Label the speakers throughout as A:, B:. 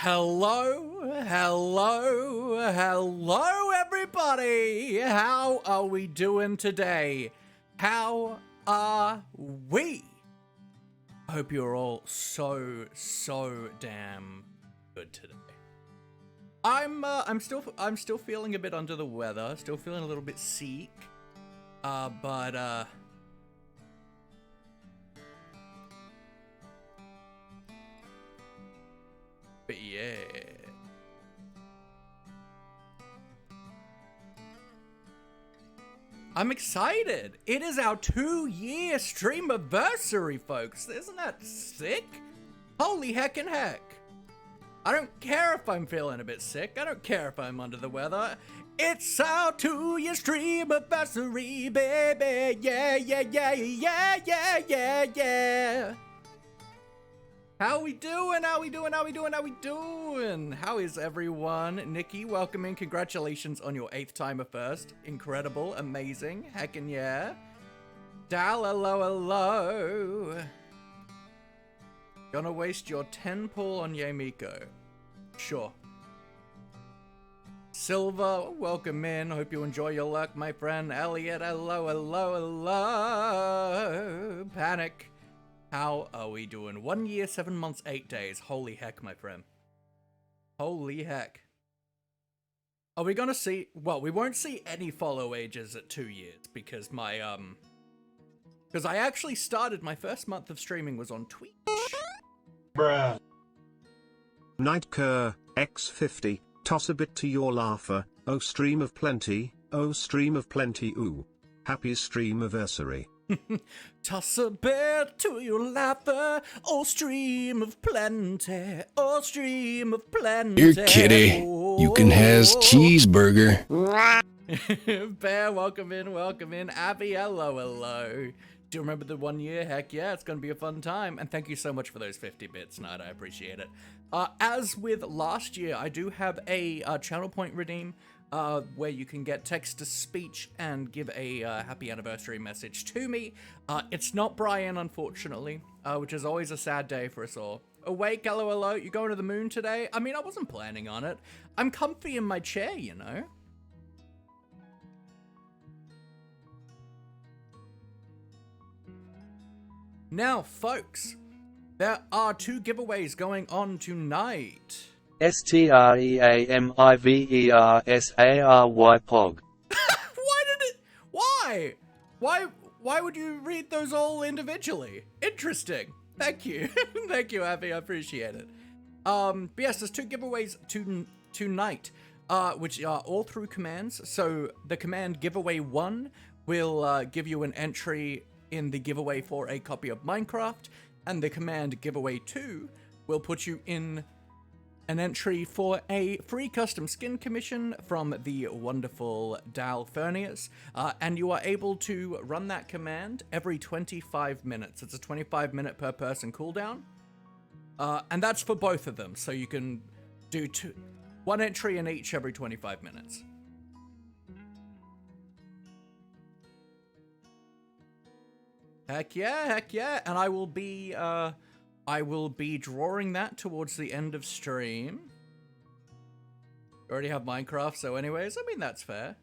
A: Hello, everybody! How are we doing today? How are we? I hope you're all so damn good today. I'm still feeling a bit under the weather, still feeling a little bit sick, but yeah. I'm excited. It is our 2-year STREMMIVERSARY, folks. Isn't that sick? Holy heckin' heck. I don't care if I'm feeling a bit sick. I don't care if I'm under the weather. It's our 2-year STREMMIVERSARY, baby. Yeah. How we doing? How is everyone? Nikki, welcome in. Congratulations on your 8th timer first. Incredible, amazing, heckin' yeah. Dal, hello. Gonna waste your 10 pull on Yamiko. Sure. Silver, welcome in. Hope you enjoy your luck, my friend. Elliot, hello. Panic. How are we doing? 1 year, 7 months, 8 days. Holy heck, my friend. Holy heck. Are we gonna see... Well, we won't see any follow ages at 2 years because my, because I actually started my first month of streaming was on Twitch.
B: Bruh.
C: Nightcur, X50, toss a bit to your laugher, oh stream of plenty, ooh. Happy streamiversary.
A: Toss a bit to your laugher, oh stream of plenty, oh stream of plenty.
D: Here, kitty, you can has cheeseburger.
A: Bear, welcome in. Abby, hello. Do you remember the 1 year? Heck yeah, it's gonna be a fun time. And thank you so much for those 50 bits, Night. I appreciate it. As with last year, I do have a channel point redeem where you can get text-to-speech and give a happy anniversary message to me. It's not Brian, unfortunately, which is always a sad day for us all. Awake, hello. You going to the moon today? I mean, I wasn't planning on it. I'm comfy in my chair, you know. Now, folks, there are 2 giveaways going on tonight.
E: STREAMIVERSARY POG.
A: Why would you read those all individually? Interesting. Thank you. Thank you, Abby. I appreciate it. But yes, there's 2 giveaways tonight, which are all through commands. So the command giveaway 1 will give you an entry in the giveaway for a copy of Minecraft, and the command giveaway 2 will put you in an entry for a free custom skin commission from the wonderful Dal Furnius, and you are able to run that command every 25 minutes. It's a 25-minute per person cooldown, and that's for both of them, so you can do 1 entry in each every 25 minutes. Heck yeah, and I will be drawing that towards the end of stream. Already have Minecraft, so anyways, I mean, that's fair.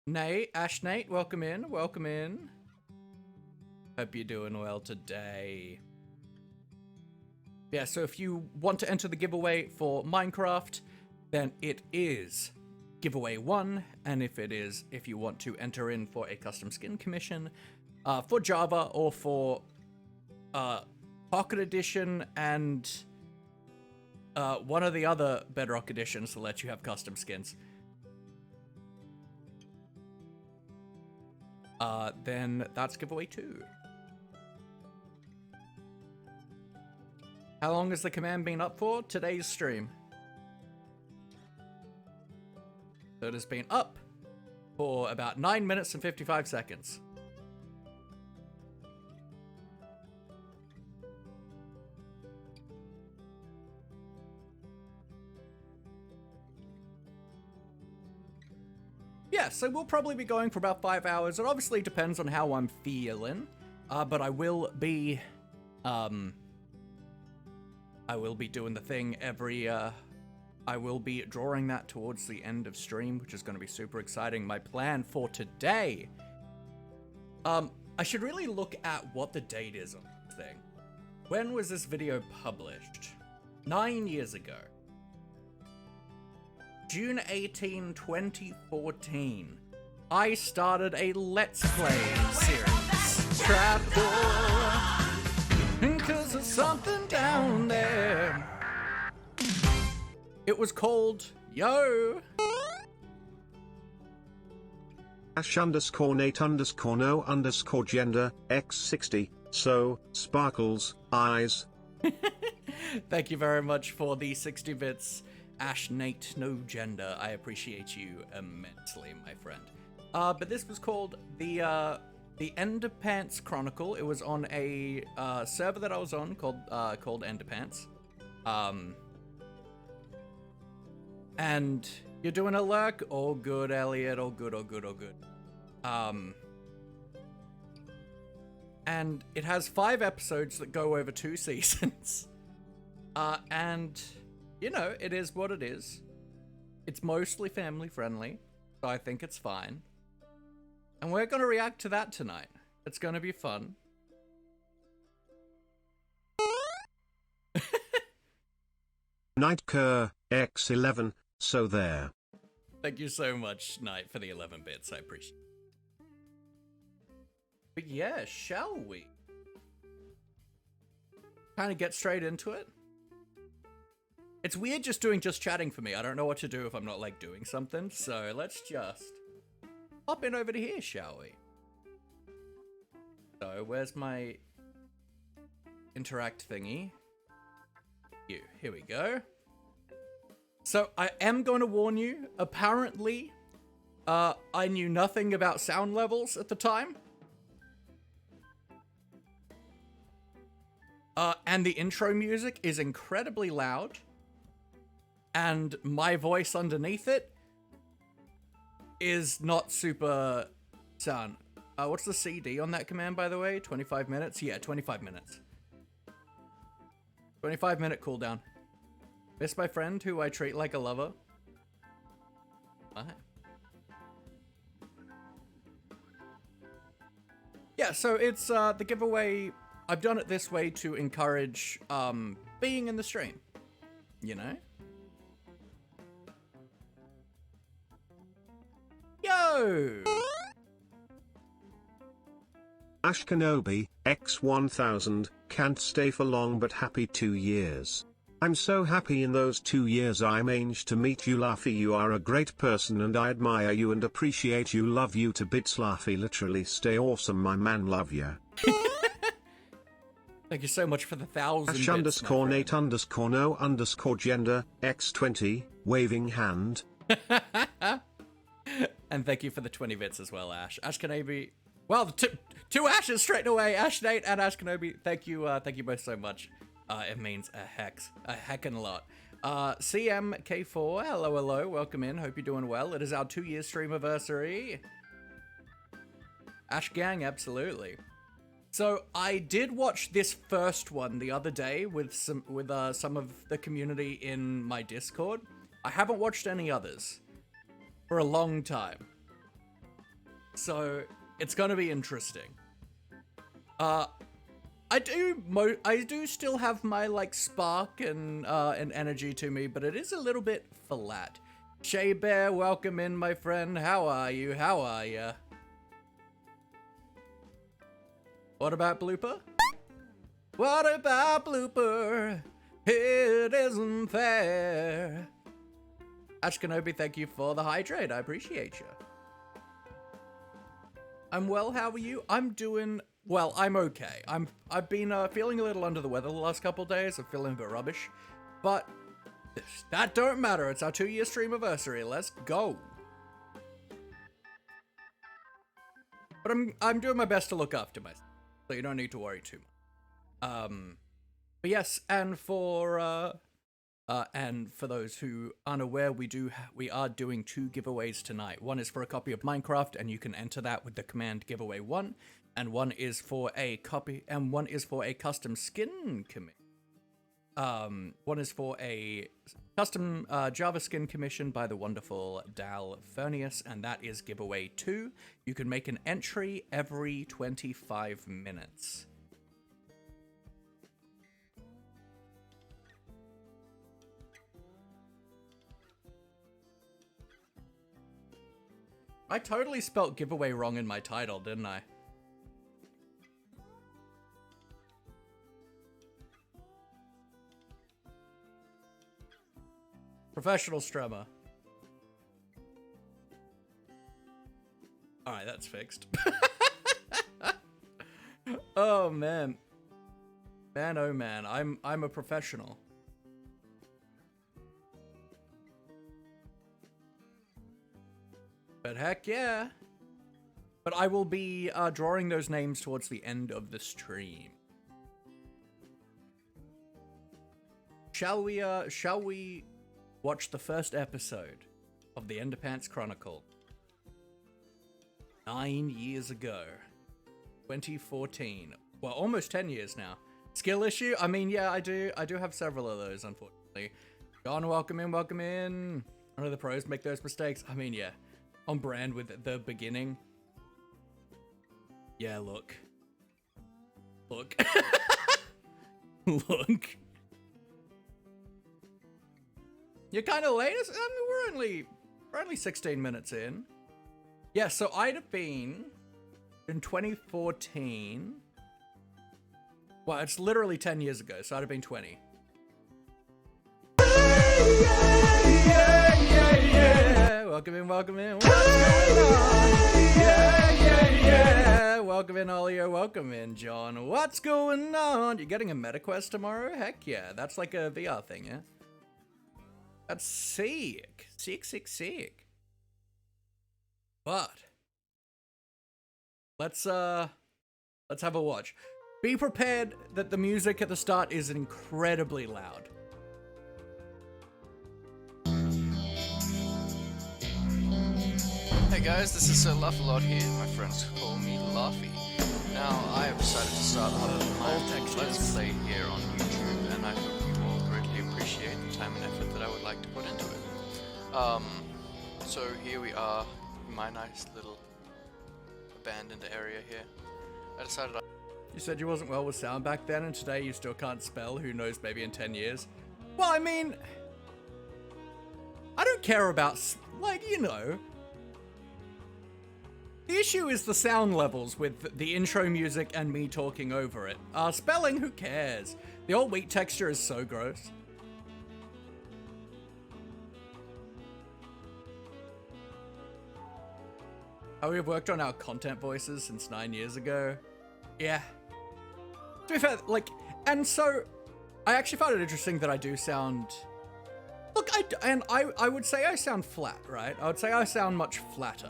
A: Nate, welcome in. Hope you're doing well today. Yeah, so if you want to enter the giveaway for Minecraft, then it is giveaway 1, and if you want to enter in for a custom skin commission for Java or for Pocket Edition and one of the other Bedrock editions to let you have custom skins, then that's giveaway 2. How long has the command been up for? Today's stream. So it has been up for about 9 minutes and 55 seconds. Yeah, so we'll probably be going for about 5 hours. It obviously depends on how I'm feeling, but I will be I will be doing the thing every, I will be drawing that towards the end of stream, which is going to be super exciting. My plan for today, I should really look at what the date is on this thing. When was this video published? 9 years ago. June 18, 2014. I started a Let's Play series. Trapdoor. 'Cause there's something down there. It was called Yo.
C: _Nate_no_gender x60. So, sparkles, eyes.
A: Thank you very much for the 60 bits, Ash Nate No Gender. I appreciate you immensely, my friend. But this was called the Underpants Chronicle. It was on a server that I was on called Underpants. And you're doing a lurk. All good, Elliot. All good, all good, all good. And it has 5 episodes that go over 2 seasons. And, you know, it is what it is. It's mostly family friendly, so I think it's fine. And we're going to react to that tonight. It's going to be fun.
C: Nightcur x11. So there.
A: Thank you so much, Knight, for the 11 bits. I appreciate it. But yeah, shall we? Kind of get straight into it? It's weird just chatting for me. I don't know what to do if I'm not, like, doing something. So let's just hop in over to here, shall we? So, where's my interact thingy? Here we go. So, I am going to warn you, apparently, I knew nothing about sound levels at the time. And the intro music is incredibly loud. And my voice underneath it is not super sound. What's the CD on that command, by the way? 25 minutes? Yeah, 25 minutes. 25-minute cooldown. Miss my friend who I treat like a lover. Yeah, so it's the giveaway. I've done it this way to encourage being in the stream. You know? Yo!
C: Ash Kenobi, X1000, can't stay for long but happy 2 years. I'm so happy in those 2 years I managed to meet you Laffy. You are a great person and I admire you and appreciate you. Love you to bits Laffy. Literally stay awesome my man, love ya.
A: Thank you so much for the 1,000
C: Ash
A: bits,
C: _Nate_no_gender, X20, waving hand.
A: And thank you for the 20 bits as well, Ash. Ash Kenobi. Well, two Ashes straight away. Ash Nate and Ash Kenobi. Thank you both so much. It means a heckin' lot. CMK4, hello, welcome in. Hope you're doing well. It is our 2-year streamiversary. Ash Gang, absolutely. So I did watch this first one the other day with some of the community in my Discord. I haven't watched any others for a long time, so it's gonna be interesting. I do still have my like spark and energy to me, but it is a little bit flat. Shay Bear, welcome in, my friend. How are you? How are ya? What about Blooper? What about Blooper? It isn't fair. Ash Kenobi, thank you for the hydrate. I appreciate you. I'm well, how are you? I'm doing well. I'm okay. I've been feeling a little under the weather the last couple of days. I'm feeling a bit rubbish, but that don't matter. It's our 2-year streamiversary. Let's go. But I'm doing my best to look after myself, so you don't need to worry too much. But yes, and for those who aren't aware, we are doing 2 giveaways tonight. One is for a copy of Minecraft, and you can enter that with the command giveaway 1. and one is for a custom skin commission. One is for a custom Java skin commission by the wonderful Dal Fernius, and that is giveaway 2. You can make an entry every 25 minutes. I totally spelt giveaway wrong in my title, didn't I? Professional strummer. Alright, that's fixed. Oh man. Man, oh man, I'm a professional. But heck yeah. But I will be drawing those names towards the end of the stream. Shall we watch the first episode of the Underpants Chronicle? 9 years ago. 2014. Well, almost 10 years now. Skill issue? I mean, yeah, I do have several of those, unfortunately. John, welcome in, welcome in. None of the pros make those mistakes. I mean, yeah. On brand with the beginning. Yeah, look. Look. Look. You're kind of late. I mean, we're only 16 minutes in. Yeah, so I'd have been in 2014. Well, it's literally 10 years ago, so I'd have been 20. Yeah. Welcome in, welcome in. What's going on? Yeah. Welcome in, Olio. Welcome in, John. What's going on? You're getting a MetaQuest tomorrow? Heck yeah. That's like a VR thing, yeah? That's sick. Sick. But let's have a watch. Be prepared that the music at the start is incredibly loud.
E: Hey guys, this is Sir Laugh-A-Lot here. My friends call me Laughy. Now, I have decided to start my Let's Play here on YouTube, and I hope you all greatly appreciate the time and effort that I would like to put into it. So here we are, in my nice little abandoned area here. I decided
A: You said you wasn't well with sound back then, and today you still can't spell. Who knows, maybe in 10 years. Well, I mean, I don't care about, like, you know. The issue is the sound levels with the intro music and me talking over it. Spelling, who cares? The old wheat texture is so gross. How we have worked on our content voices since 9 years ago. Yeah. To be fair, like, and so I actually found it interesting that I do sound. Look, I would say I sound flat, right? I would say I sound much flatter.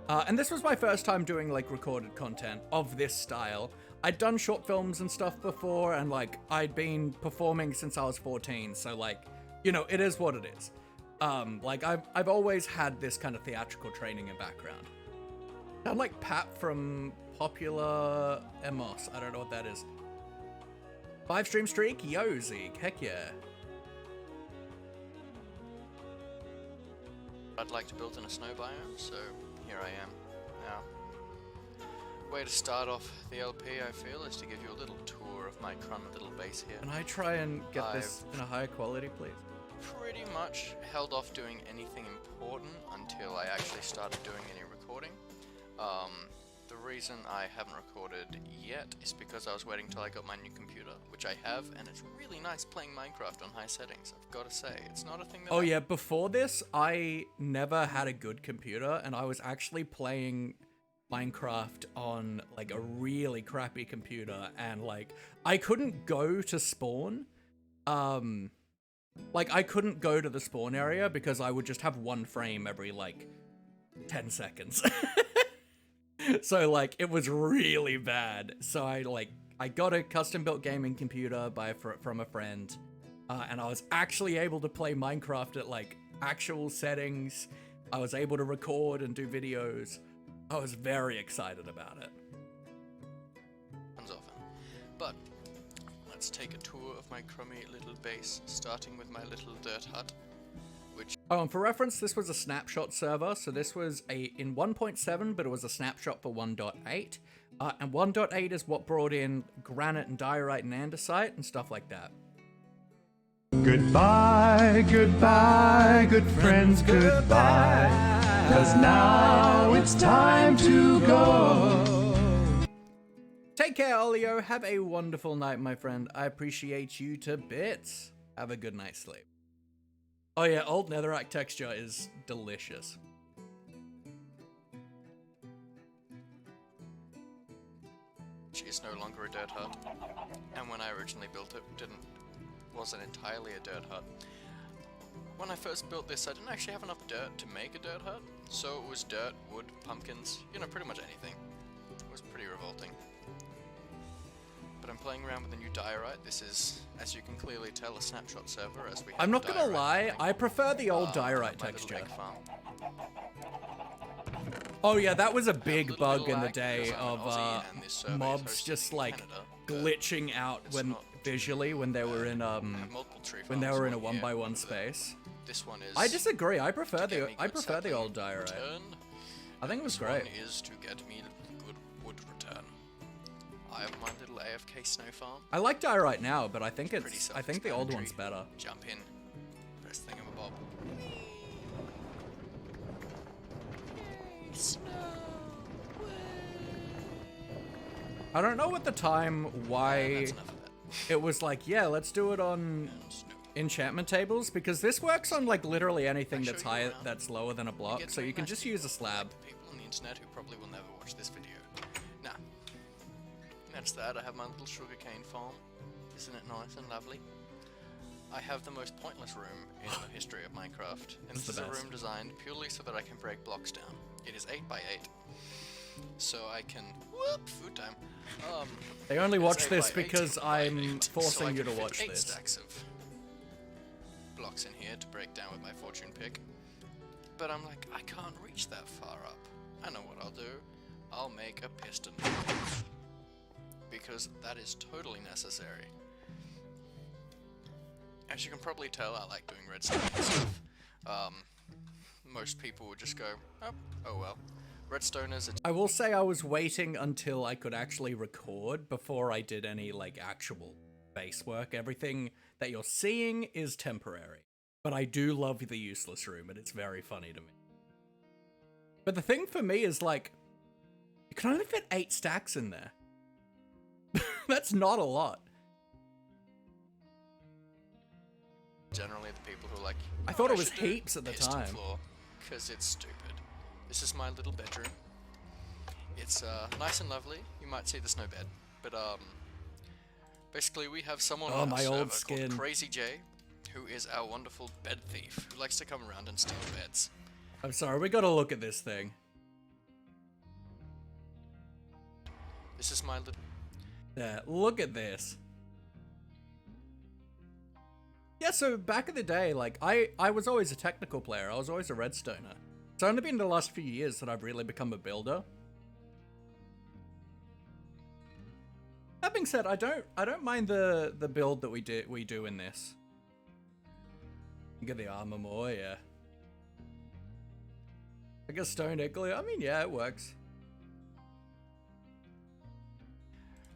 A: And this was my first time doing like recorded content of this style. I'd done short films and stuff before, and like I'd been performing since I was 14, so like, you know, it is what it is. Like I've always had this kind of theatrical training and background. Sound like Pat from Popular Emos. I don't know what that is. 5 stream streak? Yo, Zeke. Heck yeah.
E: I'd like to build in a snow biome, so here I am. Now, way to start off the LP, I feel, is to give you a little tour of my crummy little base here.
A: Can I try and get this in a higher quality, please?
E: Pretty much held off doing anything important until I actually started doing any recording. The reason I haven't recorded yet is because I was waiting till I got my new computer, which I have, and it's really nice playing Minecraft on high settings, I've got to say. It's not a thing that
A: yeah, before this, I never had a good computer, and I was actually playing Minecraft on, like, a really crappy computer, and, like, I couldn't go to spawn. Like, I couldn't go to the spawn area because I would just have one frame every, like, 10 seconds. So, like, it was really bad. So I got a custom-built gaming computer from a friend, and I was actually able to play Minecraft at, like, actual settings. I was able to record and do videos. I was very excited about it.
E: But let's take a tour of my crummy little base, starting with my little dirt hut, which...
A: Oh, and for reference, this was a snapshot server, so this was in 1.7, but it was a snapshot for 1.8. And 1.8 is what brought in granite and diorite and andesite and stuff like that.
B: Goodbye, goodbye, good friends, goodbye. 'Cause now it's time to go.
A: Take care, Olio. Have a wonderful night, my friend. I appreciate you to bits. Have a good night's sleep. Oh yeah, old netherite texture is delicious.
E: which is no longer a dirt hut. And when I originally built it, wasn't entirely a dirt hut. When I first built this, I didn't actually have enough dirt to make a dirt hut, so it was dirt, wood, pumpkins, you know, pretty much anything. It was pretty revolting. But I'm playing around with the new diorite. This is, as you can clearly tell, a snapshot server, as we have
A: I'm not gonna lie, I prefer the old diorite texture. Oh yeah, that was a big bug in the day of mobs just like glitching out when visually when they were in a 1x1 space.
E: This one is.
A: I disagree. I prefer the old diorite. I think it was great.
E: This one is to get me good wood return. I have my little AFK snow farm.
A: I like diorite now, but I think the old one's better.
E: Jump in, press thingamabob.
A: I don't know at the time why it was like, yeah, let's do it on enchantment tables, because this works on like literally anything that's higher, that's lower than a block, so you can just use a slab.
E: People on the internet who probably will never watch this video. Nah. That's that. I have my little sugarcane farm. Isn't it nice and lovely? I have the most pointless room in the history of Minecraft, and this is a room designed purely so that I can break blocks down. It is 8 by 8, so I can food time.
A: They only watch this because I'm forcing you to watch
E: this. 8
A: this.
E: stacks of blocks in here to break down with my fortune pick, but I'm like, I can't reach that far up. I know what I'll do. I'll make a piston, because that is totally necessary. As you can probably tell, I like doing redstone and stuff. Most people would just go, oh well. Redstoners are...
A: I will say I was waiting until I could actually record before I did any like actual base work. Everything that you're seeing is temporary. But I do love the useless room, and it's very funny to me. But the thing for me is like, you can only fit 8 stacks in there. That's not a lot.
E: Generally the people who are like,
A: I thought it was heaps at the time.
E: Because it's stupid. This is my little bedroom. It's nice and lovely. You might see there's no bed, but basically we have someone on our server called Crazy J, who is our wonderful bed thief, who likes to come around and steal beds.
A: I'm sorry, we gotta look at this thing.
E: This is my little...
A: Yeah, look at this. Yeah, so back in the day, like, I was always a technical player. I was always a redstoner. It's only been the last few years that I've really become a builder. That being said, I don't mind the build that we do in this. Get the armor more, yeah. I guess stone igloo. I mean, yeah, it works.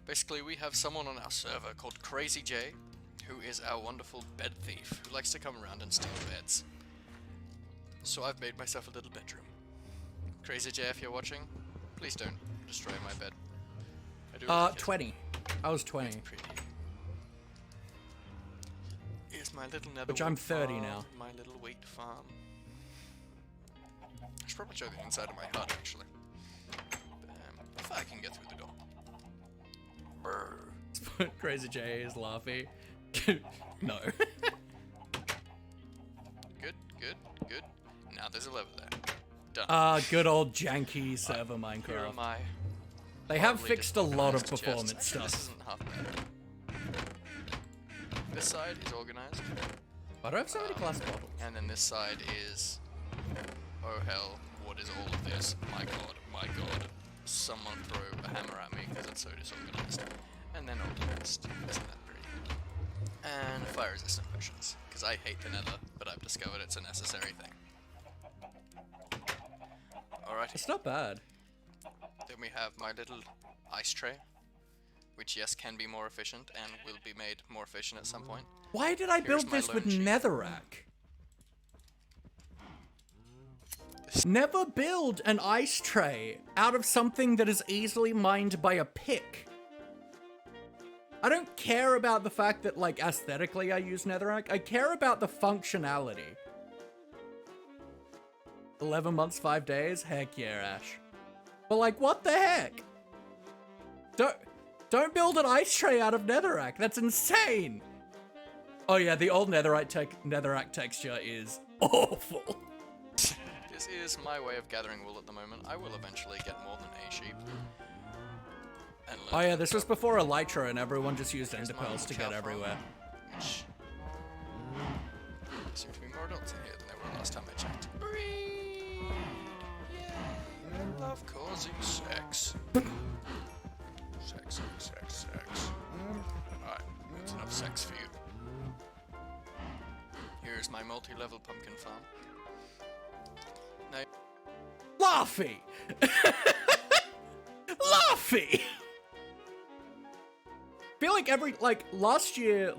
E: Basically, we have someone on our server called Crazy J, who is our wonderful bed thief, who likes to come around and steal beds. So I've made myself a little bedroom. Crazy J, if you're watching, please don't destroy my bed. I do like
A: 20. I was 20.
E: It's pretty. Here's my little nether.
A: Which I'm 30
E: farm,
A: now.
E: My little wheat farm. I should probably show the inside of my hut, actually. If I can get through the door. Brr.
A: Crazy J is laughing. No.
E: Good. Now there's a lever there. Done.
A: Good old janky server Minecraft.
E: Here am I.
A: They have fixed a lot of performance stuff.
E: This isn't half bad. This side is organized.
A: Why do I have so many glass bottles?
E: And then this side is... Oh hell, what is all of this? My god. Someone throw a hammer at me because it's so disorganized. And then ultimates. Isn't that pretty? And fire resistant potions. Because I hate the nether, but I've discovered it's a necessary thing. Alright.
A: It's not bad.
E: Then we have my little ice tray. Which, yes, can be more efficient and will be made more efficient at some point.
A: Why did I
E: Here's
A: build
E: my
A: this with
E: lone sheep.
A: netherrack? Never build an ice tray out of something that is easily mined by a pick. I don't care about the fact that, like, aesthetically I use netherrack. I care about the functionality. 11 months, 5 days? Heck yeah, Ash. But, like, what the heck? Don't build an ice tray out of netherrack. That's insane. Oh yeah, the old netherrack texture is awful.
E: This is my way of gathering wool at the moment. I will eventually get more than a sheep. And
A: Oh yeah, this was before Elytra and everyone just used
E: Here's
A: ender
E: my
A: pearls to
E: cow
A: get
E: farm,
A: everywhere.
E: Which there seem to be more adults in here than there were last time I checked. Breed! Yay! I love causing sex. Sex. Alright, that's enough sex for you. Here's my multi-level pumpkin farm. Now,
A: Laffy! Laffy! I feel like last year,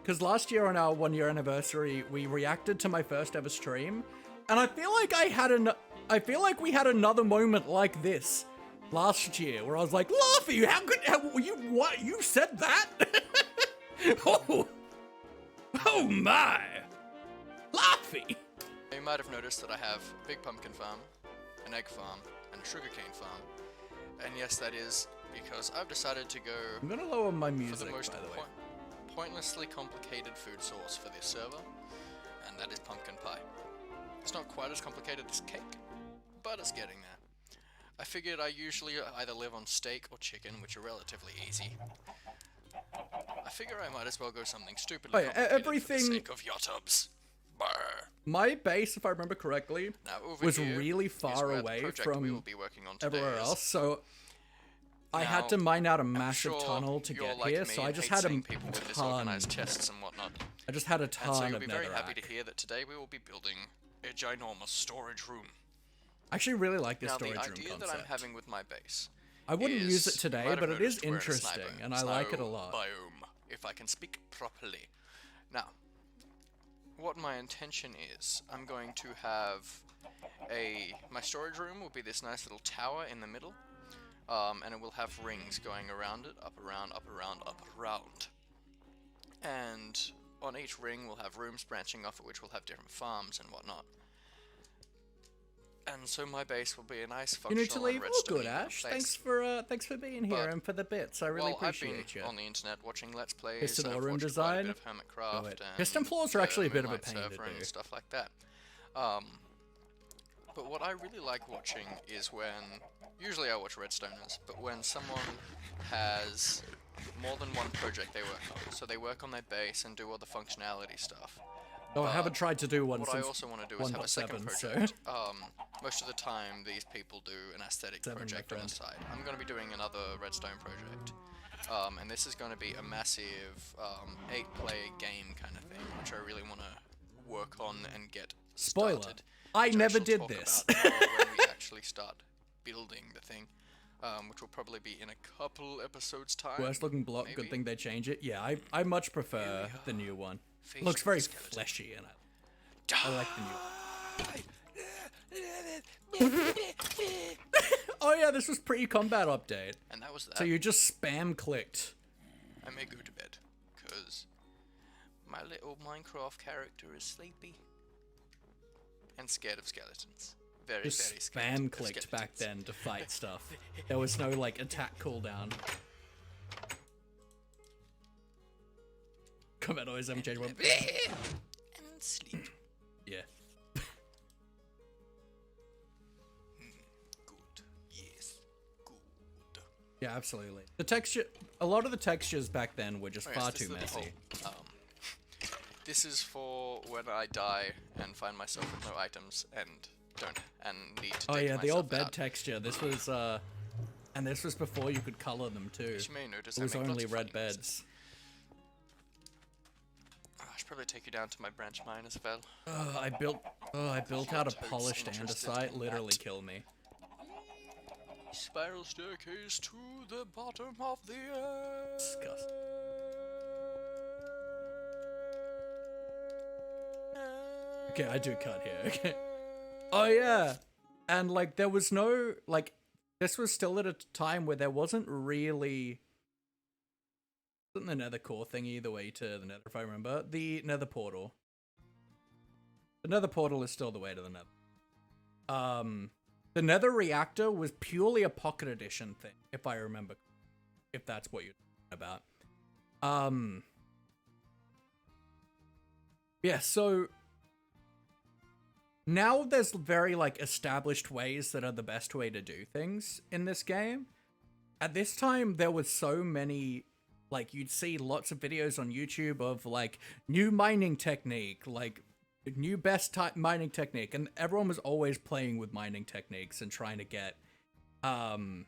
A: because last year on our 1 year anniversary, we reacted to my first ever stream, and I feel like we had another moment like this last year, where I was like, Laffy, what, you said that? Oh my! Laffy!
E: you might have noticed that I have a big pumpkin farm, an egg farm, and a sugarcane farm. And yes, that is because I've decided to go
A: I'm gonna lower my
E: for
A: music,
E: the most
A: by the way.
E: pointlessly complicated food source for this server, and that is pumpkin pie. It's not quite as complicated as cake, but it's getting there. I figured I usually either live on steak or chicken, which are relatively easy. I figure I might as well go something stupidly complicated for the sake of your tubs. Brr.
A: My base, if I remember correctly,
E: Now, over
A: was
E: here
A: really
E: is
A: far
E: where the
A: away
E: project we will
A: from
E: be working on today
A: everywhere
E: is.
A: else, so I
E: Now,
A: had to mine out a
E: I'm
A: massive
E: sure
A: tunnel to
E: you're
A: get
E: like
A: here,
E: me
A: so I
E: and
A: just
E: hate
A: had a
E: seeing people with disorganized chests and whatnot.
A: I just had a
E: And so
A: ton
E: you'll
A: of
E: be very happy to
A: netherrack.
E: hear that today we will be building a ginormous storage room.
A: I actually really like this
E: Now,
A: storage
E: the
A: room
E: idea
A: concept.
E: that I'm having with my base
A: I wouldn't
E: is,
A: use it
E: you
A: today,
E: might have
A: but it is
E: noticed we're in a
A: interesting, and I like it a lot.
E: biome, if I can speak properly. Now, what my intention is, I'm going to have my storage room will be this nice little tower in the middle, and it will have rings going around it, up, around, up, around, up, around. And on each ring we'll have rooms branching off of which will have different farms and whatnot. And so my base will be a nice
A: You need to
E: functional
A: leave?
E: and
A: Oh, good,
E: redstone
A: Ash.
E: base.
A: Thanks for being here
E: But
A: and for the bits. I really
E: Well, I've
A: appreciate
E: been
A: you.
E: on the internet watching Let's Plays.
A: Piston
E: and I've
A: room
E: watched
A: design?
E: quite a bit of Hermitcraft
A: Oh, wait.
E: and
A: Piston floors are actually a bit of a
E: Moonlight
A: pain to
E: Server and
A: do.
E: stuff like that. But what I really like watching is when, usually I watch Redstoners, but when someone has more than one project they work on. So they work on their base and do all the functionality stuff.
A: Oh, I haven't tried to do one
E: What
A: since
E: I also want to do is have a second
A: 1.7, so...
E: project. Most of the time, these people do an aesthetic
A: 7, my
E: project on the
A: friend.
E: side. I'm going to be doing another Redstone project. And this is going to be a massive 8-player game kind of thing, which I really want to work on and get
A: Spoiler.
E: started.
A: I
E: which
A: never
E: shall
A: did
E: talk
A: this.
E: about more when we actually start building the thing, which will probably be in a couple episodes' time.
A: Worst looking block,
E: maybe.
A: good thing they change it. Yeah, I much prefer the new one.
E: Facial
A: Looks very
E: skeleton.
A: fleshy in it. I like the new one. Oh yeah, this was pre-combat update.
E: And that was that.
A: So you just spam clicked.
E: I may go to bed, because my little Minecraft character is sleepy. And scared of skeletons. Very,
A: Just
E: very scared
A: spam
E: of
A: clicked back
E: skeletons.
A: then to fight stuff. There was no like attack cooldown. Combat always have changed one.
E: And sleep.
A: Yeah.
E: Good. Yes. Good.
A: Yeah, absolutely. The texture, a lot of the textures back then were just
E: Oh, yes,
A: far
E: this
A: too
E: is the
A: messy.
E: whole, this is for when I die and find myself with no items and need to
A: Oh
E: dig
A: yeah, the old
E: myself
A: bed
E: out.
A: texture. This And this was before you could color them too.
E: As you may notice,
A: It was
E: I make
A: only
E: lots of
A: red
E: funny noises.
A: beds.
E: I should probably take you down to my branch mine as well.
A: I built out a
E: Totes
A: polished
E: interested
A: andesite.
E: in
A: Literally
E: that.
A: kill me.
E: Spiral staircase to the bottom of the earth.
A: Disgusting. Okay, I do cut here. Okay. Oh yeah, and like there was no like. This was still at a time where there wasn't really. Wasn't the nether core thingy the way to the nether, if I remember? The nether portal. The nether portal is still the way to the nether. The nether reactor was purely a pocket edition thing, if I remember. If that's what you're talking about. Yeah, so. Now there's very, like, established ways that are the best way to do things in this game. At this time, there was so many, like, you'd see lots of videos on YouTube of, like, new mining technique, like, new best mining technique, and everyone was always playing with mining techniques and trying to get, and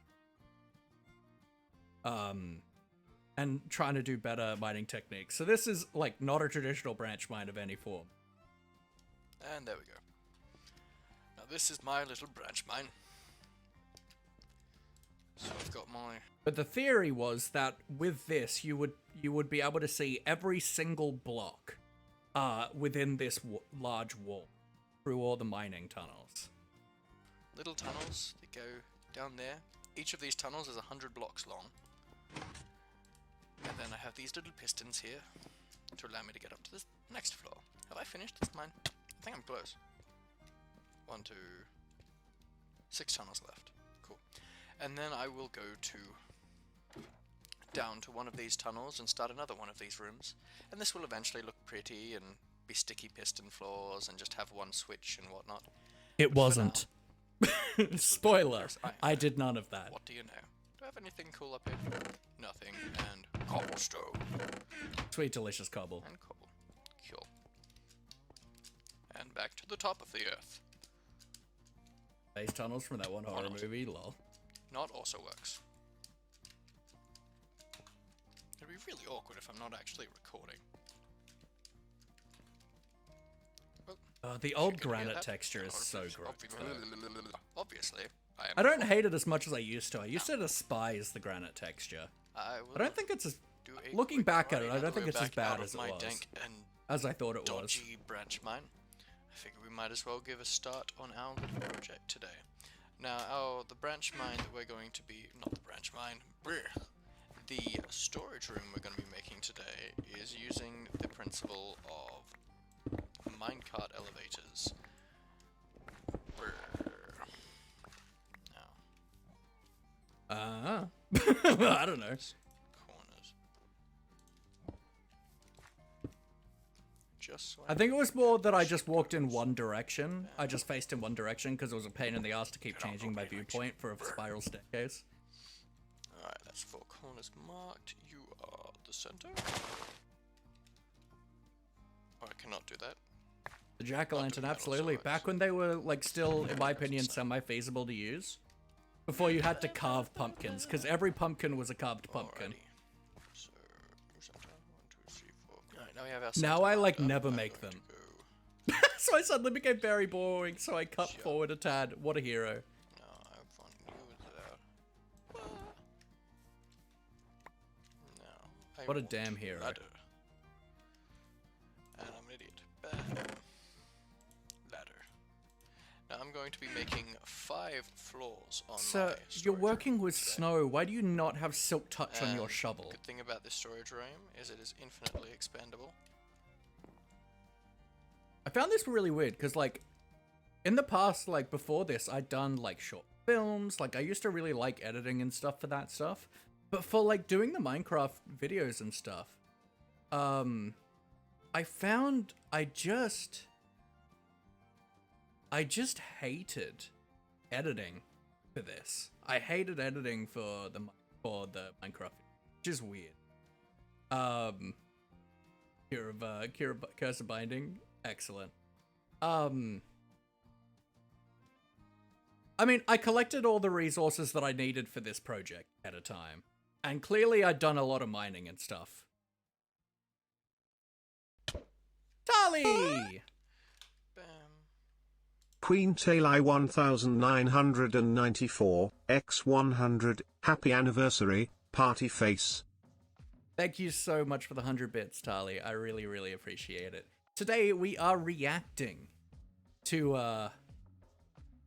A: trying to do better mining techniques. So this is, like, not a traditional branch mine of any form.
E: And there we go. Now this is my little branch mine. So I've got my...
A: But the theory was that with this, you would be able to see every single block within this large wall through all the mining tunnels.
E: little tunnels that go down there. Each of these tunnels is 100 blocks long. And then I have these little pistons here to allow me to get up to this next floor. Have I finished this mine? I think I'm close. 1, 2, 6 tunnels left. Cool. And then I will go down to one of these tunnels and start another one of these rooms. And this will eventually look pretty and be sticky piston floors and just have one switch and whatnot.
A: It
E: But for
A: wasn't. Spoiler.
E: Yes,
A: I did none of that.
E: What do you know? Do I have anything cool up here? Nothing. And cobblestone.
A: Sweet, delicious cobble.
E: And cobble. Cool. And back to the top of the earth.
A: Base tunnels from that one horror movie, lol.
E: Not also works. It'd be really awkward if I'm not actually recording.
A: The
E: If
A: old
E: you can hear
A: granite
E: that,
A: texture
E: then
A: is so gross.
E: Obviously, I am.
A: I don't hate it as much as I used to. I used to despise the granite texture.
E: I
A: I don't think it's as...
E: do a
A: Looking
E: quick
A: back at
E: ride
A: it, I don't
E: all the
A: think
E: way
A: it's as
E: back out
A: bad
E: of
A: as it
E: my
A: was.
E: dank and
A: As I thought it was.
E: dodgy branch mine. I figure we might as well give a start on our little project today. Now, the branch mine that we're going to be... Not the branch mine. Brr. The storage room we're going to be making today is using the principle of minecart elevators. Brr. Now,
A: I don't know.
E: corners. Just so
A: I think it was more that I just walked in one direction. I just faced in one direction because it was a pain in the ass to keep changing my viewpoint for a spiral staircase.
E: Alright, that's 4 corners marked. You are the center. Oh, I cannot do that.
A: The jack-o'-lantern,
E: that also
A: absolutely.
E: works.
A: Back when they were, like, still, in my opinion, semi-feasible to use. Before you had to carve pumpkins, because every pumpkin was a carved pumpkin.
E: Alrighty. So, center. 1, 2, 3, 4. Alright, now we have our
A: Now
E: center
A: I, like,
E: marked up.
A: never
E: I'm
A: make
E: going
A: them.
E: to go-
A: So I suddenly became very boring, so I cut
E: Sure.
A: forward a tad. What a hero.
E: No, I want you without. No. I
A: What a
E: want
A: damn hero.
E: Ladder. And I'm an idiot. Bam. Ladder. Now I'm going to be making 5 floors on my
A: So,
E: storage
A: you're working
E: room
A: with
E: today.
A: snow. Why do you not have silk touch on your
E: And
A: shovel?
E: The good thing about this storage room is it is infinitely expandable.
A: I found this really weird, because, like, in the past, like, before this, I'd done, like, short films. Like, I used to really like editing and stuff for that stuff. But for, like, doing the Minecraft videos and stuff, I found I just hated editing for this. I hated editing for the Minecraft, which is weird. Curse of Binding, excellent. I mean, I collected all the resources that I needed for this project at a time. And clearly I'd done a lot of mining and stuff. Tali!
E: Bam.
C: Queen Talai 1994, X100, happy anniversary, party face.
A: Thank you so much for the 100 bits, Tali. I really, really appreciate it. Today we are reacting to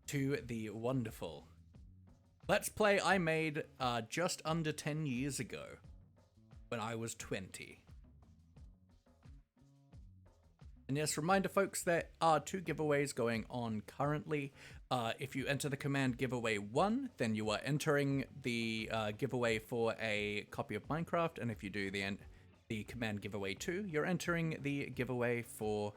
A: the wonderful Let's Play I made just under 10 years ago when I was 20. And yes, reminder folks, there are 2 giveaways going on currently. If you enter the command giveaway 1, then you are entering the giveaway for a copy of Minecraft, and if you do the command giveaway 2, you're entering the giveaway for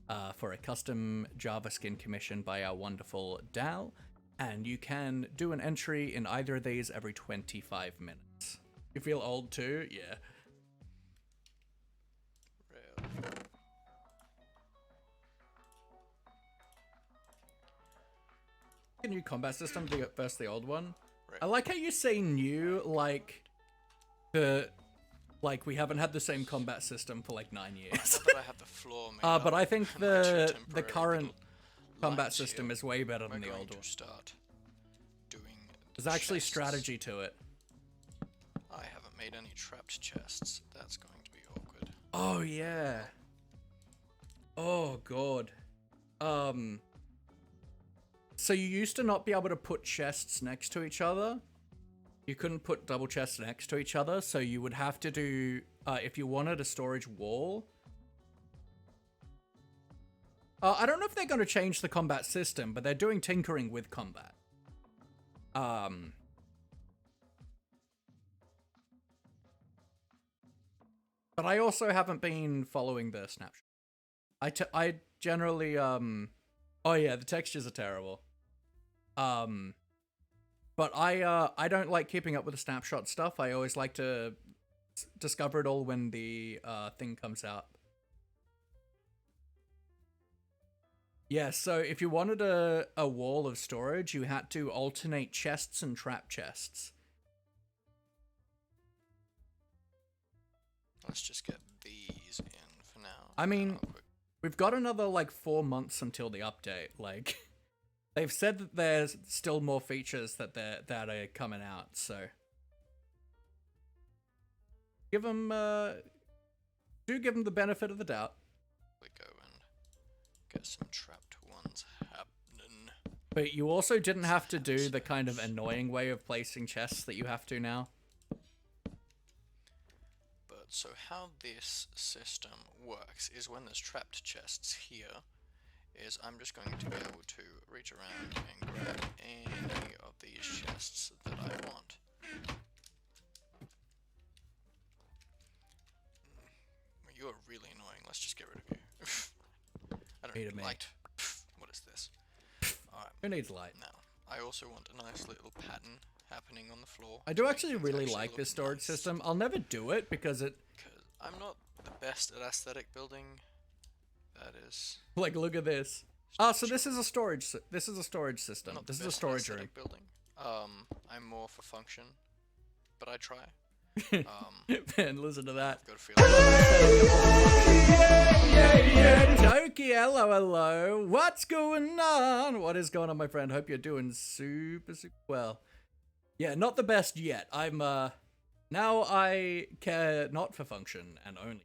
A: a custom Java skin commission by our wonderful Dal, and you can do an entry in either of these every 25 minutes. You feel old too? Yeah.
E: Real.
A: A new combat system versus the old one.
E: Right.
A: I like how you say new, like we haven't had the same combat system for like 9 years.
E: Not that I have the floor made
A: But I
E: up
A: think
E: and my
A: the
E: temporary
A: current
E: little
A: combat
E: lights
A: system
E: here.
A: is way better than
E: We're
A: the
E: going
A: old
E: to
A: one.
E: start doing the
A: There's actually
E: chests.
A: strategy to it.
E: I haven't made any trapped chests. That's going to be awkward.
A: Oh yeah. Oh god. So you used to not be able to put chests next to each other. You couldn't put double chests next to each other, so you would have to do, if you wanted a storage wall. I don't know if they're going to change the combat system, but they're doing tinkering with combat. But I also haven't been following the snapshot. I generally, oh yeah, the textures are terrible. But I don't like keeping up with the snapshot stuff. I always like to discover it all when the thing comes out. Yeah, so if you wanted a wall of storage, you had to alternate chests and trap chests.
E: Let's just get these in for now.
A: I mean, we've got another like 4 months until the update. Like, they've said that there's still more features that are coming out. So give them, do give them the benefit of the doubt.
E: we go and get some trapped ones happening.
A: But you also didn't have to do the kind of annoying way of placing chests that you have to now.
E: But so how this system works is when there's trapped chests here, is I'm just going to be able to reach around and grab any of these chests that I want. You're really annoying. Let's just get rid of you. I don't
A: Need a
E: need
A: mate.
E: light. What is this? Alright,
A: Who needs light?
E: now, I also want a nice little pattern happening on the floor.
A: I do
E: to make
A: actually
E: things
A: really
E: actually
A: like
E: look
A: this storage
E: nice.
A: system. I'll never do it because it,
E: Because I'm not the best at aesthetic building. That is...
A: like, look at this. So this is a storage system.
E: not the
A: This is a
E: best at
A: storage room.
E: aesthetic building. I'm more for function, but I try.
A: Man, listen to that.
E: I've got a feeling.
A: Toki, hello. What's going on? What is going on, my friend? Hope you're doing super well. Yeah, not the best yet. I'm, now I care not for function and only.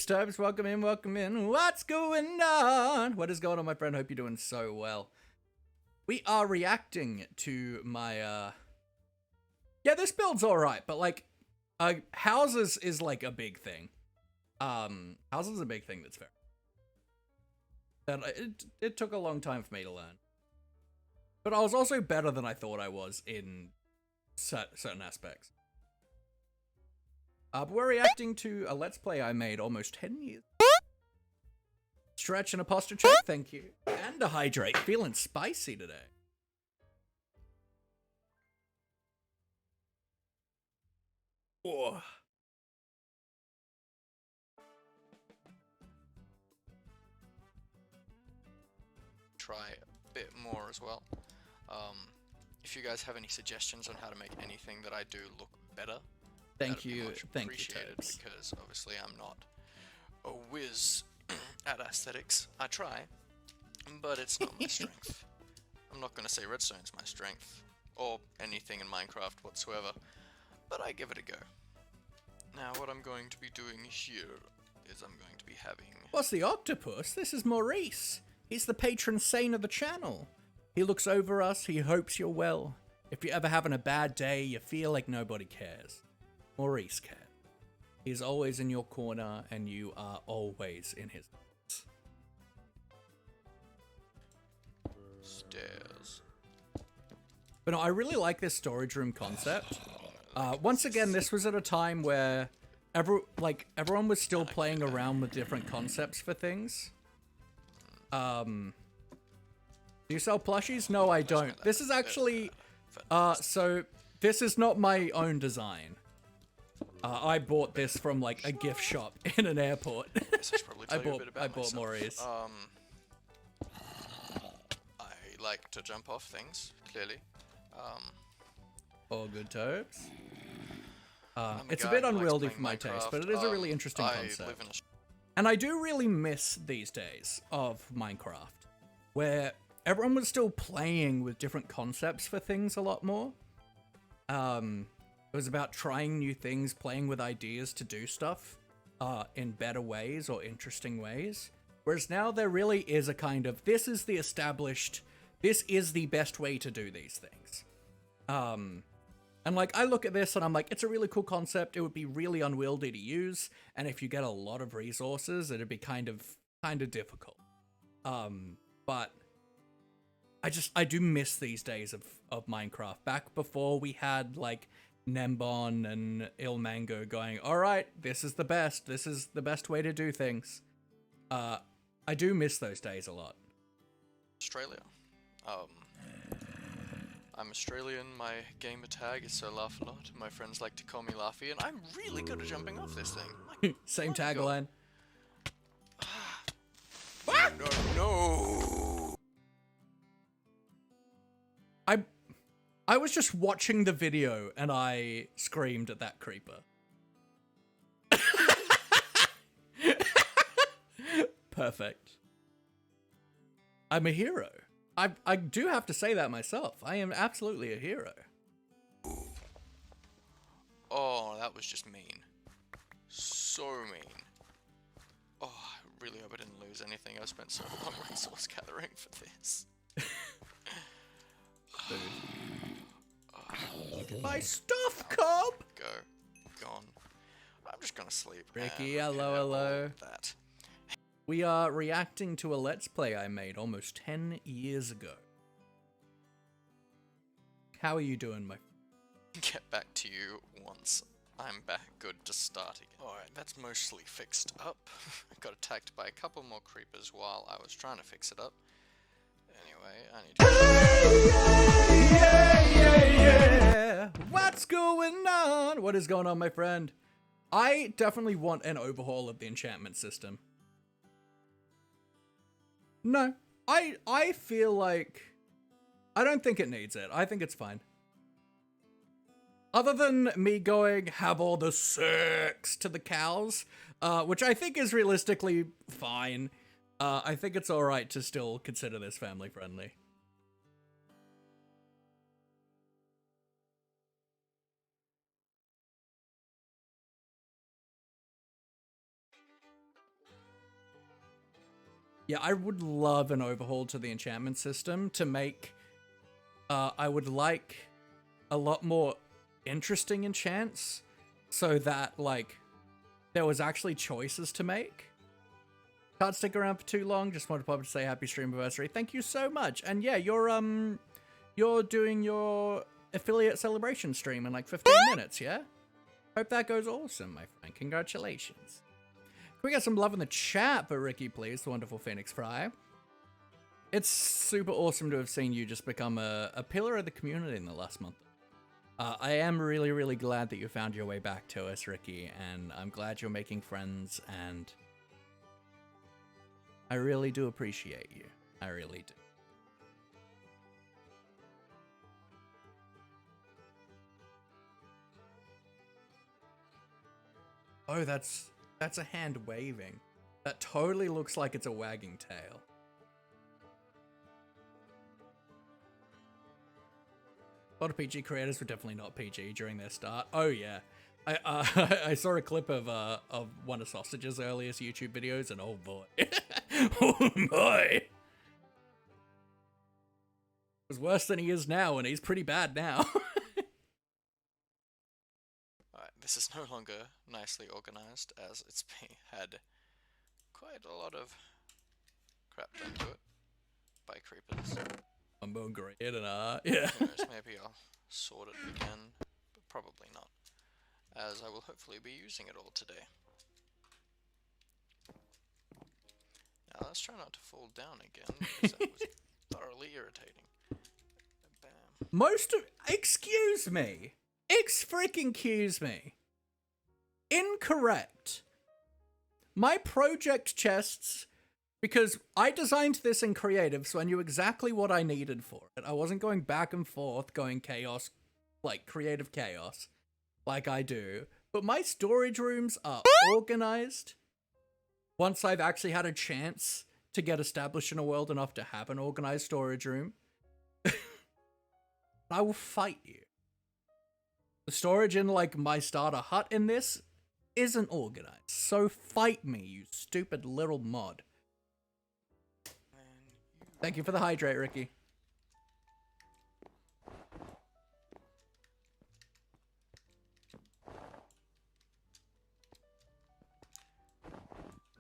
A: Topes, welcome in. What's going on? What is going on, my friend? Hope you're doing so well. We are reacting to my, yeah, this build's alright, but, like, houses is, like, a big thing. Houses is a big thing that's fair. That it took a long time for me to learn. But I was also better than I thought I was in certain aspects. But we're reacting to a Let's Play I made almost 10 years. Stretch and a posture check, thank you. And a hydrate. Feeling spicy today. Whoa.
E: try a bit more as well. If you guys have any suggestions on how to make anything that I do look better,
A: Thank
E: that'd be
A: you,
E: much
A: thank you,
E: appreciated,
A: Tobes.
E: because obviously I'm not a whiz at aesthetics. I try, but it's not my strength. I'm not going to say redstone's my strength, or anything in Minecraft whatsoever, but I give it a go. Now what I'm going to be doing here is I'm going to be having...
A: What's the octopus? This is Maurice. He's the patron saint of the channel. He looks over us, he hopes you're well. If you're ever having a bad day, you feel like nobody cares. Maurice cares. He's always in your corner, and you are always in his thoughts.
E: Stairs.
A: But no, I really like this storage room concept. Once again, this was at a time where everyone was still playing around with different concepts for things. Do you sell plushies? No, I don't. This is actually, so this is not my own design. I bought this from like a gift shop in an airport.
E: Guess I should probably tell you a bit about
A: I bought
E: myself.
A: Maurice.
E: I like to jump off things, clearly.
A: All good, Tobes.
E: I'm
A: It's a
E: guy
A: bit
E: who likes
A: unwieldy
E: playing
A: for my taste,
E: Minecraft.
A: but it is a really interesting
E: I
A: concept.
E: live in a
A: And I do really miss these days of Minecraft, where everyone was still playing with different concepts for things a lot more. It was about trying new things, playing with ideas to do stuff in better ways or interesting ways. Whereas now there really is a kind of, this is the established, this is the best way to do these things. And like, I look at this and I'm like, it's a really cool concept. It would be really unwieldy to use. And if you get a lot of resources, it'd be kind of difficult. But I do miss these days of Minecraft. Back before we had like Nembon and Ilmango going, all right, this is the best. This is the best way to do things. I do miss those days a lot.
E: Australia. I'm Australian, my gamer tag is so laugh a lot. My friends like to call me Laughy, and I'm really good at jumping off this thing. Like,
A: Same
E: my God.
A: tagline.
E: No.
A: I was just watching the video and I screamed at that creeper. Perfect. I'm a hero. I do have to say that myself. I am absolutely a hero.
E: Oh, that was just mean. So mean. Oh, I really hope I didn't lose anything. I spent so long resource gathering for this.
A: My stuff, Cobb!
E: Gone. I'm just gonna sleep.
A: Ricky,
E: and
A: hello,
E: forget
A: hello.
E: all that.
A: We are reacting to a Let's Play I made almost 10 years ago. How are you doing, my...
E: Get back to you once I'm back good to start again. Alright, that's mostly fixed up. I got attacked by a couple more creepers while I was trying to fix it up. Anyway, I need to...
A: Yeah! What's going on? What is going on, my friend? I definitely want an overhaul of the enchantment system. No, I feel like... I don't think it needs it. I think it's fine. Other than me going, have all the sex to the cows, which I think is realistically fine. I think it's alright to still consider this family friendly. Yeah, I would love an overhaul to the enchantment system to make, I would like a lot more interesting enchants so that, like, there was actually choices to make. Can't stick around for too long, just wanted to pop up to say happy STREMMIVERSARY. Thank you so much. And yeah, you're doing your affiliate celebration stream in like 15 minutes, yeah? Hope that goes awesome, my friend. Congratulations. Can we get some love in the chat for Ricky, please, the wonderful Phoenix Fry? It's super awesome to have seen you just become a pillar of the community in the last month. I am really, really glad that you found your way back to us, Ricky, and I'm glad you're making friends, and I really do appreciate you. I really do. Oh, that's a hand waving. That totally looks like it's a wagging tail. A lot of PG creators were definitely not PG during their start. Oh yeah, I saw a clip of one of Sausage's earliest YouTube videos, and oh boy, oh boy, it was worse than he is now, and he's pretty bad now.
E: Alright, this is no longer nicely organized, as it's had quite a lot of crap done to it by creepers.
A: I'm going great, and yeah.
E: Who knows, maybe I'll sort it again, but probably not, as I will hopefully be using it all today. Now let's try not to fall down again, because that was thoroughly irritating. Bam.
A: Excuse me. Excuse me. Incorrect. My project chests, because I designed this in creative, so I knew exactly what I needed for it. I wasn't going back and forth, going chaos, like creative chaos, like I do. But my storage rooms are organized. Once I've actually had a chance to get established in a world enough to have an organized storage room, I will fight you. The storage in, like, my starter hut in this isn't organized. So fight me, you stupid little mod. Thank you for the hydrate, Ricky.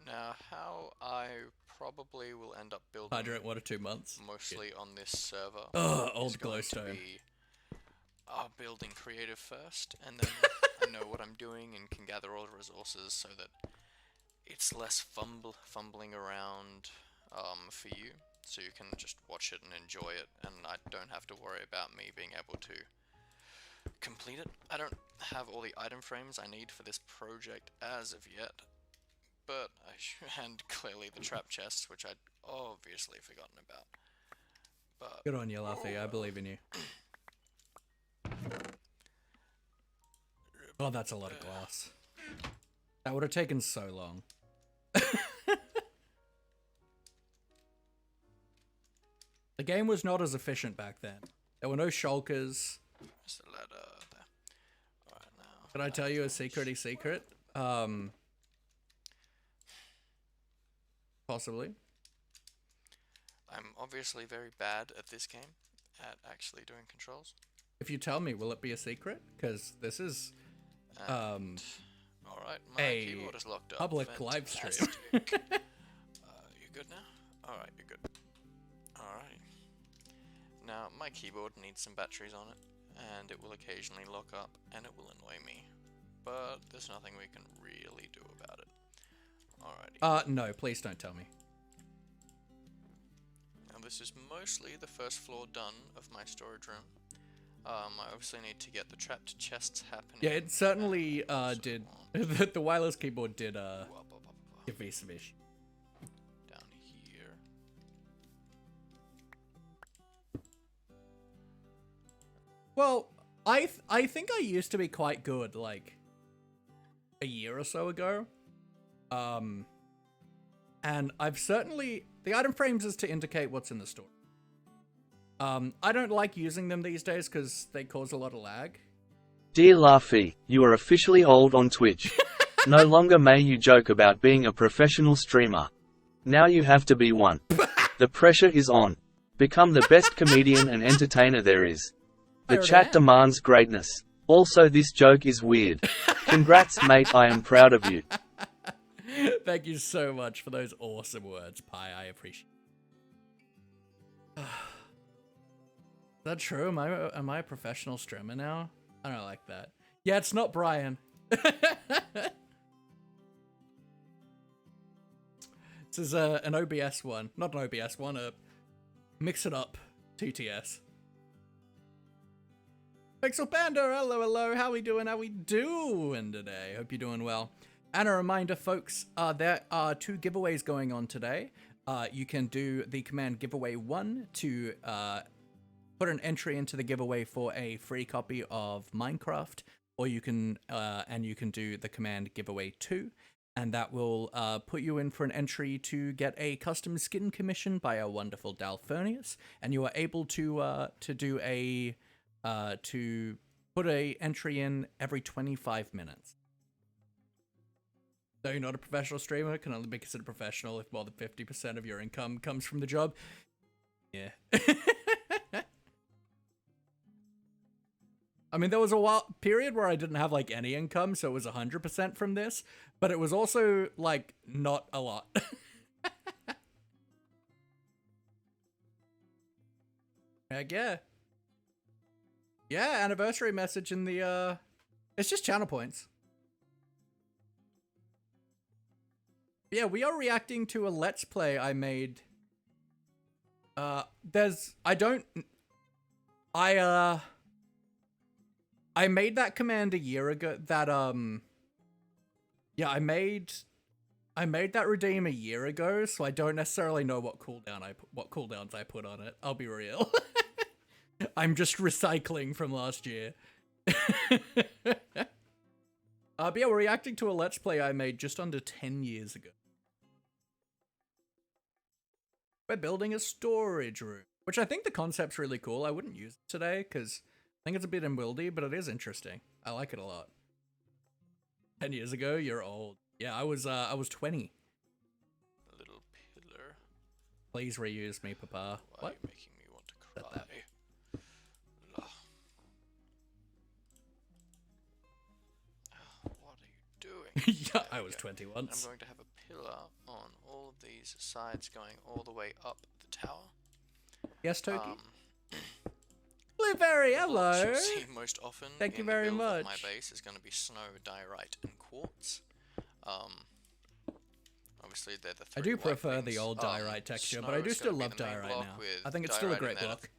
E: Now, how I probably will end up building
A: Hydrate 1 or 2 months.
E: mostly on this server.
A: Ugh,
E: is
A: old
E: going to
A: glowstone.
E: be, building creative first, and then I know what I'm doing and can gather all the resources so that it's less fumbling around for you, so you can just watch it and enjoy it, and I don't have to worry about me being able to complete it. I don't have all the item frames I need for this project as of yet, but and clearly the trap chests, which I'd obviously forgotten about. But
A: Good on you, Luffy. I believe in you. Oh, that's a lot of glass. That would have taken so long. The game was not as efficient back then. There were no shulkers.
E: there's the ladder there. Alright, now.
A: Can I tell you a secrety secret? Possibly.
E: I'm obviously very bad at this game, at actually doing controls.
A: If you tell me, will it be a secret? Because this is
E: And, alright, my
A: a
E: keyboard is locked up.
A: public live stream.
E: Fantastic. You good now? Alright, you're good. Alright. Now, my keyboard needs some batteries on it, and it will occasionally lock up, and it will annoy me. But there's nothing we can really do about it. Alrighty.
A: No, please don't tell me.
E: Now, this is mostly the first floor done of my storage room. I obviously need to get the trapped chests happening.
A: Yeah, it certainly did. The wireless keyboard did give me some issue.
E: Down here.
A: Well, I think I used to be quite good, like a year or so ago. And I've certainly, the item frames is to indicate what's in the store. I don't like using them these days because they cause a lot of lag.
F: Dear Laffy, you are officially old on Twitch. No longer may you joke about being a professional streamer. Now you have to be one. The pressure is on. Become the best comedian and entertainer there is. The chat demands greatness. Also, this joke is weird. Congrats, mate, I am proud of you.
A: Thank you so much for those awesome words, Pi. I appreciate it. Is that true? Am I a professional streamer now? I don't like that. Yeah, it's not Brian. This is an OBS one. Not an OBS one, a Mix It Up TTS. Pixel Panda, hello, hello. How we doing? How we doing today? Hope you're doing well. And a reminder, folks, there are 2 giveaways going on today. You can do the command giveaway 1 to put an entry into the giveaway for a free copy of Minecraft or you can do the command giveaway 2, and that will put you in for an entry to get a custom skin commission by our wonderful Dalphonius, and you are able to put a entry in every 25 minutes. So you're not a professional streamer, can only be considered professional if more than 50% of your income comes from the job. Yeah. I mean, there was a period where I didn't have like any income, so it was 100% from this, but it was also like not a lot. Heck yeah. Yeah, anniversary message in the it's just channel points. Yeah, we are reacting to a Let's Play I made. I made that command a year ago. Yeah, I made that redeem a year ago, so I don't necessarily know what cooldowns I put on it. I'll be real. I'm just recycling from last year. But yeah, we're reacting to a Let's Play I made just under 10 years ago. We're building a storage room, which I think the concept's really cool. I wouldn't use it today, because I think it's a bit unwieldy, but it is interesting. I like it a lot. 10 years ago, you're old. Yeah, I was 20.
E: A little pillar.
A: Please reuse me, Papa.
E: Why are you making me want to cry? Ugh. What are you doing?
A: Yeah, I was 20 once.
E: I'm going to have a pillar on all of these sides going all the way up the tower.
A: Yes, Toki? Blueberry, hello!
E: You'll see most often
A: Thank you
E: in the
A: very
E: build of
A: much.
E: my base is going to be snow, diorite, and quartz. Obviously they're the three
A: I do
E: white
A: prefer
E: things.
A: the old diorite texture, but I
E: Snow
A: do
E: is
A: still
E: gonna
A: love
E: be the main
A: diorite
E: block
A: now.
E: with
A: I think it's still a
E: diorite
A: great
E: in there
A: block.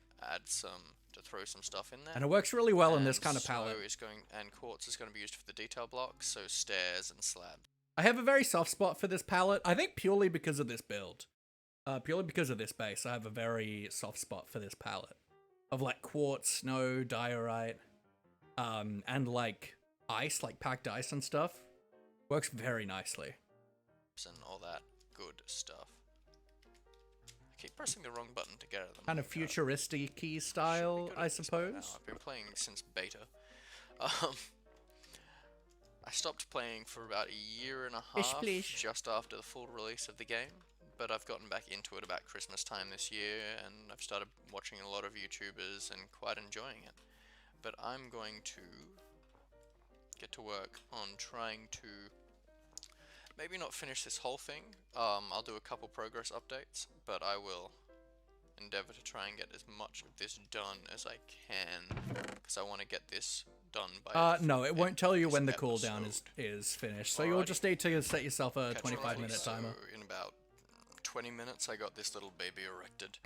E: to throw some stuff in there.
A: And it works really well in this
E: And
A: kind of
E: snow
A: palette.
E: is going, and quartz is going to be used for the detail blocks, so stairs and slabs.
A: I have a very soft spot for this palette. I think purely because of this build. Purely because of this base, I have a very soft spot for this palette. Of like quartz, snow, diorite, and like ice, like packed ice and stuff. Works very nicely.
E: And all that good stuff. I keep pressing the wrong button to get at them.
A: Kind of futuristic-y style, I suppose.
E: I've been playing since beta. I stopped playing for about a year and a half, just after the full release of the game. But I've gotten back into it about Christmas time this year, and I've started watching a lot of YouTubers and quite enjoying it. But I'm going to get to work on trying to maybe not finish this whole thing. I'll do a couple progress updates, but I will endeavor to try and get as much of this done as I can, because I want to get this done by
A: No, it won't tell you when the
E: episode.
A: cooldown is finished, so you'll just need to set yourself a
E: Catch
A: 25-minute
E: so
A: timer.
E: in about 20 minutes I got this little baby erected.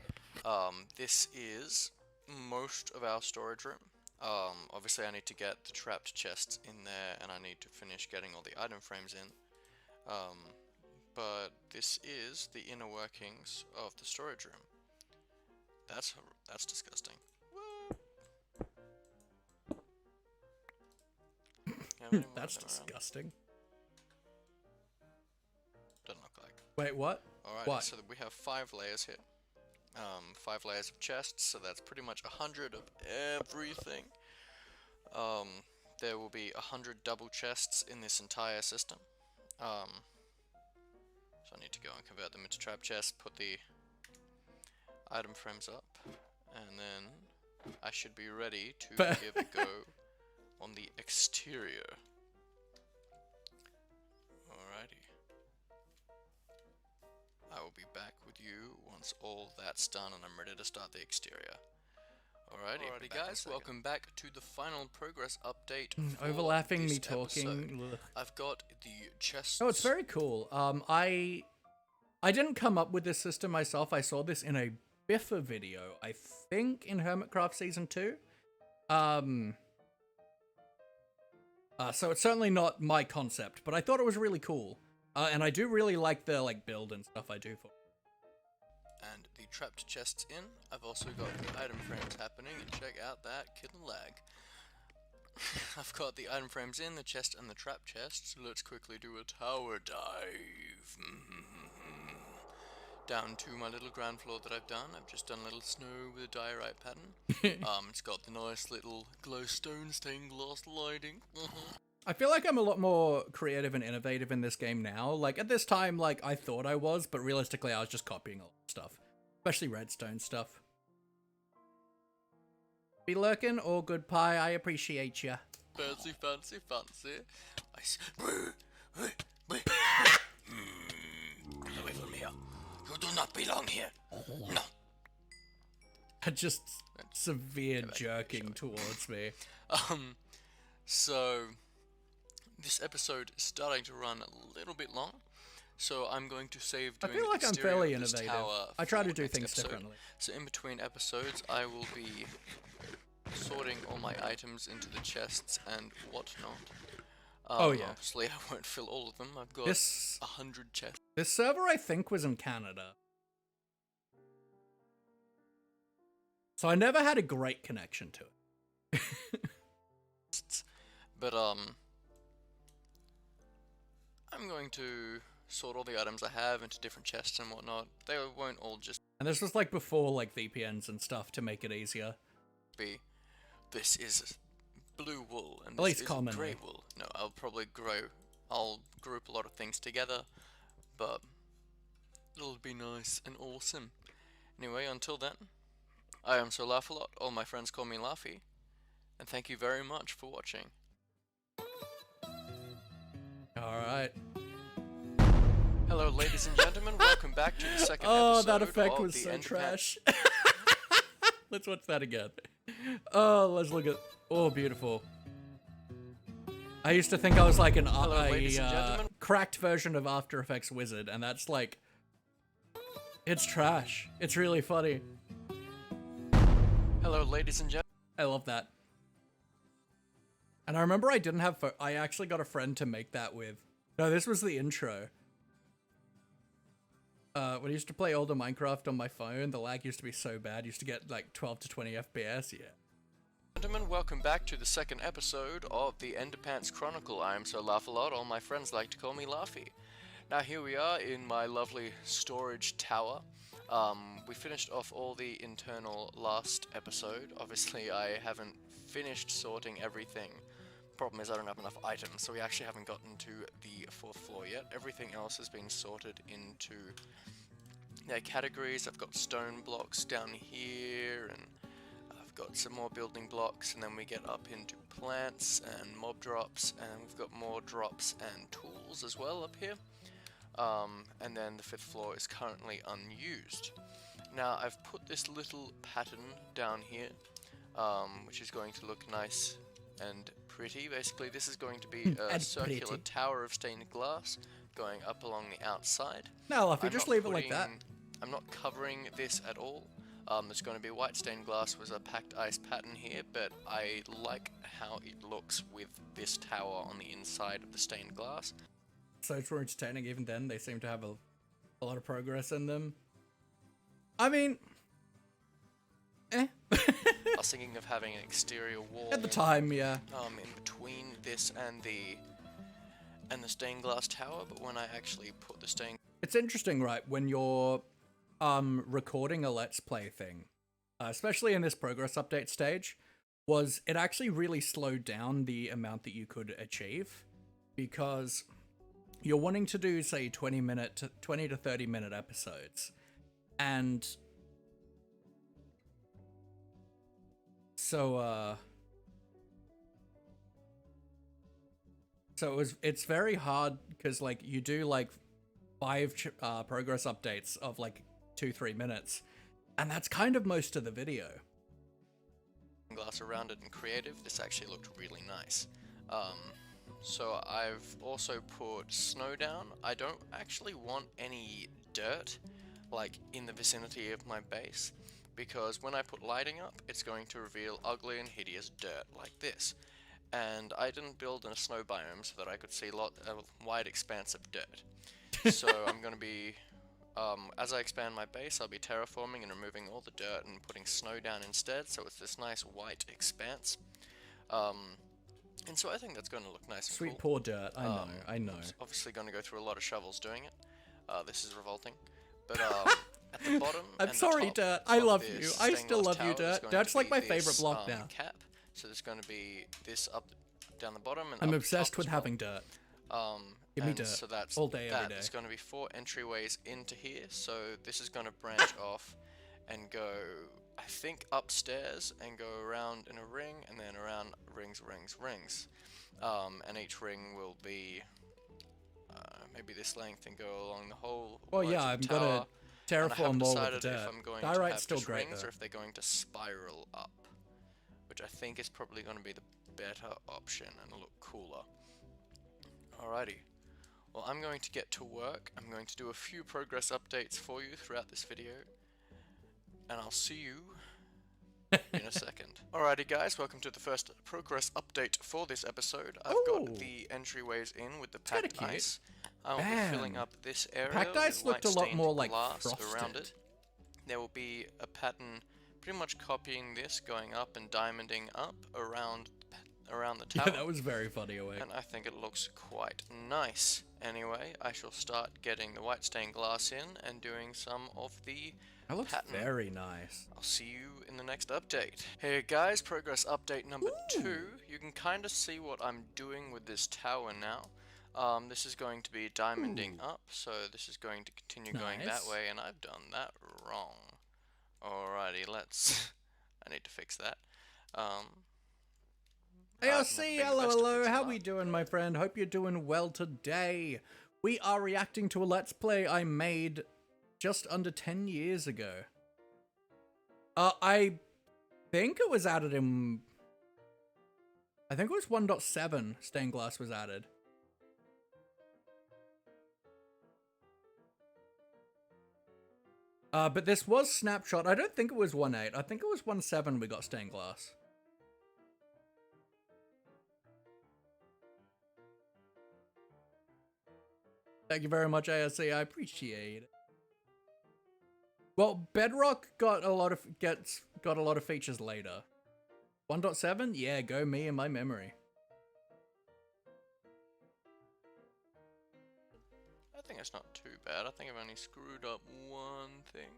E: This is most of our storage room. Obviously I need to get the trapped chests in there, and I need to finish getting all the item frames in. But this is the inner workings of the storage room. That's disgusting. Yeah,
A: That's disgusting.
E: Doesn't look like.
A: Wait, what?
E: Alright,
A: What?
E: so we have 5 layers here. 5 layers of chests, so that's pretty much 100 of everything. There will be 100 double chests in this entire system. So I need to go and convert them into trap chests, put the item frames up, and then I should be ready to give a go on the exterior. Alrighty. I will be back with you once all that's done and I'm ready to start the exterior. Alrighty guys, welcome back to the final progress update. For
A: Overlapping
E: this
A: me talking.
E: episode.
A: Ugh.
E: I've got the chests.
A: Oh, it's very cool. I didn't come up with this system myself. I saw this in a Biffa video, I think in Hermitcraft Season 2. So it's certainly not my concept, but I thought it was really cool. And I do really like the build and stuff I do for.
E: And the trapped chests in. I've also got the item frames happening, and check out that kitten lag. I've got the item frames in, the chest and the trap chest, so let's quickly do a tower dive. Down to my little ground floor that I've done. I've just done a little snow with a diorite pattern. It's got the nice little glowstone stained glass lighting.
A: I feel like I'm a lot more creative and innovative in this game now. Like, at this time, like, I thought I was, but realistically I was just copying all that stuff. Especially redstone stuff. Be lurking or good pie, I appreciate ya.
E: Fancy, fancy, fancy. Away from here. You do not belong here. No.
A: Just severe jerking towards me.
E: So this episode is starting to run a little bit long, so I'm going to save
A: I
E: doing
A: feel like
E: the
A: I'm
E: exterior
A: fairly
E: of this
A: innovative.
E: tower
A: I try
E: for
A: to do
E: next
A: things
E: episode.
A: differently.
E: So in between episodes, I will be sorting all my items into the chests and whatnot.
A: Oh, yeah.
E: Obviously, I won't fill all of them. I've got
A: This
E: 100 chests.
A: this server, I think, was in Canada. So I never had a great connection to it.
E: But I'm going to sort all the items I have into different chests and whatnot. They won't all just
A: And this was like before like VPNs and stuff to make it easier.
E: be, this is blue wool and
A: At
E: this
A: least
E: is
A: commonly.
E: grey wool. No, I'll group a lot of things together, but it'll be nice and awesome. Anyway, until then, I am So Laugh a Lot. All my friends call me Laughy, and thank you very much for watching.
A: Alright.
E: Hello, ladies and gentlemen. Welcome back to the second
A: Oh,
E: episode
A: that effect
E: of
A: was
E: the
A: so
E: End
A: trash. Let's watch that again. Oh, let's look at... Oh, beautiful. I used to think I was like
E: ladies and gentlemen.
A: cracked version of After Effects wizard, and that's like... It's trash. It's really funny.
E: Hello, ladies and gentlemen.
A: I love that. And I remember I didn't have... I actually got a friend to make that with. No, this was the intro. When I used to play older Minecraft on my phone, the lag used to be so bad. I used to get like 12 to 20 FPS, yeah.
E: Gentlemen, welcome back to the second episode of the Enderpants Chronicle. I am So Laugh a Lot. All my friends like to call me Laughy. Now here we are in my lovely storage tower. We finished off all the internal last episode. Obviously, I haven't finished sorting everything. Problem is I don't have enough items, so we actually haven't gotten to the 4th floor yet. Everything else has been sorted into their categories. I've got stone blocks down here, and I've got some more building blocks, and then we get up into plants and mob drops, and we've got more drops and tools as well up here. And then the 5th floor is currently unused. Now I've put this little pattern down here, which is going to look nice and pretty. Basically, this is going to be a circular
A: pretty.
E: tower of stained glass going up along the outside.
A: No, Luffy,
E: I'm
A: just
E: not
A: leave it like that.
E: I'm not covering this at all. There's going to be white stained glass with a packed ice pattern here, but I like how it looks with this tower on the inside of the stained glass.
A: So it's more entertaining even then. They seem to have a lot of progress in them. I mean... Eh.
E: I was thinking of having an exterior wall
A: At the time, yeah.
E: in between this and the stained glass tower, but when I actually put the stained...
A: It's interesting, right, when you're recording a Let's Play thing, especially in this progress update stage, was it actually really slowed down the amount that you could achieve, because you're wanting to do, say, 20 to 30 minute episodes, and so it's very hard because like you do like 5 progress updates of like 2-3 minutes, and that's kind of most of the video.
E: glass around it and creative, this actually looked really nice. So I've also put snow down. I don't actually want any dirt like in the vicinity of my base, because when I put lighting up, it's going to reveal ugly and hideous dirt like this. And I didn't build in a snow biome so that I could see a wide expanse of dirt. So I'm going to be, as I expand my base, I'll be terraforming and removing all the dirt and putting snow down instead, so it's this nice white expanse. And so I think that's going to look nice and
A: Sweet
E: cool.
A: poor dirt. I know.
E: Obviously going to go through a lot of shovels doing it. This is revolting. But at the bottom
A: I'm
E: and
A: sorry,
E: the top
A: Dirt. I
E: of
A: love
E: this
A: you. I
E: stained
A: still
E: glass
A: love you,
E: tower is
A: Dirt.
E: going
A: Dirt's
E: to
A: like
E: be
A: my
E: this,
A: favorite block now.
E: Cap. So there's going to be this up down the bottom and
A: I'm
E: up
A: obsessed
E: top
A: with
E: as well.
A: having dirt. Give me
E: And
A: dirt.
E: so that's
A: all day, every
E: that.
A: day.
E: There's going to be 4 entryways into here. So this is going to branch off and go, I think, upstairs and go around in a ring and then around rings. And each ring will be maybe this length and go along the whole.
A: Well, yeah,
E: I'm
A: I'm gonna terraform more with the dirt.
E: If I'm going to
A: Diorite's
E: have
A: still
E: just
A: great
E: rings
A: though.
E: or if they're going to spiral up, which I think is probably going to be the better option and look cooler. Alrighty. Well, I'm going to get to work. I'm going to do a few progress updates for you throughout this video, and I'll see you in a second. Alrighty guys, welcome to the first progress update for this episode. I've got the entryways in with the packed ice. I'll be filling up this area
A: Packed ice
E: with
A: looked a lot
E: white-stained
A: more like
E: glass
A: frosted.
E: around it. There will be a pattern pretty much copying this, going up and diamonding up around the tower.
A: Yeah, that was very funny, awake.
E: And I think it looks quite nice. Anyway, I shall start getting the white stained glass in and doing some of the
A: That looks
E: pattern.
A: very nice.
E: I'll see you in the next update. Hey guys, progress update number 2. You can kind of see what I'm doing with this tower now. This is going to be diamonding up, so this is going to continue going that way, and I've done that wrong. Alrighty, let's... I need to fix that.
A: ARC, hello, how we doing, my friend? Hope you're doing well today. We are reacting to a Let's Play I made just under 10 years ago. I think it was added in... I think it was 1.7 stained glass was added. But this was Snapshot. I don't think it was 1.8. I think it was 1.7 we got stained glass. Thank you very much, ASC. I appreciate it. Well, Bedrock got a lot of features later. 1.7? Yeah, go me and my memory.
E: I think it's not too bad. I think I've only screwed up one thing.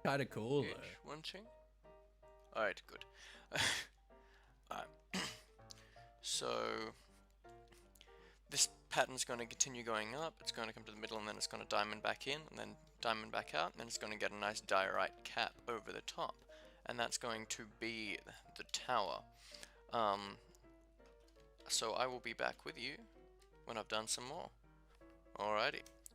A: Kinda cool, though.
E: One thing. Alright, good. Alright. So... this pattern's going to continue going up, it's going to come to the middle, and then it's going to diamond back in, and then diamond back out, and then it's going to get a nice diorite cap over the top. And that's going to be the tower. So I will be back with you when I've done some more.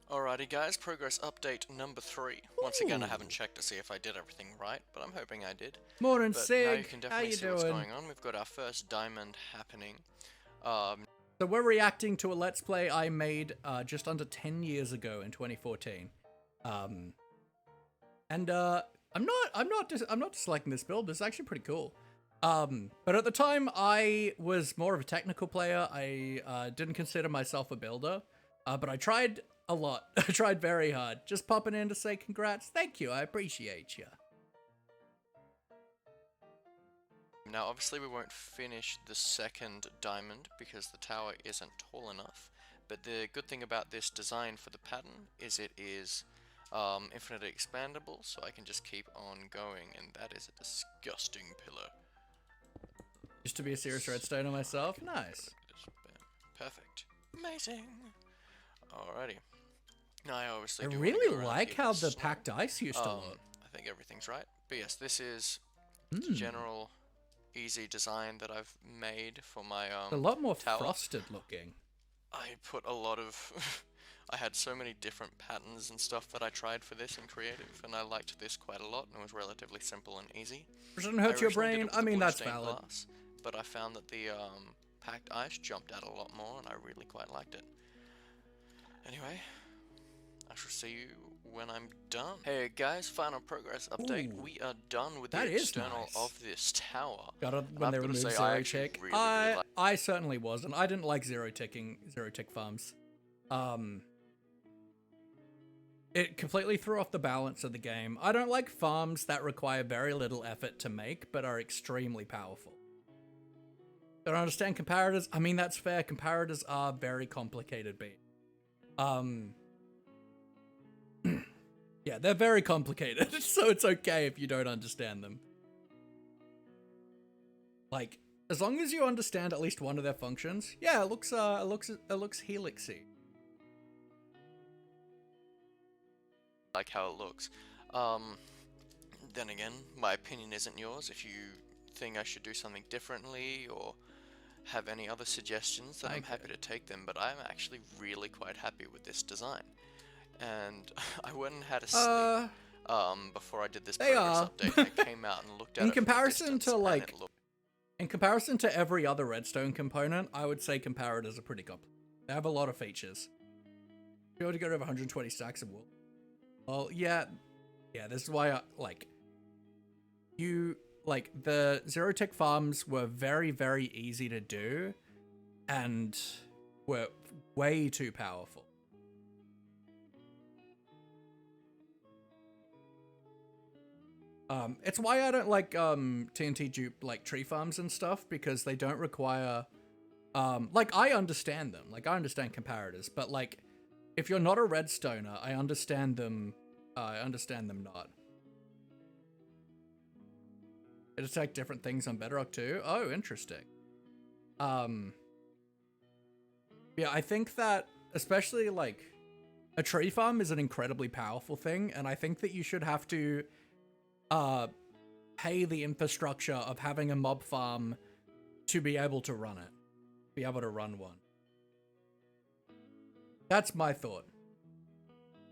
E: Alrighty guys, progress update number 3. Once again, I haven't checked to see if I did everything right, but I'm hoping I did.
A: Morning,
E: but
A: Sig.
E: now you can definitely
A: how you
E: see
A: doing?
E: what's going on. We've got our first diamond happening.
A: So we're reacting to a Let's Play I made just under 10 years ago in 2014. I'm not disliking this build. It's actually pretty cool. But at the time, I was more of a technical player. I didn't consider myself a builder, but I tried a lot. I tried very hard. Just popping in to say congrats. Thank you. I appreciate you.
E: Now, obviously, we won't finish the second diamond because the tower isn't tall enough. But the good thing about this design for the pattern is it is infinitely expandable, so I can just keep on going, and that is a disgusting pillar.
A: Used to be a serious redstone on myself. Nice.
E: Perfect. Amazing. Alrighty. Now, I obviously
A: I
E: do wanna
A: really
E: go around
A: like
E: here
A: how
E: slow.
A: the packed ice used to look.
E: I think everything's right. But yes, this is the general easy design that I've made for my
A: A lot more
E: tower.
A: frosted looking.
E: I put a lot of... I had so many different patterns and stuff that I tried for this in creative, and I liked this quite a lot, and it was relatively simple and easy.
A: Doesn't hurt your
E: originally did
A: brain.
E: it with
A: I
E: the
A: mean,
E: blue
A: that's
E: stained
A: valid.
E: glass, but I found that the packed ice jumped out a lot more, and I really quite liked it. Anyway, I shall see you when I'm done. Hey guys, final progress update.
A: Ooh.
E: We are done with
A: That
E: the
A: is
E: external
A: nice.
E: of this tower.
A: Got it when
E: I've
A: they
E: gotta
A: removed
E: say, I
A: zero
E: actually
A: tick.
E: really like
A: I certainly wasn't. I didn't like zero tick farms. It completely threw off the balance of the game. I don't like farms that require very little effort to make, but are extremely powerful. Don't understand comparators? I mean, that's fair. Comparators are very complicated, B. Yeah, they're very complicated, so it's okay if you don't understand them. Like, as long as you understand at least one of their functions, yeah, it looks helixy.
E: Like how it looks. Then again, my opinion isn't yours. If you think I should do something differently or have any other suggestions, then I'm happy to take them, but I'm actually really quite happy with this design. And I went and had a sleep before I did this progress update. I came out and looked at
A: in
E: it from a
A: comparison
E: distance,
A: to
E: and
A: like,
E: it looked
A: in comparison to every other redstone component, I would say comparators are pretty complicated. They have a lot of features. Be able to get over 120 stacks of wool. Well, yeah, this is why the zero tech farms were very, very easy to do and were way too powerful. It's why I don't like TNT dupe like tree farms and stuff, because they don't require like, I understand them. Like, I understand comparators, but like, if you're not a redstoner, I understand them not. It attack different things on Bedrock too. Oh, interesting. Yeah, I think that especially like a tree farm is an incredibly powerful thing, and I think that you should have to pay the infrastructure of having a mob farm to be able to run it. Be able to run one. That's my thought.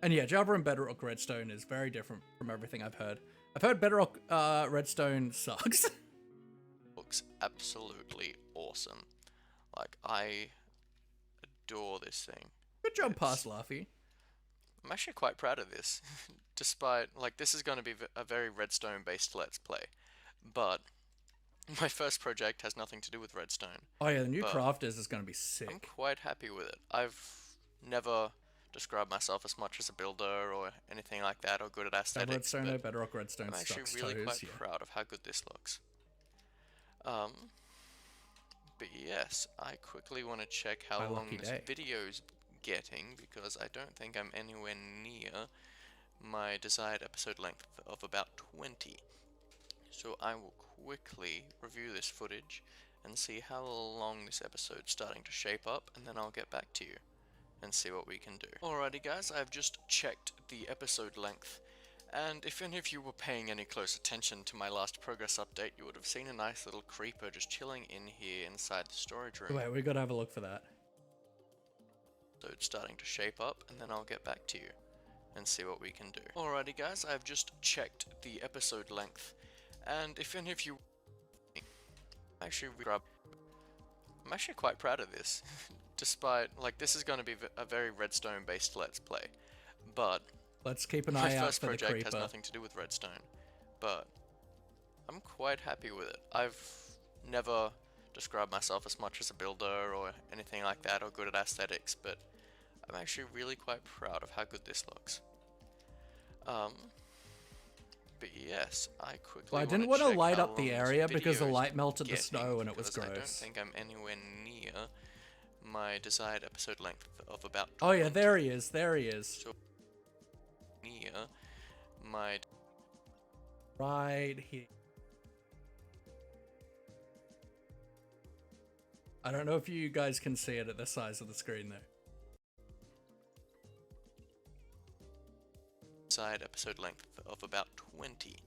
A: And yeah, Java and Bedrock Redstone is very different from everything I've heard. I've heard Bedrock Redstone sucks.
E: looks absolutely awesome. Like, I adore this thing.
A: Good job, Pass Laffy.
E: I'm actually quite proud of this. Despite, like, this is going to be a very redstone based let's play, but my first project has nothing to do with redstone.
A: Oh yeah, the new crafters is going to be sick.
E: I'm quite happy with it. I've never described myself as much as a builder or anything like that, or good at aesthetics.
A: Redstone, Bedrock Redstone,
E: I'm actually really quite proud of how good this looks. But yes, I quickly want to check how long this video's getting, because I don't think I'm anywhere near my desired episode length of about 20. So I will quickly review this footage and see how long this episode's starting to shape up, and then I'll get back to you and see what we can do. Alrighty guys, I've just checked the episode length, and if any of you were paying any close attention to my last progress update, you would have seen a nice little creeper just chilling in here inside the storage room.
A: Wait, we gotta have a look for that.
E: So it's starting to shape up, and then I'll get back to you and see what we can do. Alrighty guys, I've just checked the episode length, and if any of you I'm actually quite proud of this. Despite, like, this is going to be a very redstone based let's play, but
A: let's keep an
E: my
A: eye out
E: first
A: for the
E: project
A: creeper.
E: has nothing to do with redstone, but I'm quite happy with it. I've never described myself as much as a builder or anything like that, or good at aesthetics, but I'm actually really quite proud of how good this looks. But yes, I quickly
A: Well, I didn't want to light up the area because the light melted the snow and it was gross.
E: I don't think I'm anywhere near my desired episode length of about 20.
A: Oh yeah, there he is, there he is.
E: So near my
A: right here. I don't know if you guys can see it at the size of the screen though.
E: Desired episode length of about 20.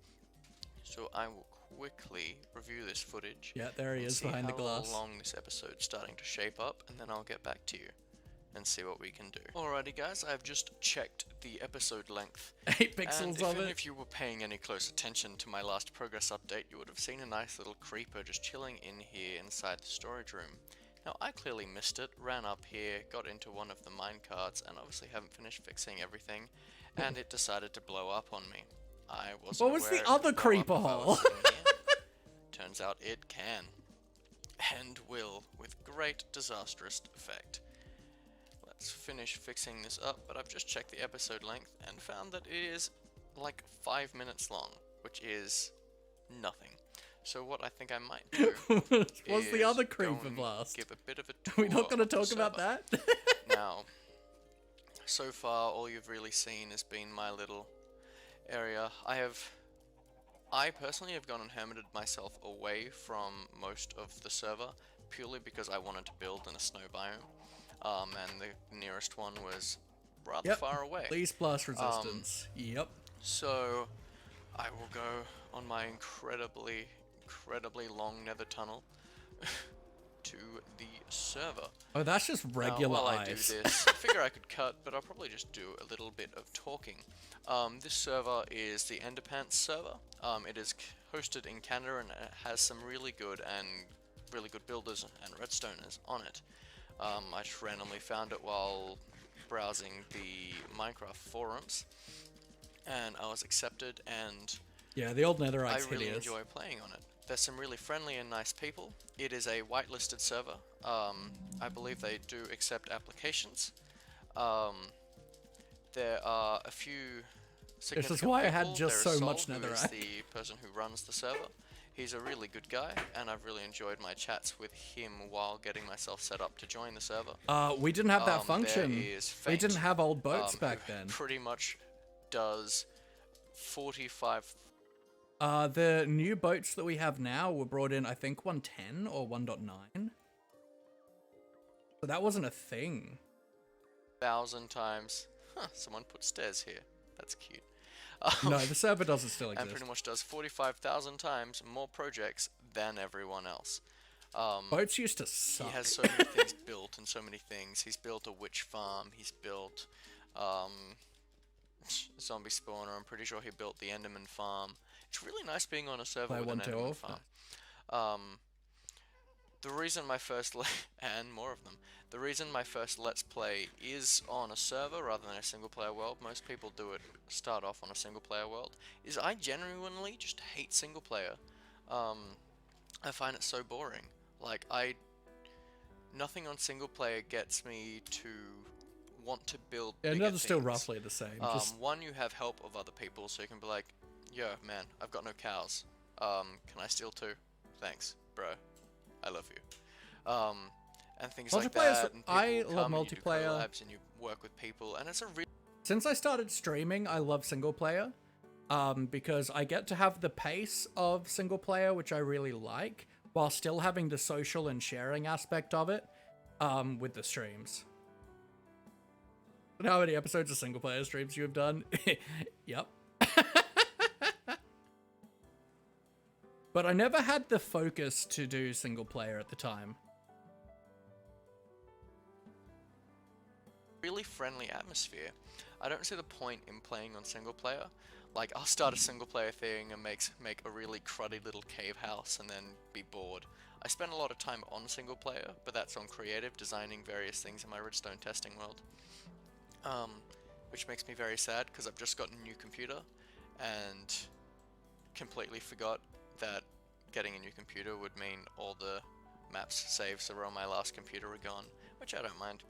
E: So I will quickly review this footage.
A: Yeah, there he is behind the glass.
E: How long this episode's starting to shape up, and then I'll get back to you and see what we can do. Alrighty guys, I've just checked the episode length.
A: 8 pixels of it.
E: If you were paying any close attention to my last progress update, you would have seen a nice little creeper just chilling in here inside the storage room. Now I clearly missed it, ran up here, got into one of the minecarts, and obviously haven't finished fixing everything, and it decided to blow up on me. I wasn't
A: What was the other creeper hole?
E: Turns out it can. And will, with great disastrous effect. Let's finish fixing this up, but I've just checked the episode length and found that it is like 5 minutes long, which is nothing. So what I think I might do
A: What's the
E: is
A: other
E: go
A: creeper
E: and
A: blast?
E: give a bit of a tour.
A: We're not going to
E: of the
A: talk about
E: server.
A: that?
E: Now, so far all you've really seen has been my little area. I personally have gone and hermited myself away from most of the server purely because I wanted to build in a snow biome. And the nearest one was rather far away.
A: Please blast resistance. Yep.
E: So I will go on my incredibly long nether tunnel to the server.
A: Oh, that's just regular
E: now, while
A: ice.
E: I do this, I figure I could cut, but I'll probably just do a little bit of talking. This server is the Enderpants server. It is hosted in Canada and it has some really good builders and redstoners on it. I just randomly found it while browsing the Minecraft forums, and I was accepted, and
A: Yeah, the old netherite's
E: I really
A: hideous.
E: enjoy playing on it. There's some really friendly and nice people. It is a whitelisted server. I believe they do accept applications. There are a few significant
A: This is why I had
E: people.
A: just
E: There is
A: so much
E: Sol, who is
A: netherite.
E: the person who runs the server. He's a really good guy, and I've really enjoyed my chats with him while getting myself set up to join the server.
A: We didn't have that
E: There
A: function.
E: is
A: We didn't
E: Fate,
A: have old boats back
E: who
A: then.
E: pretty much does 45.
A: The new boats that we have now were brought in, I think, 110 or 1.9. So that wasn't a thing.
E: 1,000 times. Huh, someone put stairs here. That's cute.
A: No, the server doesn't still
E: And
A: exist.
E: pretty much does 45,000 times more projects than everyone else.
A: Boats used to
E: He
A: suck.
E: has so many things built and so many things. He's built a witch farm. He's built zombie spawner. I'm pretty sure he built the Enderman farm. It's really nice being on a server
A: Play
E: with an
A: 112.
E: Enderman farm. The reason my first and more of them. The reason my first Let's Play is on a server rather than a single player world, most people start off on a single player world, is I genuinely just hate single player. I find it so boring. Like, nothing on single player gets me to want to build
A: Yeah,
E: bigger
A: another's still
E: things.
A: roughly the same.
E: One, you have help of other people, so you can be like, yo, man, I've got no cows. Can I steal two? Thanks, bro. I love you. And things like
A: Multiplayer's-
E: that. And people
A: I
E: come
A: love
E: and you do
A: multiplayer.
E: collabs and you work with people, and it's a really
A: Since I started streaming, I love single player. Because I get to have the pace of single player, which I really like, while still having the social and sharing aspect of it, with the streams. And how many episodes of single player streams you have done? Yep. But I never had the focus to do single player at the time.
E: friendly atmosphere. I don't see the point in playing on single player. Like, I'll start a single player thing and make a really cruddy little cave house and then be bored. I spend a lot of time on single player, but that's on creative, designing various things in my redstone testing world. Which makes me very sad, because I've just gotten a new computer, and completely forgot that getting a new computer would mean all the maps saves that were on my last computer are gone, which I don't mind.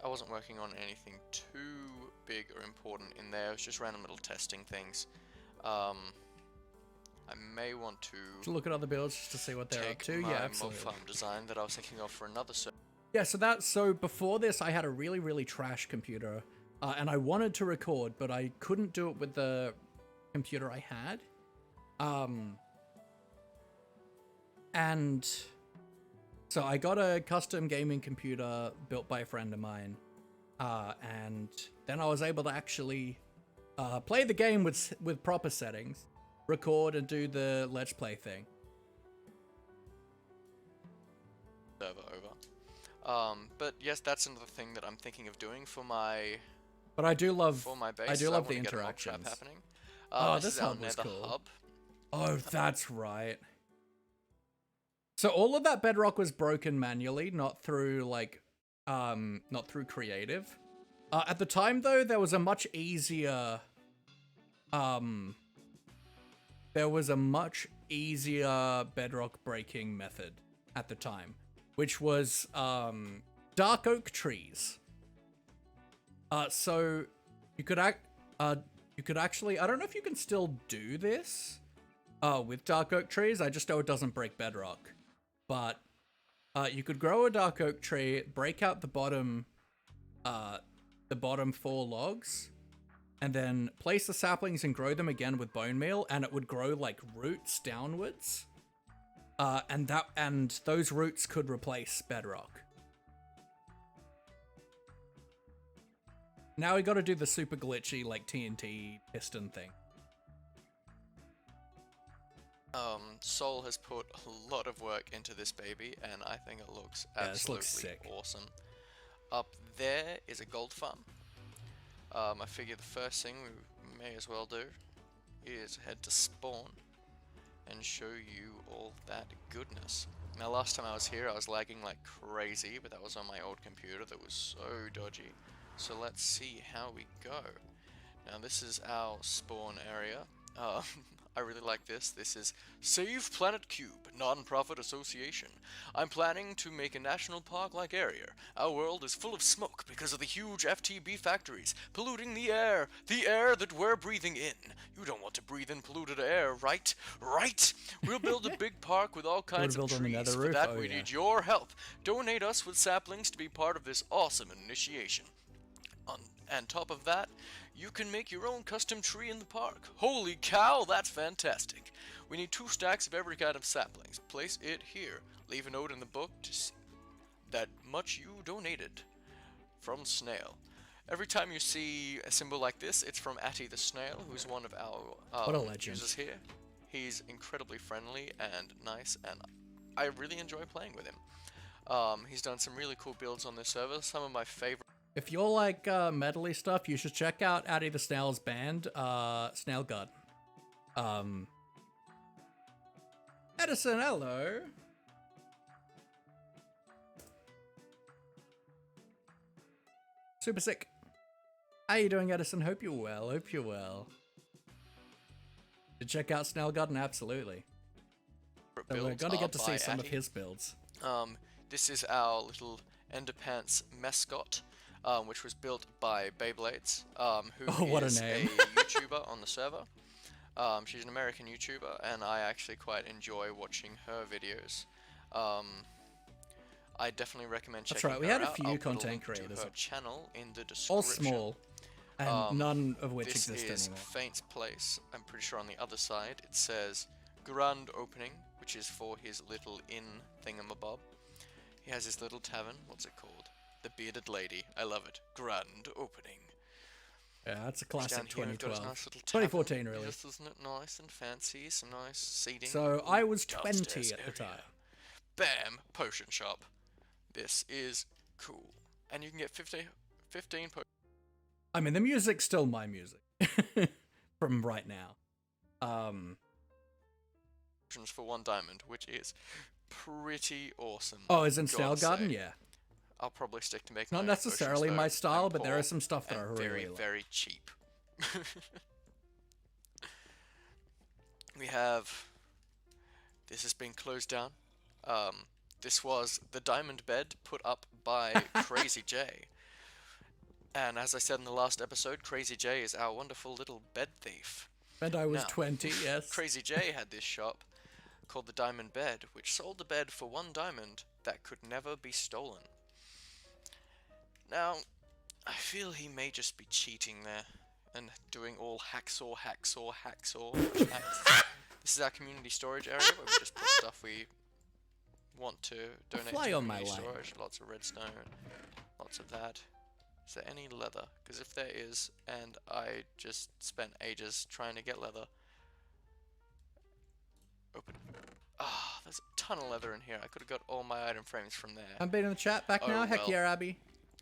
E: I wasn't working on anything too big or important in there, it was just random little testing things. I may want to
A: look at other builds just to see what they're up
E: take
A: to.
E: my
A: Yeah,
E: mob
A: absolutely.
E: farm design that I was thinking of for another server.
A: Yeah, so before this, I had a really trash computer, and I wanted to record, but I couldn't do it with the computer I had. And so I got a custom gaming computer built by a friend of mine, and then I was able to actually play the game with proper settings, record and do the Let's Play thing.
E: Server over. But yes, that's another thing that I'm thinking of doing for my
A: But I do love
E: my base.
A: I do love the
E: wanna get a mob trap
A: interactions.
E: happening.
A: Oh,
E: this
A: this
E: is our
A: hub was
E: nether
A: cool.
E: hub.
A: Oh, that's right. So all of that bedrock was broken manually, not through not through creative. At the time though, there was a much easier bedrock breaking method at the time, which was dark oak trees. So you could actually, I don't know if you can still do this, Oh, with dark oak trees, I just know it doesn't break bedrock. But you could grow a dark oak tree, break out the bottom 4 logs, and then place the saplings and grow them again with bone meal, and it would grow like roots downwards. And those roots could replace bedrock. Now we got to do the super glitchy like TNT piston thing.
E: Sol has put a lot of work into this baby, and I think it looks absolutely
A: sick.
E: awesome. Up there is a gold farm. I figure the first thing we may as well do is head to spawn and show you all that goodness. Now, last time I was here, I was lagging like crazy, but that was on my old computer that was so dodgy. So let's see how we go. Now, this is our spawn area. I really like this. This is Save Planet Cube, non-profit association. I'm planning to make a national park-like area. Our world is full of smoke because of the huge FTB factories, polluting the air that we're breathing in. You don't want to breathe in polluted air, right? Right? We'll build a big park with all kinds of trees. For that, we need your help. Donate us with saplings to be part of this awesome initiation. On top of that, you can make your own custom tree in the park. Holy cow, that's fantastic. We need 2 stacks of every kind of saplings. Place it here. Leave a note in the book to see that much you donated. From Snail. Every time you see a symbol like this, it's from Atty the Snail, who's one of our
A: what a legend.
E: users here. He's incredibly friendly and nice, and I really enjoy playing with him. He's done some really cool builds on this server. Some of my favorite.
A: If you're like metally stuff, you should check out Addy the Snail's band, Snail God. Edison, hello. Super sick. How you doing, Edison? Hope you're well. Hope you're well. To check out Snail Garden, absolutely. So we're gonna get to see some of his builds.
E: This is our little Enderpants mascot. Which was built by Beyblades, who is a YouTuber on the server. She's an American YouTuber, and I actually quite enjoy watching her videos. I definitely recommend checking her out.
A: That's right, we had a few content creators.
E: Her channel in the description.
A: All small, and none of which exist anymore.
E: This is Faint's place. I'm pretty sure on the other side it says Grand Opening, which is for his little inn thingamabob. He has his little tavern. What's it called? The Bearded Lady. I love it. Grand Opening.
A: Yeah, that's a classic 2012.
E: Nice
A: 2014, really.
E: Yes, isn't it nice and fancy? Some nice seating.
A: So I was 20 at the time.
E: Bam! Potion shop. This is cool. And you can get 15 potions.
A: I mean, the music's still my music. From right now.
E: For 1 diamond, which is pretty awesome.
A: Oh, is in Snail Garden? Yeah.
E: I'll probably stick to making
A: not necessarily my style, but there is some stuff that I really like.
E: Very cheap. We have. This has been closed down. This was the diamond bed put up by Crazy J. And as I said in the last episode, Crazy J is our wonderful little bed thief.
A: And I was 20, yes.
E: Crazy J had this shop called the Diamond Bed, which sold the bed for 1 diamond that could never be stolen. Now, I feel he may just be cheating there and doing all hacksaw. This is our community storage area where we just put stuff we want to donate to community storage. Lots of redstone, lots of that. Is there any leather? Because if there is, and I just spent ages trying to get leather. Open. Ah, there's a ton of leather in here. I could have got all my item frames from there.
A: I'm being in the chat back now. Heck yeah, Abby.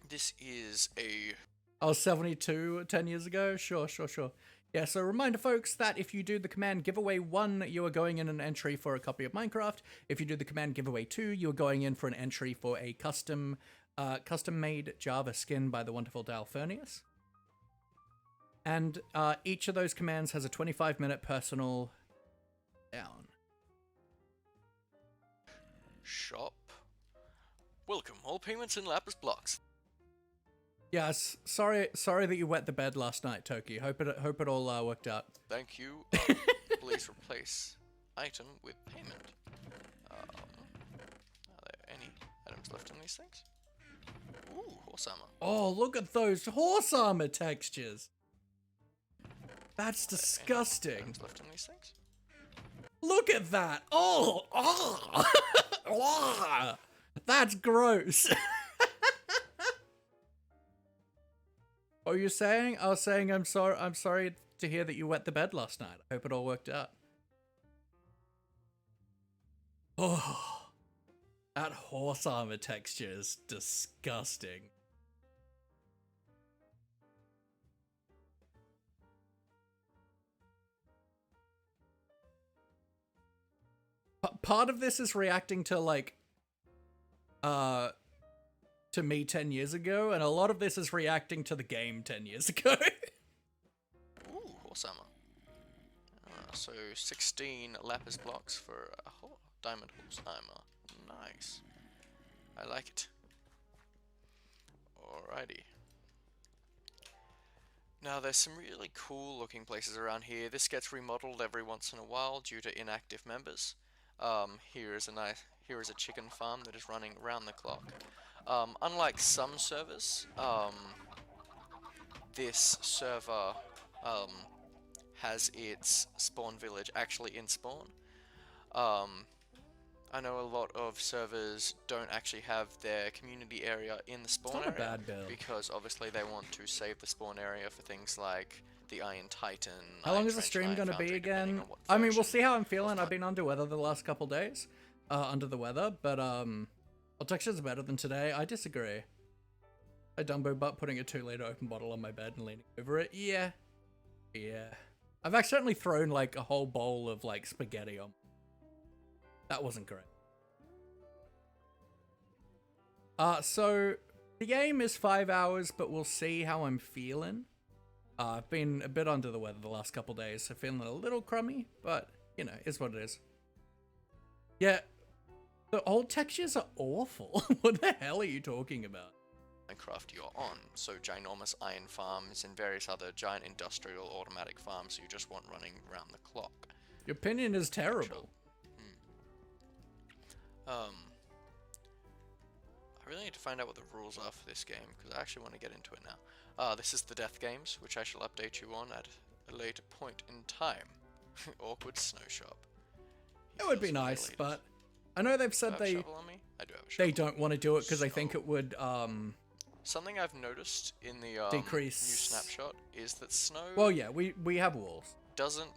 E: This is a...
A: I was 72 10 years ago. Sure. Yeah, so reminder, folks, that if you do the command giveaway 1, you are going in an entry for a copy of Minecraft. If you do the command giveaway 2, you are going in for an entry for a custom-made Java skin by the wonderful Dalfernius. And each of those commands has a 25-minute personal down.
E: Shop. Welcome. All payments in lapis blocks.
A: Yes, sorry that you wet the bed last night, Toki. Hope it all worked out.
E: Thank you. Please replace item with payment. Are there any items left in these things? Ooh, horse armor.
A: Oh, look at those horse armor textures. That's disgusting.
E: Items left in these things?
A: Look at that. Oh, oh. That's gross. What were you saying? I was saying I'm sorry to hear that you wet the bed last night. I hope it all worked out. Oh, that horse armor texture is disgusting. Part of this is reacting to like, to me 10 years ago, and a lot of this is reacting to the game 10 years ago.
E: Ooh, horse armor. So 16 lapis blocks for a diamond horse armor. Nice. I like it. Alrighty. Now there's some really cool looking places around here. This gets remodeled every once in a while due to inactive members. Here is a chicken farm that is running around the clock. Unlike some servers, this server has its spawn village actually in spawn. I know a lot of servers don't actually have their community area in the spawn area.
A: It's not a bad build.
E: Because obviously they want to save the spawn area for things like the Iron Titan.
A: How long is the stream going to be again? I mean, we'll see how I'm feeling. I've been under weather the last couple days. Under the weather, but well, textures are better than today. I disagree. A Dumbo butt putting a 2-liter open bottle on my bed and leaning over it. Yeah. I've accidentally thrown like a whole bowl of like spaghetti on. That wasn't great. So the game is 5 hours, but we'll see how I'm feeling. I've been a bit under the weather the last couple days, so feeling a little crummy, but you know, is what it is. Yeah, the old textures are awful. What the hell are you talking about?
E: Minecraft you're on, so ginormous iron farms and various other giant industrial automatic farms you just want running around the clock.
A: Your opinion is terrible.
E: I really need to find out what the rules are for this game, because I actually want to get into it now. This is the Death Games, which I shall update you on at a later point in time. Awkward snow shop.
A: It would be nice, but I know they've said they don't want to do it because they think it would
E: something I've noticed in the
A: decrease
E: new snapshot is that snow.
A: Well, yeah, we have walls.
E: Doesn't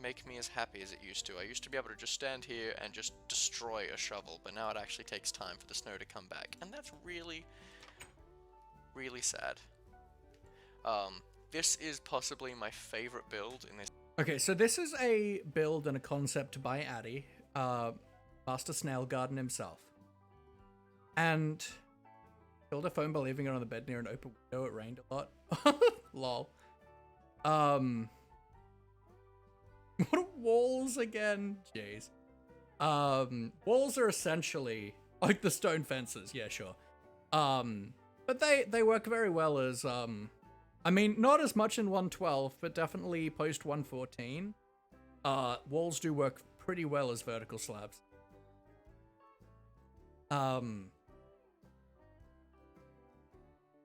E: make me as happy as it used to. I used to be able to just stand here and just destroy a shovel, but now it actually takes time for the snow to come back, and that's really, really sad. This is possibly my favorite build in this.
A: Okay, so this is a build and a concept by Addy, Master Snail Garden himself. And killed a phone by leaving it on the bed near an open window. It rained a lot. Lol. What are walls again? Jeez. Walls are essentially like the stone fences. Yeah, sure. But they work very well as I mean, not as much in 1.12, but definitely post 1.14. Walls do work pretty well as vertical slabs.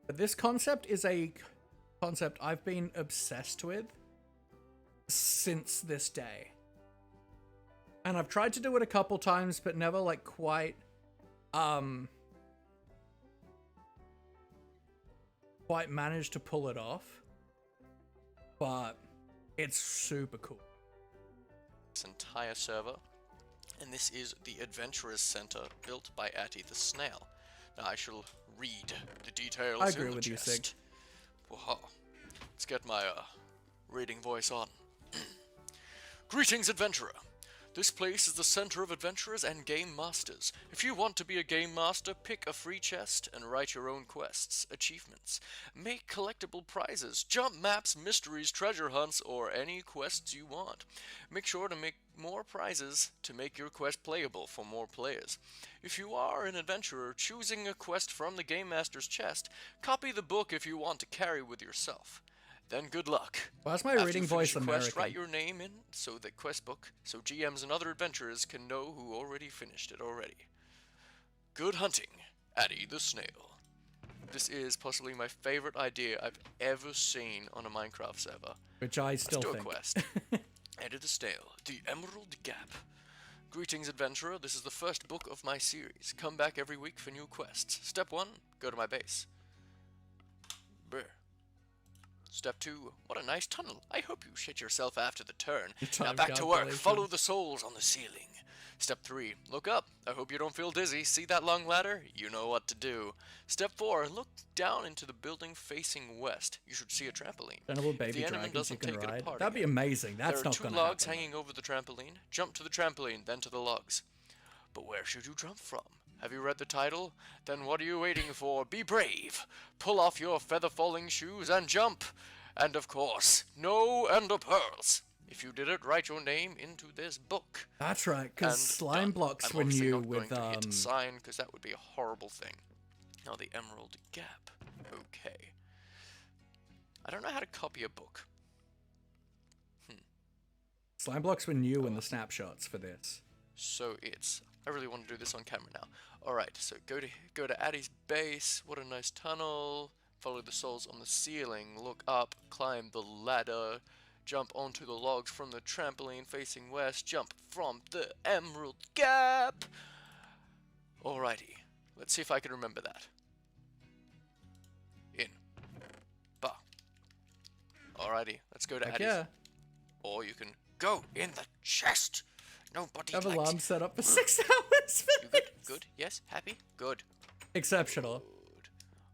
A: But this concept is a concept I've been obsessed with since this day. And I've tried to do it a couple times, but never like quite managed to pull it off. But it's super cool.
E: This entire server, and this is the Adventurers Center built by Atty the Snail. Now I shall read the details.
A: I agree with you, Sig.
E: Wow. Let's get my reading voice on. Greetings, adventurer. This place is the center of adventurers and game masters. If you want to be a game master, pick a free chest and write your own quests, achievements. Make collectible prizes, jump maps, mysteries, treasure hunts, or any quests you want. Make sure to make more prizes to make your quest playable for more players. If you are an adventurer choosing a quest from the Game Master's chest, copy the book if you want to carry with yourself. then good luck.
A: Why is my
E: After
A: reading
E: you
A: voice
E: finish your quest,
A: American?
E: write your name in so the quest book, so GMs and other adventurers can know who already finished it already. Good hunting, Addy the Snail. This is possibly my favorite idea I've ever seen on a Minecraft server.
A: Which I still
E: Let's do
A: think.
E: a quest. Addy the Snail, the Emerald Gap. Greetings, adventurer. This is the first book of my series. Come back every week for new quests. Step 1, go to my base. Brr. Step 2, what a nice tunnel. I hope you shit yourself after the turn. Now back to work. Follow the souls on the ceiling. Step 3, look up. I hope you don't feel dizzy. See that long ladder? You know what to do. Step 4, look down into the building facing west. You should see a trampoline.
A: Little baby
E: the enemy
A: dragons
E: doesn't
A: you can
E: take it
A: ride.
E: apart
A: That'd be
E: again.
A: amazing. That's
E: There are
A: not
E: 2
A: gonna
E: logs
A: happen.
E: hanging over the trampoline. Jump to the trampoline, then to the logs. But where should you jump from? Have you read the title? Then what are you waiting for? Be brave. Pull off your feather-falling shoes and jump. And of course, no ender pearls. If you did it, write your name into this book.
A: That's right, because
E: And
A: slime
E: done.
A: blocks
E: I'm
A: were
E: obviously
A: new
E: not
A: with
E: going to hit sign, because that would be a horrible thing. Now the Emerald Gap. Okay. I don't know how to copy a book.
A: slime blocks were new in the snapshots for this.
E: So I really want to do this on camera now. Alright, so go to Addy's base. What a nice tunnel. Follow the souls on the ceiling. Look up, climb the ladder. Jump onto the logs from the trampoline facing west. Jump from the Emerald Gap. Alrighty, let's see if I can remember that. In. Ba. Alrighty, let's go to
A: Heck
E: Addy's.
A: yeah.
E: Or you can go in the chest. Nobody
A: Have
E: likes
A: alarm set up for 6 hours for
E: You
A: this.
E: good? Good? Yes? Happy? Good.
A: Exceptional.
E: Good.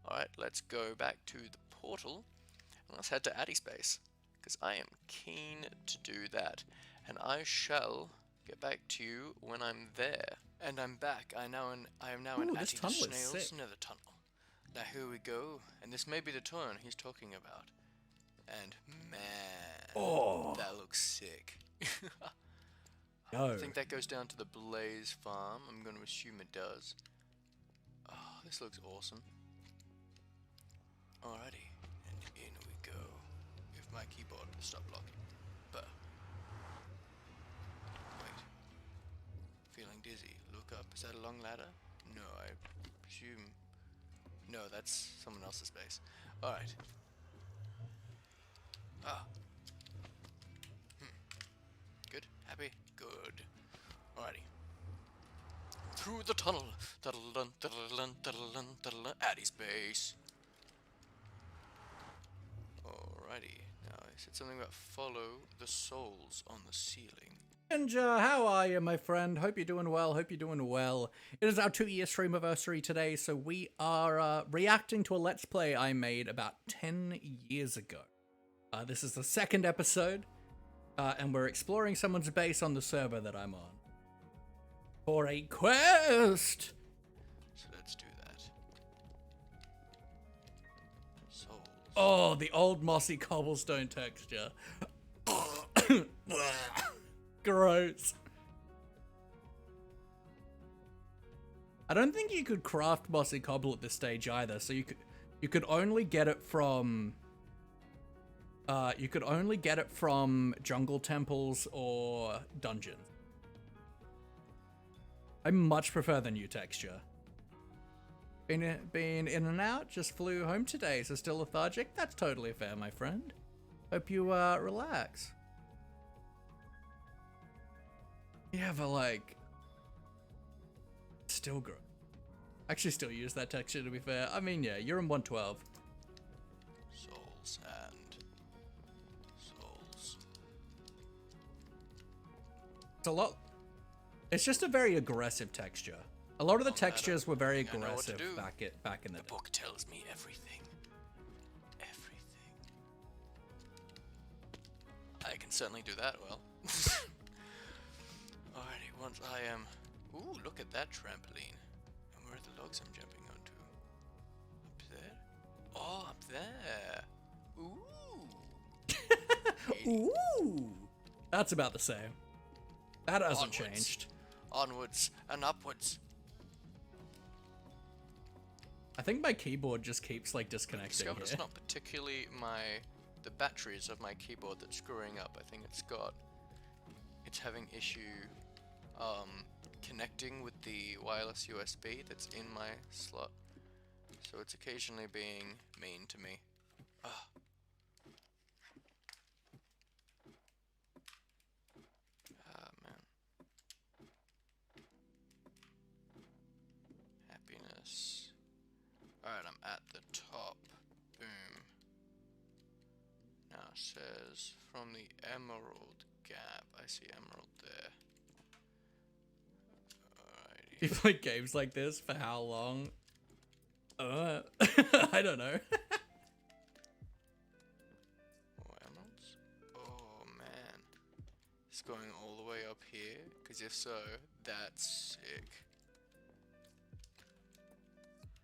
E: Alright, let's go back to the portal. And let's head to Addy's base. Because I am keen to do that. And I shall get back to you when I'm there. And I'm back. I am now
A: Ooh,
E: in
A: this
E: Addy the
A: tunnel is
E: Snail's
A: sick.
E: nether tunnel. Now here we go. And this may be the turn he's talking about. And man, that looks sick.
A: No.
E: I think that goes down to the Blaze Farm. I'm going to assume it does. Oh, this looks awesome. Alrighty, and in we go. If my keyboard will stop blocking. But wait. Feeling dizzy. Look up. Is that a long ladder? No, I presume. No, that's someone else's base. Alright. Ah. Good? Happy? Good. Alrighty. Through the tunnel. Addy's base. Alrighty. Now, I said something about follow the souls on the ceiling.
A: Ninja, how are you, my friend? Hope you're doing well. Hope you're doing well. It is our 2-year Streammiversary today, so we are reacting to a Let's Play I made about 10 years ago. This is the 2nd episode, and we're exploring someone's base on the server that I'm on. For a quest!
E: So let's do that. Souls.
A: Oh, the old mossy cobblestone texture. Gross. I don't think you could craft mossy cobble at this stage either, so you could only get it from jungle temples or dungeons. I much prefer the new texture. Been in and out, just flew home today, so still lethargic? That's totally fair, my friend. Hope you relax. Yeah, but like, still gross. Actually, still use that texture to be fair. I mean, yeah, you're in 112.
E: Souls and souls.
A: It's a lot. It's just a very aggressive texture. A lot of the textures were very
E: I know what to
A: aggressive
E: do.
A: back in the
E: The
A: day.
E: book tells me everything. Everything. I can certainly do that well. Alrighty, once I am... Ooh, look at that trampoline. And where are the logs I'm jumping onto? Up there? Oh, up there. Ooh.
A: Ooh, that's about the same. That hasn't
E: Onwards.
A: changed.
E: Onwards and upwards.
A: I think my keyboard just keeps like disconnecting
E: Discovered
A: here.
E: it's not particularly my the batteries of my keyboard that's screwing up. I think it's having issue connecting with the wireless USB that's in my slot. So it's occasionally being mean to me. Ugh. Ah, man. Happiness. Alright, I'm at the top. Boom. Now it says, from the Emerald Gap. I see Emerald there. Alrighty.
A: You play games like this for how long? I don't know.
E: More emeralds? Oh man. It's going all the way up here? Because if so, that's sick.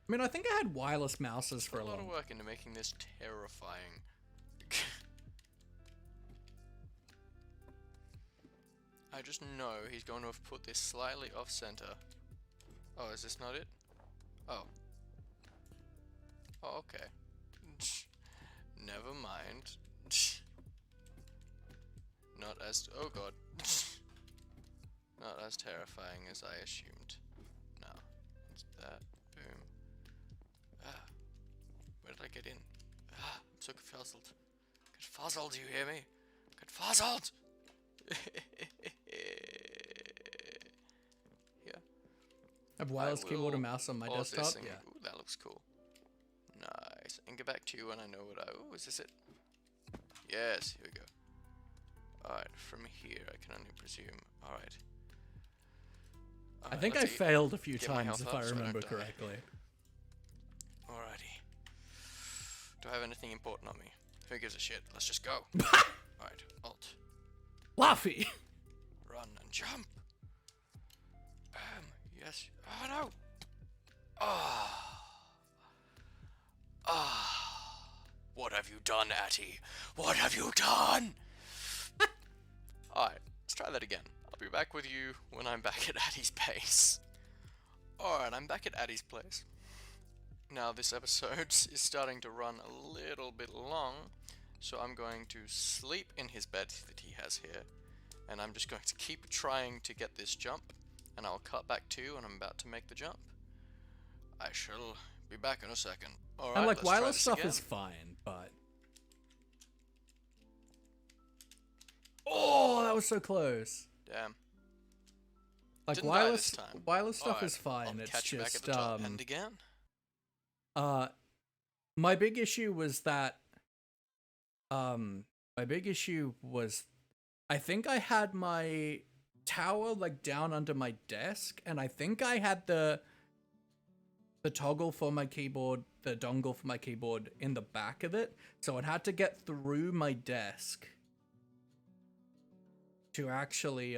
A: I mean, I think I had wireless mouses for
E: Put
A: a
E: a lot of
A: long.
E: work into making this terrifying. I just know he's going to have put this slightly off center. Oh, is this not it? Oh. Oh, okay. Never mind. Not as... oh god. Not as terrifying as I assumed. No. What's that? Boom. Ah. Where did I get in? Ah, I'm so confuzzled. Confuzzled, you hear me? Confuzzled! Here.
A: I have wireless keyboard and mouse on my
E: pause
A: desktop.
E: this and-
A: Yeah.
E: Ooh, that looks cool. Nice. And get back to you when I know what I... ooh, is this it? Yes, here we go. Alright, from here I can only presume. Alright.
A: I think I
E: let's eat.
A: failed a few
E: Get my
A: times
E: health
A: if I
E: up so I don't
A: remember
E: die.
A: correctly.
E: Alrighty. Do I have anything important on me? Who gives a shit? Let's just go. Alright, alt.
A: Laffy!
E: Run and jump. Yes. Oh no. Ah. Ah. What have you done, Atty? What have you done? Alright, let's try that again. I'll be back with you when I'm back at Atty's base. Alright, I'm back at Atty's place. Now this episode is starting to run a little bit long, so I'm going to sleep in his bed that he has here, and I'm just going to keep trying to get this jump, and I'll cut back to you when I'm about to make the jump. I shall be back in a second. Alright,
A: And like,
E: let's try
A: wireless
E: this
A: stuff
E: again.
A: is fine, but... Oh, that was so close.
E: Damn.
A: Like,
E: Didn't die
A: wireless,
E: this time.
A: wireless stuff
E: Alright,
A: is fine.
E: I'll
A: It's
E: catch you back at
A: just,
E: the top. And again?
A: my big issue was that, my big issue was, I think I had my tower, like, down under my desk, and I think I had the toggle for my keyboard, the dongle for my keyboard in the back of it, so it had to get through my desk to actually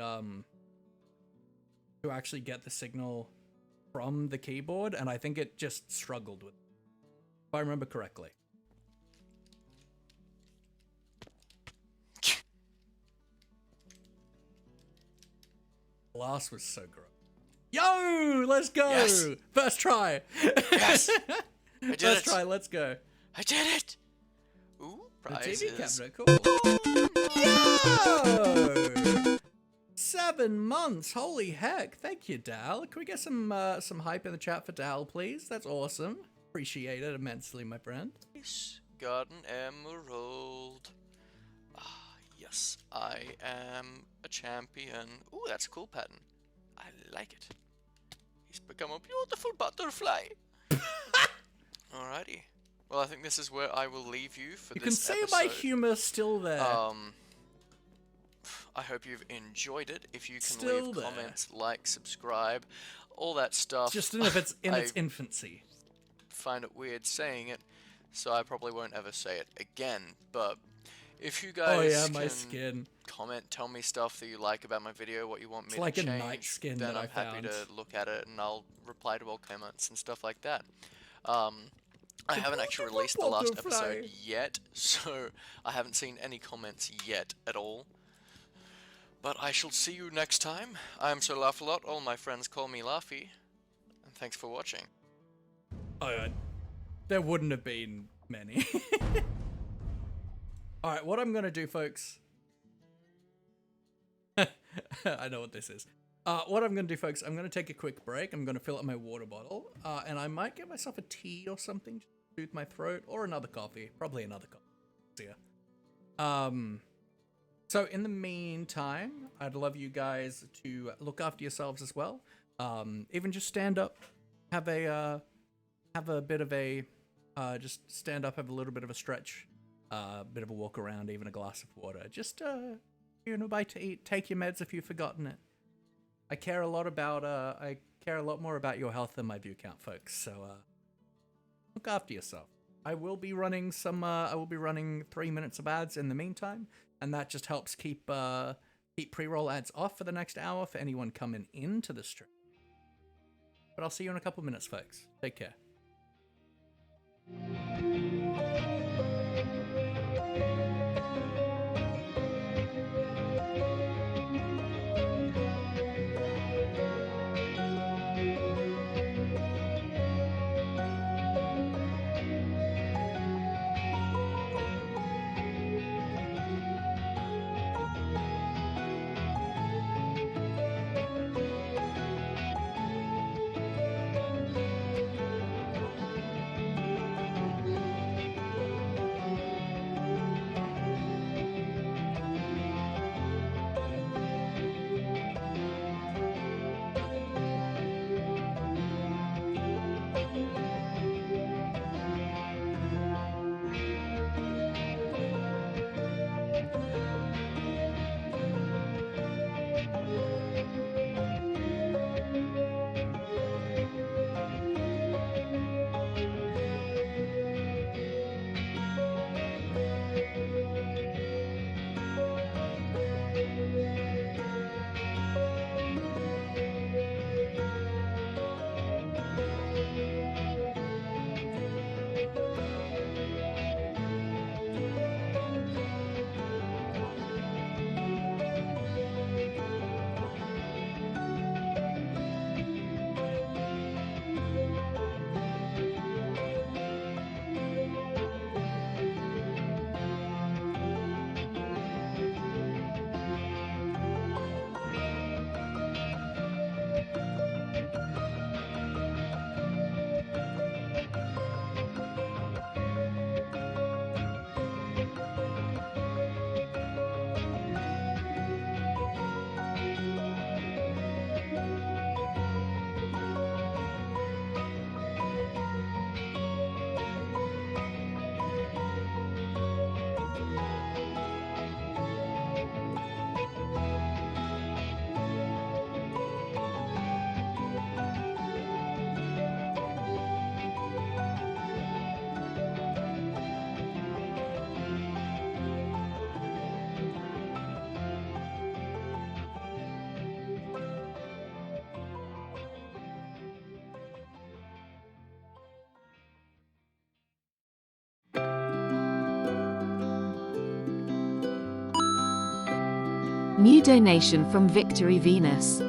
A: get the signal from the keyboard, and I think it just struggled with it, if I remember correctly. Last was so gross. Yo, let's go!
E: Yes.
A: First try.
E: Yes! I did
A: First
E: it!
A: try, let's go.
E: I did it! Ooh,
A: The
E: prizes.
A: TV cabinet, cool. Yo! 7 months, holy heck! Thank you, Dal. Can we get some hype in the chat for Dal, please? That's awesome. Appreciate it immensely, my friend.
E: Got an emerald. Ah, yes, I am a champion. Ooh, that's a cool pattern. I like it. He's become a beautiful butterfly. Alrighty. Well, I think this is where I will leave you for
A: You
E: this
A: can see
E: episode.
A: my humor still there.
E: I hope you've enjoyed it. If you can
A: Still
E: leave
A: there.
E: comments, like, subscribe, all that stuff.
A: Just if it's in its
E: I
A: infancy.
E: find it weird saying it, so I probably won't ever say it again. But if you guys
A: Oh yeah, my
E: can
A: skin.
E: comment, tell me stuff that you like about my video, what you want me
A: It's
E: to
A: like a
E: change,
A: night skin
E: then
A: that
E: I'm
A: I
E: happy
A: found.
E: to look at it and I'll reply to all comments and stuff like that. I haven't actually released the last episode yet, so I haven't seen any comments yet at all. But I shall see you next time. I am Sir Laugh-A-Lot, all my friends call me Laughy, and thanks for watching.
A: Oh, there wouldn't have been many. All right, what I'm gonna do, folks. I know what this is. What I'm gonna do, folks, I'm gonna take a quick break. I'm gonna fill up my water bottle, and I might get myself a tea or something to soothe my throat, or another coffee. Probably another coffee. See ya. So in the meantime, I'd love you guys to look after yourselves as well. Even just stand up, have a bit of a, just stand up, have a little bit of a stretch, a bit of a walk around, even a glass of water. Just bite to eat. Take your meds if you've forgotten it. I care a lot more about your health than my view count, folks. So look after yourself. I will be running 3 minutes of ads in the meantime, and that just helps keep pre-roll ads off for the next hour for anyone coming into the stream. But I'll see you in a couple minutes, folks. Take care.
G: New donation from Victory Venus.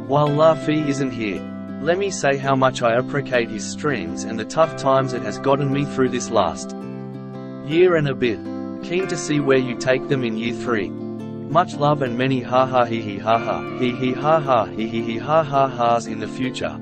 F: While Laffy isn't here, let me say how much I appreciate his streams and the tough times it has gotten me through this last year and a bit. Keen to see where you take them in year 3. Much love and many ha ha hee hee ha ha hee hee ha ha hee hee hee ha ha ha's in the future.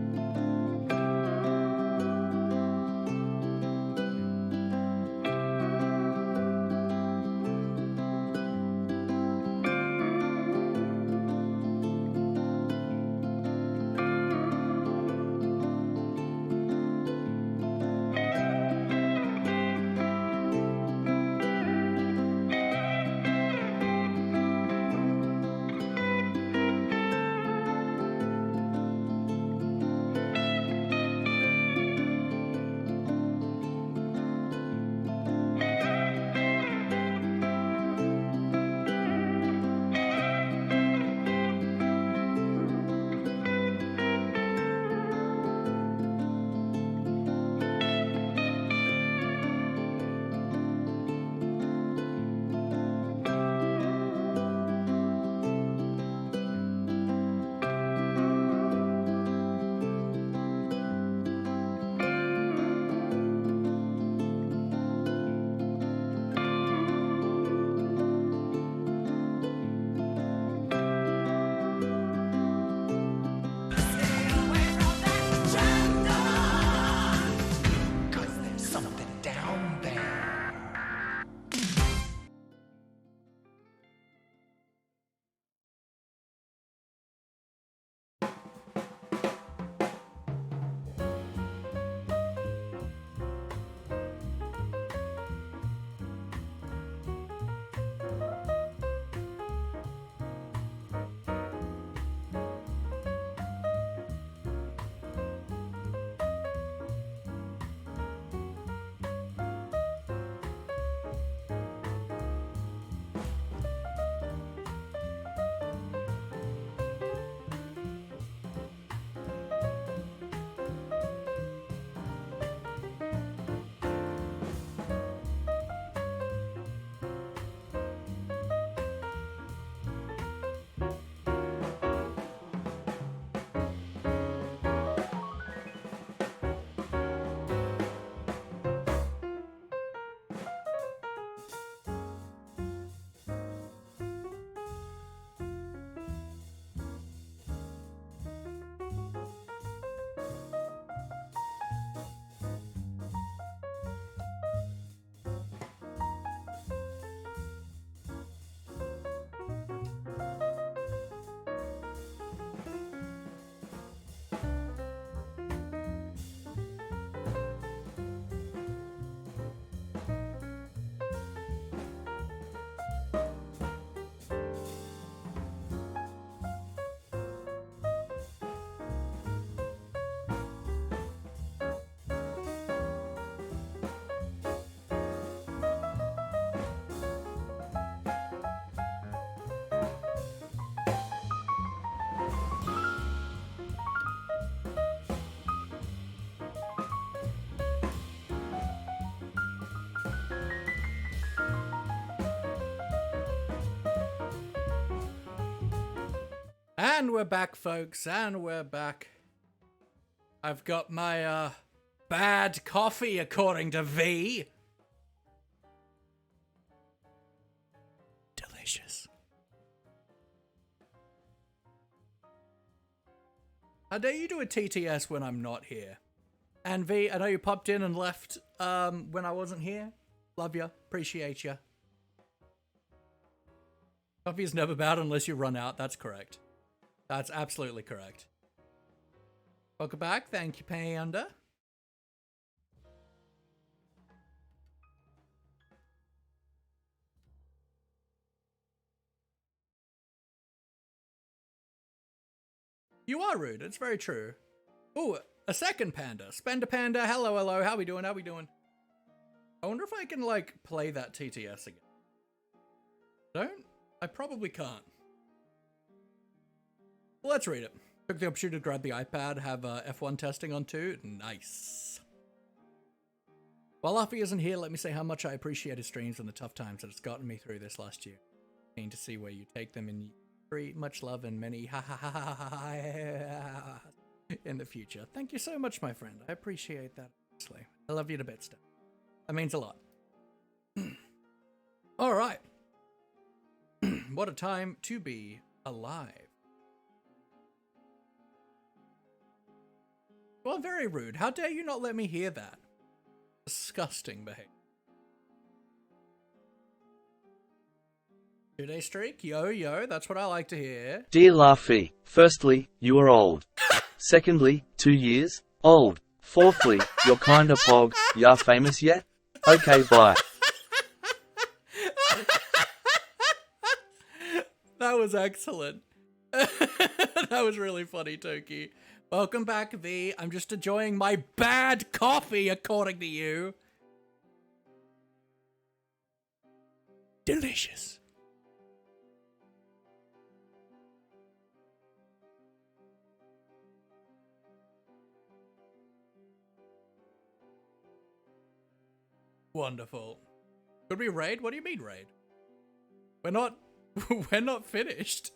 A: And we're back, folks, and we're back. I've got my, bad coffee, according to V. Delicious. How dare you do a TTS when I'm not here? And V, I know you popped in and left, when I wasn't here. Love ya. Appreciate ya. Coffee is never bad unless you run out. That's correct. That's absolutely correct. Welcome back. Thank you, Panda. You are rude. It's very true. Ooh, a second panda. Spender Panda. Hello, hello. How we doing? How we doing? I wonder if I can, like, play that TTS again. Don't? I probably can't. Well, let's read it. Took the opportunity to grab the iPad, have F1 testing on too. Nice. While Luffy isn't here, let me say how much I appreciate his streams and the tough times that it's gotten me through this last year. Keen to see where you take them in much love and many in the future. Thank you so much, my friend. I appreciate that. Honestly. I love you to bits. That means a lot. All right. What a time to be alive. Well, very rude. How dare you not let me hear that? Disgusting behavior. 2-day streak? Yo, that's what I like to hear.
F: Dear Laffy, firstly, you are old. Secondly, 2 years old. Fourthly, you're kinda pog. Ya famous yet? Okay, bye.
A: That was excellent. That was really funny, Toki. Welcome back, V. I'm just enjoying my bad coffee, according to you. Delicious. Wonderful. Could we raid? What do you mean raid? We're not finished.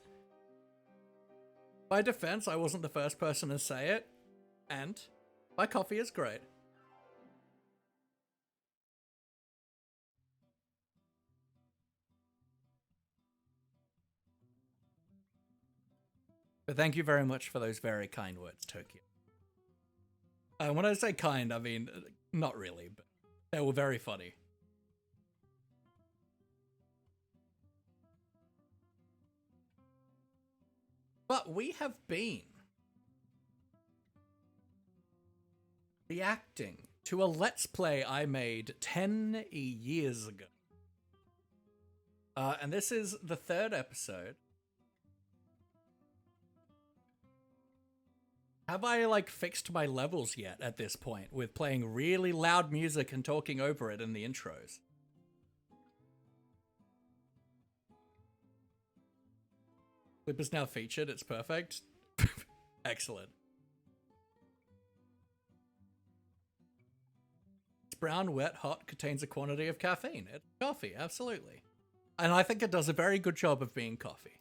A: By defense, I wasn't the first person to say it, and my coffee is great. But thank you very much for those very kind words, Tokyo. When I say kind, I mean, not really, but they were very funny. But we have been reacting to a Let's Play I made 10 years ago. And this is the 3rd episode. Have I, like, fixed my levels yet at this point with playing really loud music and talking over it in the intros? Clip is now featured, it's perfect. Excellent. It's brown, wet, hot, contains a quantity of caffeine. It's coffee, absolutely. And I think it does a very good job of being coffee.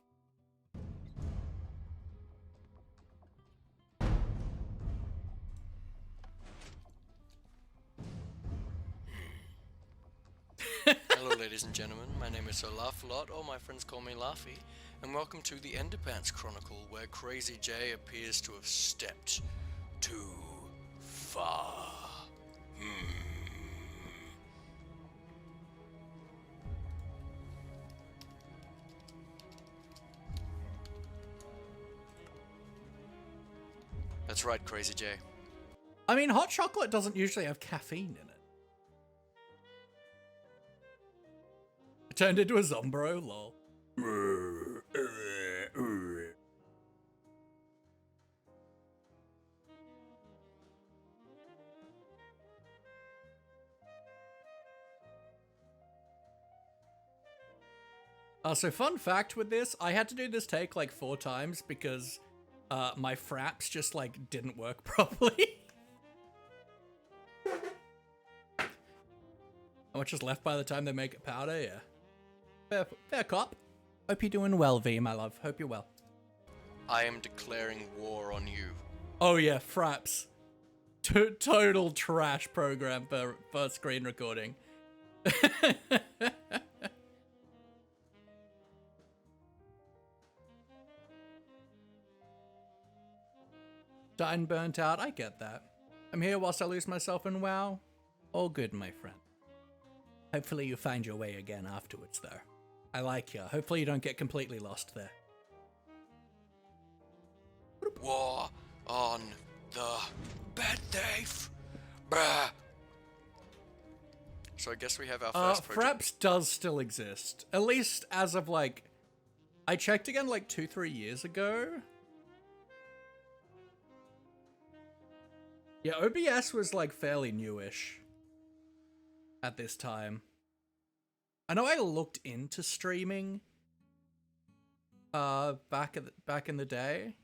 E: Hello ladies and gentlemen, my name is Laugh-A-Lot, or my friends call me Laffy, and welcome to the Underpants Chronicle, where Crazy J appears to have stepped too far. That's right, Crazy J.
A: I mean, hot chocolate doesn't usually have caffeine in it. It turned into a Zombro, lol. So fun fact with this, I had to do this take like 4 times because my fraps just like didn't work properly. How much is left by the time they make it powder? Yeah. Fair cop. Hope you're doing well, V, my love. Hope you're well.
E: I am declaring war on you.
A: Oh yeah, fraps. Total trash program for screen recording. Dying burnt out, I get that. I'm here whilst I lose myself in WoW. All good, my friend. Hopefully you find your way again afterwards, though. I like you. Hopefully you don't get completely lost there.
E: War on the bed thief. Bruh. So I guess we have our first project.
A: Fraps does still exist. At least as of like... I checked again like 2-3 years ago. Yeah, OBS was like fairly newish at this time. I know I looked into streaming back in the day.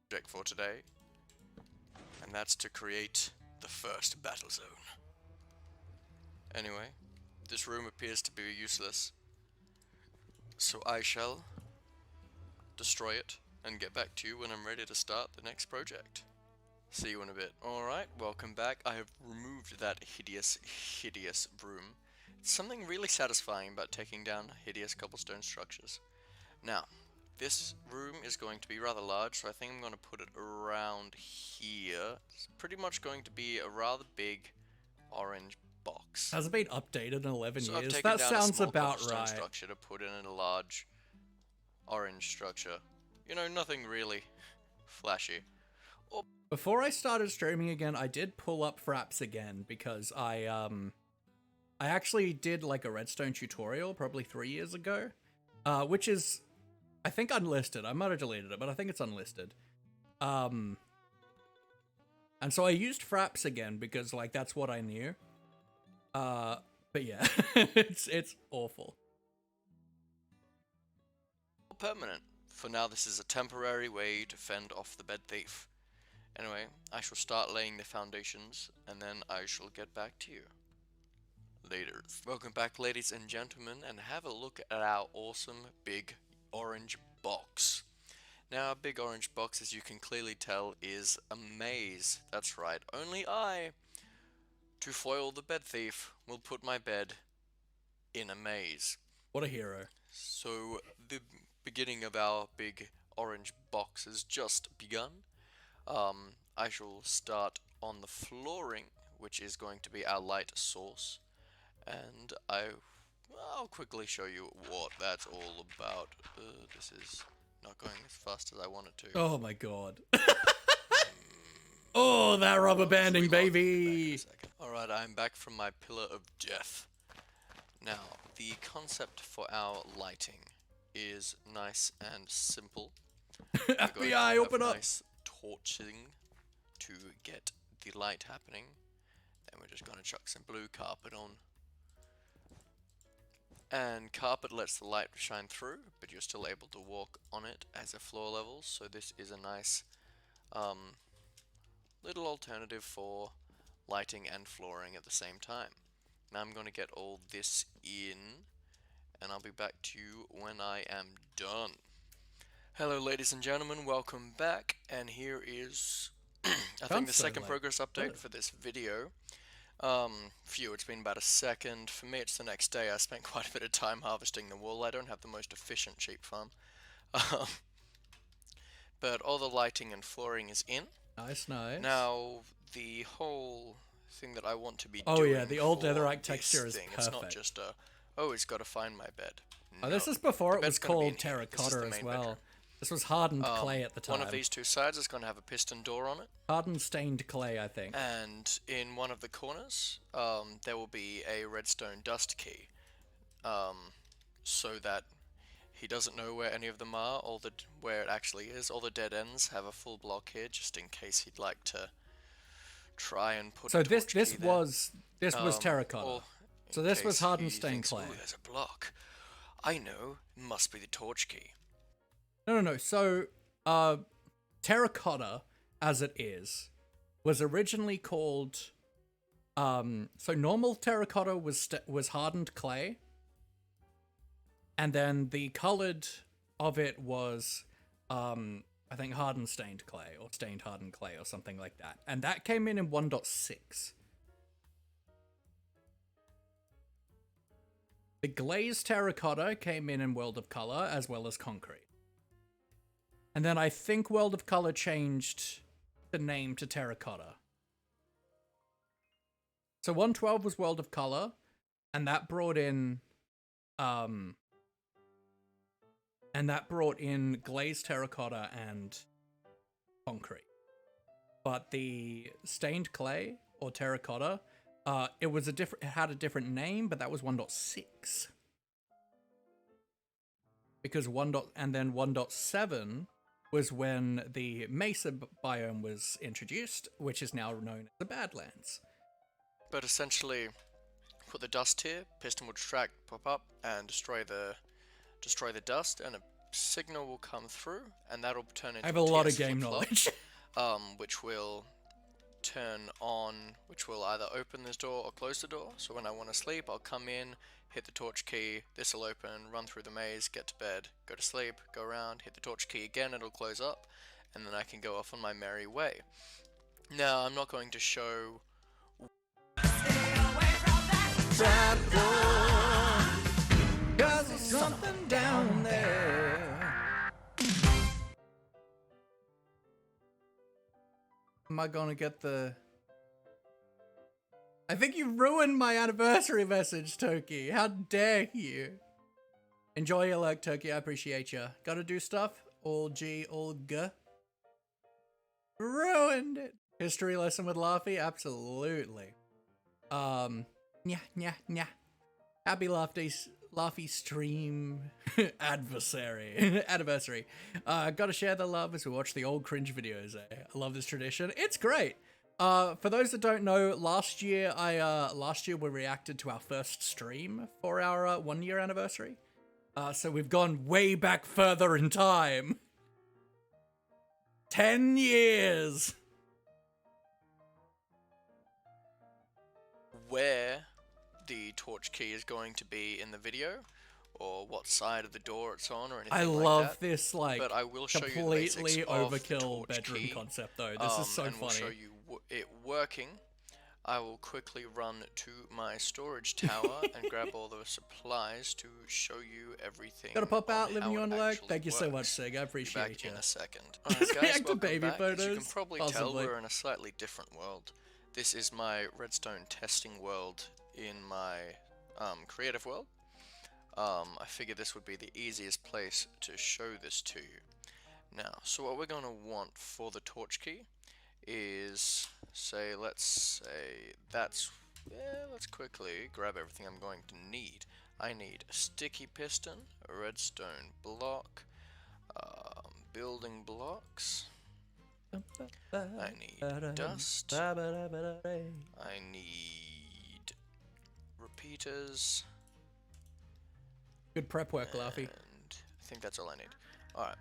E: Project for today, and that's to create the first battle zone. Anyway, this room appears to be useless, so I shall destroy it and get back to you when I'm ready to start the next project. See you in a bit. Alright, welcome back. I have removed that hideous room. It's something really satisfying about taking down hideous cobblestone structures. Now, this room is going to be rather large, so I think I'm going to put it around here. It's pretty much going to be a rather big orange box.
A: Has it been updated in 11
E: So I've
A: years?
E: taken
A: That
E: down a
A: sounds
E: small
A: about
E: cobblestone
A: right.
E: structure to put in a large orange structure. You know, nothing really flashy.
A: Before I started streaming again, I did pull up Fraps again because I actually did like a redstone tutorial probably 3 years ago, which is, I think, unlisted. I might have deleted it, but I think it's unlisted. And so I used Fraps again because like that's what I knew. But yeah, it's awful.
E: Permanent. For now, this is a temporary way to fend off the bed thief. Anyway, I shall start laying the foundations, and then I shall get back to you later. Welcome back, ladies and gentlemen, and have a look at our awesome big orange box. Now, our big orange box, as you can clearly tell, is a maze. That's right, only I, to foil the bed thief, will put my bed in a maze.
A: What a hero.
E: So, the beginning of our big orange box has just begun. I shall start on the flooring, which is going to be our light source, and I'll quickly show you what that's all about. This is not going as fast as I want it to.
A: Oh my god. Oh, that rubber banding, baby!
E: Alright, I'm back from my pillar of death. Now, the concept for our lighting is nice and simple.
A: FBI, open up!
E: Nice torching to get the light happening. Then we're just going to chuck some blue carpet on. And carpet lets the light shine through, but you're still able to walk on it as a floor level. So this is a nice little alternative for lighting and flooring at the same time. Now I'm going to get all this in, and I'll be back to you when I am done. Hello ladies and gentlemen, welcome back, and here is I think the second progress update for this video. For you it's been about a second, for me it's the next day. I spent quite a bit of time harvesting the wool. I don't have the most efficient sheep farm. But all the lighting and flooring is in.
A: Nice, nice.
E: Now, the whole thing that I want to be
A: doing.
E: Oh
A: yeah, the old
E: for
A: netherite
E: this
A: texture is
E: thing,
A: perfect.
E: It's not just a, oh, it's got to find my bed.
A: Oh, this is before it was called terracotta as well.
E: Bedroom.
A: This was hardened clay at the time.
E: One of these two sides is going to have a piston door on it.
A: Hardened stained clay, I think.
E: And in one of the corners, there will be a redstone dust key. So that he doesn't know where any of them are, or where it actually is. All the dead ends have a full block here, just in case he'd like to try and put. So
A: this was terracotta. So this was hardened stained clay.
E: Oh, there's a block. I know. It must be the torch key.
A: No. So, terracotta, as it is, was originally called. So normal terracotta was hardened clay, and then the colored of it was, I think, hardened stained clay or stained hardened clay or something like that, and that came in 1.6. The glazed terracotta came in World of Color as well as concrete. And then I think World of Color changed the name to terracotta. So 112 was World of Color, and that brought in glazed terracotta and concrete. But the stained clay or terracotta, it had a different name, but that was 1.6. Because 1.7 was when the Mesa biome was introduced, which is now known as the Badlands.
E: But essentially, put the dust here, piston will distract, pop up, and destroy the dust, and a signal will come through, and that'll turn into.
A: I have a lot of game knowledge.
E: Which will turn on, which will either open this door or close the door. So when I want to sleep, I'll come in, hit the torch key, this will open, run through the maze, get to bed, go to sleep, go around, hit the torch key again, it'll close up, and then I can go off on my merry way. Now, I'm not going to show...
A: Trap door, 'cause there's something down there. Am I gonna get the... I think you ruined my anniversary message, Toki. How dare you? Enjoy your luck, Toki. I appreciate you. Gotta do stuff? All G, all G. Ruined it. History lesson with Laffy? Absolutely. Yeah. Happy Laffy stream anniversary. Gotta share the love as we watch the old cringe videos. I love this tradition. It's great. For those that don't know, last year we reacted to our first stream for our 1 year anniversary. So we've gone way back further in time. 10 years.
E: Where the torch key is going to be in the video, or what side of the door it's on, or anything
A: I
E: like
A: love
E: that.
A: this, like,
E: But I will show you the basics
A: completely
E: of the
A: overkill
E: torch
A: bedroom
E: key,
A: concept, though. This is so
E: and
A: funny.
E: we'll show you it working. I will quickly run to my storage tower and grab all the supplies to show you everything.
A: Gotta pop out,
E: on
A: living
E: how
A: you
E: it
A: on leg.
E: actually
A: Thank you so much,
E: works.
A: Sig. I
E: Be
A: appreciate
E: back
A: you.
E: in a second. Alright guys,
A: React to
E: welcome
A: baby
E: back. As you can
A: photos,
E: probably tell,
A: possibly.
E: we're in a slightly different world. This is my redstone testing world in my creative world. I figured this would be the easiest place to show this to you. Now, so what we're going to want for the torch key is, let's say let's quickly grab everything I'm going to need. I need a sticky piston, a redstone block, building blocks, I need dust, I need repeaters,
A: Good prep work, Laffy.
E: and I think that's all I need. Alright,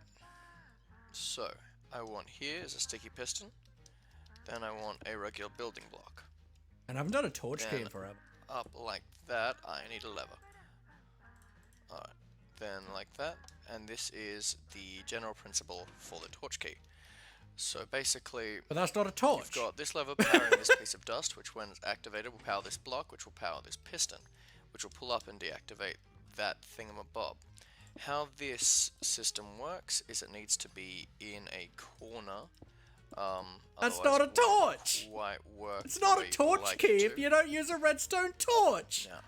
E: so I want here is a sticky piston, then I want a regular building block.
A: And I haven't done a torch key in
E: Then
A: forever.
E: up like that, I need a lever. Alright, then like that, and this is the general principle for the torch key. So basically,
A: But that's not a torch.
E: you've got this lever powering this piece of dust, which when it's activated will power this block, which will power this piston, which will pull up and deactivate that thingamabob. How this system works is it needs to be in a corner.
A: That's
E: Otherwise
A: not a
E: it won't
A: torch!
E: quite work
A: It's
E: the
A: not
E: way
A: a
E: you'd
A: torch
E: like
A: key
E: it
A: if
E: to.
A: you don't use a redstone torch!
E: Now,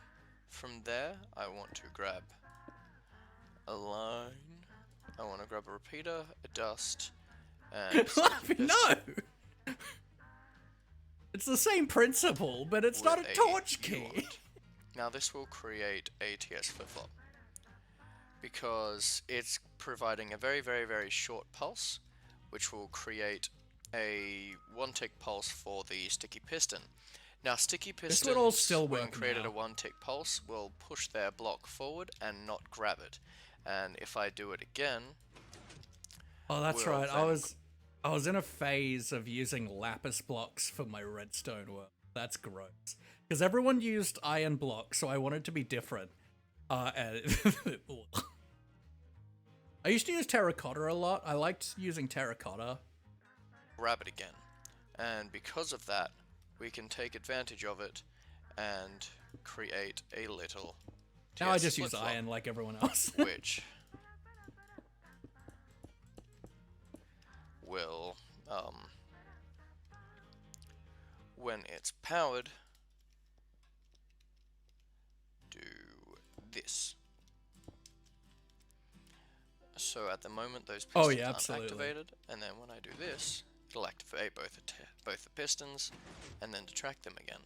E: from there, I want to grab a line. I want to grab a repeater, a dust, and a sticky
A: Laffy,
E: piston
A: no! It's the same principle, but it's not a
E: with
A: torch key.
E: yacht. Now this will create a TS flip-flop because it's providing a very, very, very short pulse, which will create a one-tick pulse for the sticky piston. Now, sticky
A: This would all
E: pistons,
A: still
E: when
A: work
E: created
A: now.
E: a one-tick pulse, will push their block forward and not grab it. And if I do it again,
A: Oh, that's
E: will
A: right.
E: then
A: I was in a phase of using lapis blocks for my redstone work. That's gross. Because everyone used iron blocks, so I wanted to be different. And I used to use terracotta a lot. I liked using terracotta.
E: grab it again. And because of that, we can take advantage of it and create a little
A: Now I
E: TS
A: just use
E: flip-flop,
A: iron like everyone else.
E: which will, when it's powered, do this. So at the moment those pistons
A: Oh, yeah,
E: aren't
A: absolutely.
E: activated, and then when I do this, it'll activate both the pistons, and then detract them again.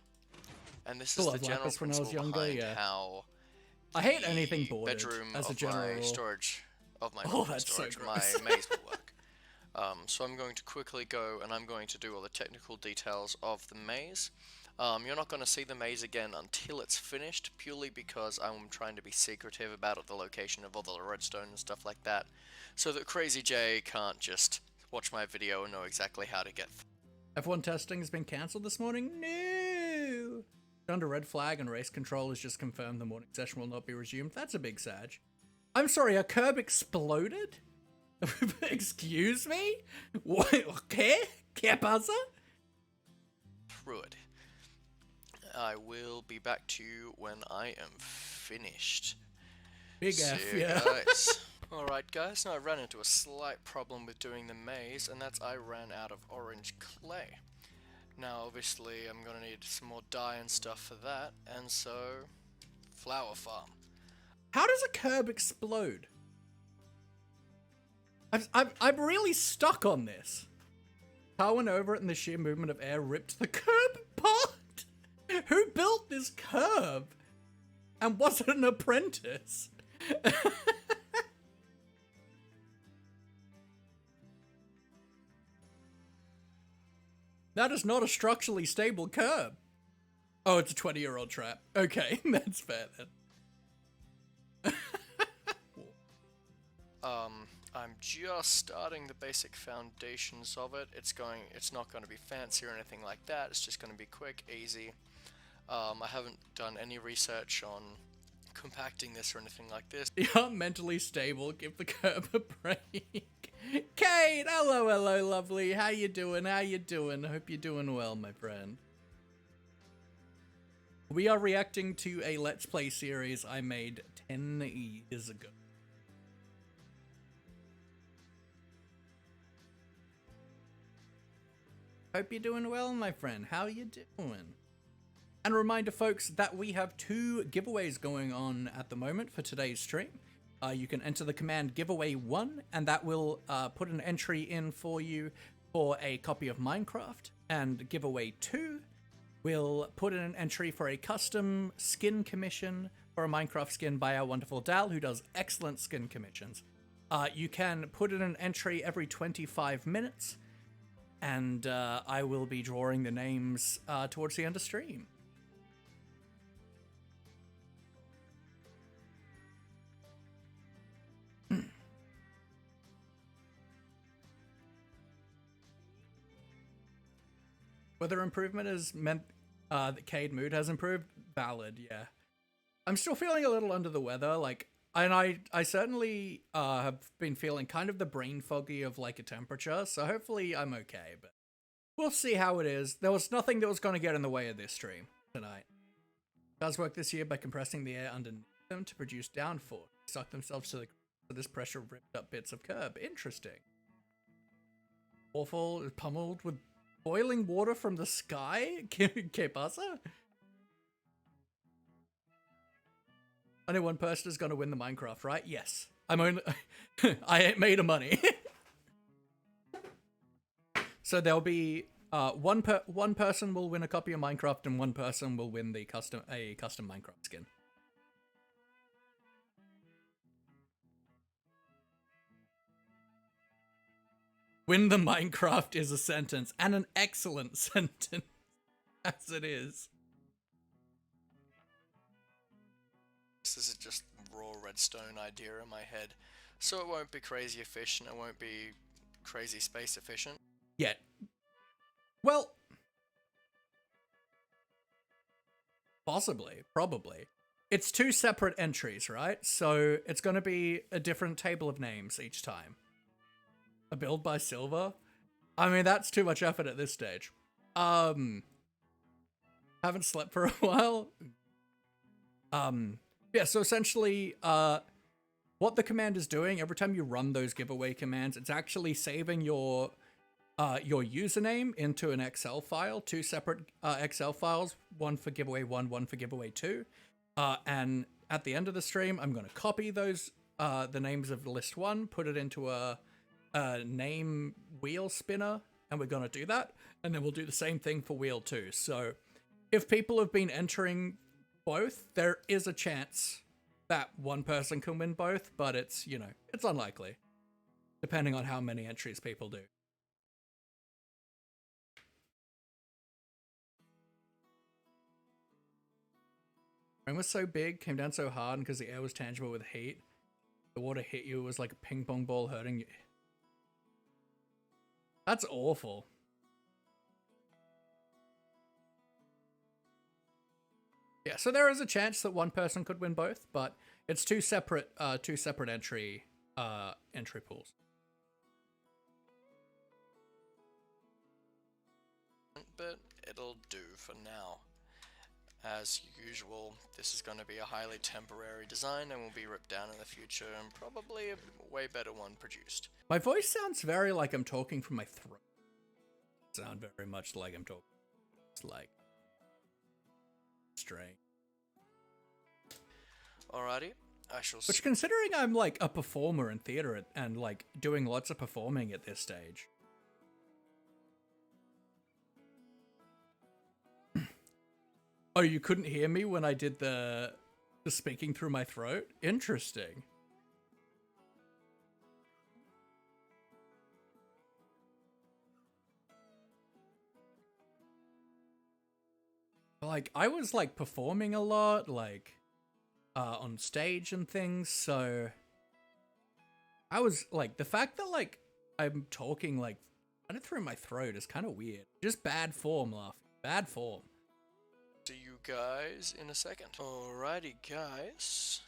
E: And this
A: Still
E: is the
A: love
E: general
A: lapis when I was
E: principle
A: younger,
E: behind
A: yeah.
E: how
A: I hate
E: the
A: anything boarded
E: bedroom
A: as a
E: of
A: general
E: my
A: rule.
E: storage of my
A: Oh, that's so
E: storage, my
A: gross.
E: maze will work. So I'm going to quickly go and I'm going to do all the technical details of the maze. You're not going to see the maze again until it's finished, purely because I'm trying to be secretive about the location of all the redstone and stuff like that, so that Crazy J can't just watch my video and know exactly how to get
A: F1 testing has been cancelled this morning? No! Under red flag and race control has just confirmed the morning session will not be resumed. That's a big sag. I'm sorry, a curb exploded? Excuse me? What? Okay? ¿Qué pasa?
E: Through it. I will be back to you when I am finished.
A: Big
E: See
A: F,
E: you
A: yeah.
E: guys. Alright guys, now I ran into a slight problem with doing the maze, and that's I ran out of orange clay. Now obviously I'm gonna need some more dye and stuff for that, and so flower farm.
A: How does a curb explode? I'm really stuck on this. Car went over it and the sheer movement of air ripped the curb apart. Who built this curb? And was it an apprentice? That is not a structurally stable curb. Oh, it's a 20-year-old trap. Okay, that's fair then.
E: I'm just starting the basic foundations of it. It's not going to be fancy or anything like that. It's just going to be quick, easy. I haven't done any research on compacting this or anything like this.
A: You're mentally stable. Give the curb a break. Kate, hello, lovely. How you doing? How you doing? I hope you're doing well, my friend. We are reacting to a Let's Play series I made 10 years ago. Hope you're doing well, my friend. How you doing? And a reminder, folks, that we have 2 giveaways going on at the moment for today's stream. You can enter the command giveaway 1, and that will put an entry in for you for a copy of Minecraft. And giveaway 2 will put in an entry for a custom skin commission for a Minecraft skin by our wonderful Dal, who does excellent skin commissions. You can put in an entry every 25 minutes, and I will be drawing the names towards the end of stream. Weather improvement has meant that Cade mood has improved. Valid, yeah. I'm still feeling a little under the weather, like, and I certainly have been feeling kind of the brain foggy of like a temperature, so hopefully I'm okay, but we'll see how it is. There was nothing that was going to get in the way of this stream tonight. It does work this year by compressing the air underneath them to produce downforce. They suck themselves to this pressure ripped up bits of curb. Interesting. Awful is pummeled with boiling water from the sky? ¿Qué pasa? Only one person is going to win the Minecraft, right? Yes. I'm only... I ain't made of money. So there'll be... one person will win a copy of Minecraft and one person will win the custom Minecraft skin. Win the Minecraft is a sentence, and an excellent sentence, as it is.
E: This is just raw redstone idea in my head, so it won't be crazy efficient, it won't be crazy space efficient.
A: Yet. Well, possibly, probably. It's 2 separate entries, right? So it's going to be a different table of names each time. A build by Silver? I mean, that's too much effort at this stage. Haven't slept for a while. Yeah, so essentially, what the command is doing, every time you run those giveaway commands, it's actually saving your username into an Excel file, 2 separate Excel files, one for giveaway 1, one for giveaway 2. And at the end of the stream, I'm going to copy those, the names of list 1, put it into a name wheel spinner, and we're going to do that, and then we'll do the same thing for wheel 2. So if people have been entering both, there is a chance that one person can win both, but it's, you know, it's unlikely, depending on how many entries people do. Rain was so big, came down so hard, and because the air was tangible with heat, the water hit you, it was like a ping pong ball hurting you. That's awful. Yeah, so there is a chance that one person could win both, but it's two separate entry pools.
E: But it'll do for now. As usual, this is going to be a highly temporary design and will be ripped down in the future and probably a way better one produced.
A: My voice sounds very like I'm talking from my throat. Sound very much like I'm talking. It's like strange.
E: Alrighty, I shall.
A: Which, considering I'm like a performer in theater and like doing lots of performing at this stage. Oh, you couldn't hear me when I did the speaking through my throat? Interesting. Like, I was like performing a lot, like on stage and things, so I was like, the fact that like I'm talking like kind of through my throat is kind of weird. Just bad form, Laugh. Bad form.
E: See you guys in a second. Alrighty, guys.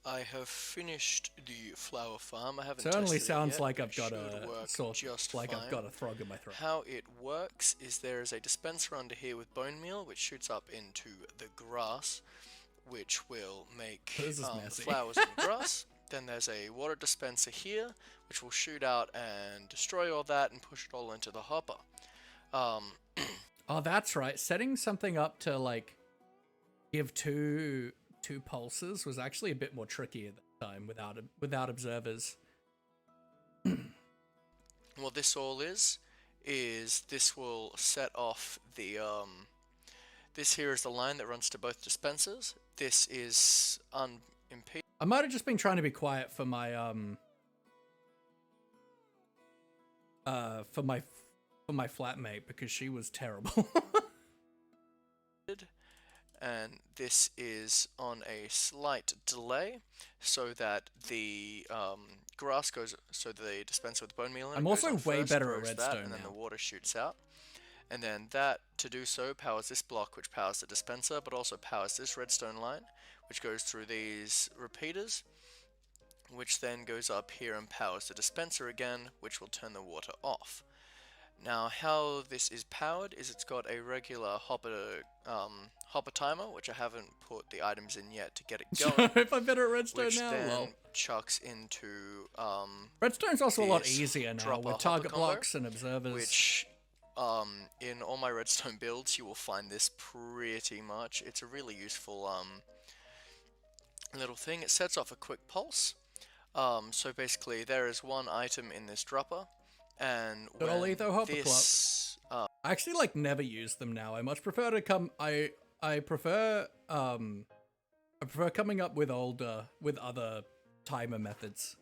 E: I have finished the flower farm. I haven't
A: Certainly
E: tested it
A: sounds
E: yet,
A: like
E: but
A: I've got
E: it should
A: a
E: work
A: sort
E: just
A: like
E: fine.
A: I've got a frog in my throat.
E: How it works is there is a dispenser under here with bone meal, which shoots up into the grass, which will make the flowers in the grass. Then there's a water dispenser here, which will shoot out and destroy all that and push it all into the hopper.
A: Oh, that's right. Setting something up to like give two pulses was actually a bit more tricky at the time without observers.
E: What this all is this will set off the this here is the line that runs to both dispensers. This is unimpeded.
A: I might have just been trying to be quiet for my for my flatmate because she was terrible.
E: And this is on a slight delay so that the grass goes, so the dispenser with bone meal in it
A: I'm
E: goes
A: also
E: on
A: way
E: first,
A: better at
E: grows that,
A: redstone
E: and then
A: now.
E: the water shoots out. And then that, to do so, powers this block, which powers the dispenser, but also powers this redstone line, which goes through these repeaters, which then goes up here and powers the dispenser again, which will turn the water off. Now, how this is powered is it's got a regular hopper timer, which I haven't put the items in yet to get it going.
A: If I'm better at redstone
E: which
A: now,
E: then
A: well.
E: chucks into
A: Redstone's also a lot
E: this
A: easier now
E: dropper
A: with target
E: hopper combo,
A: blocks and observers.
E: which in all my redstone builds you will find this pretty much. It's a really useful little thing. It sets off a quick pulse. So basically there is one item in this dropper, and when this
A: I actually like never use them now. I much prefer to come. I prefer coming up with other timer methods.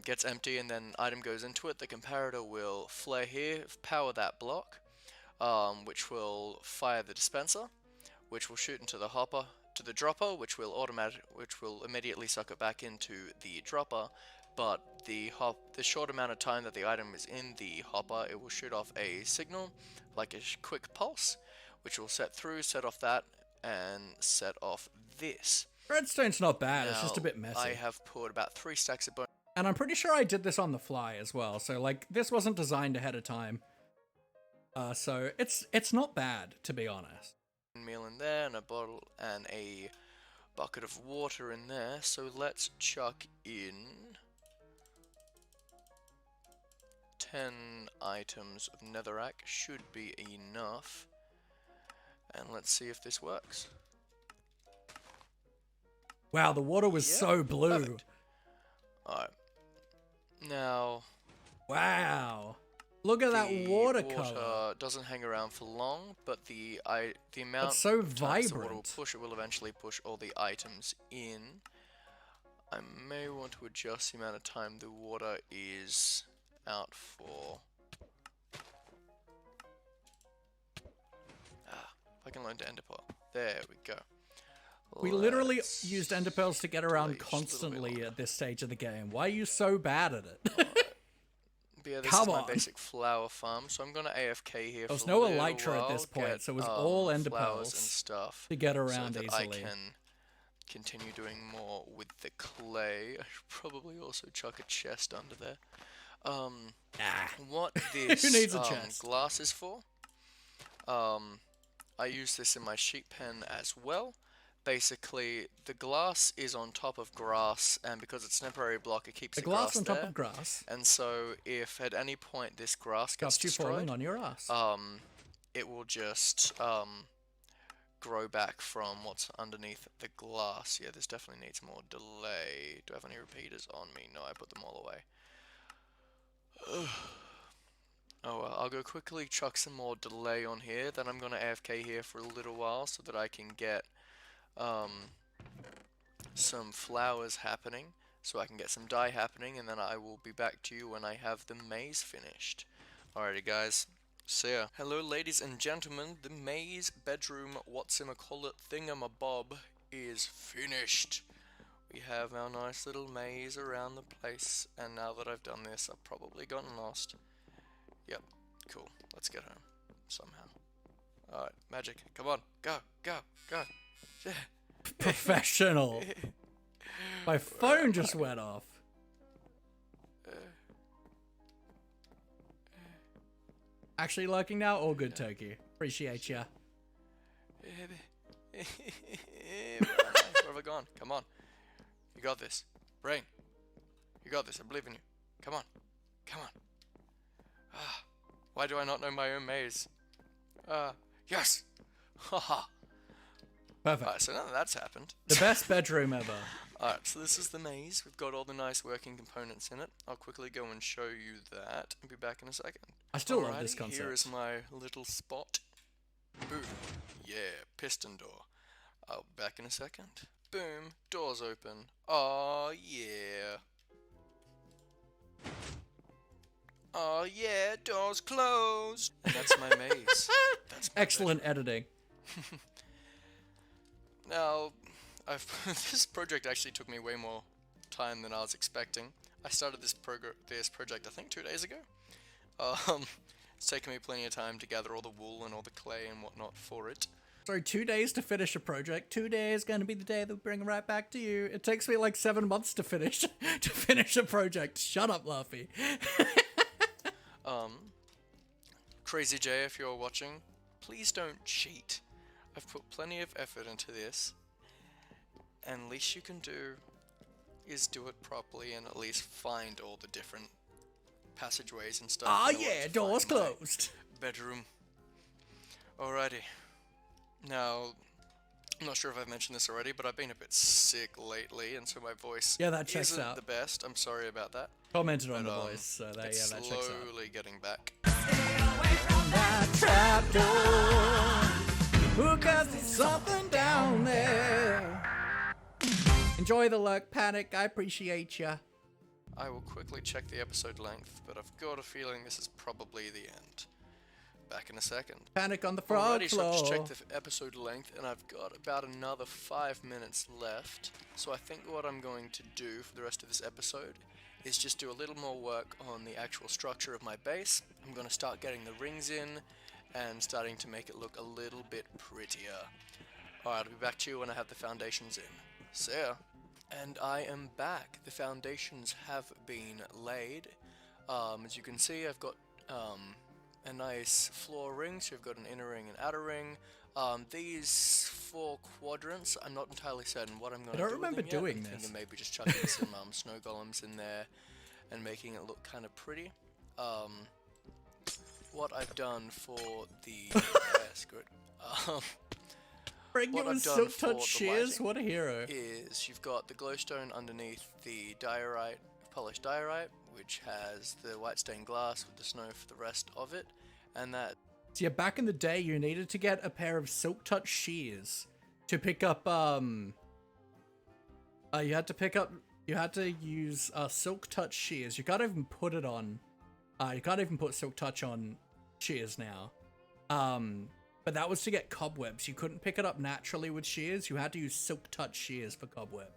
E: Gets empty and then item goes into it, the comparator will flare here, power that block, which will fire the dispenser, which will shoot into the hopper to the dropper, which will immediately suck it back into the dropper. But the short amount of time that the item is in the hopper, it will shoot off a signal, like a quick pulse, which will set off that, and set off this.
A: Redstone's not bad,
E: Now,
A: it's just a bit messy.
E: I have put about 3 stacks of bone.
A: And I'm pretty sure I did this on the fly as well, so like this wasn't designed ahead of time. So it's not bad, to be honest.
E: Meal in there, and a bottle and a bucket of water in there. So let's chuck in 10 items of netherrack, should be enough. And let's see if this works.
A: Wow, the water was so blue.
E: Perfect. Alright. Now,
A: wow. Look at that water color.
E: Water doesn't hang around for long, but the amount
A: It's so
E: of times the water will
A: vibrant.
E: push, it will eventually push all the items in. I may want to adjust the amount of time the water is out for. If I can learn to ender pearl. There we go.
A: We literally
E: Let's
A: used ender pearls to get around
E: delay just a little bit
A: constantly
E: longer.
A: at this stage of the game. Why are you so bad at it?
E: But yeah, this
A: Come
E: is my
A: on.
E: basic flower farm, so I'm gonna AFK here
A: There was
E: for a
A: no
E: little
A: elytra
E: while,
A: at this point,
E: get,
A: so it was all ender
E: flowers
A: pearls
E: and stuff
A: to get around
E: so that
A: easily.
E: I can continue doing more with the clay. I should probably also chuck a chest under there. What this
A: Who needs a chest?
E: glass is for? I use this in my sheep pen as well. Basically, the glass is on top of grass, and because it's a temporary block, it keeps
A: The
E: the
A: glass
E: grass
A: on
E: there.
A: top of grass
E: And so, if at any point this grass gets
A: stops you falling
E: destroyed,
A: on your ass.
E: it will just grow back from what's underneath the glass. Yeah, this definitely needs more delay. Do I have any repeaters on me? No, I put them all away. Oh well, I'll go quickly chuck some more delay on here, then I'm gonna AFK here for a little while so that I can get some flowers happening, so I can get some dye happening, and then I will be back to you when I have the maze finished. Alrighty guys, see ya. Hello ladies and gentlemen, the maze bedroom whatchamacallit thingamabob is finished. We have our nice little maze around the place, and now that I've done this, I've probably gotten lost. Yep, cool. Let's get home. Somehow. Alright, magic. Come on. Go, go, go.
A: Professional. My phone just went off. Actually lurking now? All good, Toki. Appreciate ya.
E: Where have I gone? Come on. You got this. Brain. You got this. I believe in you. Come on. Come on. Why do I not know my own maze? Yes! Haha.
A: Perfect.
E: Alright, so now that that's happened.
A: The best bedroom ever.
E: Alright, so this is the maze. We've got all the nice working components in it. I'll quickly go and show you that and be back in a second.
A: I still love this concept.
E: Here is my little spot. Boom. Yeah, piston door. I'll be back in a second. Boom. Doors open. Oh yeah. Oh yeah, doors closed. And that's my maze. That's my
A: Excellent editing.
E: Now, this project actually took me way more time than I was expecting. I started this project I think 2 days ago. It's taken me plenty of time to gather all the wool and all the clay and whatnot for it.
A: So 2 days to finish a project. 2 days gonna be the day that we bring it right back to you. It takes me like 7 months to finish a project. Shut up, Luffy.
E: Crazy J, if you're watching, please don't cheat. I've put plenty of effort into this, and least you can do is do it properly and at least find all the different passageways and stuff.
A: Ah
E: in order
A: yeah,
E: to
A: doors
E: find my
A: closed.
E: bedroom. Alrighty. Now, I'm not sure if I've mentioned this already, but I've been a bit sick lately, and so my voice
A: that checks
E: isn't
A: out.
E: the best. I'm sorry about that.
A: Commented on
E: But,
A: the voice, so that
E: it's
A: checks out.
E: slowly getting back.
A: That trap door, because there's something down there. Enjoy the lurk, Panic. I appreciate ya.
E: I will quickly check the episode length, but I've got a feeling this is probably the end. Back in a second.
A: Panic on the frog
E: Alrighty, so
A: floor.
E: I've just checked the episode length, and I've got about another 5 minutes left. So I think what I'm going to do for the rest of this episode is just do a little more work on the actual structure of my base. I'm going to start getting the rings in and starting to make it look a little bit prettier. Alright, I'll be back to you when I have the foundations in. See ya. And I am back. The foundations have been laid. As you can see, I've got a nice floor ring, so you've got an inner ring and outer ring. These 4 quadrants, I'm not entirely certain what I'm going to do.
A: I don't remember
E: with them
A: doing
E: yet. I'm
A: this.
E: thinking maybe just chucking some snow golems in there and making it look kind of pretty. What I've done for the skirt,
A: Bring
E: what
A: you
E: I've
A: his
E: done
A: silk
E: for
A: touch
E: the
A: shears.
E: lighting
A: What a hero.
E: is you've got the glowstone underneath the diorite, polished diorite, which has the white stained glass with the snow for the rest of it, and that.
A: So yeah, back in the day, you needed to get a pair of silk touch shears to pick up. You had to use silk touch shears. You can't even put it on. You can't even put silk touch on shears now. But that was to get cobwebs. You couldn't pick it up naturally with shears. You had to use silk touch shears for cobweb.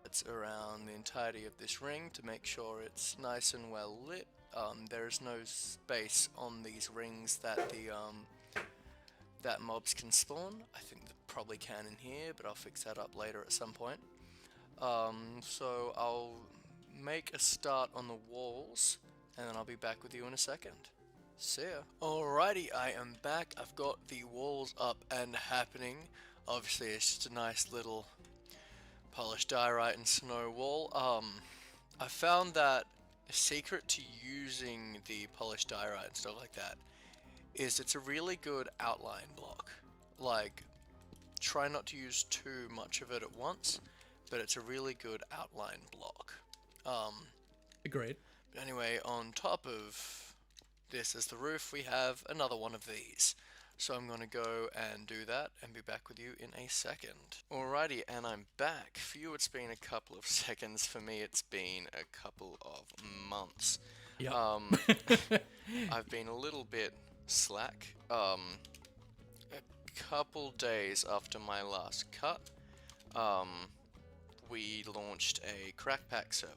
E: lights around the entirety of this ring to make sure it's nice and well lit. There is no space on these rings that that mobs can spawn. I think they probably can in here, but I'll fix that up later at some point. So I'll make a start on the walls, and then I'll be back with you in a second. See ya. Alrighty, I am back. I've got the walls up and happening. Obviously, it's just a nice little polished diorite and snow wall. I found that a secret to using the polished diorite and stuff like that is it's a really good outline block. Like, try not to use too much of it at once, but it's a really good outline block.
A: Agreed.
E: But anyway, on top of this as the roof, we have another one of these. So I'm going to go and do that and be back with you in a second. Alrighty, and I'm back. For you it's been a couple of seconds, for me it's been a couple of months.
A: Yep.
E: I've been a little bit slack. A couple days after my last cut, we launched a crack pack server,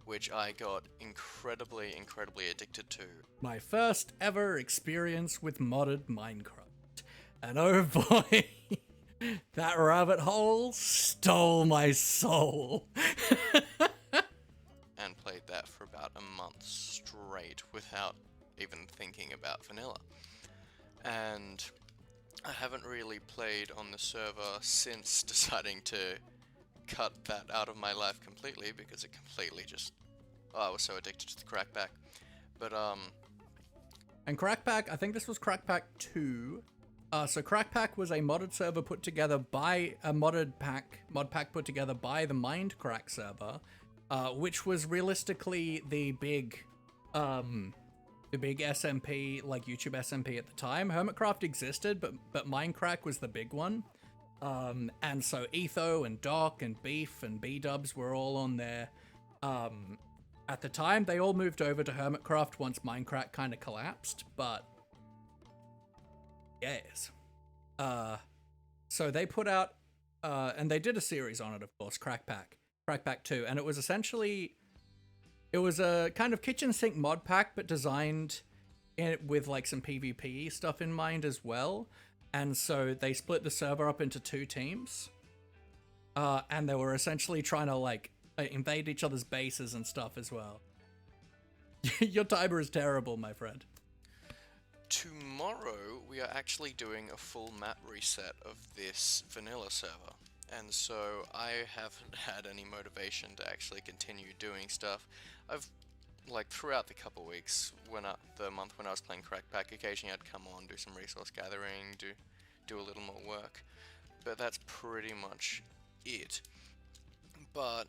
E: which I got incredibly addicted to.
A: My first ever experience with modded Minecraft. And oh boy, that rabbit hole stole my soul.
E: And played that for about a month straight without even thinking about vanilla. And I haven't really played on the server since deciding to cut that out of my life completely, because it completely just... I was so addicted to the crackback. But,
A: And Crackpack, I think this was Crackpack 2. So Crackpack was a modded server put together by a mod pack put together by the Mindcrack server, which was realistically the big SMP, like YouTube SMP at the time. Hermitcraft existed, but Mindcrack was the big one. And so Etho and Doc and Beef and B-Dubs were all on there. At the time, they all moved over to Hermitcraft once Minecraft kind of collapsed, but yes. So they put out, and they did a series on it, of course, Crackpack 2, and it was essentially, it was a kind of kitchen sink mod pack, but designed with like some PvP stuff in mind as well. And so they split the server up into 2 teams, and they were essentially trying to like invade each other's bases and stuff as well. Your timer is terrible, my friend.
E: tomorrow we are actually doing a full map reset of this vanilla server. And so I haven't had any motivation to actually continue doing stuff. I've, like, throughout the couple weeks, the month when I was playing Crackpack, occasionally I'd come on, do some resource gathering, do a little more work. But that's pretty much it. But,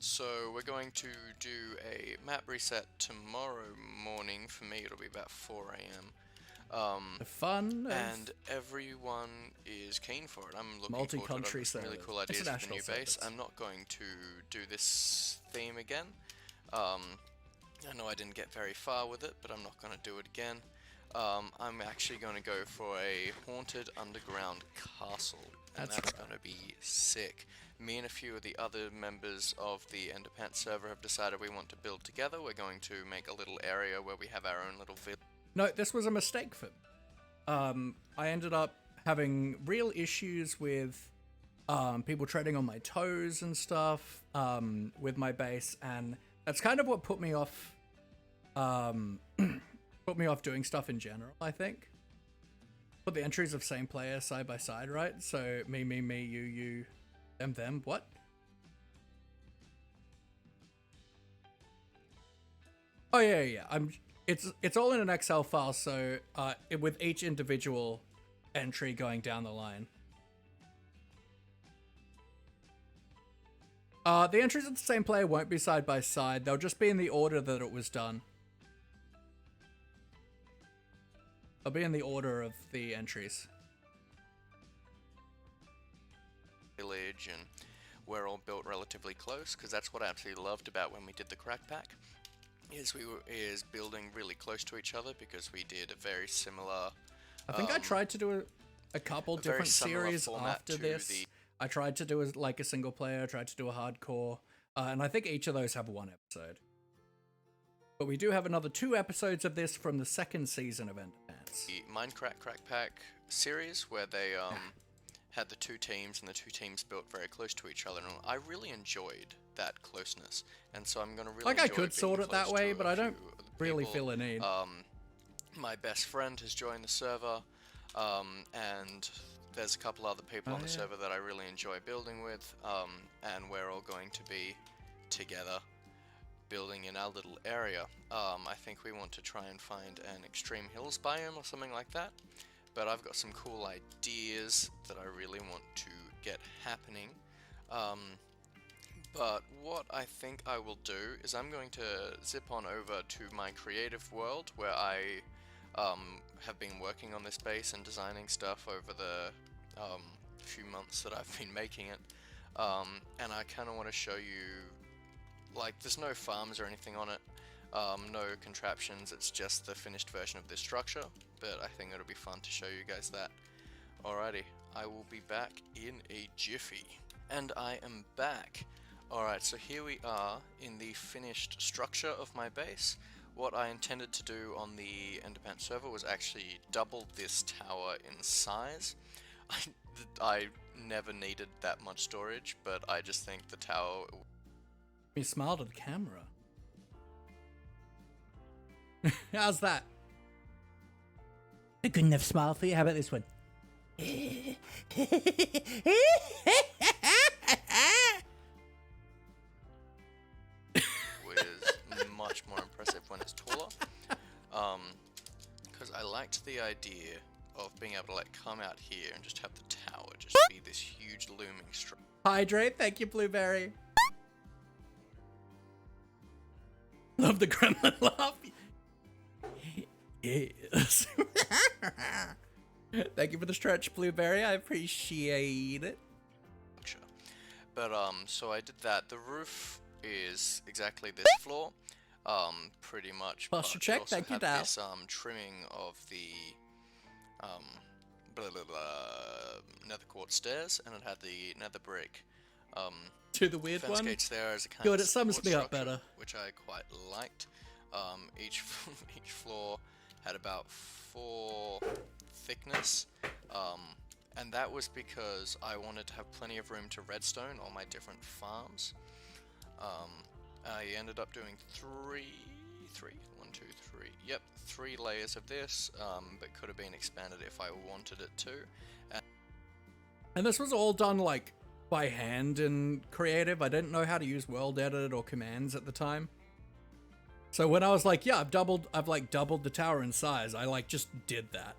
E: so we're going to do a map reset tomorrow morning. For me, it'll be about 4 AM.
A: The fun
E: and everyone is keen for it. I'm looking
A: multi-country
E: forward to it. I've got some really cool ideas for the new base. I'm not going to do this theme again. I know I didn't get very far with it, but I'm not going to do it again. I'm actually going to go for a haunted underground castle, and that's going to be sick. Me and a few of the other members of the Enderpants server have decided we want to build together. We're going to make a little area where we have our own little village.
A: No, this was a mistake for me. I ended up having real issues with people treading on my toes and stuff with my base, and that's kind of what put me off doing stuff in general, I think. Put the entries of same player side by side, right? So me, you, them, what? Oh yeah. It's all in an Excel file, so with each individual entry going down the line. The entries of the same player won't be side by side. They'll just be in the order that it was done. They'll be in the order of the entries.
E: Village, and we're all built relatively close, because that's what I absolutely loved about when we did the crack pack. Is building really close to each other, because we did a very similar...
A: I think I tried to do a couple different series after this. I tried to do like a single player, tried to do a hardcore, and I think each of those have one episode. But we do have another 2 episodes of this from the 2nd season of Underpants.
E: The Minecraft Crack Pack series, where they had the 2 teams, and the 2 teams built very close to each other, and I really enjoyed that closeness, and so I'm gonna really
A: like I
E: enjoy
A: could sort
E: being
A: it that
E: close
A: way,
E: to
A: but
E: a
A: I don't
E: few of the
A: really
E: people.
A: feel a need.
E: My best friend has joined the server, and there's a couple other people on the server that I really enjoy building with, and we're all going to be together building in our little area. I think we want to try and find an extreme hills biome or something like that, but I've got some cool ideas that I really want to get happening. But what I think I will do is I'm going to zip on over to my creative world, where I have been working on this base and designing stuff over the few months that I've been making it, and I kind of want to show you, like, there's no farms or anything on it, no contraptions, it's just the finished version of this structure, but I think it'll be fun to show you guys that. Alrighty, I will be back in a jiffy. And I am back. Alright, so here we are in the finished structure of my base. What I intended to do on the Underpants server was actually double this tower in size. I never needed that much storage, but I just think the tower...
A: You smiled at the camera. How's that? A good enough smile for you? How about this one?
E: was much more impressive when it's taller, because I liked the idea of being able to like come out here and just have the tower just be this huge looming structure.
A: Hydrate, thank you, Blueberry. Love the gremlin laugh. Yes. Thank you for the stretch, Blueberry. I appreciate it.
E: But so I did that. The roof is exactly this floor, pretty much.
A: Posture
E: but
A: check,
E: it also
A: thank you,
E: had
A: Dal.
E: this trimming of the nether quartz stairs, and it had the nether brick
A: To the weird
E: fence
A: one.
E: gates there as a kind
A: Good,
E: of
A: it sums
E: support
A: me up
E: structure,
A: better.
E: which I quite liked. Each floor had about 4 thickness, and that was because I wanted to have plenty of room to redstone all my different farms. I ended up doing 3 layers of this, but could have been expanded if I wanted it to.
A: And this was all done like by hand in creative. I didn't know how to use world edit or commands at the time. So when I was like, yeah, I've like doubled the tower in size, I like just did that.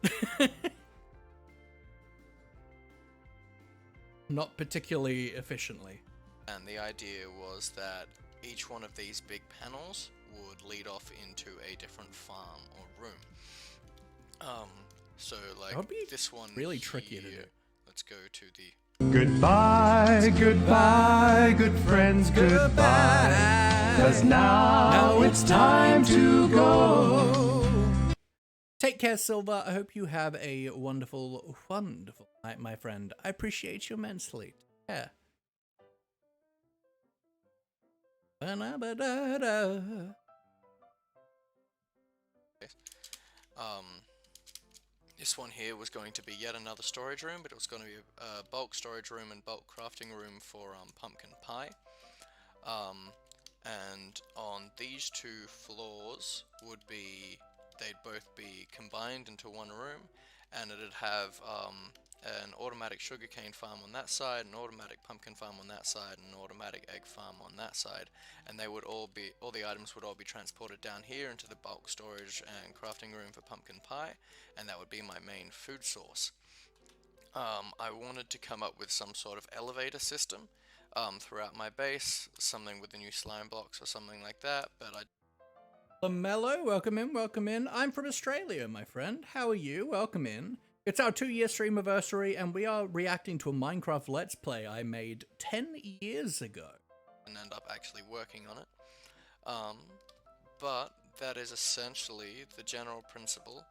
A: Not particularly efficiently.
E: And the idea was that each one of these big panels would lead off into a different farm or room. So like
A: That would be
E: this one
A: really tricky to
E: here,
A: do.
E: let's go to the
B: Goodbye, goodbye, good friends, goodbye. 'Cause now it's time to go.
A: Take care, Silver. I hope you have a wonderful, wonderful night, my friend. I appreciate you immensely. Yeah. Ba-na-ba-da-da.
E: This one here was going to be yet another storage room, but it was going to be a bulk storage room and bulk crafting room for pumpkin pie. And on these 2 floors they'd both be combined into one room, and it'd have an automatic sugarcane farm on that side, an automatic pumpkin farm on that side, and an automatic egg farm on that side, and they would all the items would all be transported down here into the bulk storage and crafting room for pumpkin pie, and that would be my main food source. I wanted to come up with some sort of elevator system throughout my base, something with the new slime blocks or something like that, but
A: LaMelo, welcome in, welcome in. I'm from Australia, my friend. How are you? Welcome in. It's our 2-year Streammiversary, and we are reacting to a Minecraft Let's Play I made 10 years ago.
E: and end up actually working on it. But that is essentially the general principle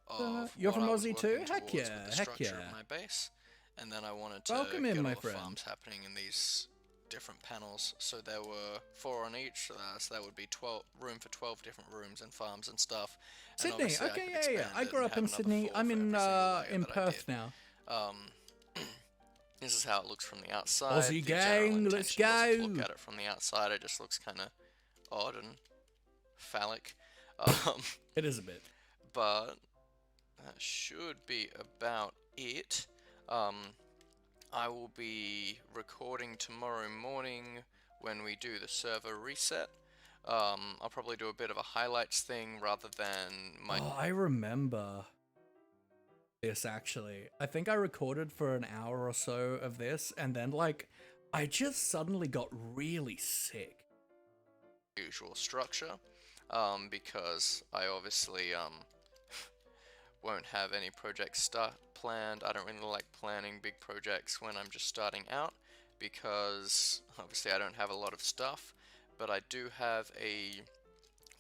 E: of
A: You're
E: what
A: from
E: I was
A: Aussie too?
E: working
A: Heck
E: towards
A: yeah,
E: with the
A: heck
E: structure
A: yeah.
E: of my base. and then I wanted to
A: Welcome
E: get
A: in,
E: all
A: my
E: the
A: friend.
E: farms happening in these different panels. So there were 4 on each, so that would be 12 room for 12 different rooms and farms and stuff. And
A: Sydney,
E: obviously I
A: okay,
E: could
A: yeah.
E: expand
A: I
E: it
A: grew
E: and
A: up
E: have
A: in
E: another
A: Sydney.
E: 4
A: I'm
E: for
A: in
E: every single layer
A: in
E: that I
A: Perth
E: did.
A: now.
E: This is how it looks from the outside.
A: Aussie
E: The general
A: gang, let's
E: intention wasn't to
A: go.
E: look at it from the outside. It just looks kind of odd and phallic.
A: It is a bit.
E: But that should be about it. I will be recording tomorrow morning when we do the server reset. I'll probably do a bit of a highlights thing rather than my...
A: Oh, I remember this actually. I think I recorded for an hour or so of this, and then like I just suddenly got really sick.
E: usual structure, because I obviously won't have any projects planned. I don't really like planning big projects when I'm just starting out, because obviously I don't have a lot of stuff, but I do have a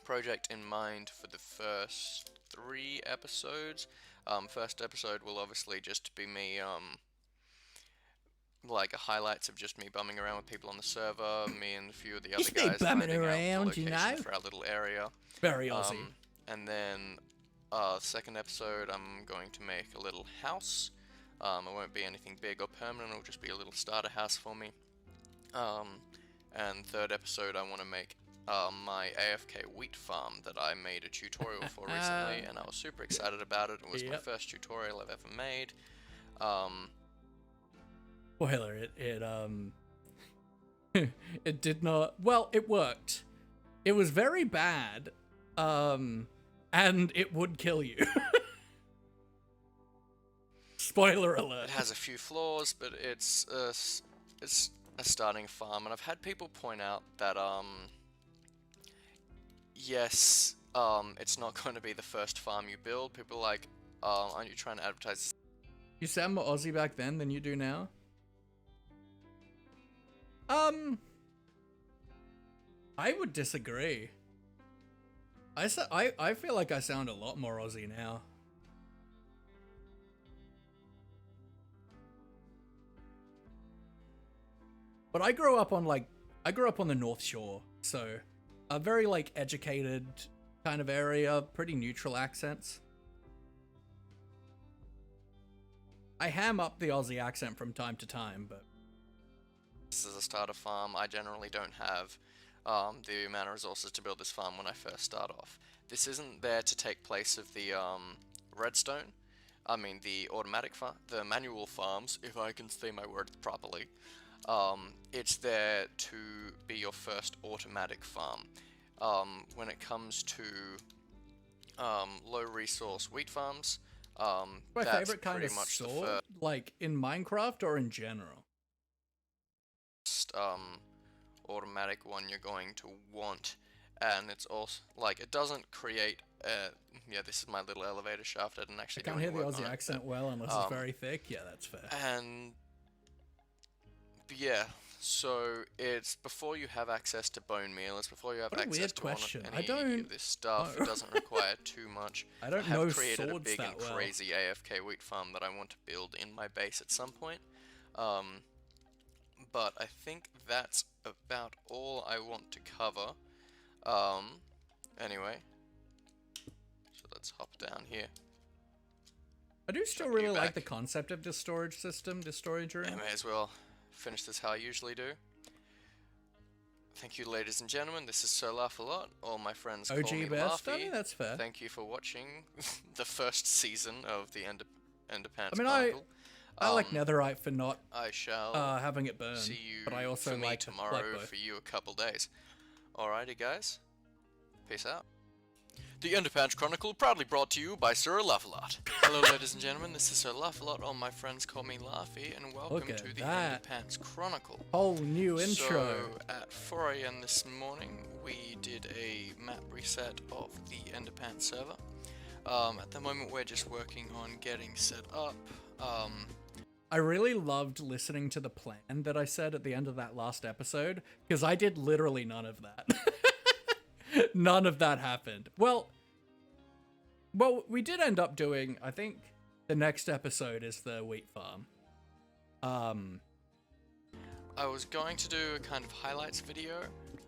E: project in mind for the first 3 episodes. First episode will obviously just be me, like highlights of just me bumming around with people on the server, me and a few of the other
A: Just me
E: guys
A: bumming
E: finding out
A: around,
E: the
A: you
E: location
A: know?
E: for our little area.
A: Very Aussie.
E: And then second episode, I'm going to make a little house. It won't be anything big or permanent, it'll just be a little starter house for me. And third episode, I want to make my AFK wheat farm that I made a tutorial for recently, and I was super excited about it. It was my first tutorial I've ever made.
A: Spoiler, it did not, well, it worked. It was very bad, and it would kill you. Spoiler alert.
E: It has a few flaws, but it's a starting farm, and I've had people point out that yes, it's not going to be the first farm you build. People are like, aren't you trying to advertise?
A: You sound more Aussie back then than you do now. I would disagree. I feel like I sound a lot more Aussie now. But I grew up on the North Shore, so a very like educated kind of area, pretty neutral accents. I ham up the Aussie accent from time to time, but
E: This is a starter farm. I generally don't have the amount of resources to build this farm when I first start off. This isn't there to take place of the redstone. I mean the automatic farm, the manual farms, if I can say my words properly. It's there to be your first automatic farm. When it comes to low resource wheat farms,
A: my
E: that's
A: favorite kind
E: pretty
A: of
E: much the
A: sword,
E: first
A: like in Minecraft or in general.
E: automatic one you're going to want, and it's also like it doesn't create yeah, this is my little elevator shaft. I didn't actually
A: I can't hear the Aussie accent well unless it's very thick. Yeah, that's fair.
E: And yeah, so it's before you have access to bone meal, it's before you have
A: What a
E: access
A: weird
E: to
A: question.
E: any of this stuff.
A: know.
E: It doesn't require too much.
A: I don't
E: have
A: know
E: created a
A: swords
E: big
A: that
E: and
A: well.
E: crazy AFK wheat farm that I want to build in my base at some point. But I think that's about all I want to cover. Anyway, so let's hop down here.
A: I do still
E: Chuck
A: really
E: you
A: like
E: back.
A: the concept of this storage system, this storage room.
E: I may as well finish this how I usually do. Thank you, ladies and gentlemen. This is Sir Laugh a Lot. All my friends call me
A: OG best. I
E: Laughy.
A: mean, that's fair.
E: Thank you for watching the first season of the Enderpants
A: I mean,
E: Chronicle.
A: I like Netherite for not
E: I shall
A: having it burn,
E: see you
A: but I also
E: for me
A: like
E: tomorrow,
A: like both.
E: for you a couple days. Alrighty, guys. Peace out. The Enderpants Chronicle proudly brought to you by Sir Laugh-A-Lot. Hello, ladies and gentlemen. This is Sir Laugh-A-Lot. All my friends call me Laughy, and welcome
A: Look at
E: to the
A: that.
E: Enderpants Chronicle.
A: Whole new intro.
E: So, at 4 AM this morning, we did a map reset of the Enderpants server. At the moment, we're just working on getting set up.
A: I really loved listening to the plan that I said at the end of that last episode, because I did literally none of that. None of that happened. Well, we did end up doing, I think the next episode is the wheat farm.
E: I was going to do a kind of highlights video,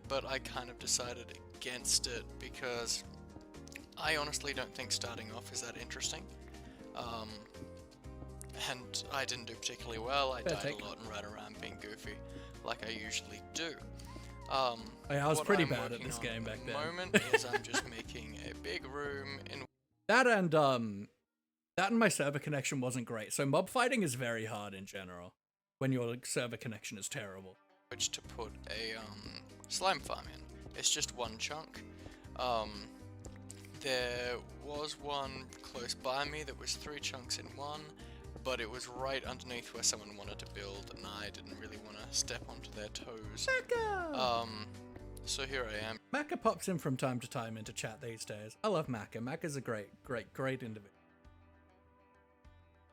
E: but I kind of decided against it because I honestly don't think starting off is that interesting. And I didn't do particularly well. I died a lot and ran around being goofy, like I usually do.
A: I was pretty bad at this game back then.
E: At the moment is I'm just making a big room in
A: that and my server connection wasn't great. So mob fighting is very hard in general when your server connection is terrible.
E: which to put a slime farm in. It's just one chunk. There was one close by me that was 3 chunks in one, but it was right underneath where someone wanted to build, and I didn't really want to step onto their toes.
A: Macca!
E: So here I am.
A: Macca pops in from time to time into chat these days. I love Macca. Macca's a great individual.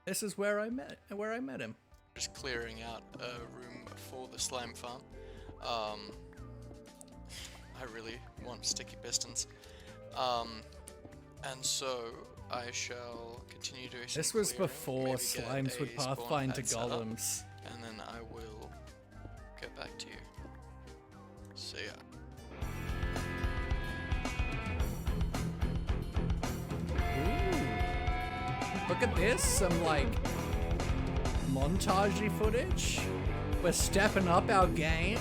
A: This is where I met him.
E: Just clearing out a room for the slime farm. I really want sticky pistons. And so I shall continue doing some
A: This was
E: clearing,
A: before
E: maybe
A: slimes
E: get
A: would
E: a spawn
A: pathfind to
E: pad set up,
A: golems.
E: and then I will get back to you. See ya.
A: Look at this, some like montagey footage. We're stepping up our game.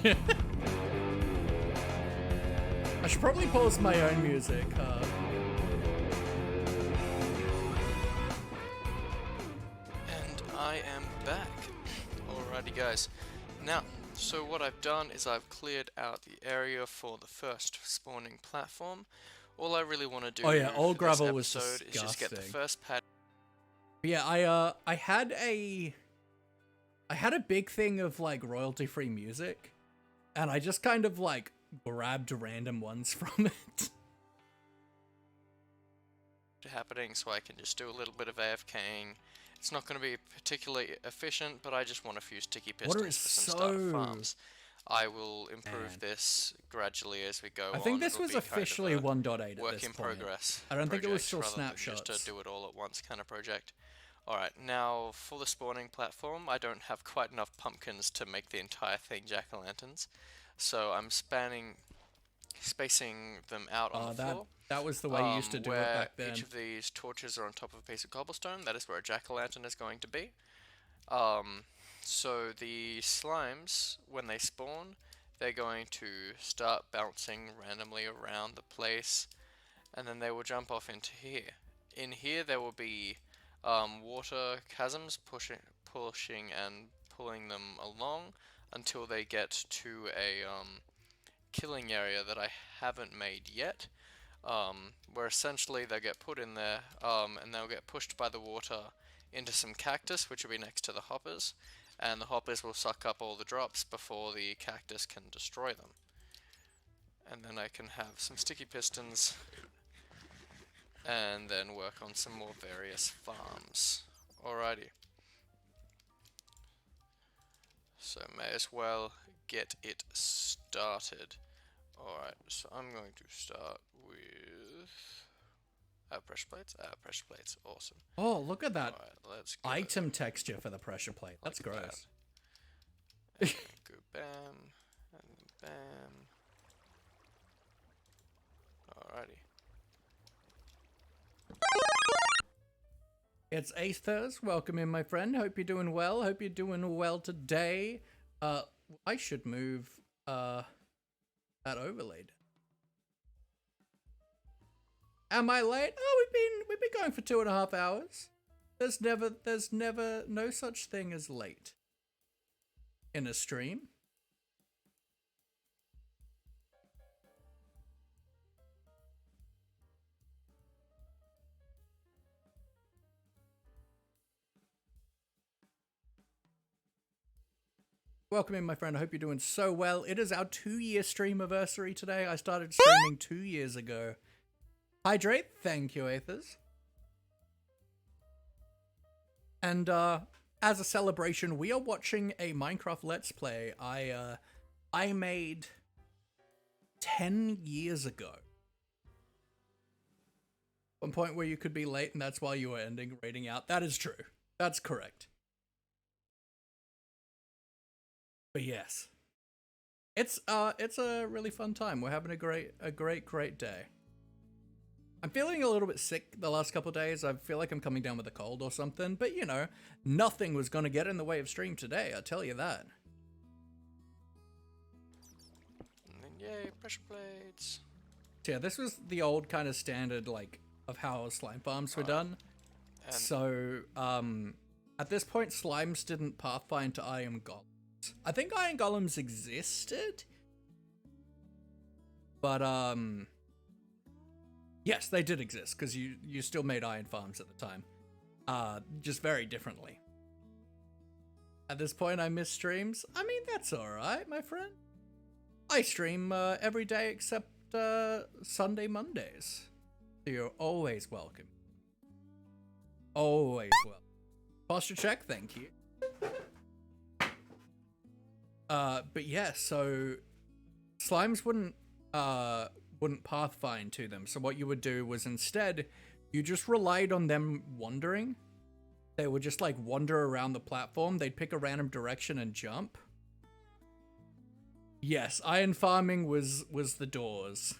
A: I should probably pause my own music.
E: And I am back. Alrighty guys. Now, so what I've done is I've cleared out the area for the first spawning platform. All I really want to do
A: all
E: for
A: gravel
E: this
A: was
E: episode is just get the
A: disgusting.
E: first pad.
A: Yeah, I had a big thing of like royalty-free music, and I just kind of like grabbed random ones from it.
E: Happening, so I can just do a little bit of AFKing. It's not going to be particularly efficient, but I just want a few sticky
A: Water
E: pistons
A: is
E: for some starter
A: so-
E: farms. I will improve
A: Man.
E: this gradually as we go on.
A: I think this
E: It'll
A: was
E: be kind of
A: officially
E: a
A: 1.8 at
E: work
A: this
E: in
A: point.
E: progress.
A: I don't think it was
E: project
A: still
E: rather than
A: snapshots.
E: Just to do it all at once kind of project. Alright, now for the spawning platform, I don't have quite enough pumpkins to make the entire thing jack-o'-lanterns, so I'm spacing them out on the floor.
A: That was the way you used to do it
E: where
A: back then.
E: each of these torches are on top of a piece of cobblestone, that is where a jack-o'-lantern is going to be. So the slimes, when they spawn, they're going to start bouncing randomly around the place, and then they will jump off into here. In here there will be water chasms pushing and pulling them along until they get to a killing area that I haven't made yet, where essentially they get put in there and they'll get pushed by the water into some cactus, which will be next to the hoppers, and the hoppers will suck up all the drops before the cactus can destroy them. And then I can have some sticky pistons and then work on some more various farms. Alrighty. So may as well get it started. Alright, so I'm going to start with pressure plates, awesome.
A: Oh, look at that
E: Alright, let's go.
A: item texture for the pressure plate. That's
E: Like
A: gross.
E: And then go bam, and then bam. Alrighty.
A: It's Aethers. Welcome in, my friend. Hope you're doing well. Hope you're doing well today. I should move that overlaid. Am I late? Oh, we've been going for 2.5 hours. There's never no such thing as late in a stream. Welcome in, my friend. I hope you're doing so well. It is our 2-year streamiversary today. I started streaming 2 years ago. Hydrate. Thank you, Aethers. And as a celebration, we are watching a Minecraft Let's Play I made 10 years ago. One point where you could be late and that's why you were ending reading out. That is true. That's correct. But yes. It's a really fun time. We're having a great day. I'm feeling a little bit sick the last couple of days. I feel like I'm coming down with a cold or something, but you know, nothing was going to get in the way of stream today, I tell you that.
E: And then, yay, pressure plates.
A: So yeah, this was the old kind of standard, like, of how slime farms were done.
E: And
A: So, at this point, slimes didn't pathfind to iron golems. I think iron golems existed, but, yes, they did exist, because you still made iron farms at the time. Just very differently. At this point, I miss streams. I mean, that's alright, my friend. I stream every day except Sunday, Mondays. So you're always welcome. Always welcome. Posture check, thank you. But yeah, so slimes wouldn't pathfind to them. So what you would do was instead, you just relied on them wandering. They would just like wander around the platform. They'd pick a random direction and jump. Yes, iron farming was the doors.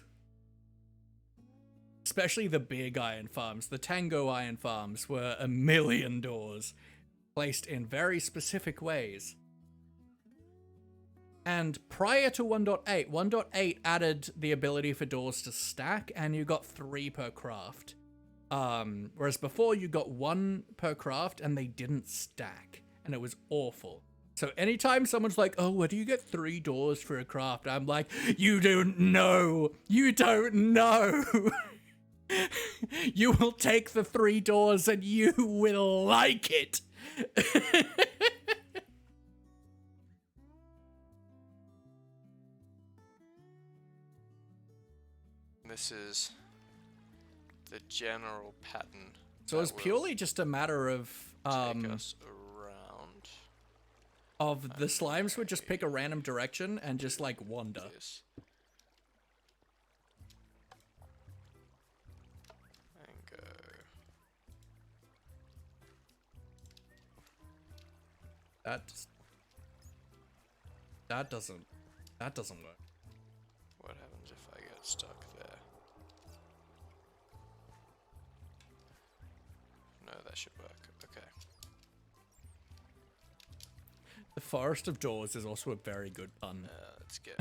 A: Especially the big iron farms. The Tango iron farms were a million doors, placed in very specific ways. And prior to 1.8, 1.8 added the ability for doors to stack, and you got 3 per craft. Whereas before you got 1 per craft, and they didn't stack, and it was awful. So anytime someone's like, oh, where do you get 3 doors for a craft? I'm like, you don't know. You don't know. You will take the 3 doors and you will like it.
E: this is the general pattern.
A: So it's purely just a matter of
E: take us around.
A: Of the slimes would just pick a random direction and just like wander.
E: This. And go.
A: That doesn't work.
E: What happens if I get stuck there? No, that should work. Okay.
A: The Forest of Doors is also a very good pun.
E: Let's get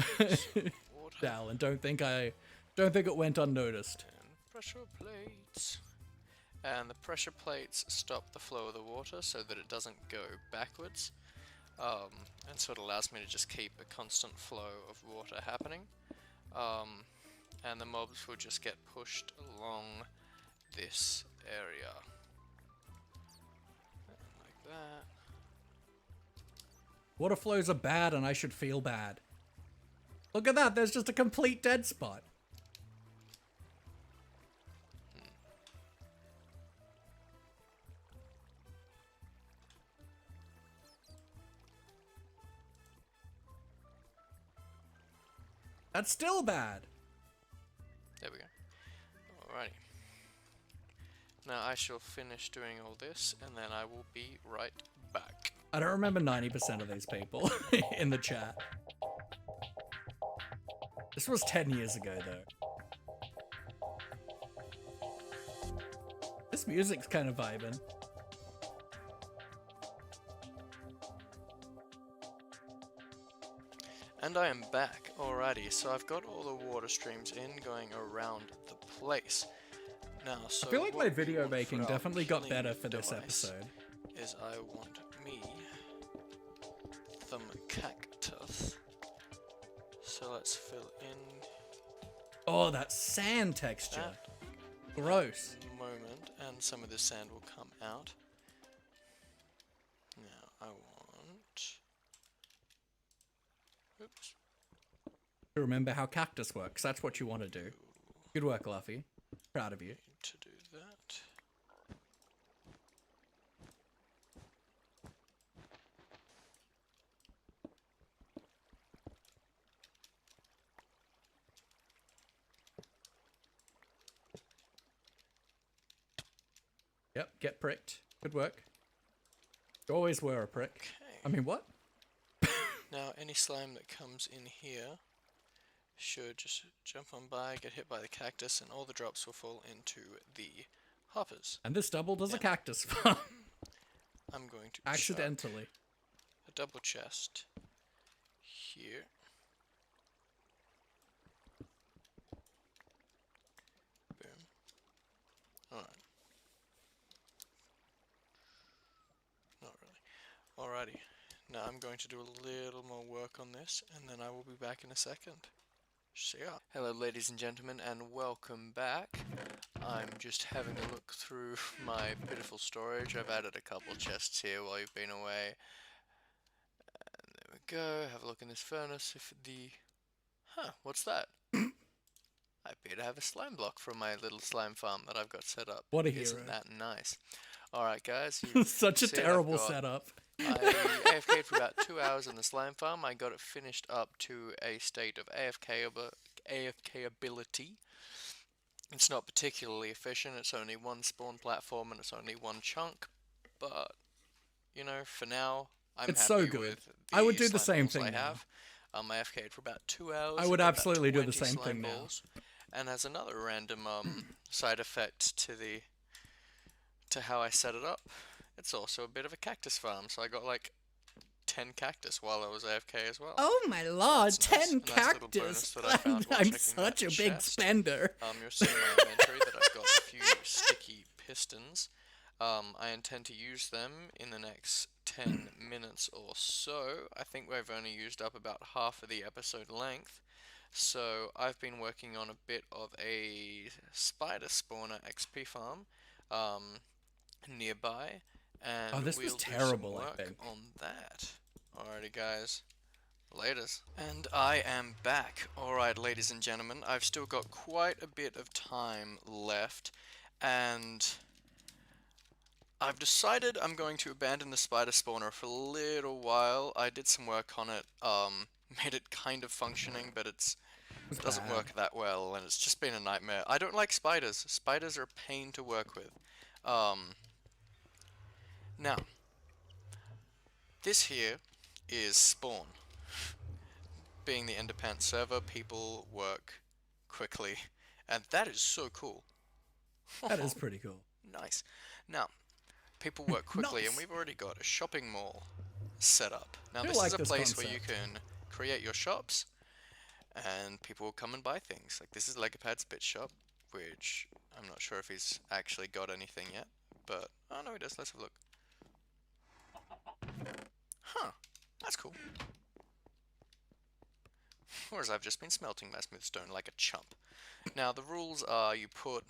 E: some water.
A: Dal, and don't think it went unnoticed.
E: And pressure plates. And the pressure plates stop the flow of the water so that it doesn't go backwards. And so it allows me to just keep a constant flow of water happening. And the mobs will just get pushed along this area. And like that.
A: Water flows are bad and I should feel bad. Look at that, there's just a complete dead spot. That's still bad.
E: There we go. Alrighty. Now I shall finish doing all this and then I will be right back.
A: I don't remember 90% of these people in the chat. This was 10 years ago, though. This music's kind of vibing.
E: And I am back. Alrighty, so I've got all the water streams in going around the place. Now, so
A: I feel like my
E: what we
A: video
E: want for
A: making
E: our
A: definitely got
E: killing
A: better for this
E: device
A: episode.
E: Is I want me the cactus. So let's fill in
A: Oh, that sand texture.
E: that
A: Gross.
E: moment, and some of the sand will come out. Now I want. Oops.
A: Remember how cactus works. That's what you want to do. Good work, Luffy. Proud of you.
E: To do that.
A: Yep, get pricked. Good work. You always were a prick.
E: Okay.
A: I mean, what?
E: Now, any slime that comes in here should just jump on by, get hit by the cactus, and all the drops will fall into the hoppers.
A: And this double does a
E: Yeah.
A: cactus farm.
E: I'm going to
A: Accidentally.
E: chuck a double chest here. Boom. Alright. Not really. Alrighty. Now I'm going to do a little more work on this, and then I will be back in a second. See ya. Hello ladies and gentlemen, and welcome back. I'm just having a look through my pitiful storage. I've added a couple chests here while you've been away. And there we go. Have a look in this furnace. If the... Huh, what's that? I appear to have a slime block from my little slime farm that I've got set up.
A: What a hero.
E: Isn't that nice? Alright guys. You
A: Such a
E: see I've
A: terrible
E: got-
A: setup.
E: I AFK'd for about 2 hours in the slime farm. I got it finished up to a state of AFKability. It's not particularly efficient. It's only one spawn platform and it's only one chunk. But, you know, for now, I'm
A: It's
E: happy
A: so good.
E: with
A: I would do
E: slime
A: the same
E: balls
A: thing
E: I
A: now.
E: have. I AFK'd for about 2 hours.
A: I would
E: got about
A: absolutely do the
E: 20
A: same
E: slime
A: thing now.
E: balls. And as another random side effect to how I set it up, it's also a bit of a cactus farm, so I got like 10 cactus while I was AFK as well.
A: Oh my lord,
E: That's nice.
A: 10
E: A nice little bonus
A: cactus!
E: that I found while
A: I'm
E: checking
A: such
E: that
A: a big
E: chest.
A: spender.
E: You'll see in my inventory that I've got a few sticky pistons. I intend to use them in the next 10 minutes or so. I think we've only used up about half of the episode length. So I've been working on a bit of a spider spawner XP farm nearby. And
A: Oh, this was
E: we'll do some
A: terrible, I
E: work
A: think.
E: on that. Alrighty guys, laters. And I am back. Alright ladies and gentlemen, I've still got quite a bit of time left, and I've decided I'm going to abandon the spider spawner for a little while. I did some work on it, made it kind of functioning, but it doesn't work that well, and it's just been a nightmare. I don't like spiders. Spiders are a pain to work with. Now, this here is Spawn. Being the Enderpants server, people work quickly, and that is so cool.
A: That is pretty cool.
E: Nice. Now, people work quickly, and
A: Nice.
E: we've already got a shopping mall set up. Now,
A: I
E: this
A: like
E: is a
A: this
E: place where you
A: concept.
E: can create your shops, and people will come and buy things. Like, this is Legopad's Bit Shop, which I'm not sure if he's actually got anything yet, but, oh no, he does. Let's have a look. Huh, that's cool. Whereas I've just been smelting my smooth stone like a chump. Now, the rules are you put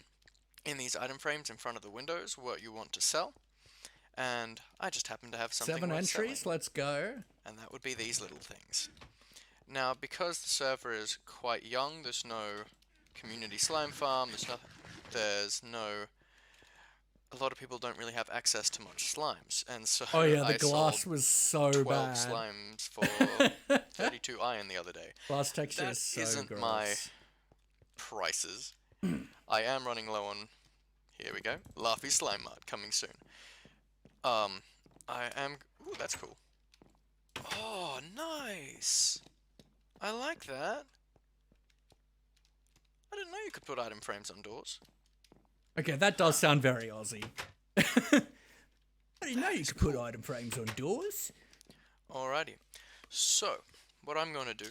E: in these item frames in front of the windows what you want to sell, and I just happen to have something
A: 7
E: worth
A: entries,
E: selling,
A: let's go.
E: and that would be these little things. Now, because the server is quite young, there's no community slime farm, there's no... A lot of people don't really have access to much slimes, and so
A: Oh yeah,
E: I
A: the glass
E: sold
A: was so
E: 12
A: bad.
E: slimes for 32 iron the other day.
A: Glass texture
E: That
A: is so
E: isn't
A: gross.
E: my prices. I am running low on... Here we go. Laffy Slime Mart coming soon. I am... Ooh, that's cool. Oh, nice! I like that. I didn't know you could put item frames on doors.
A: Okay, that does sound very Aussie. I didn't know you could put item frames on doors.
E: Alrighty. So, what I'm going to do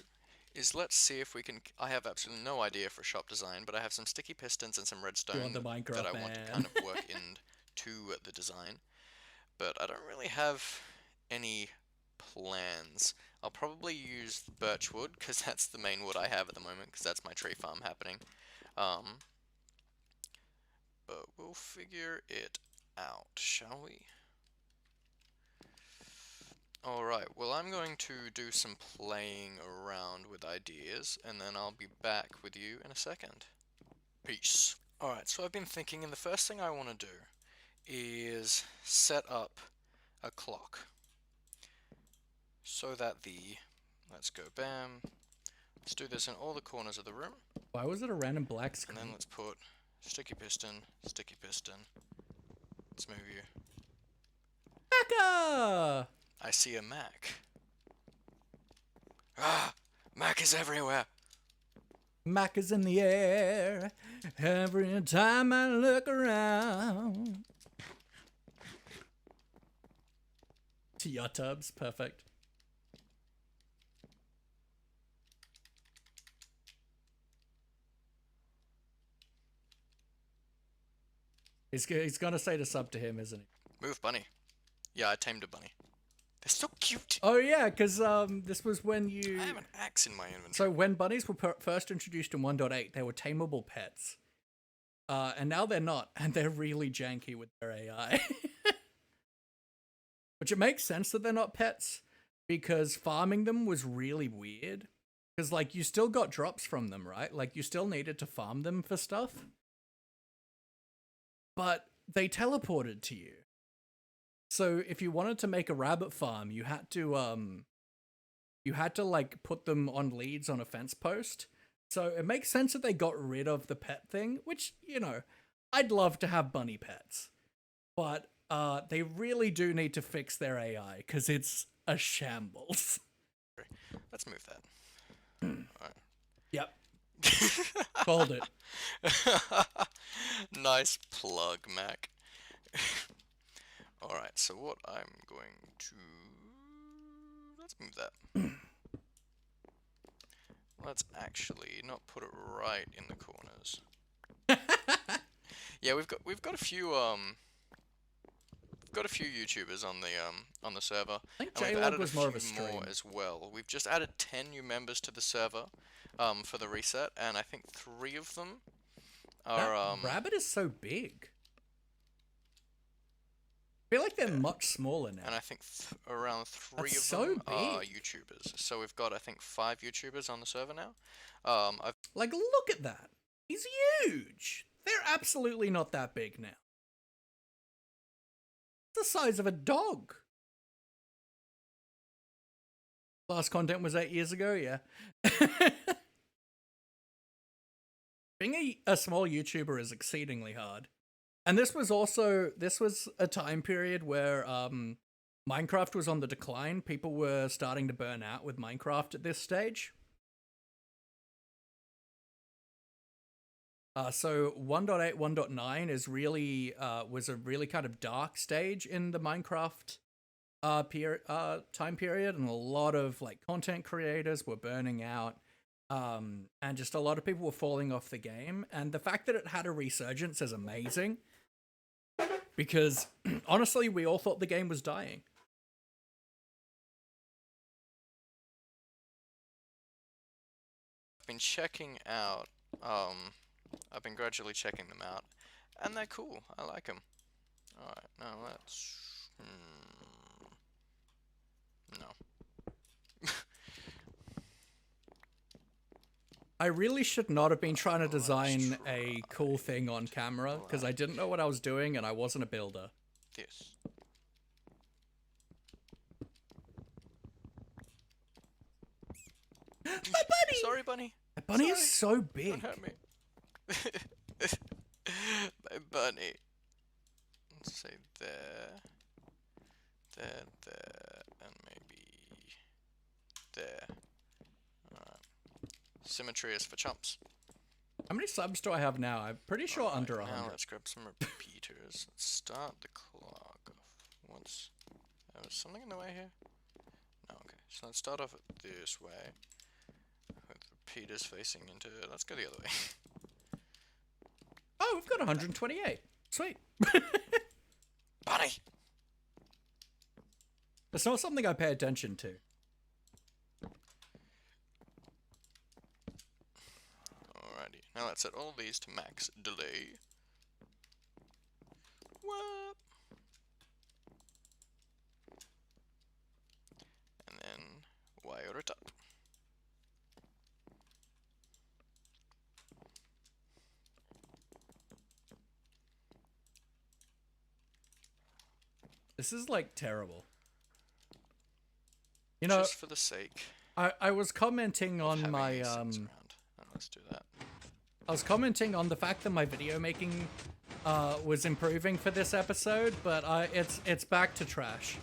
E: is let's see if we can... I have absolutely no idea for shop design, but I have some sticky pistons and some redstone
A: the Minecraft
E: that I want to
A: man.
E: kind of work into the design. But I don't really have any plans. I'll probably use birchwood, because that's the main wood I have at the moment, because that's my tree farm happening. But we'll figure it out, shall we? Alright, well I'm going to do some playing around with ideas, and then I'll be back with you in a second. Peace. Alright, so I've been thinking, and the first thing I want to do is set up a clock. So that let's go bam, let's do this in all the corners of the room,
A: Why was it a random black
E: and
A: screen?
E: then let's put sticky piston, Let's move you.
A: Becca!
E: I see a Mac. Ah! Mac is everywhere!
A: Mac is in the air every time I look around. To your tubs, perfect. He's gonna say to sub to him, isn't he?
E: Move, bunny. Yeah, I tamed a bunny. They're so cute!
A: Oh yeah, because this was when you...
E: I have an axe in my inventory.
A: So when bunnies were first introduced in 1.8, they were tameable pets. And now they're not, and they're really janky with their AI. Which it makes sense that they're not pets, because farming them was really weird. Because, like, you still got drops from them, right? Like, you still needed to farm them for stuff. But they teleported to you. So if you wanted to make a rabbit farm, you had to like put them on leads on a fence post. So it makes sense that they got rid of the pet thing, which, you know, I'd love to have bunny pets. But they really do need to fix their AI because it's a shambles.
E: Let's move that. Alright.
A: Yep. Called it.
E: Nice plug, Mac. Alright, so what I'm going to... Let's move that. Let's actually not put it right in the corners. Yeah, we've got a few YouTubers on the server.
A: I think
E: And we've
A: J-Log
E: added
A: was
E: a
A: more of
E: few
A: a stream.
E: more as well. We've just added 10 new members to the server for the reset, and I think 3 of them are
A: That rabbit is so big. I feel like they're much smaller now.
E: and I think around 3
A: That's
E: of
A: so
E: them are
A: big.
E: YouTubers. So we've got, I think, 5 YouTubers on the server now. I've
A: Like, look at that. He's huge. They're absolutely not that big now. It's the size of a dog. Last content was 8 years ago, yeah. Being a small YouTuber is exceedingly hard. And this was a time period where Minecraft was on the decline. People were starting to burn out with Minecraft at this stage. So 1.8, 1.9 is really was a really kind of dark stage in the Minecraft time period, and a lot of like content creators were burning out, and just a lot of people were falling off the game. And the fact that it had a resurgence is amazing, because honestly, we all thought the game was dying.
E: been checking out. I've been gradually checking them out, and they're cool. I like them. All right, now let's. No.
A: I really should not have been trying to design a cool thing on camera, because I didn't know what I was doing and I wasn't a builder.
E: This.
A: My bunny!
E: Sorry, bunny.
A: My bunny
E: Sorry.
A: is so big.
E: Don't hurt me. My bunny. Let's say there, and maybe there. Alright. Symmetry is for chumps.
A: How many subs do I have now? I'm pretty sure under 100.
E: Now let's grab some repeaters. Let's start the clock off once. Was something in the way here? No, okay. So let's start off this way. With repeaters facing into... Let's go the other way.
A: Oh, we've got 128. Sweet.
E: Bunny!
A: It's not something I pay attention to.
E: Alrighty. Now let's set all these to max delay. What? And then wire it up.
A: This is like terrible. You know,
E: Just for the sake
A: I was commenting
E: of
A: on
E: having
A: my
E: these things around. Oh, let's do that.
A: I was commenting on the fact that my video making was improving for this episode, but it's back to trash.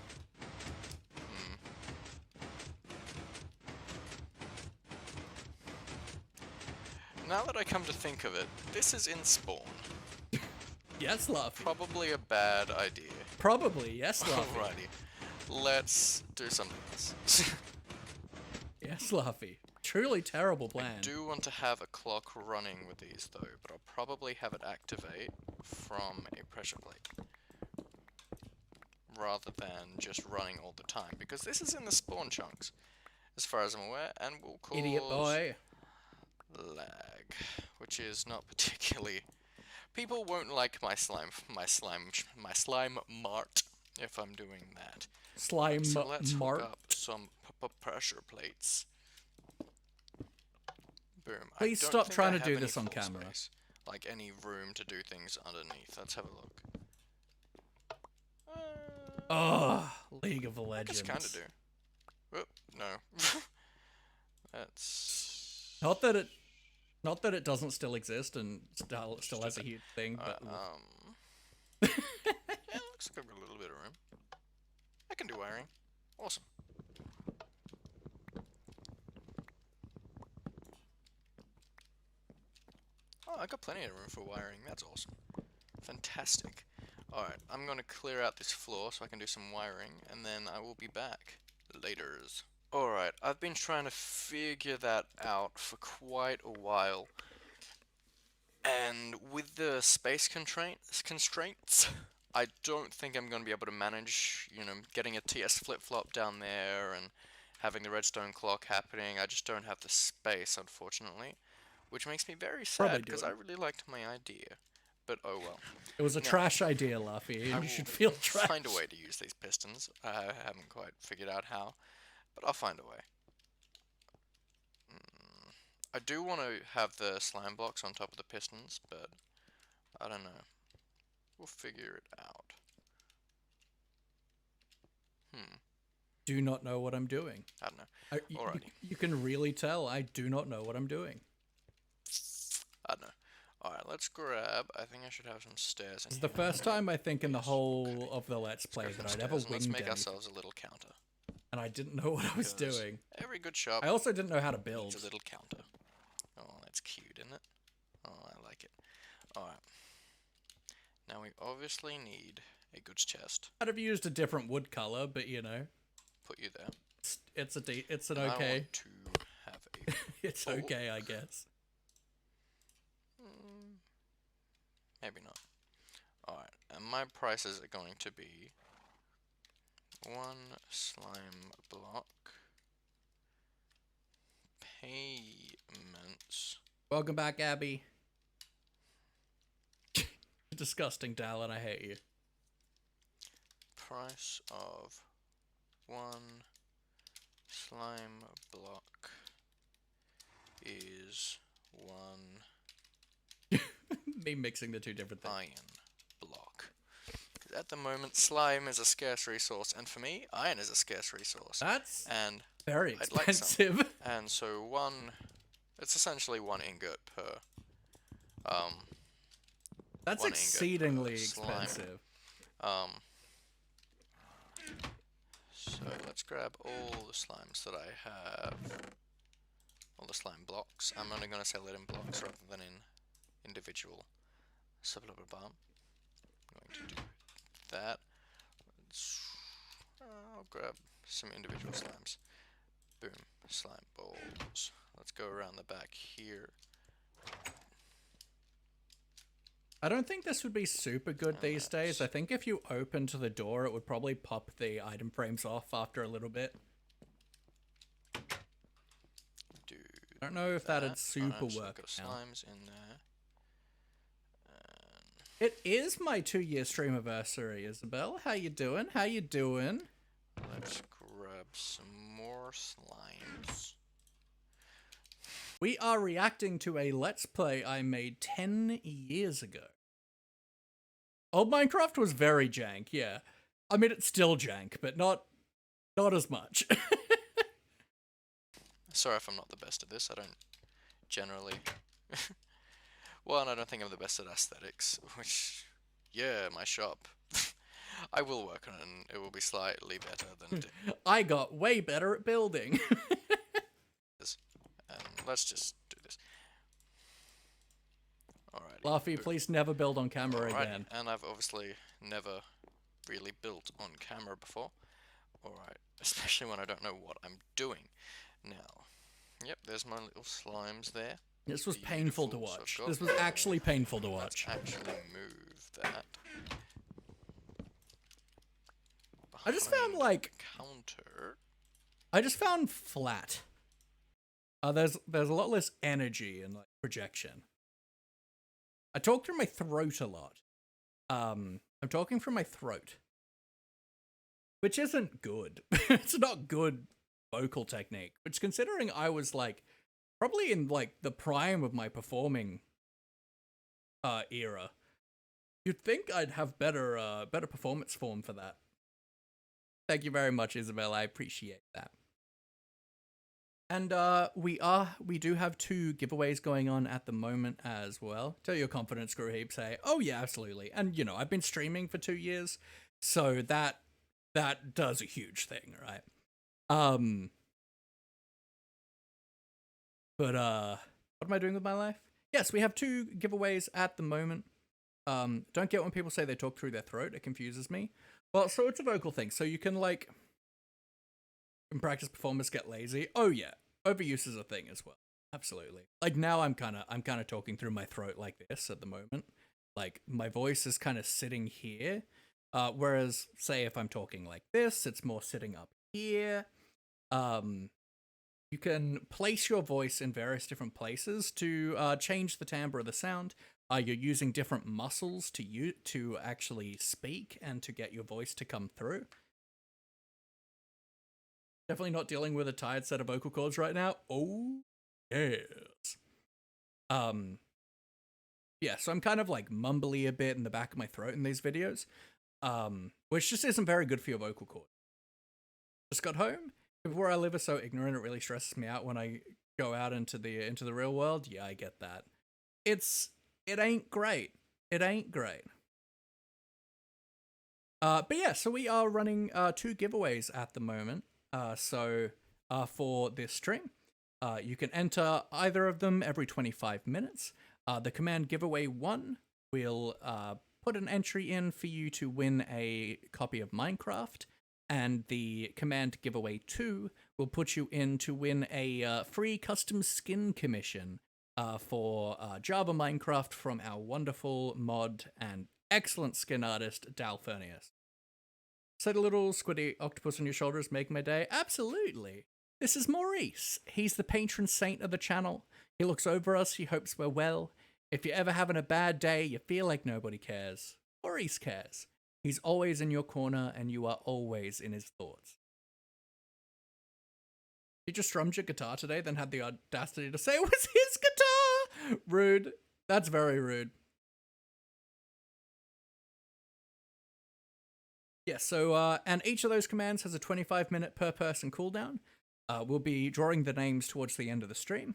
E: Now that I come to think of it, this is in spawn.
A: Yes, Luffy.
E: Probably a bad idea.
A: Probably, yes, Luffy.
E: Alrighty. Let's do something else.
A: Yes, Luffy. Truly terrible plan.
E: I do want to have a clock running with these though, but I'll probably have it activate from a pressure plate. Rather than just running all the time, because this is in the spawn chunks, as far as I'm aware, and will cause
A: Idiot boy.
E: lag, which is not particularly. People won't like my slime mart if I'm doing that.
A: Slime
E: So let's
A: mart.
E: hook up some pressure plates. Boom.
A: Please
E: I don't
A: stop
E: think
A: trying
E: I
A: to do
E: have
A: this
E: any
A: on
E: floor
A: camera.
E: space, like any room to do things underneath. Let's have a look.
A: Oh, League of
E: I
A: Legends.
E: just kind of do. Whoop, no. That's
A: Not that it doesn't still exist and still has a huge thing, but
E: yeah, looks like I've got a little bit of room. I can do wiring. Awesome. Oh, I got plenty of room for wiring. That's awesome. Fantastic. Alright, I'm gonna clear out this floor so I can do some wiring, and then I will be back. Laters. Alright, I've been trying to figure that out for quite a while. And with the space constraints, I don't think I'm going to be able to manage, you know, getting a TS flip-flop down there and having the redstone clock happening. I just don't have the space, unfortunately. Which makes me very sad, because I really liked my idea. But oh well.
A: it was a trash idea, Luffy, and you should feel trash.
E: I'll find a way to use these pistons. I haven't quite figured out how, but I'll find a way. I do want to have the slime blocks on top of the pistons, but I don't know. We'll figure it out.
A: Do not know what I'm doing.
E: I don't know. Alrighty.
A: You can really tell I do not know what I'm doing.
E: I don't know. Alright, let's grab. I think I should have some stairs in
A: It's
E: here.
A: the first time I think in the whole of the Let's Play
E: Let's
A: that
E: grab
A: I'd ever
E: some stairs and let's
A: winged
E: make
A: anything,
E: ourselves a little counter.
A: and I didn't know what I was
E: Because
A: doing.
E: Every good shop
A: I also didn't know how to build.
E: needs a little counter. Oh, that's cute, isn't it? Oh, I like it. Alright. Now we obviously need a goods chest.
A: I'd have used a different wood color, but you know,
E: Put you there.
A: it's an
E: And I
A: okay.
E: want to have a
A: It's
E: bowl.
A: okay, I guess.
E: Maybe not. Alright, and my prices are going to be 1 slime block, payments,
A: Welcome back, Abby. Disgusting, Dallin. I hate you.
E: price of 1 slime block is 1
A: Me mixing the two different things.
E: iron block. 'Cause at the moment, slime is a scarce resource, and for me, iron is a scarce resource.
A: That's
E: And
A: very
E: I'd like some.
A: expensive.
E: And so it's essentially 1 ingot per,
A: That's
E: 1 ingot per
A: exceedingly
E: slime.
A: expensive.
E: So let's grab all the slimes that I have. All the slime blocks. I'm only going to sell it in blocks rather than in individual. I'm going to do that. I'll grab some individual slimes. Boom. Slime balls. Let's go around the back here.
A: I don't think this would be super good these days. I think if you opened the door, it would probably pop the item frames off after a little bit.
E: Do
A: I don't know if that'd
E: that.
A: super
E: So
A: work
E: got
A: out.
E: slimes in there.
A: It is my 2-year streamiversary, Isabel. How you doing? How you doing?
E: Let's grab some more slimes.
A: We are reacting to a Let's Play I made 10 years ago. Old Minecraft was very jank, yeah. I mean, it's still jank, but not as much.
E: Sorry if I'm not the best at this. I don't generally. Well, and I don't think I'm the best at aesthetics, which Yeah, my shop. I will work on it, and it will be slightly better than it
A: I got way better at building.
E: is. And let's just do this. Alrighty.
A: Laffy,
E: boom.
A: please never build on camera
E: Alrighty,
A: again.
E: and I've obviously never really built on camera before. Alright, especially when I don't know what I'm doing. Now, yep, there's my little slimes there.
A: This was painful to
E: Beautiful. So
A: watch.
E: I've got-
A: This was actually painful to watch.
E: Let's actually move that.
A: I just found,
E: behind
A: like-
E: the counter.
A: I just found flat. There's a lot less energy and like projection. I talk through my throat a lot. I'm talking from my throat, which isn't good. It's not good vocal technique. Which, considering I was like probably in like the prime of my performing era, you'd think I'd have better performance form for that. Thank you very much, Isabel. I appreciate that. And we do have 2 giveaways going on at the moment as well. Tell your confidence, Screw Heap, say, oh yeah, absolutely. And you know, I've been streaming for 2 years, so that does a huge thing, right? But what am I doing with my life? Yes, we have 2 giveaways at the moment. Don't get when people say they talk through their throat, it confuses me. Well, so it's a vocal thing, so you can like in practice performers get lazy. Oh yeah, overuse is a thing as well. Absolutely. Like now I'm kind of talking through my throat like this at the moment. Like my voice is kind of sitting here, whereas say if I'm talking like this, it's more sitting up here. You can place your voice in various different places to change the timbre of the sound. You're using different muscles to actually speak and to get your voice to come through. Definitely not dealing with a tired set of vocal cords right now. Oh, yes. Yeah, so I'm kind of like mumbly a bit in the back of my throat in these videos, which just isn't very good for your vocal cord. Just got home. Where I live is so ignorant, it really stresses me out when I go out into the real world. Yeah, I get that. It ain't great. It ain't great. But yeah, so we are running 2 giveaways at the moment. So for this stream, you can enter either of them every 25 minutes. The command giveaway 1 will put an entry in for you to win a copy of Minecraft, and the command giveaway 2 will put you in to win a free custom skin commission for Java Minecraft from our wonderful mod and excellent skin artist, Dalfernius. So the little squiddy octopus on your shoulders make my day? Absolutely. This is Maurice. He's the patron saint of the channel. He looks over us, he hopes we're well. If you're ever having a bad day, you feel like nobody cares, Maurice cares. He's always in your corner, and you are always in his thoughts. He just strummed your guitar today, then had the audacity to say it was his guitar! Rude. That's very rude. Yeah, so, and each of those commands has a 25-minute per person cooldown. We'll be drawing the names towards the end of the stream.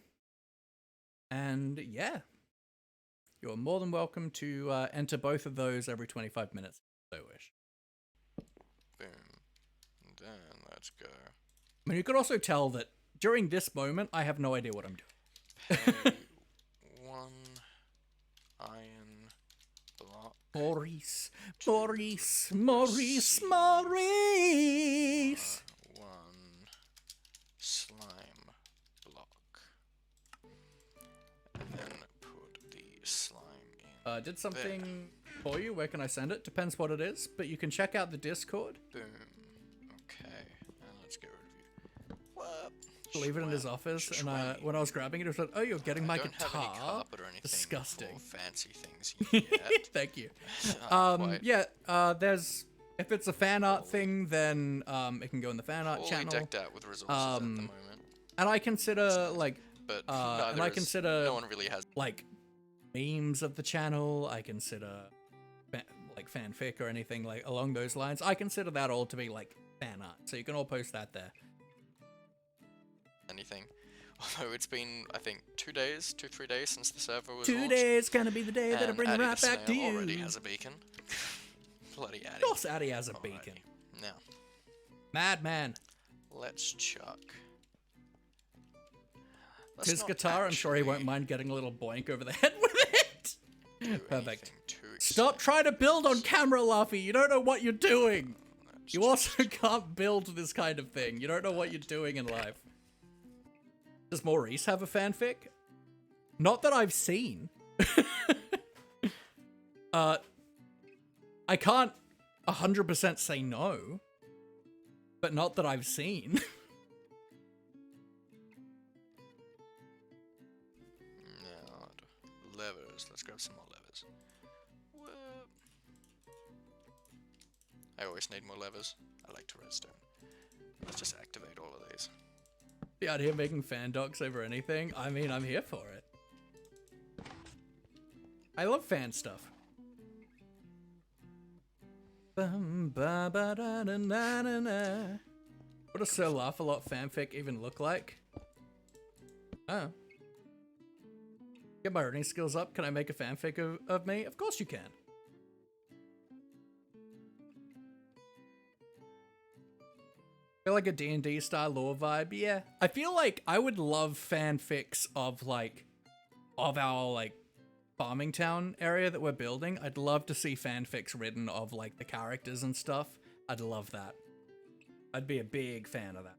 A: And yeah, you're more than welcome to enter both of those every 25 minutes, if you wish.
E: Boom. And then let's go.
A: I mean, you could also tell that during this moment, I have no idea what I'm doing.
E: Pay 1 iron block.
A: Maurice, Maurice, Maurice, Maurice!
E: 1 slime block. And then put the slime in.
A: Did something for you? Where can I send it? Depends what it is, but you can check out the Discord.
E: Boom. Okay. And let's get rid of you. What?
A: Leave it in his office, and when I was grabbing it, it was like, oh, you're getting my guitar.
E: Have any carpet or anything
A: Disgusting.
E: for fancy things yet.
A: Thank you.
E: Quite
A: Yeah, there's, if it's a fan art thing, then it can go in the fan art
E: fully
A: channel.
E: decked out with resources at the moment.
A: And I consider, like,
E: But
A: and I consider,
E: no one really has.
A: like, memes of the channel. I consider, like, fanfic or anything, like, along those lines. I consider that all to be, like, fan art. So you can all post that there.
E: Anything. Although it's been, I think, 3 days since the server was
A: 2
E: launched.
A: days gonna be the day that I
E: And
A: bring it
E: Addy
A: right
E: the
A: back to
E: Snail
A: you.
E: already has a beacon. Bloody Addy.
A: Of course Addy has a beacon.
E: Now,
A: Madman.
E: let's chuck.
A: His guitar, I'm sure he won't mind getting a little boink over the head with it. Perfect. Stop trying to build on camera, Luffy. You don't know what you're doing. You also can't build this kind of thing. You don't know what you're doing in life. Does Maurice have a fanfic? Not that I've seen. I can't 100% say no, but not that I've seen.
E: No, levers. Let's grab some more levers. Whoa. I always need more levers. I like to redstone. Let's just activate all of these.
A: Be out here making fan docs over anything. I mean, I'm here for it. I love fan stuff. What does Sir Laugh-A-Lot fanfic even look like? Oh. Get my earning skills up. Can I make a fanfic of me? Of course you can. Feel like a D&D style lore vibe. Yeah. I feel like I would love fanfics of our farming town area that we're building. I'd love to see fanfics written of like the characters and stuff. I'd love that. I'd be a big fan of that.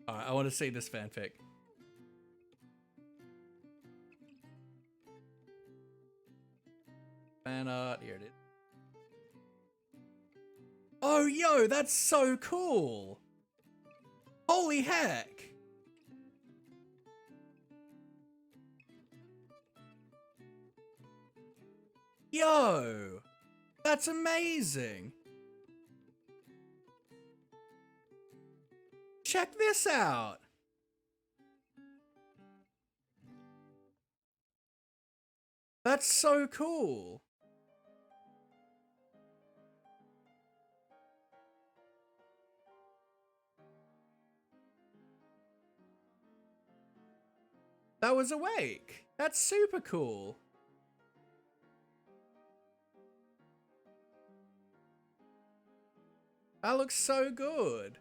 A: Alright, I want to see this fanfic. Fan art, here it is. Oh, yo, that's so cool! Holy heck! Yo! That's amazing! Check this out! That's so cool! That was awake! That's super cool! That looks so good.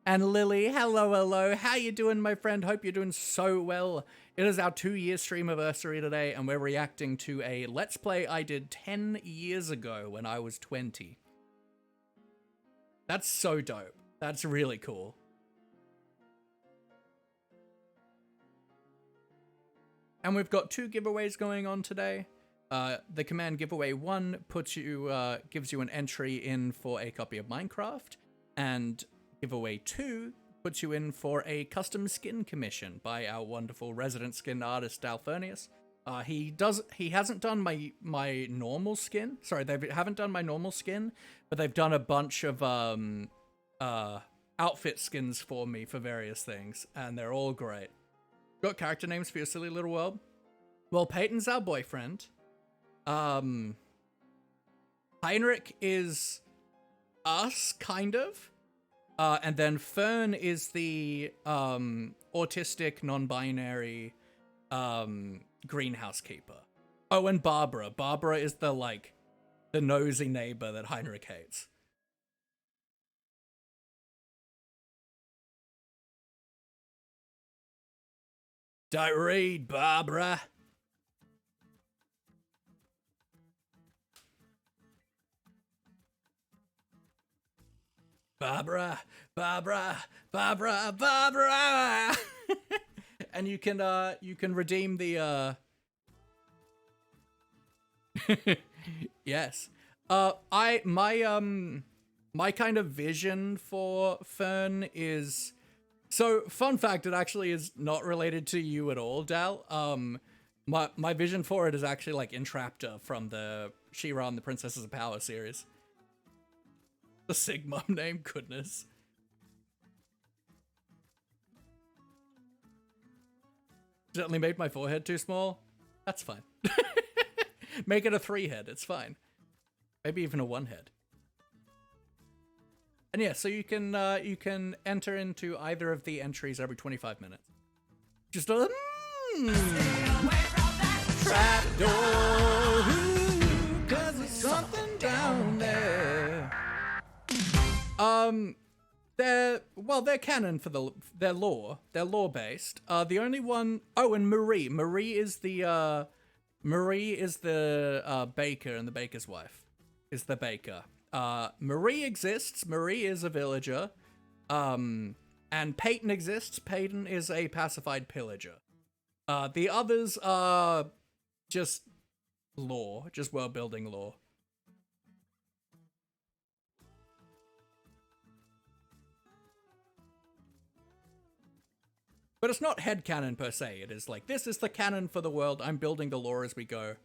A: And Lily, hello. How you doing, my friend? Hope you're doing so well. It is our 2-year streamiversary today, and we're reacting to a Let's Play I did 10 years ago when I was 20. That's so dope. That's really cool. And we've got 2 giveaways going on today. The command giveaway 1 gives you an entry in for a copy of Minecraft, and giveaway 2 puts you in for a custom skin commission by our wonderful resident skin artist Alfernius. He hasn't done my normal skin. Sorry, they haven't done my normal skin, but they've done a bunch of outfit skins for me for various things, and they're all great. Got character names for your silly little world? Well, Peyton's our boyfriend. Heinrich is us, kind of. And then Fern is the autistic, non-binary greenhouse keeper. Oh, and Barbara. Barbara is the nosy neighbor that Heinrich hates. Don't read, Barbara. Barbara. And you can redeem the yes. My kind of vision for Fern is, so fun fact, it actually is not related to you at all, Dal. My vision for it is actually like Entraptor from the She-Ra and the Princesses of Power series. The Sigma name, goodness. Certainly made my forehead too small. That's fine. Make it a 3 head, it's fine. Maybe even a 1 head. And yeah, so you can enter into either of the entries every 25 minutes. Just a trapdoor. They're canon for their lore. They're lore based. The only one, and Marie. Marie is the baker, and the baker's wife is the baker. Marie exists. Marie is a villager. And Peyton exists. Peyton is a pacified pillager. The others are just lore, just world building lore. But it's not headcanon per se. It is like, this is the canon for the world. I'm building the lore as we go.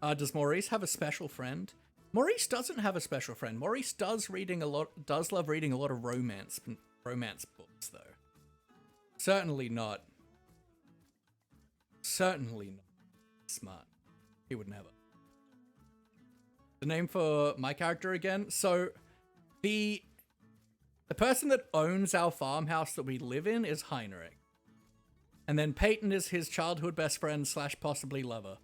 A: Does Maurice have a special friend? Maurice doesn't have a special friend. Maurice does love reading a lot of romance books, though. Certainly not smart. He would never. The name for my character again. So the person that owns our farmhouse that we live in is Heinrich. And then Peyton is his childhood best friend / possibly lover.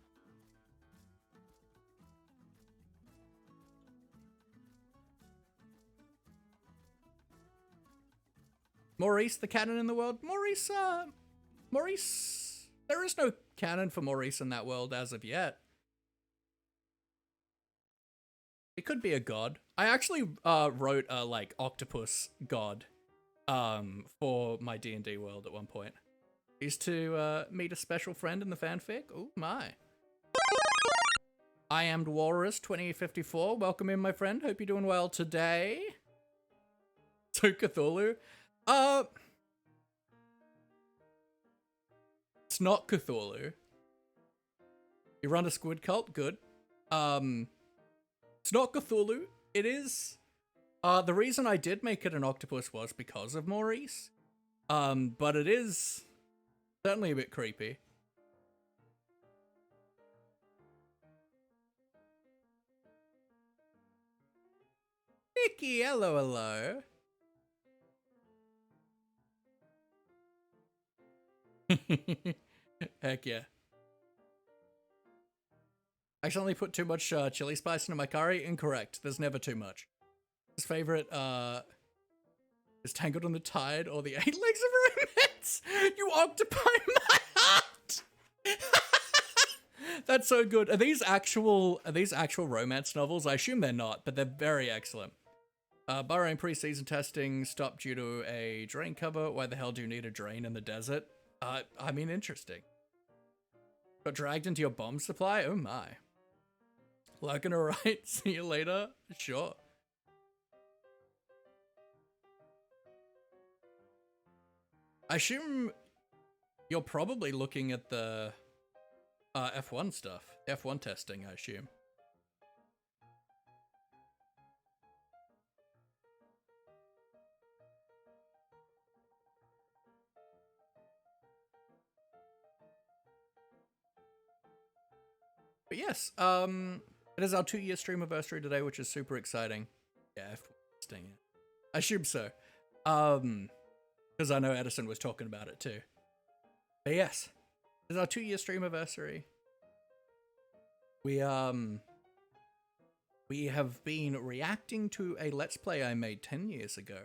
A: Maurice, the canon in the world? Maurice, there is no canon for Maurice in that world as of yet. It could be a god. I actually wrote a, like, octopus god for my D&D world at one point. Is to meet a special friend in the fanfic. Oh my. I am Dwarus 2054. Welcome in, my friend. Hope you're doing well today. So Cthulhu. It's not Cthulhu. You run a squid cult? Good. It's not Cthulhu. It is... the reason I did make it an octopus was because of Maurice. But it is... certainly a bit creepy. Nikki, hello. Heck yeah. I accidentally put too much chili spice into my curry. Incorrect. There's never too much. His favorite is Tangled on the Tide or the 8 Legs of Romance. You occupy my heart. That's so good. Are these actual romance novels? I assume they're not, but they're very excellent. Bahrain pre-season testing stopped due to a drain cover. Why the hell do you need a drain in the desert? I mean, interesting. Got dragged into your bomb supply? Oh my. Lurking alright. See you later. Sure. I assume you're probably looking at the F1 stuff. F1 testing, I assume. But yes, it is our 2-year streamiversary today, which is super exciting. Yeah, F1 testing. I assume so. Because I know Edison was talking about it too. But yes, it's our 2-year streamiversary. We have been reacting to a Let's Play I made 10 years ago.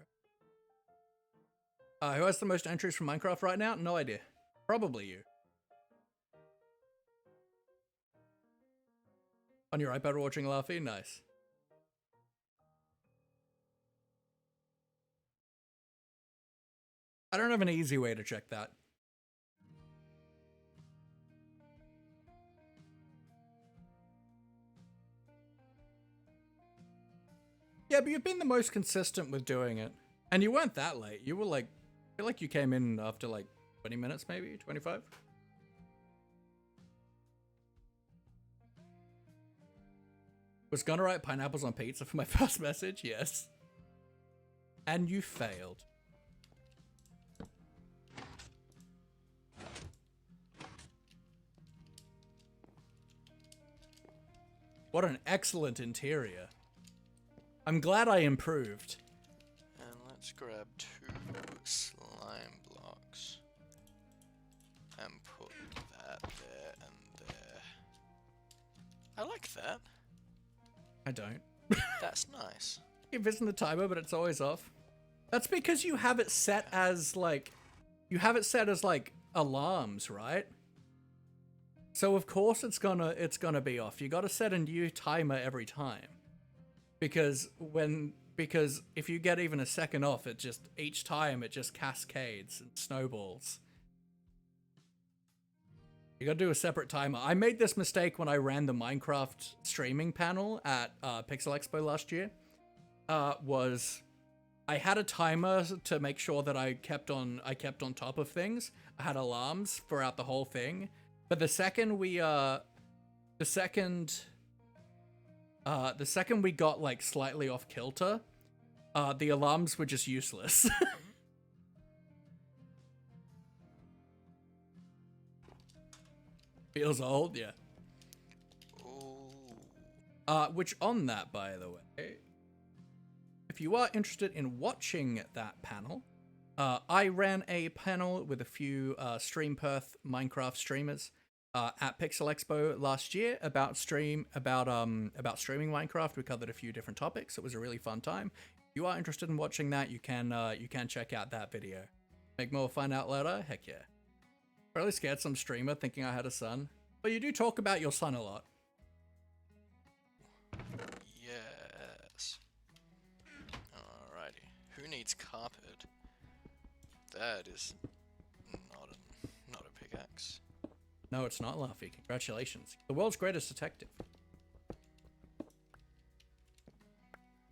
A: Who has the most entries from Minecraft right now? No idea. Probably you. On your iPad watching Laffy? Nice. I don't have an easy way to check that. Yeah, but you've been the most consistent with doing it. And you weren't that late. You were like, I feel like you came in after like 20 minutes maybe, 25? Was gonna write pineapples on pizza for my first message? Yes. And you failed. What an excellent interior. I'm glad I improved.
E: And let's grab 2 slime blocks. And put that there and there. I like that.
A: I don't.
E: That's nice.
A: Keep visiting the timer, but it's always off. That's because you have it set as like, alarms, right? So of course it's gonna be off. You gotta set a new timer every time. Because if you get even a second off, each time it just cascades and snowballs. You gotta do a separate timer. I made this mistake when I ran the Minecraft streaming panel at Pixel Expo last year. I had a timer to make sure that I kept on top of things. I had alarms throughout the whole thing. But the second we got like slightly off kilter, the alarms were just useless. Feels old, yeah. Which on that, by the way, if you are interested in watching that panel, I ran a panel with a few Stream Perth Minecraft streamers at Pixel Expo last year about streaming Minecraft. We covered a few different topics. It was a really fun time. If you are interested in watching that, you can check out that video. Make more find out later. Heck yeah. Really scared some streamer thinking I had a son. But you do talk about your son a lot.
E: Yes. Alrighty. Who needs carpet? That is not a pickaxe.
A: No, it's not, Laffy. Congratulations. The world's greatest detective.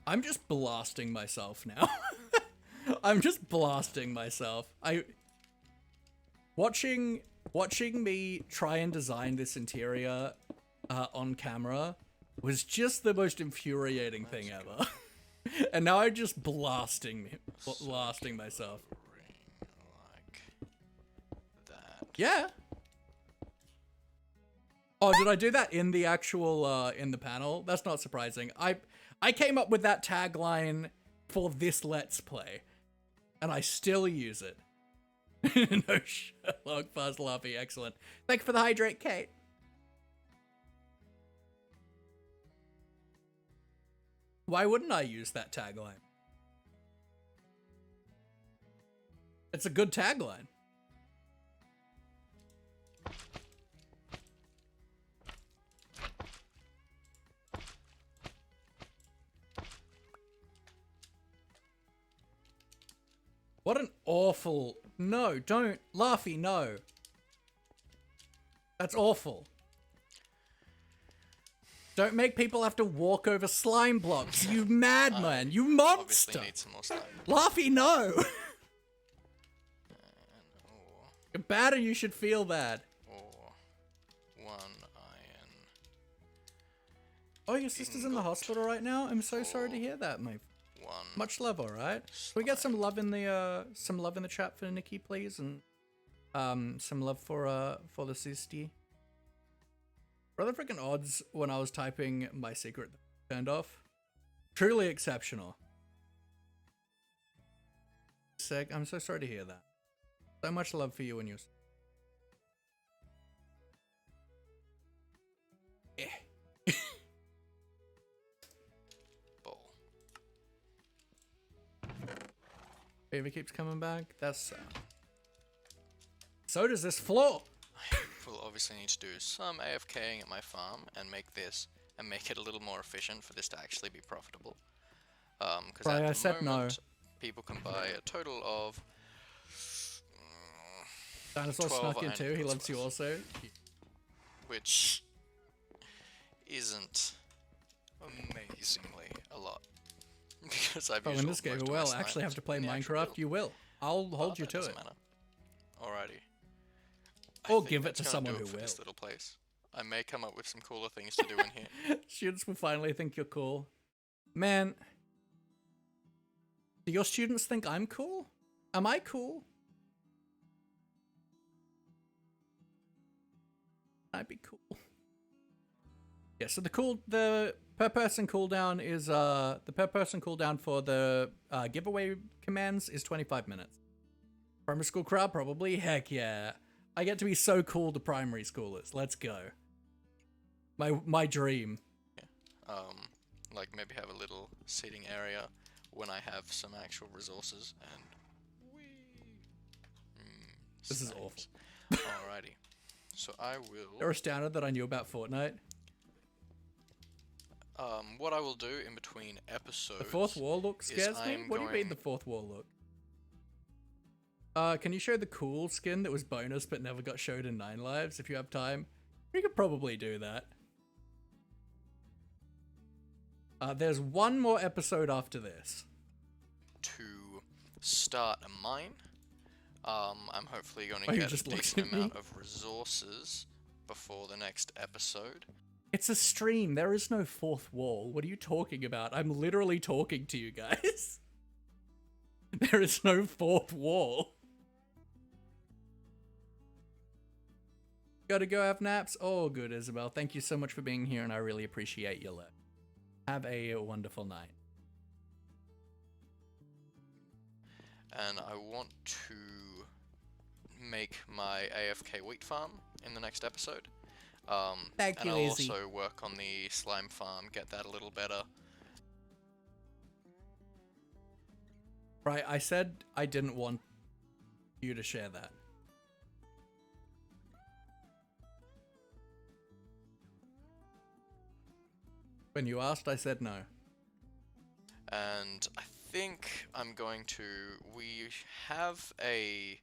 A: I'm just blasting myself now. I'm just blasting myself. Watching me try and design this interior on camera was just the most infuriating thing ever. And now I'm just blasting myself.
E: Like that.
A: Yeah. Oh, did I do that in the actual in the panel? That's not surprising. I came up with that tagline for this Let's Play, and I still use it. No Sherlock, Fuzz, Luffy, excellent. Thank you for the hydrate, Kate. Why wouldn't I use that tagline? It's a good tagline. What an awful... No, don't. Laffy, no. That's awful. Don't make people have to walk over slime blocks, you madman, you monster!
E: Obviously need some more slime.
A: Laffy, no! You're bad and you should feel bad.
E: Or 1 iron.
A: Oh, your sister's in the hospital right now? I'm so sorry to hear that, mate.
E: 1.
A: Much love, alright? Can we get some love in the chat for Nikki, please? And some love for the sisty. What are the freaking odds when I was typing my secret turned off? Truly exceptional. Sick. I'm so sorry to hear that. So much love for you and yours.
E: Bull.
A: Fever keeps coming back. That's so does this floor.
E: We'll obviously need to do some AFKing at my farm and make it a little more efficient for this to actually be profitable. Because
A: Right,
E: at
A: I
E: the
A: said
E: moment, people can buy a total of
A: Dinosaur
E: 12
A: snuck in
E: iron
A: too. He
E: ingots
A: loves you
E: worth,
A: also.
E: which isn't amazingly a lot. Because I've
A: Oh,
E: used
A: in this game,
E: most of
A: well,
E: my
A: actually have
E: snipe
A: to play
E: in the actual
A: Minecraft.
E: build.
A: You will. I'll hold you
E: That
A: to
E: doesn't
A: it.
E: matter. Alrighty.
A: Or
E: think
A: give it
E: that's
A: to
E: gonna
A: someone
E: do it
A: who
E: for
A: will.
E: this little place. I may come up with some cooler things to do in here.
A: Students will finally think you're cool. Man, do your students think I'm cool? Am I cool? I'd be cool. Yeah, so the per person cooldown is the per person cooldown for the giveaway commands is 25 minutes. Primary school crowd probably. Heck yeah. I get to be so cool to primary schoolers. Let's go. My dream.
E: Like maybe have a little seating area when I have some actual resources and
A: This is
E: snaps.
A: awful.
E: Alrighty. So I will
A: You're astounded that I knew about Fortnite.
E: what I will do in between episodes.
A: The fourth wall look scares me?
E: I'm
A: What do you mean the fourth wall look? Can you show the cool skin that was bonus but never got showed in 9 Lives if you have time? We could probably do that. There's one more episode after this.
E: To start a mine. I'm hopefully going
A: Oh,
E: to
A: you
E: get
A: just
E: a
A: looked
E: decent
A: at me?
E: amount of resources before the next episode.
A: It's a stream. There is no fourth wall. What are you talking about? I'm literally talking to you guys. There is no fourth wall. Gotta go have naps? Oh, good, Isabel. Thank you so much for being here, and I really appreciate your love. Have a wonderful night.
E: And I want to make my AFK wheat farm in the next episode.
A: Thank
E: and
A: you,
E: I'll
A: Izzy.
E: also work on the slime farm, get that a little better.
A: Right, I said I didn't want you to share that. When you asked, I said no.
E: And I think I'm going to... We have a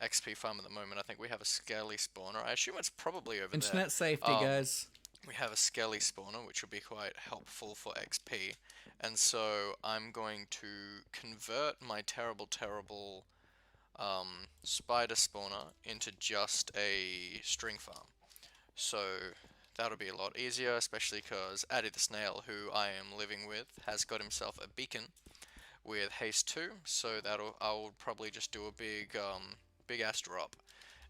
E: XP farm at the moment. I think we have a scaly spawner. I assume it's probably over
A: Internet
E: there.
A: safety, guys.
E: We have a scaly spawner, which will be quite helpful for XP. And so I'm going to convert my terrible spider spawner into just a string farm. So that'll be a lot easier, especially because Addy the Snail, who I am living with, has got himself a beacon with haste 2. So I'll probably just do a big ass drop.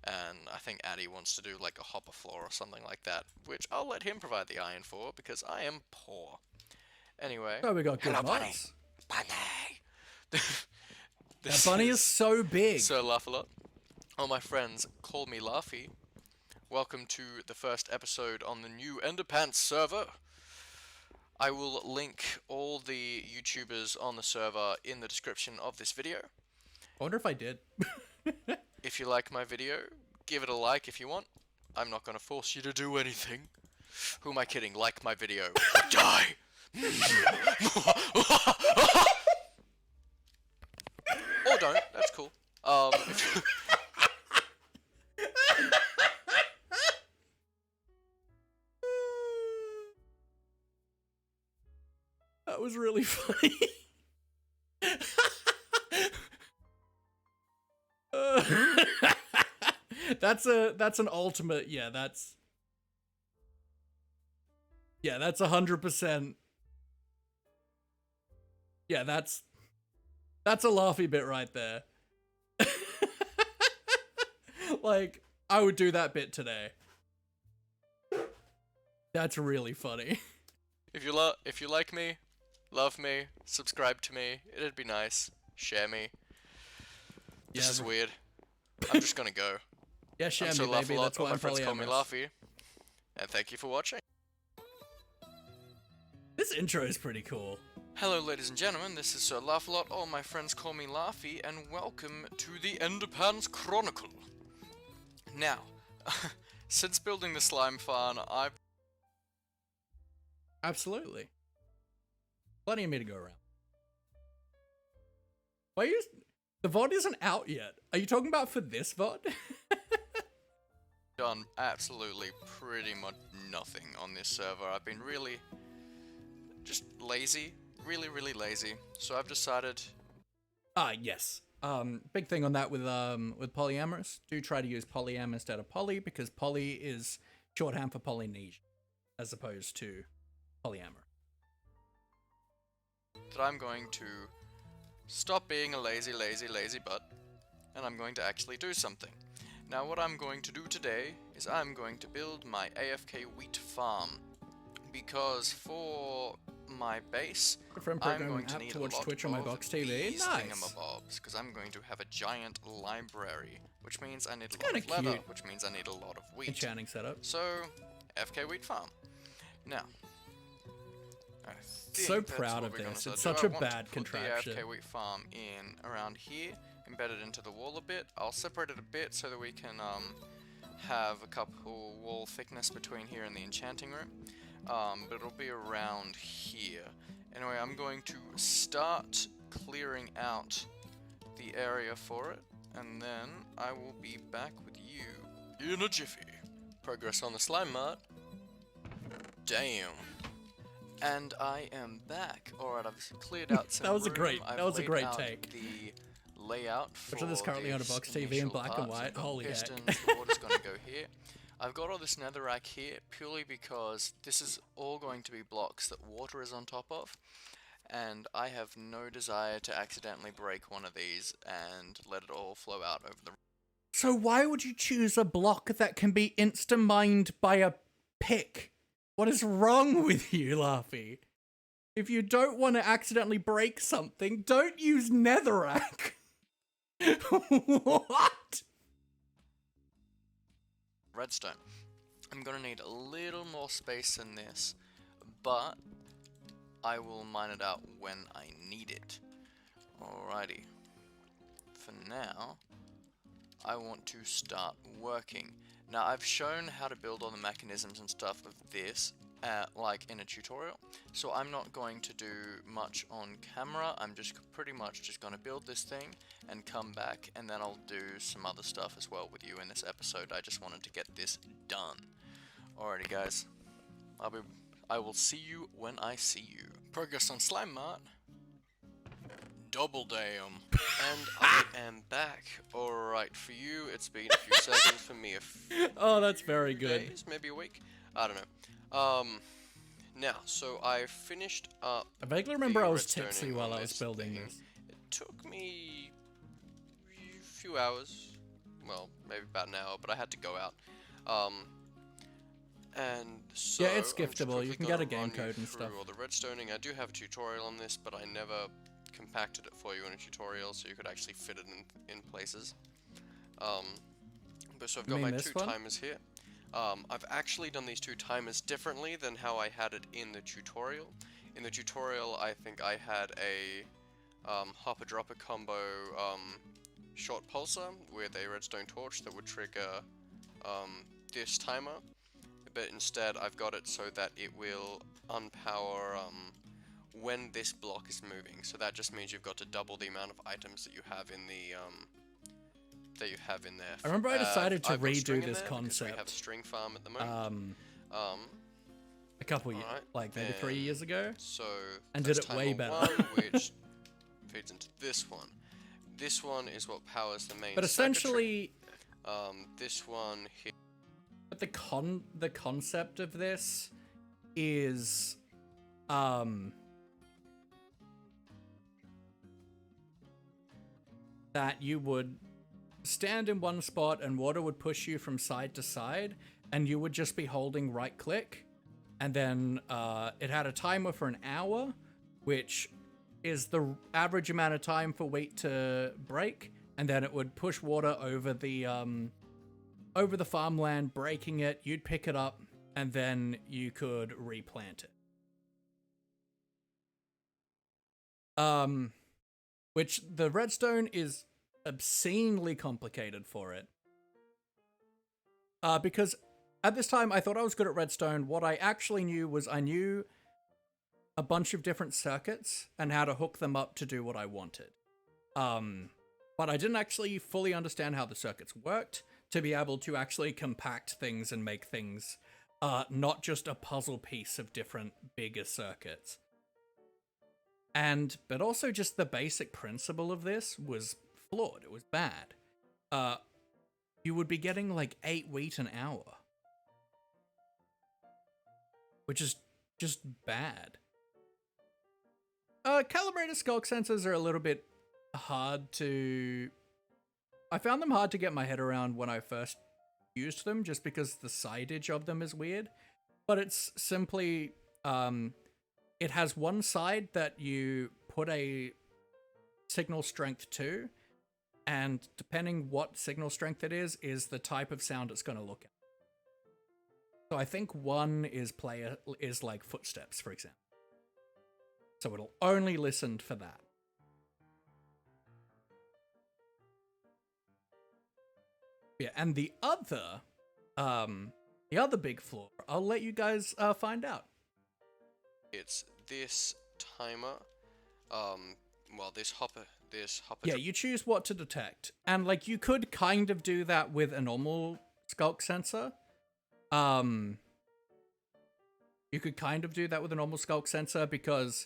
E: And I think Addy wants to do like a hopper floor or something like that, which I'll let him provide the iron for because I am poor. Anyway.
A: Oh, we got good
E: Hello, bunny.
A: mods.
E: Bunny!
A: That bunny is so big.
E: So laugh a lot. All my friends call me Laughy. Welcome to the first episode on the new Enderpants server. I will link all the YouTubers on the server in the description of this video.
A: I wonder if I did.
E: If you like my video, give it a like if you want. I'm not going to force you to do anything. Who am I kidding? Like my video. Die! Or don't. That's cool.
A: That was really funny. That's an ultimate. Yeah, that's 100%. Yeah, that's a laughy bit right there. Like, I would do that bit today. That's really funny.
E: If you like me, love me, subscribe to me, it'd be nice. Share me. This is weird. I'm just gonna go.
A: Yeah, share
E: I'm
A: me,
E: so laugh a
A: baby.
E: lot.
A: That's
E: All
A: why
E: my
A: I'm
E: friends call me
A: polyamorous.
E: Laughy. And thank you for watching.
A: This intro is pretty cool.
E: Hello ladies and gentlemen, this is Sir Laugh-A-Lot, all my friends call me Laughy, and welcome to the Enderpants Chronicle. Now, since building the slime farm, I've...
A: Absolutely. Plenty of me to go around. Why are you... The VOD isn't out yet. Are you talking about for this VOD?
E: done absolutely pretty much nothing on this server. I've been really... just lazy. Really lazy. So I've decided...
A: Yes. Big thing on that with polyamorous. Do try to use polyam instead of poly, because poly is shorthand for Polynesia, as opposed to polyamorous.
E: that I'm going to stop being a lazy butt, and I'm going to actually do something. Now what I'm going to do today is I'm going to build my AFK wheat farm, because for my base,
A: Friend
E: I'm
A: programming
E: going to
A: app
E: need
A: to
E: a
A: watch
E: lot
A: Twitch on my
E: of
A: box TV.
E: these
A: Nice.
E: thingamabobs, because I'm going to have a giant library, which means I need a lot
A: kinda
E: of leather,
A: cute.
E: which means I need a lot of wheat.
A: Enchanting setup.
E: So, FK wheat farm. Now, I
A: So
E: think that's
A: proud
E: what
A: of
E: we're gonna
A: this.
E: start
A: It's
E: doing.
A: such
E: I
A: a
E: want
A: bad
E: to put
A: contraption.
E: the AFK wheat farm in around here, embedded into the wall a bit. I'll separate it a bit so that we can have a couple wall thickness between here and the enchanting room. But it'll be around here. Anyway, I'm going to start clearing out the area for it, and then I will be back with you in a jiffy. Progress on the slime mart. Damn. And I am back. Alright, I've cleared out some
A: That was a
E: room.
A: great-
E: I've
A: that was a
E: laid
A: great
E: out
A: take.
E: the layout for
A: Which is currently on a
E: this
A: box TV in
E: initial
A: black and
E: part. So
A: white.
E: I've got
A: Holy heck.
E: pistons, the water's gonna go here. I've got all this netherrack here purely because this is all going to be blocks that water is on top of, and I have no desire to accidentally break one of these and let it all flow out over the...
A: So why would you choose a block that can be insta-mined by a pick? What is wrong with you, Laffy? If you don't want to accidentally break something, don't use netherrack. What?
E: redstone. I'm gonna need a little more space than this, but I will mine it out when I need it. Alrighty. For now, I want to start working. Now, I've shown how to build all the mechanisms and stuff of this, like in a tutorial, so I'm not going to do much on camera. I'm just pretty much just going to build this thing and come back, and then I'll do some other stuff as well with you in this episode. I just wanted to get this done. Alrighty, guys. I will see you when I see you. Progress on Slime Mart. Double damn. And I am back. Alright, for you it's been a few seconds, for me a few
A: Oh, that's very good.
E: days, maybe a week? I don't know. Now, so I finished up...
A: I vaguely remember I was
E: redstoning
A: tipsy while
E: on
A: I was
E: this
A: building
E: thing.
A: this.
E: It took me a few hours. Well, maybe about an hour, but I had to go out. And so
A: Yeah, it's
E: I'm just
A: giftable. You
E: quickly
A: can get a
E: gonna
A: game
E: run you
A: code and
E: through
A: stuff.
E: all the redstoning. I do have a tutorial on this, but I never compacted it for you in a tutorial, so you could actually fit it in places. But so I've got
A: mean
E: my
A: this
E: two
A: one?
E: timers here. I've actually done these two timers differently than how I had it in the tutorial. In the tutorial, I think I had a hopper-dropper combo short pulsar with a redstone torch that would trigger this timer. But instead, I've got it so that it will unpower when this block is moving. So that just means you've got to double the amount of items that you have in the there.
A: I remember I decided to
E: I've got string
A: redo
E: in
A: this
E: there because we have a
A: concept.
E: string farm at the moment.
A: A couple years,
E: Alright,
A: like maybe 3
E: and
A: years ago.
E: So
A: And
E: that's
A: did it way
E: timer
A: better.
E: 1, which feeds into this one. This one is what powers the main.
A: But essentially,
E: circuitry. This one here.
A: but the concept of this is that you would stand in one spot and water would push you from side to side, and you would just be holding right click, and then it had a timer for an hour, which is the average amount of time for wheat to break, and then it would push water over the farmland, breaking it. You'd pick it up, and then you could replant it. Which the redstone is obscenely complicated for it. Because at this time I thought I was good at redstone. What I actually knew was I knew a bunch of different circuits and how to hook them up to do what I wanted. But I didn't actually fully understand how the circuits worked to be able to actually compact things and make things not just a puzzle piece of different bigger circuits. But also just the basic principle of this was flawed. It was bad. You would be getting like 8 wheat an hour, which is just bad. Calibrated skulk sensors are a little bit hard to... I found them hard to get my head around when I first used them, just because the sidage of them is weird. But it's simply... it has one side that you put a signal strength to, and depending what signal strength it is the type of sound it's going to look at. So I think one is like footsteps, for example. So it'll only listen for that. Yeah, and the other big flaw, I'll let you guys find out.
E: It's this timer, well, this hopper.
A: Yeah, you choose what to detect, and like you could kind of do that with a normal skulk sensor. You could kind of do that with a normal skulk sensor because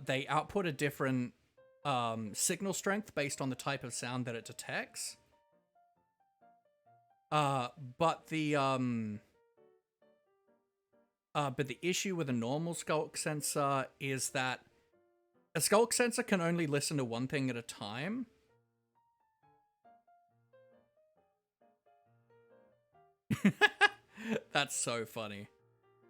A: they output a different signal strength based on the type of sound that it detects. But the issue with a normal skulk sensor is that a skulk sensor can only listen to one thing at a time. That's so funny.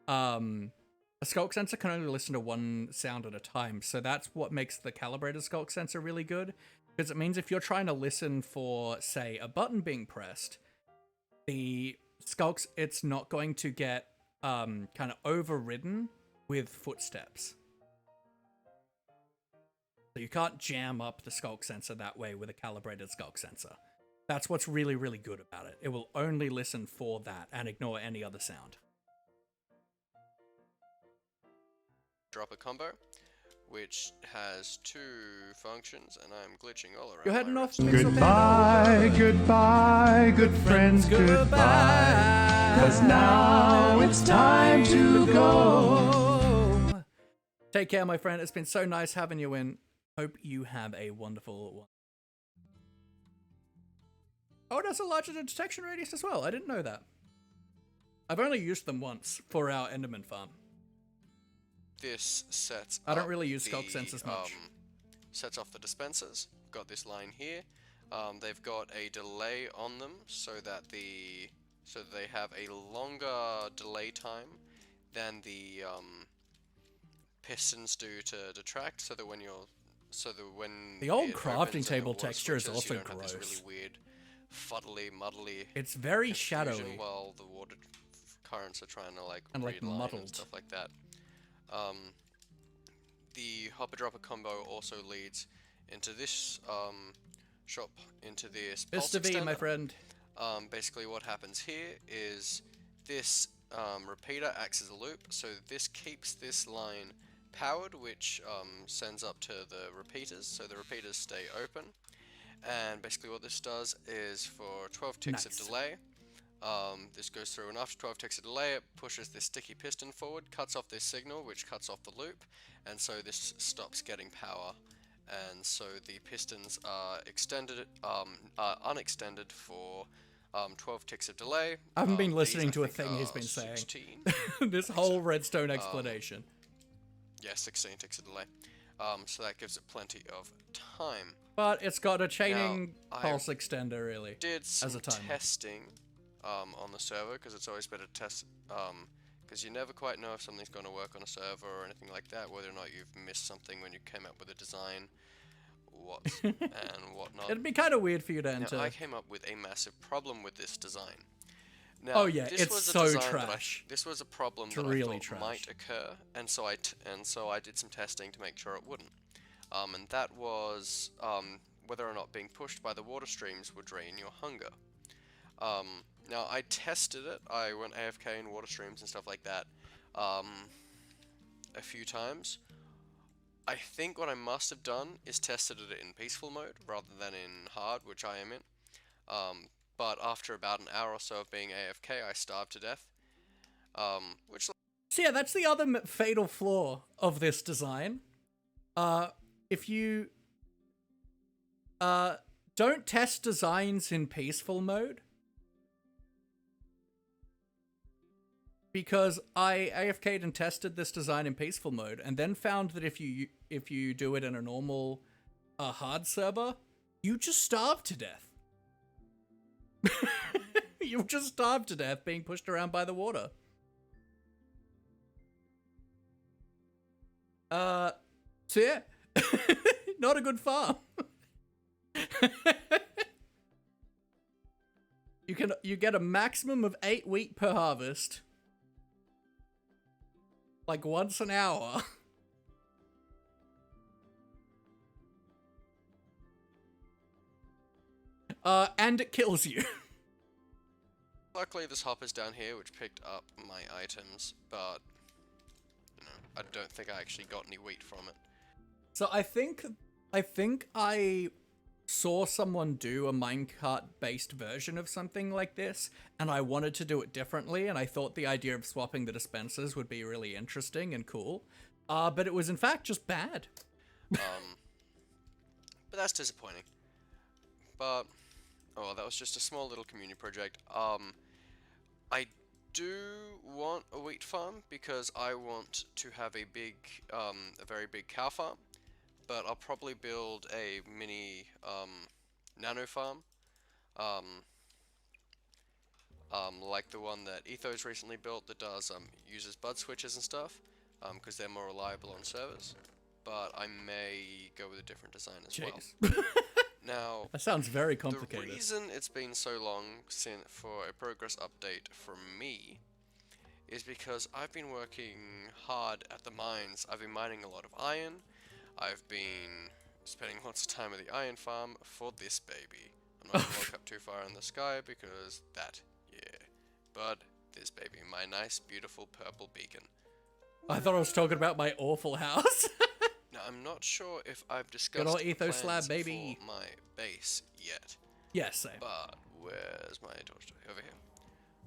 A: A skulk sensor can only listen to one sound at a time, so that's what makes the calibrated skulk sensor really good, because it means if you're trying to listen for, say, a button being pressed, the skulks, it's not going to get kind of overridden with footsteps. So you can't jam up the skulk sensor that way with a calibrated skulk sensor. That's what's really, really good about it. It will only listen for that and ignore any other sound.
E: Dropper combo, which has 2 functions, and I'm glitching all around.
A: You're heading
E: my
A: off.
E: rest.
B: Goodbye, goodbye, good friends, goodbye. 'Cause now it's time to go.
A: Take care, my friend. It's been so nice having you in. Hope you have a wonderful one. Oh, it has a larger detection radius as well. I didn't know that. I've only used them once for our Enderman farm.
E: This sets
A: I don't
E: up
A: really use
E: the,
A: skulk sensors much.
E: Sets off the dispensers. Got this line here. They've got a delay on them so that they have a longer delay time than the pistons do to detract. So that when
A: The old
E: it
A: crafting
E: opens and the
A: table
E: water
A: texture is
E: switches, you
A: also
E: don't have
A: gross.
E: this really weird, fuddly, muddly.
A: It's very
E: confusion
A: shadowy.
E: while the water currents are trying to like
A: And, like,
E: realign
A: muddled.
E: and stuff like that. The hopper dropper combo also leads into this shop, into this pulse
A: Mr. V, my
E: extender.
A: friend.
E: Basically what happens here is this repeater acts as a loop, so this keeps this line powered, which sends up to the repeaters, so the repeaters stay open. And basically what this does is for 12 ticks of delay, this goes through, and after 12 ticks of delay it pushes this sticky piston forward, cuts off this signal, which cuts off the loop, and so this stops getting power, and so the pistons are extended, unextended for 12 ticks of delay.
A: I haven't been
E: These,
A: listening
E: I
A: to a
E: think,
A: thing he's
E: are
A: been saying.
E: 16.
A: This whole redstone explanation.
E: Yeah, 16 ticks of delay. So that gives it plenty of time.
A: But it's got a chaining
E: Now,
A: pulse extender, really.
E: Did some
A: as a timer.
E: testing on the server, because it's always better to test, because you never quite know if something's going to work on a server or anything like that, whether or not you've missed something when you came up with a design, and whatnot.
A: It'd be kind of weird for you to enter.
E: Now, I came up with a massive problem with this design. Now,
A: Oh, yeah,
E: this
A: it's
E: was a
A: so
E: design that
A: trash.
E: this was a problem
A: It's
E: that
A: really
E: I thought
A: trash.
E: might occur, and so I did some testing to make sure it wouldn't. And that was whether or not being pushed by the water streams would drain your hunger. Now, I tested it. I went AFK in water streams and stuff like that a few times. I think what I must have done is tested it in peaceful mode rather than in hard, which I am in. But after about an hour or so of being AFK, I starved to death. Which
A: So yeah, that's the other fatal flaw of this design. If you don't test designs in peaceful mode, because I AFK'd and tested this design in peaceful mode, and then found that if you do it in a normal hard server, you just starve to death. You'll just starve to death being pushed around by the water. So yeah, not a good farm. You get a maximum of 8 wheat per harvest, like once an hour, and it kills you.
H: Luckily, this hopper's down here, which picked up my items, but you know, I don't think I actually got any wheat from it.
A: So I think I saw someone do a minecart-based version of something like this, and I wanted to do it differently, and I thought the idea of swapping the dispensers would be really interesting and cool. But it was in fact just bad.
H: But that's disappointing. But oh, that was just a small little community project. I do want a wheat farm because I want to have a very big cow farm. But I'll probably build a mini nano farm, like the one that Ethos recently built that does uses bud switches and stuff, because they're more reliable on servers. But I may go with a different design as well. Now,
A: That sounds very complicated.
H: The reason it's been so long for a progress update from me is because I've been working hard at the mines. I've been mining a lot of iron. I've been spending lots of time at the iron farm for this baby. I'm not going to look up too far in the sky because but this baby, my nice, beautiful purple beacon.
A: I thought I was talking about my awful house.
H: Now, I'm not sure if I've discussed
A: Good old
H: the
A: Ethos
H: plans
A: slab, baby.
H: for my base yet.
A: Yes, same.
H: But where's my torch? Over here.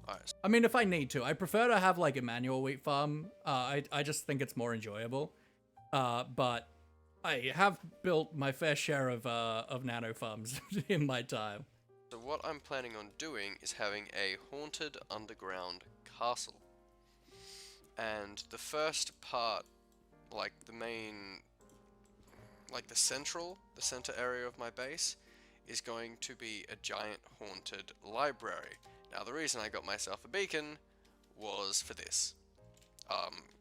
H: Alright.
A: I mean, if I need to. I prefer to have like a manual wheat farm. I just think it's more enjoyable. But I have built my fair share of nano farms in my time.
H: So what I'm planning on doing is having a haunted underground castle. And the first part, like the main, like the center area of my base, is going to be a giant haunted library. Now the reason I got myself a beacon was for this.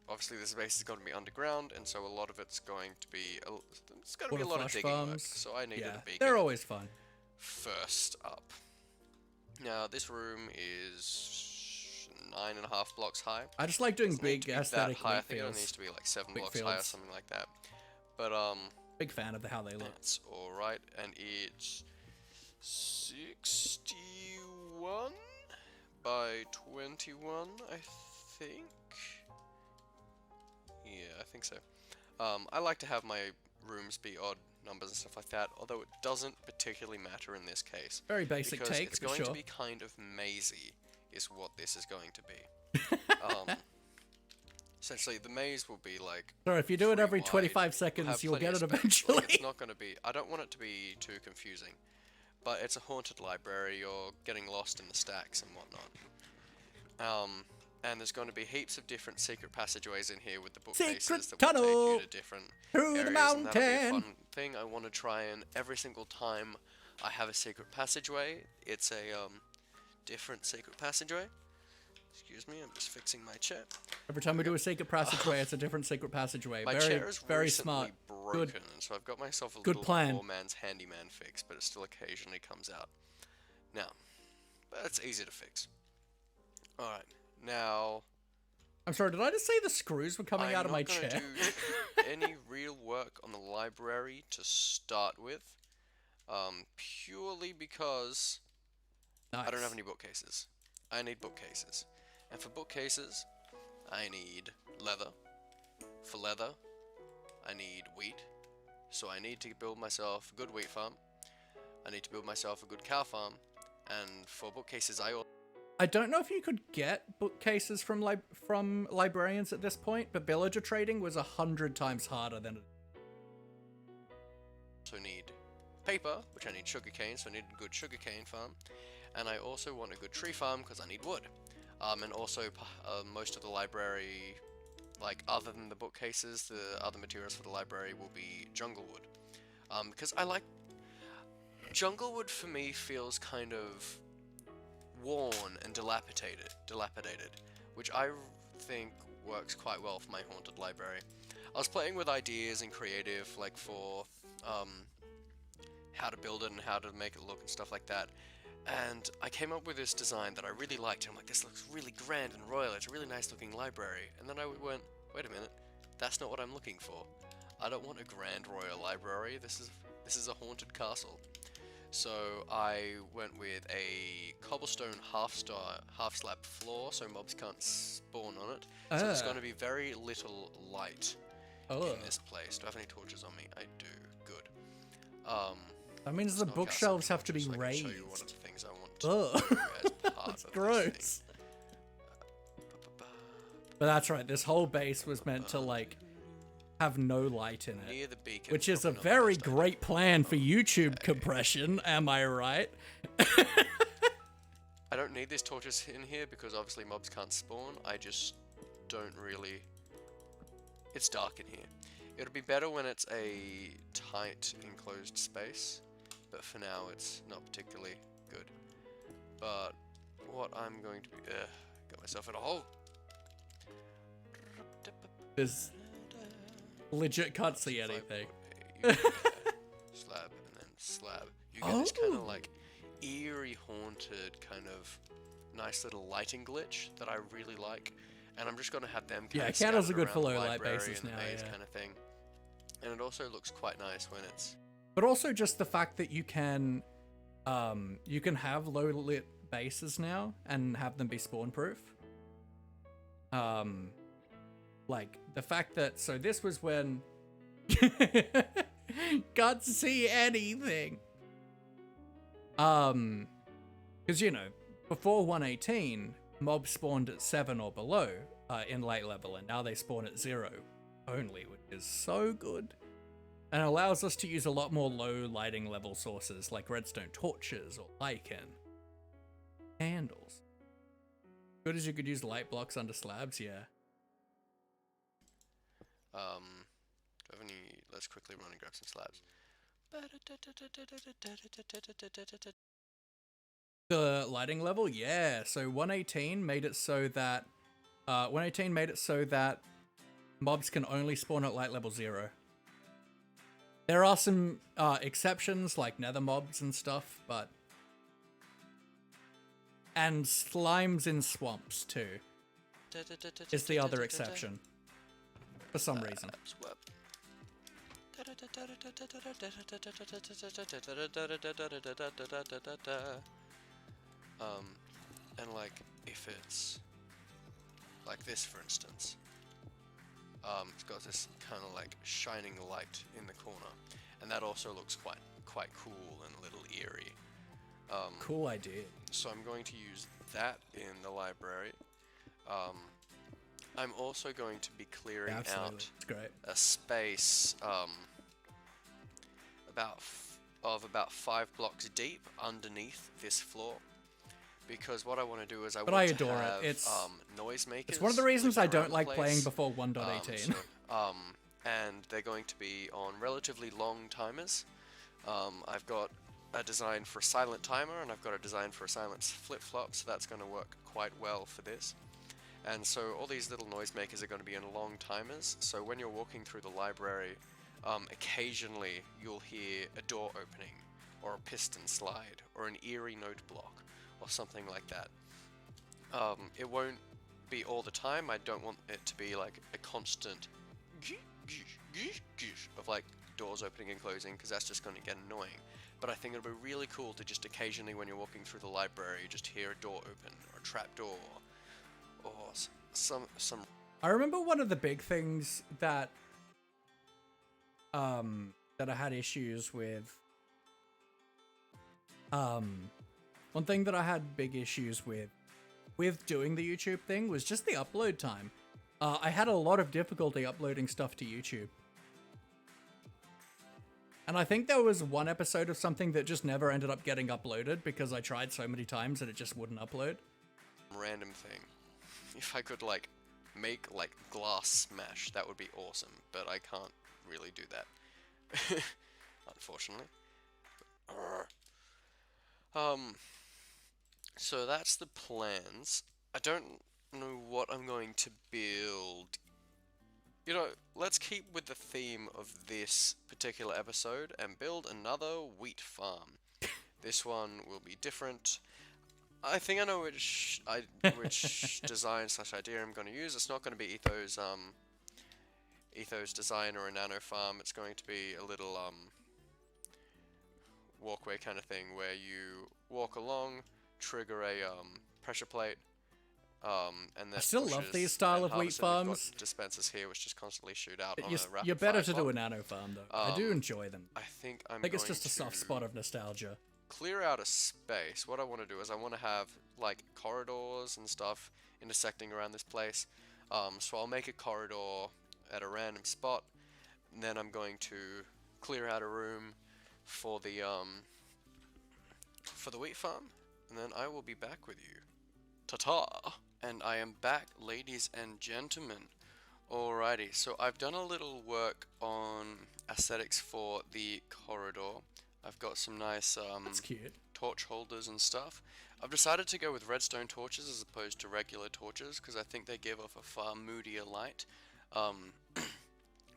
H: Obviously this base is going to be underground, and so a lot of it's going to be a lot of digging work. So I needed a beacon.
A: They're always fun.
H: First up. Now this room is 9.5 blocks high.
A: I just like doing big
H: that
A: aesthetic
H: high. I
A: wheat
H: think it
A: fields.
H: needs to be like 7
A: Wheat
H: blocks high or
A: fields.
H: something like that. But
A: Big fan of how they look.
H: that's alright, and it's 61 by 21, I think. Yeah, I think so. I like to have my rooms be odd numbers and stuff like that, although it doesn't particularly matter in this case.
A: Very basic
H: because
A: take,
H: it's
A: but
H: going
A: sure.
H: to be kind of mazy, is what this is going to be. Essentially, the maze will be like.
A: So if you do it every
H: wide.
A: 25
H: We'll
A: seconds,
H: have
A: you'll
H: plenty
A: get it
H: of space.
A: eventually.
H: Like, it's not going to be. I don't want it to be too confusing, but it's a haunted library. You're getting lost in the stacks and whatnot. And there's going to be heaps of different secret passageways in here with the bookcases
A: Secret
H: that will take
A: tunnel
H: you to different
A: through the
H: areas, and that'll be a
A: mountain.
H: fun thing. I want to try and every single time I have a secret passageway, it's a different secret passageway. Excuse me, I'm just fixing my chair.
A: Every time we do a secret passageway, it's a different secret passageway.
H: My
A: very,
H: chair is
A: very
H: recently
A: smart.
H: broken,
A: Good.
H: and so I've got myself a
A: Good
H: little
A: plan.
H: poor man's handyman fix, but it still occasionally comes out. Now, but it's easy to fix. Alright, now.
A: I'm sorry, did I just say the screws were coming out of my
H: I'm not
A: chair?
H: gonna do any real work on the library to start with, purely because
A: Nice.
H: I don't have any bookcases. I need bookcases. And for bookcases, I need leather. For leather, I need wheat. So I need to build myself a good wheat farm. I need to build myself a good cow farm. And for bookcases,
A: I don't know if you could get bookcases from librarians at this point, but villager trading was 100 times harder than it.
H: also need paper, which I need sugarcane, so I need a good sugarcane farm. And I also want a good tree farm because I need wood. And also most of the library, like other than the bookcases, the other materials for the library will be jungle wood. Because I like... Jungle wood for me feels kind of worn and dilapidated, which I think works quite well for my haunted library. I was playing with ideas and creative, like for how to build it and how to make it look and stuff like that. And I came up with this design that I really liked. I'm like, this looks really grand and royal. It's a really nice looking library. And then I went, wait a minute, that's not what I'm looking for. I don't want a grand royal library. This is a haunted castle. So I went with a cobblestone half slab floor, so mobs can't spawn on it. So there's going to be very little light in this place. Do I have any torches on me? I do. Good.
A: That means the bookshelves have to be
H: so I can
A: raised.
H: show you one of the things I want to do as part
A: That's
H: of this
A: gross. But that's right. This whole base was meant to like have no light in
H: Near
A: it,
H: the beacon,
A: which is a
H: probably not the
A: very
H: best idea.
A: great plan for YouTube compression. Am I right?
H: I don't need these torches in here because obviously mobs can't spawn. I just don't really... It's dark in here. It'll be better when it's a tight enclosed space, but for now it's not particularly good. But what I'm going to be... got myself in a hole.
A: This legit can't see anything.
H: Slab and then slab. You get this kind of like eerie, haunted kind of nice little lighting glitch that I really like, and I'm just gonna have them.
A: Yeah,
H: Kind
A: candles are
H: of
A: good for
H: around the
A: low light
H: library
A: bases
H: and the
A: now,
H: maze
A: yeah.
H: kind of thing. And it also looks quite nice when it's.
A: But also just the fact that you can have low lit bases now and have them be spawn proof. Like the fact that this was when can't see anything. Because you know, before 118, mobs spawned at 7 or below in late level, and now they spawn at 0 only, which is so good. And allows us to use a lot more low lighting level sources like redstone torches or lichen. Candles. Good as you could use light blocks under slabs, yeah.
H: Do I have any? Let's quickly run and grab some slabs.
A: The lighting level, yeah. So 118 made it so that mobs can only spawn at light level 0. There are some exceptions like nether mobs and stuff, but and slimes in swamps too is the other exception for some reason.
H: And like if it's like this, for instance, it's got this kind of like shining light in the corner, and that also looks quite cool and a little eerie.
A: Cool idea.
H: So I'm going to use that in the library. I'm also going to be clearing out
A: It's great.
H: a space about 5 blocks deep underneath this floor, because what I want to do is I want to
A: adore
H: have
A: it. It's
H: noisemakers.
A: It's one of the reasons I
H: around
A: don't
H: the
A: like playing
H: place.
A: before 1.18.
H: And they're going to be on relatively long timers. I've got a design for a silent timer, and I've got a design for a silent flip-flop, so that's going to work quite well for this. And so all these little noisemakers are going to be in long timers, so when you're walking through the library, occasionally you'll hear a door opening, or a piston slide, or an eerie note block, or something like that. It won't be all the time. I don't want it to be like a constant of like doors opening and closing, because that's just going to get annoying. But I think it'll be really cool to just occasionally, when you're walking through the library, just hear a door open, or a trap door, or some.
A: I remember one of the big things that that I had issues with. One thing that I had big issues with doing the YouTube thing was just the upload time. I had a lot of difficulty uploading stuff to YouTube. And I think there was one episode of something that just never ended up getting uploaded because I tried so many times that it just wouldn't upload.
H: Random thing. If I could like make like glass smash, that would be awesome, but I can't really do that. Unfortunately. So that's the plans. I don't know what I'm going to build. You know, let's keep with the theme of this particular episode and build another wheat farm. This one will be different. I think I know which design / idea I'm going to use. It's not going to be Ethos design or a nano farm. It's going to be a little walkway kind of thing where you walk along, trigger a pressure plate, and then
A: I still love
H: pushes
A: these style
H: and
A: of wheat
H: harvests it. We've got
A: farms.
H: dispensers here which just constantly shoot out on
A: You're,
H: a rapid
A: you're better
H: fire
A: to do a
H: clock.
A: nano farm though. I do enjoy them.
H: I think
A: I think it's just a soft spot of nostalgia.
H: Clear out a space. What I want to do is I want to have like corridors and stuff intersecting around this place. So I'll make a corridor at a random spot, and then I'm going to clear out a room for the wheat farm, and then I will be back with you. Ta-ta! And I am back, ladies and gentlemen. Alrighty, so I've done a little work on aesthetics for the corridor. I've got some nice
A: That's cute.
H: torch holders and stuff. I've decided to go with redstone torches as opposed to regular torches because I think they give off a far moodier light.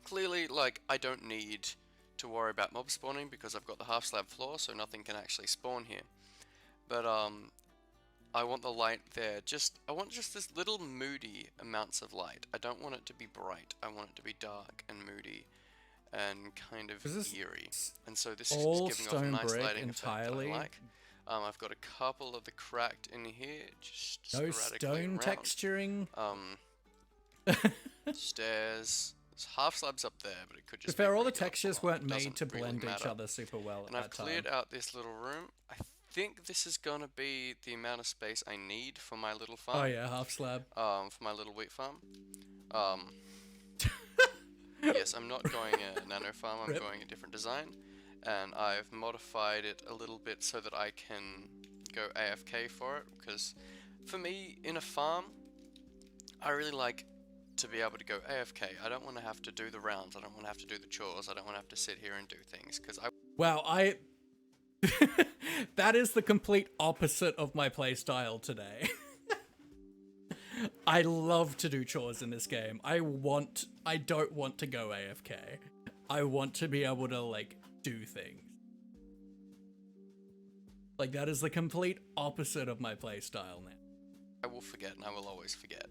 H: Clearly, like, I don't need to worry about mob spawning because I've got the half slab floor, so nothing can actually spawn here. But I want the light there. I want just this little moody amounts of light. I don't want it to be bright. I want it to be dark and moody and kind of eerie. And so this is
A: all
H: just giving off a
A: stone
H: nice
A: brick
H: lighting
A: entirely?
H: effect that I like. I've got a couple of the cracked in here, just
A: No
H: sporadically
A: stone
H: around.
A: texturing.
H: Stairs. There's half slabs up there, but it could
A: To
H: just
A: be fair,
H: be
A: all the
H: regular
A: textures
H: block.
A: weren't
H: It
A: made
H: doesn't
A: to
H: really
A: blend each
H: matter.
A: other super well
H: And
A: at
H: I've
A: that time.
H: cleared out this little room. I think this is gonna be the amount of space I need for my little farm.
A: Oh yeah, half slab.
H: For my little wheat farm. Yes, I'm not going a nano farm, I'm going a different design. And I've modified it a little bit so that I can go AFK for it, because for me, in a farm, I really like to be able to go AFK. I don't want to have to do the rounds, I don't want to have to do the chores, I don't want to have to sit here and do things, because
A: Wow, that is the complete opposite of my playstyle today. I love to do chores in this game. I don't want to go AFK. I want to be able to, like, do things. Like, that is the complete opposite of my playstyle now.
H: I will forget, and I will always forget.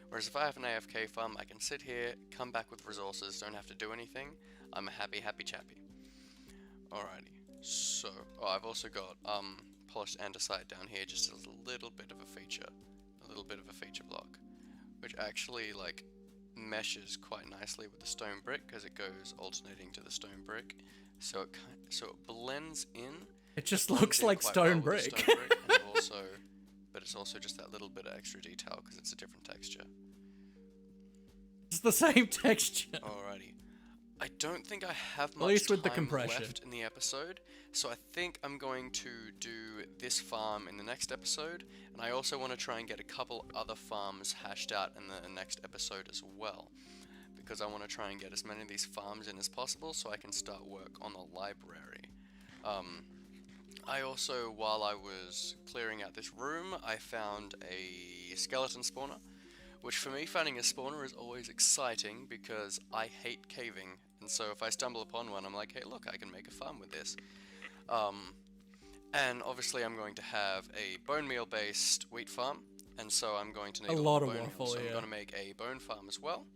H: Whereas if I have an AFK farm, I can sit here, come back with resources, don't have to do anything. I'm a happy, happy chappy. Alrighty. So, I've also got polished andesite down here, just as a little bit of a feature block, which actually like meshes quite nicely with the stone brick because it goes alternating to the stone brick, so it blends in.
A: It just looks like stone brick.
H: And but it's also just that little bit of extra detail because it's a different texture.
A: It's the same texture.
H: Alrighty. I don't think I have much
A: At least with the
H: time
A: compression
H: left in the episode, so I think I'm going to do this farm in the next episode, and I also want to try and get a couple other farms hashed out in the next episode as well, because I want to try and get as many of these farms in as possible so I can start work on the library. I also, while I was clearing out this room, I found a skeleton spawner, which for me, finding a spawner is always exciting because I hate caving, and so if I stumble upon one, I'm like, hey look, I can make a farm with this. And obviously I'm going to have a bone meal based wheat farm, and so I'm going to need
A: a lot of waffle,
H: so
A: yeah.
H: I'm going to make a bone farm as well.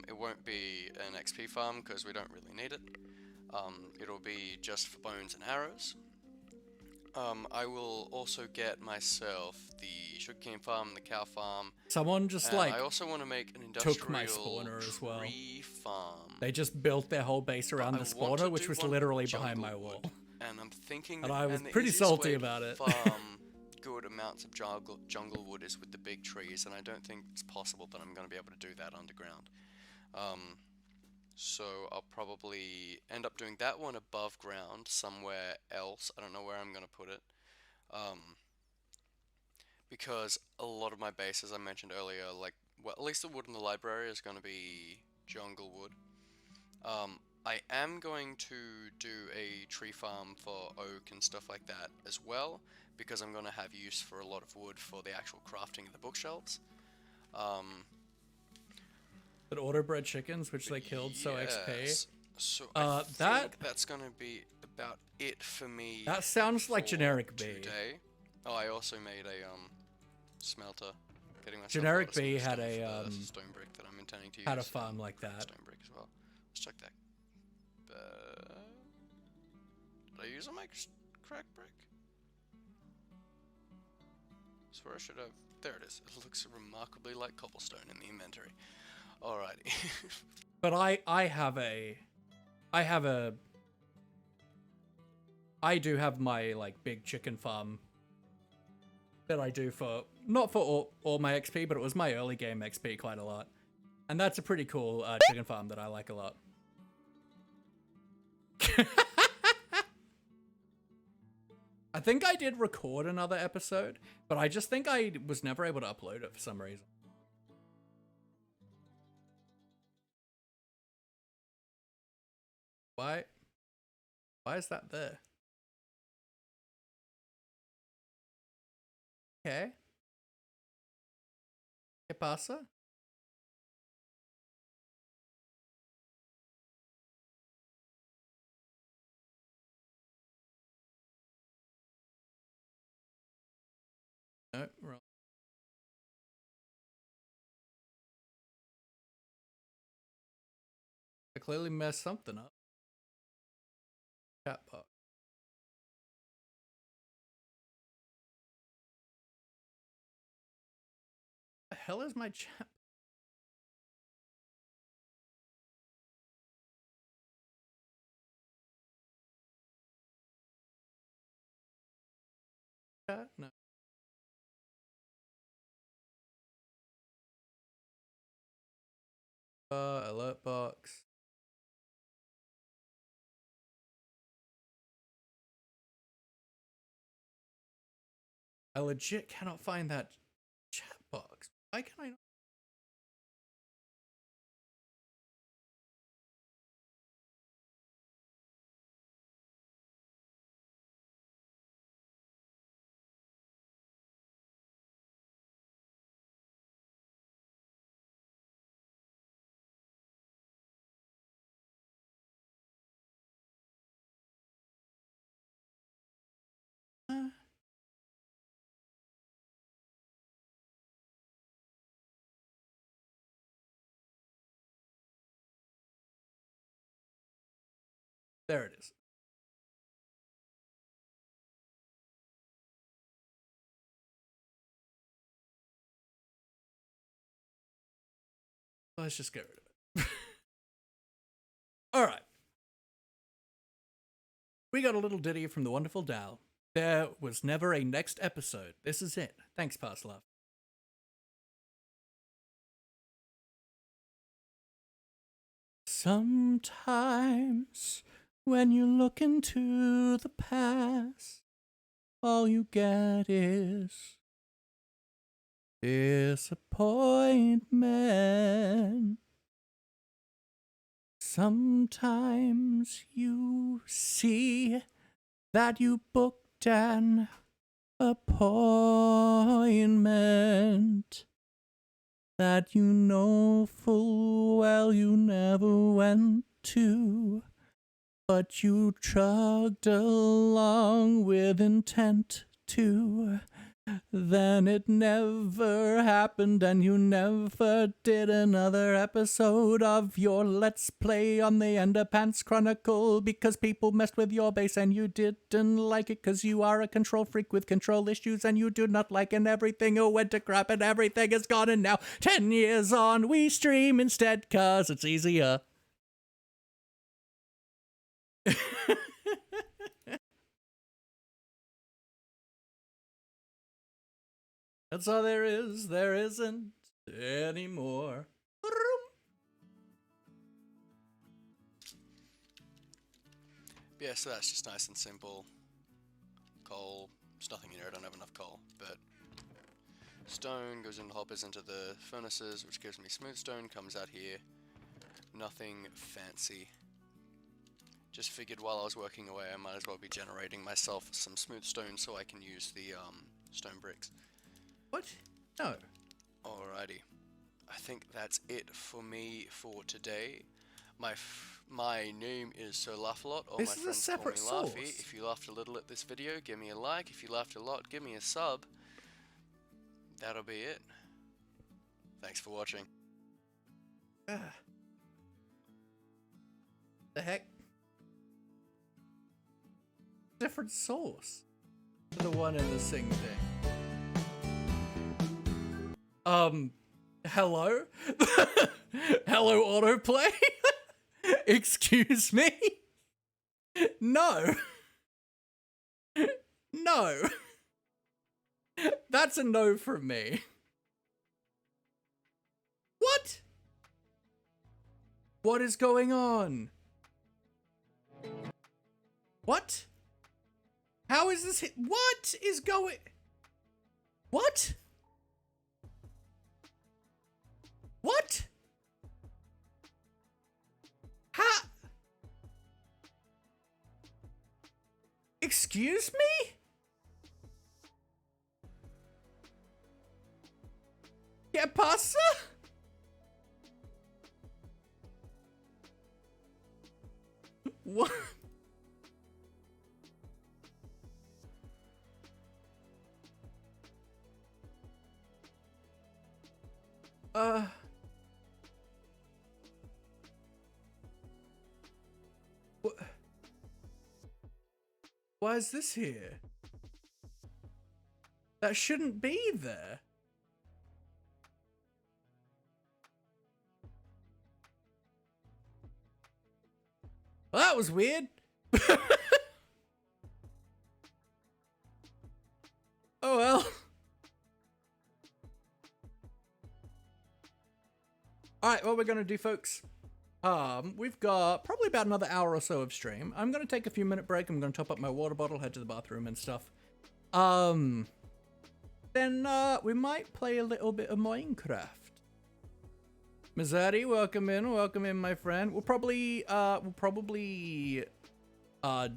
H: It won't be an XP farm because we don't really need it. It'll be just for bones and arrows. I will also get myself the sugarcane farm, the cow farm.
A: Someone just
H: and
A: like
H: I also want to make an industrial
A: took my spawner as well.
H: tree farm.
A: They just built their whole base around the
H: want to
A: spawner, which
H: do
A: was
H: one
A: literally
H: jungle
A: behind my
H: wood,
A: wall.
H: And I'm thinking
A: And
H: that,
A: I was
H: the
A: pretty
H: easiest
A: salty
H: way to
A: about it.
H: farm good amounts of jungle wood is with the big trees, and I don't think it's possible that I'm going to be able to do that underground. So I'll probably end up doing that one above ground somewhere else. I don't know where I'm going to put it. Because a lot of my base, as I mentioned earlier, like, well, at least the wood in the library is going to be jungle wood. I am going to do a tree farm for oak and stuff like that as well, because I'm going to have use for a lot of wood for the actual crafting of the bookshelves.
A: But autobred chickens, which they killed, so XP.
H: So I
A: that
H: think that's going to be about it for me.
A: That sounds like
H: for
A: generic B.
H: today. Oh, I also made a smelter. Getting myself
A: Generic
H: a lot of
A: B
H: stuff
A: had
H: for
A: a
H: the stone brick that I'm intending to use.
A: had a farm like that.
H: Stone brick as well. Let's check that. Did I use a crack brick? Swear I should have. There it is. It looks remarkably like cobblestone in the inventory. Alrighty.
A: But I do have my like big chicken farm that I do for not for all my XP, but it was my early game XP quite a lot, and that's a pretty cool chicken farm that I like a lot. I think I did record another episode, but I just think I was never able to upload it for some reason. Why is that there? Okay. ¿Qué pasa? No, wrong. I clearly messed something up. Chat box. The hell is my chat? Chat? No. Alert box. I legit cannot find that chat box. Why can I not? There it is. Let's just get rid of it. Alright. We got a little ditty from the wonderful Dal. There was never a next episode. This is it. Thanks, Parslove. Sometimes when you look into the past, all you get is disappointment. Sometimes you see that you booked an appointment that you know full well you never went to, but you chugged along with intent to. Then it never happened and you never did another episode of your Let's Play on the Underpants Chronicle because people messed with your base and you didn't like it because you are a control freak with control issues and you do not like, and everything went to crap and everything is gone, and now 10 years on we stream instead cause it's easier. That's all there is. There isn't anymore.
H: Yeah, so that's just nice and simple. Coal. There's nothing in here, I don't have enough coal. But stone goes in hoppers into the furnaces, which gives me smooth stone, comes out here. Nothing fancy. Just figured while I was working away, I might as well be generating myself some smooth stone so I can use the stone bricks.
A: What? No.
H: Alrighty. I think that's it for me for today. My name is Sir Laugh-A-Lot, or
A: This
H: my
A: is a
H: friends
A: separate
H: call me Laughy.
A: source.
H: If you laughed a little at this video, give me a like. If you laughed a lot, give me a sub. That'll be it. Thanks for watching.
A: The heck? different source to the one in the sing thing. Hello? Hello, autoplay? Excuse me? No. No. That's a no from me. What? What is going on? What? How is this what is going? What? What? How? Excuse me? ¿Qué pasa? What? Why is this here? That shouldn't be there. Well, that was weird. Oh well. Alright, what we're gonna do, folks. We've got probably about another hour or so of stream. I'm gonna take a few minute break. I'm gonna top up my water bottle, head to the bathroom and stuff. Then we might play a little bit of Minecraft. Mizzati, welcome in, my friend. We'll probably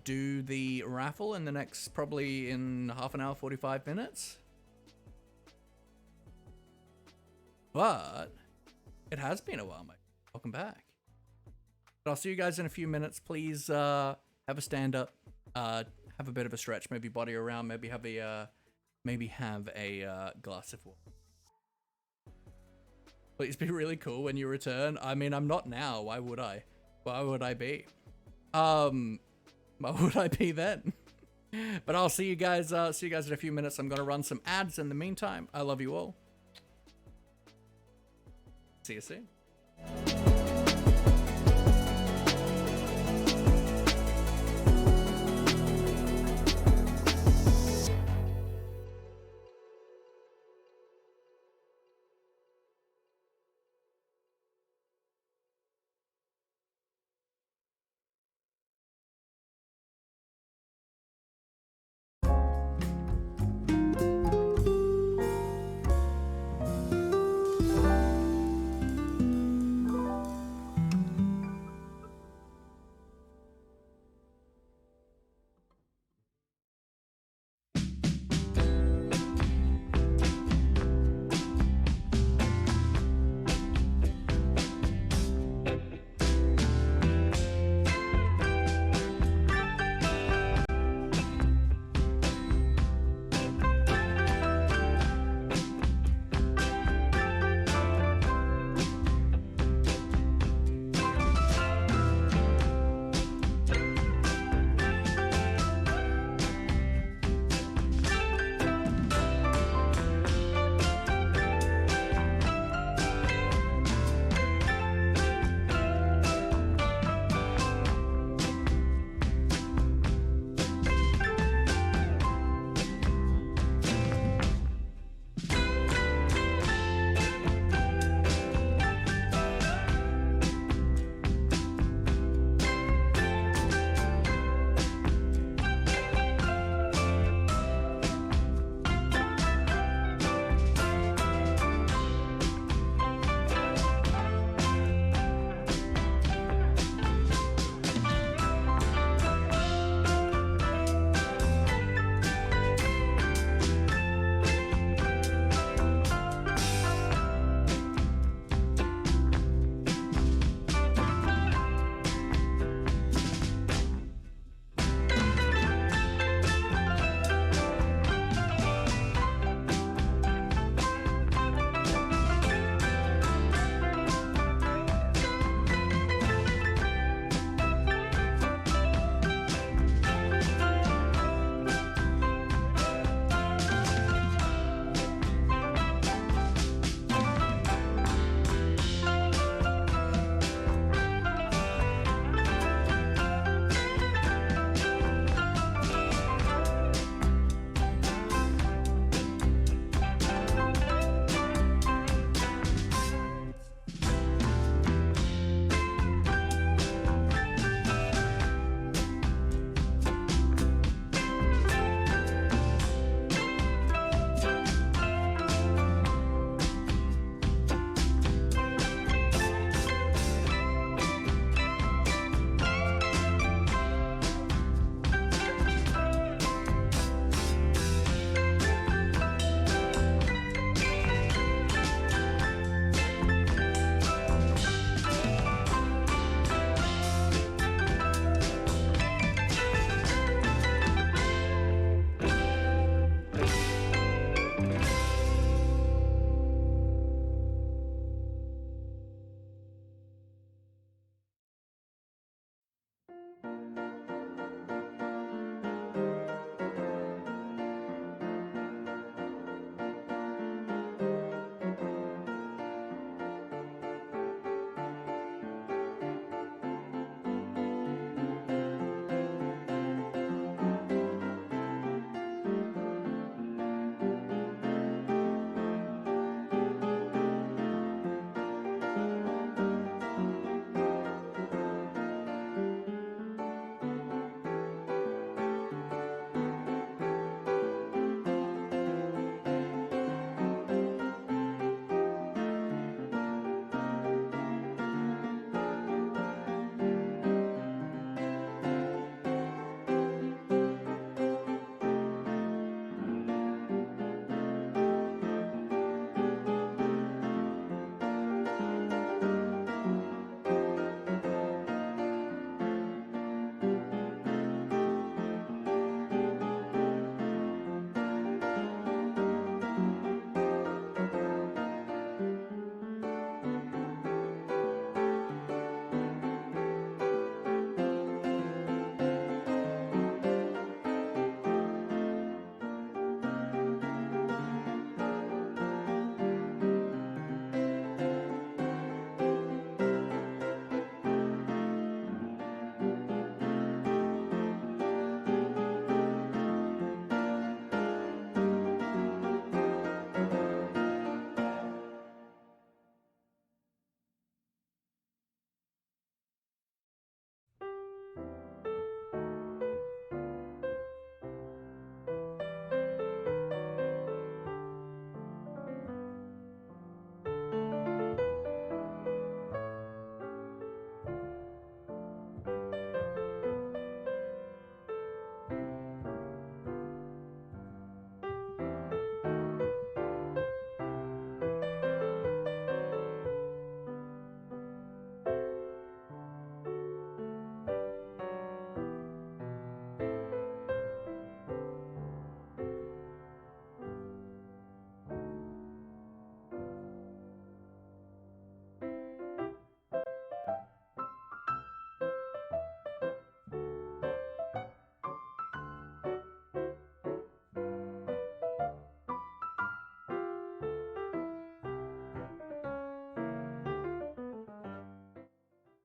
A: do the raffle in the next, probably in half an hour, 45 minutes. But it has been a while, mate. Welcome back. But I'll see you guys in a few minutes. Please have a stand up, have a bit of a stretch, maybe body around, maybe have a glass of water. Please be really cool when you return. I mean, I'm not now. Why would I? Why would I be? Why would I be then? But I'll see you guys. See you guys in a few minutes. I'm gonna run some ads in the meantime. I love you all. See you soon.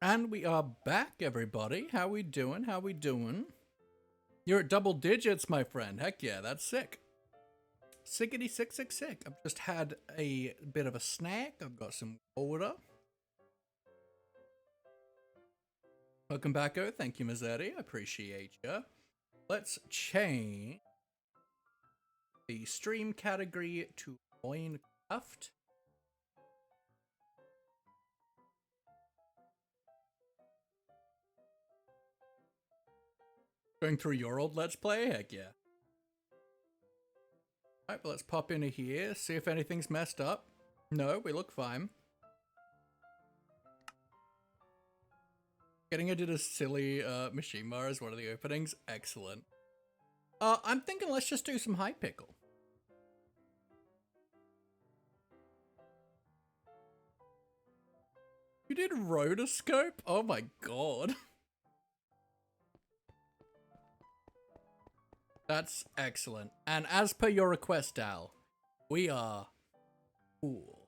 A: And we are back, everybody. How we doing? How we doing? You're at double digits, my friend. Heck yeah, that's sick. Sickety sick, sick, sick. I've just had a bit of a snack. I've got some water. Welcome back, oh. Thank you, Mazzetti. I appreciate you. Let's change the stream category to Minecraft. Going through your old Let's Play? Heck yeah. Alright, but let's pop into here, see if anything's messed up. No, we look fine. Getting into a silly Mishima as one of the openings. Excellent. I'm thinking let's just do some high pickle. You did rotoscope? Oh my god. That's excellent. And as per your request, Dal, we are cool.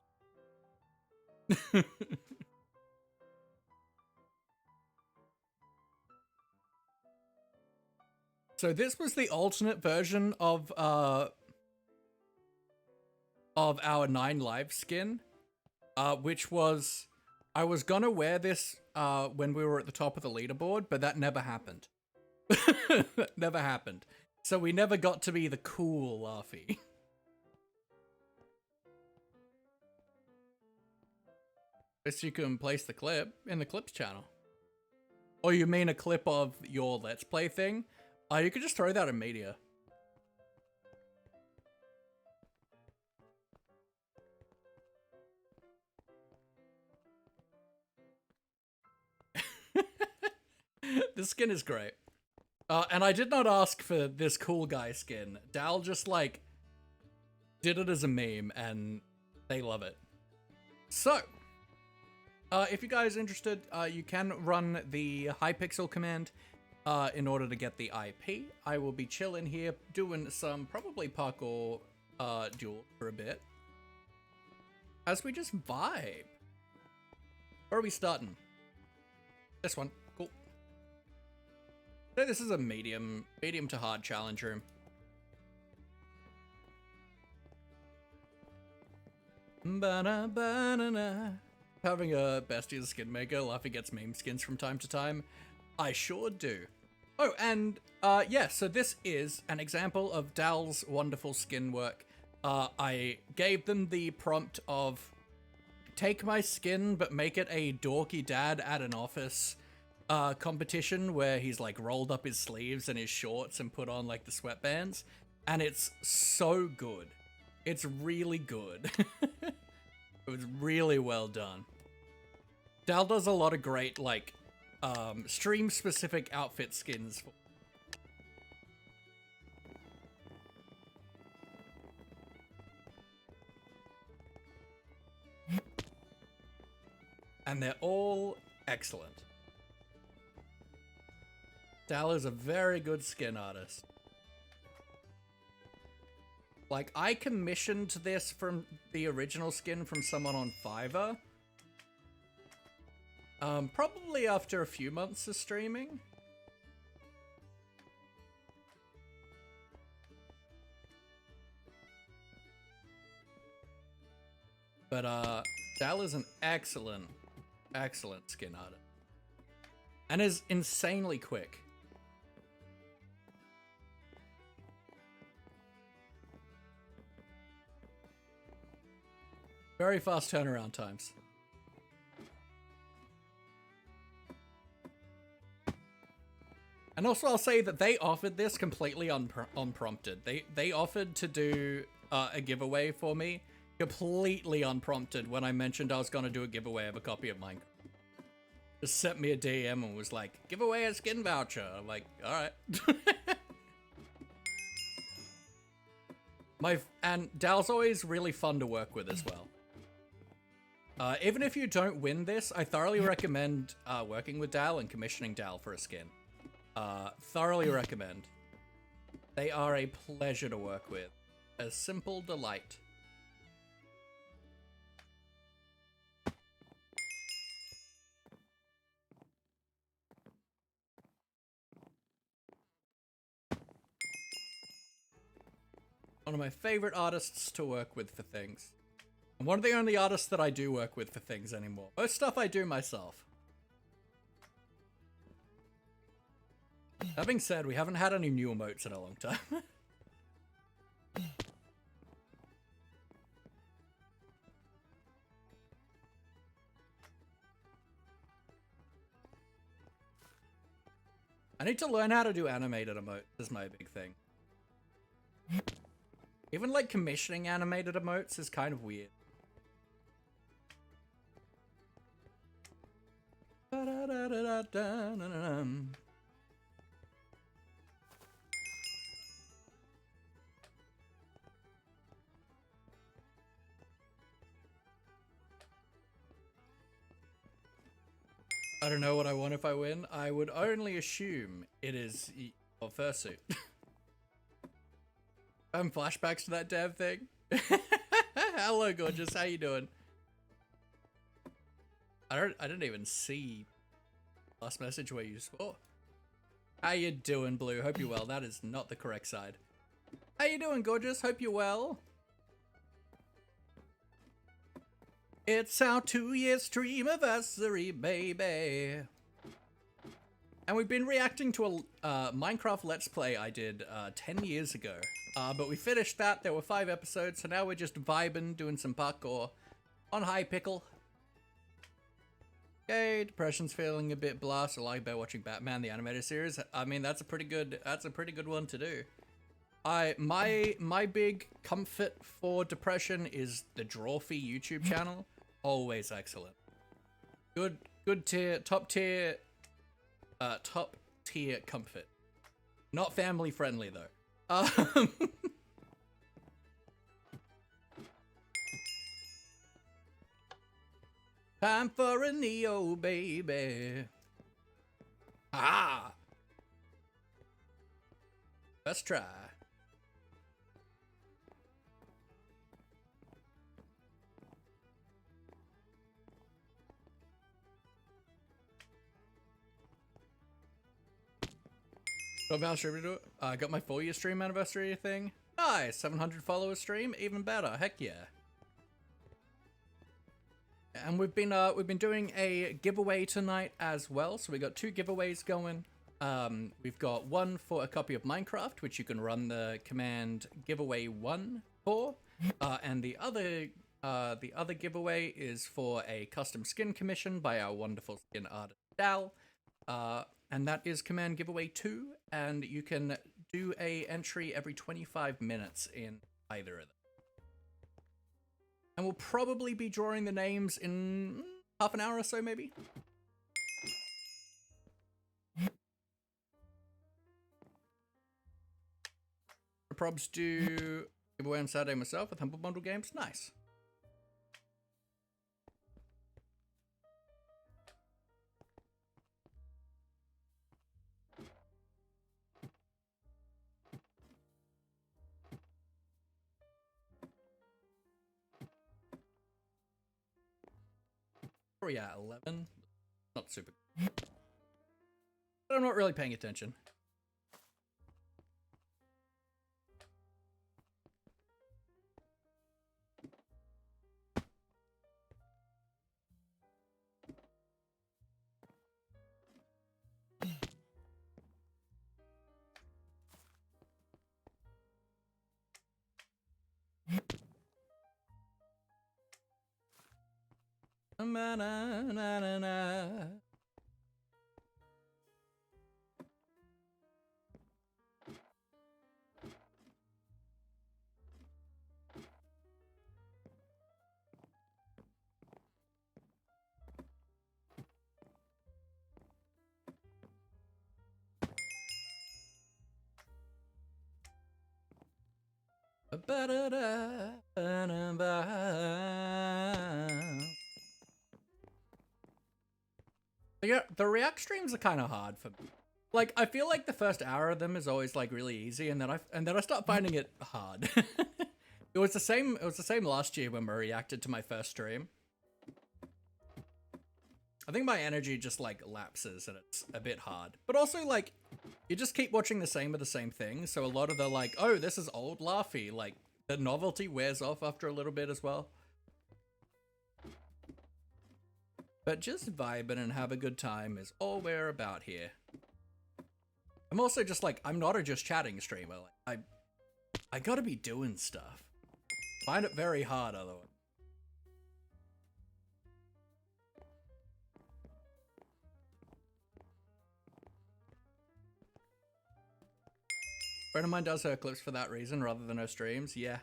A: So this was the alternate version of our 9 live skin, which was, I was gonna wear this when we were at the top of the leaderboard, but that never happened. That never happened. So we never got to be the cool Laffy. Guess you can place the clip in the clips channel. Or you mean a clip of your Let's Play thing? You could just throw that in media. This skin is great. And I did not ask for this cool guy skin. Dal just, like, did it as a meme, and they love it. So, if you guys are interested, you can run the Hypixel command in order to get the IP. I will be chilling here, doing some probably parkour duel for a bit. As we just vibe. Where are we starting? This one. Cool. So this is a medium to hard challenge room. Ba-na-ba-na-na. Having a bestie as a skin maker, Laffy gets meme skins from time to time. I sure do. Oh, and yeah, so this is an example of Dal's wonderful skin work. I gave them the prompt of take my skin but make it a dorky dad at an office competition where he's like rolled up his sleeves and his shorts and put on like the sweatbands, and it's so good. It's really good. It was really well done. Dal does a lot of great like stream specific outfit skins. And they're all excellent. Dal is a very good skin artist. Like, I commissioned this from the original skin from someone on Fiverr. Probably after a few months of streaming. But, Dal is an excellent skin artist. And is insanely quick. Very fast turnaround times. And also I'll say that they offered this completely unprompted. They offered to do a giveaway for me completely unprompted when I mentioned I was going to do a giveaway of a copy of Minecraft. Just sent me a DM and was like, give away a skin voucher. I'm like, alright. And Dal's always really fun to work with as well. Even if you don't win this, I thoroughly recommend working with Dal and commissioning Dal for a skin. Thoroughly recommend. They are a pleasure to work with. A simple delight. One of my favorite artists to work with for things. And one of the only artists that I do work with for things anymore. Most stuff I do myself. That being said, we haven't had any new emotes in a long time. I need to learn how to do animated emotes. This is my big thing. Even like commissioning animated emotes is kind of weird. I don't know what I want if I win. I would only assume it is your fursuit. Flashbacks to that dev thing. Hello, gorgeous. How you doing? I didn't even see last message where you swore. How you doing, Blue? Hope you're well. That is not the correct side. How you doing, gorgeous? Hope you're well. It's our 2-year streamiversary, baby. And we've been reacting to a Minecraft Let's Play I did 10 years ago. But we finished that. There were 5 episodes, so now we're just vibing, doing some parkour on High Pickle. Okay, depression's feeling a bit blah, so like bear watching Batman the animated series. I mean, that's a pretty good one to do. My big comfort for depression is the Drawfee YouTube channel. Always excellent. Good tier, top tier comfort. Not family friendly though. Time for a Neo, baby. Ah. Let's try. I got my 4-year stream anniversary thing. Nice, 700 followers stream, even better. Heck yeah. And we've been doing a giveaway tonight as well. So we got 2 giveaways going. We've got one for a copy of Minecraft, which you can run the command giveaway 1 for, and the other giveaway is for a custom skin commission by our wonderful skin artist Dal. And that is command giveaway 2, and you can do a entry every 25 minutes in either of them. And we'll probably be drawing the names in half an hour or so, maybe. Probs do giveaway on Saturday myself with Humble Bundle games. Nice. Where are we at? 11? Not super. But I'm not really paying attention. Na, na, na, na, na. Yeah, the React streams are kind of hard for me. Like, I feel like the first hour of them is always like really easy, and then I start finding it hard. It was the same last year when we reacted to my first stream. I think my energy just like lapses and it's a bit hard. But also like, you just keep watching the same thing. So a lot of the like, oh, this is old Laffy. Like the novelty wears off after a little bit as well. But just vibing and have a good time is all we're about here. I'm also just like, I'm not a just chatting streamer. Like, I gotta be doing stuff. Find it very hard otherwise. A friend of mine does her clips for that reason rather than her streams, yeah.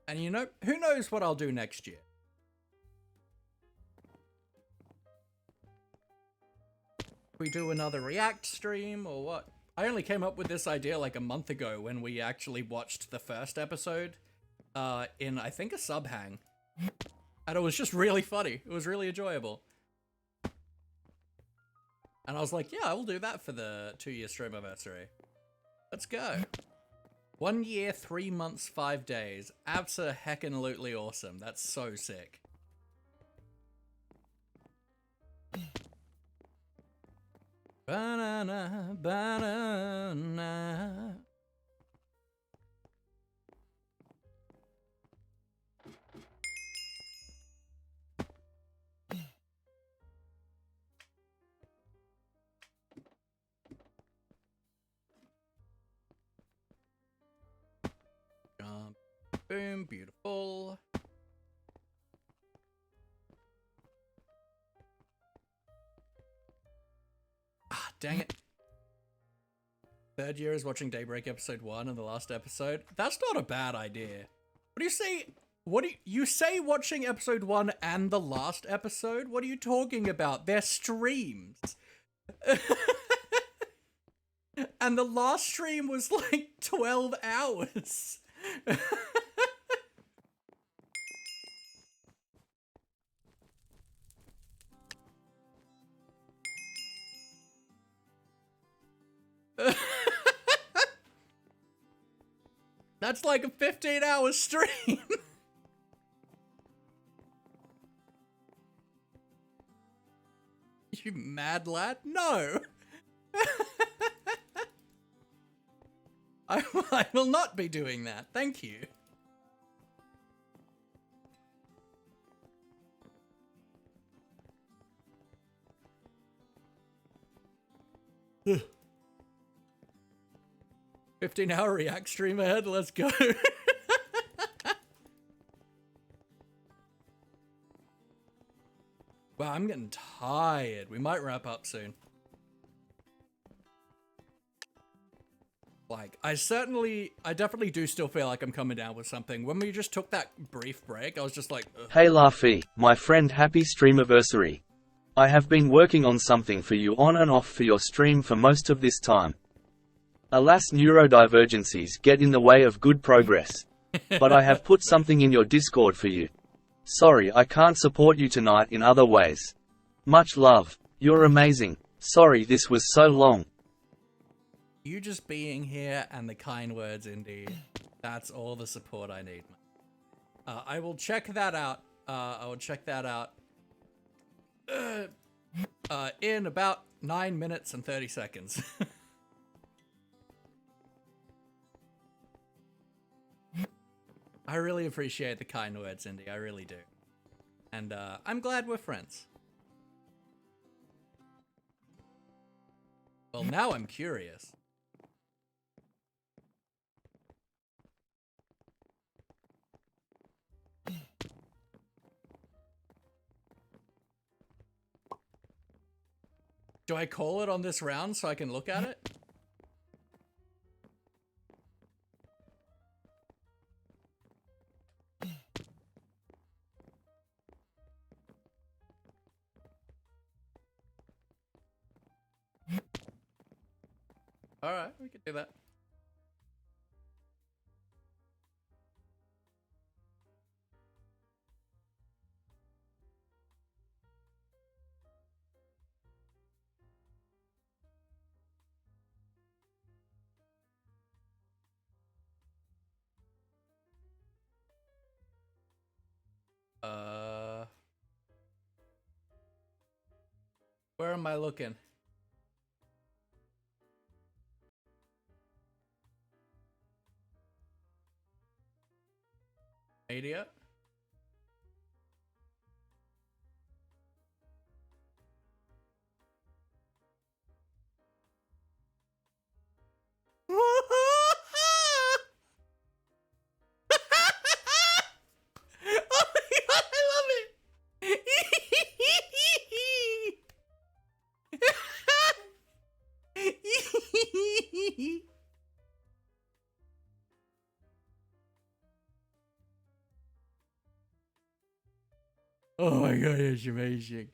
A: And you know, who knows what I'll do next year? We do another React stream or what? I only came up with this idea like a month ago when we actually watched the first episode in, I think, a sub hang. And it was just really funny. It was really enjoyable. And I was like, yeah, I will do that for the 2-year Streammiversary. Let's go. 1 year, 3 months, 5 days. Abso-heckin-lutely awesome. That's so sick. Banana, banana. Boom, beautiful. Ah, dang it. Third year is watching Daybreak episode 1 and the last episode. That's not a bad idea. What do you say? You say watching episode 1 and the last episode? What are you talking about? They're streams. And the last stream was like 12 hours. That's like a 15-hour stream. You mad lad? No. I will not be doing that. Thank you. Ugh. 15-hour React stream ahead. Let's go. Wow, I'm getting tired. We might wrap up soon. Like, I definitely do still feel like I'm coming down with something. When we just took that brief break, I was just like, ugh.
F: Hey Laffy, my friend, happy Streammiversary. I have been working on something for you on and off for your stream for most of this time. Alas, neurodivergencies get in the way of good progress. But I have put something in your Discord for you. Sorry I can't support you tonight in other ways. Much love. You're amazing. Sorry this was so long.
A: You just being here and the kind words, indeed. That's all the support I need. I will check that out. I will check that out in about 9 minutes and 30 seconds. I really appreciate the kind words, Indy. I really do. And I'm glad we're friends. Well, now I'm curious. Do I call it on this round so I can look at it? Alright, we can do that. Where am I looking? Media? Oh my god, I love it! Oh my god, it's amazing.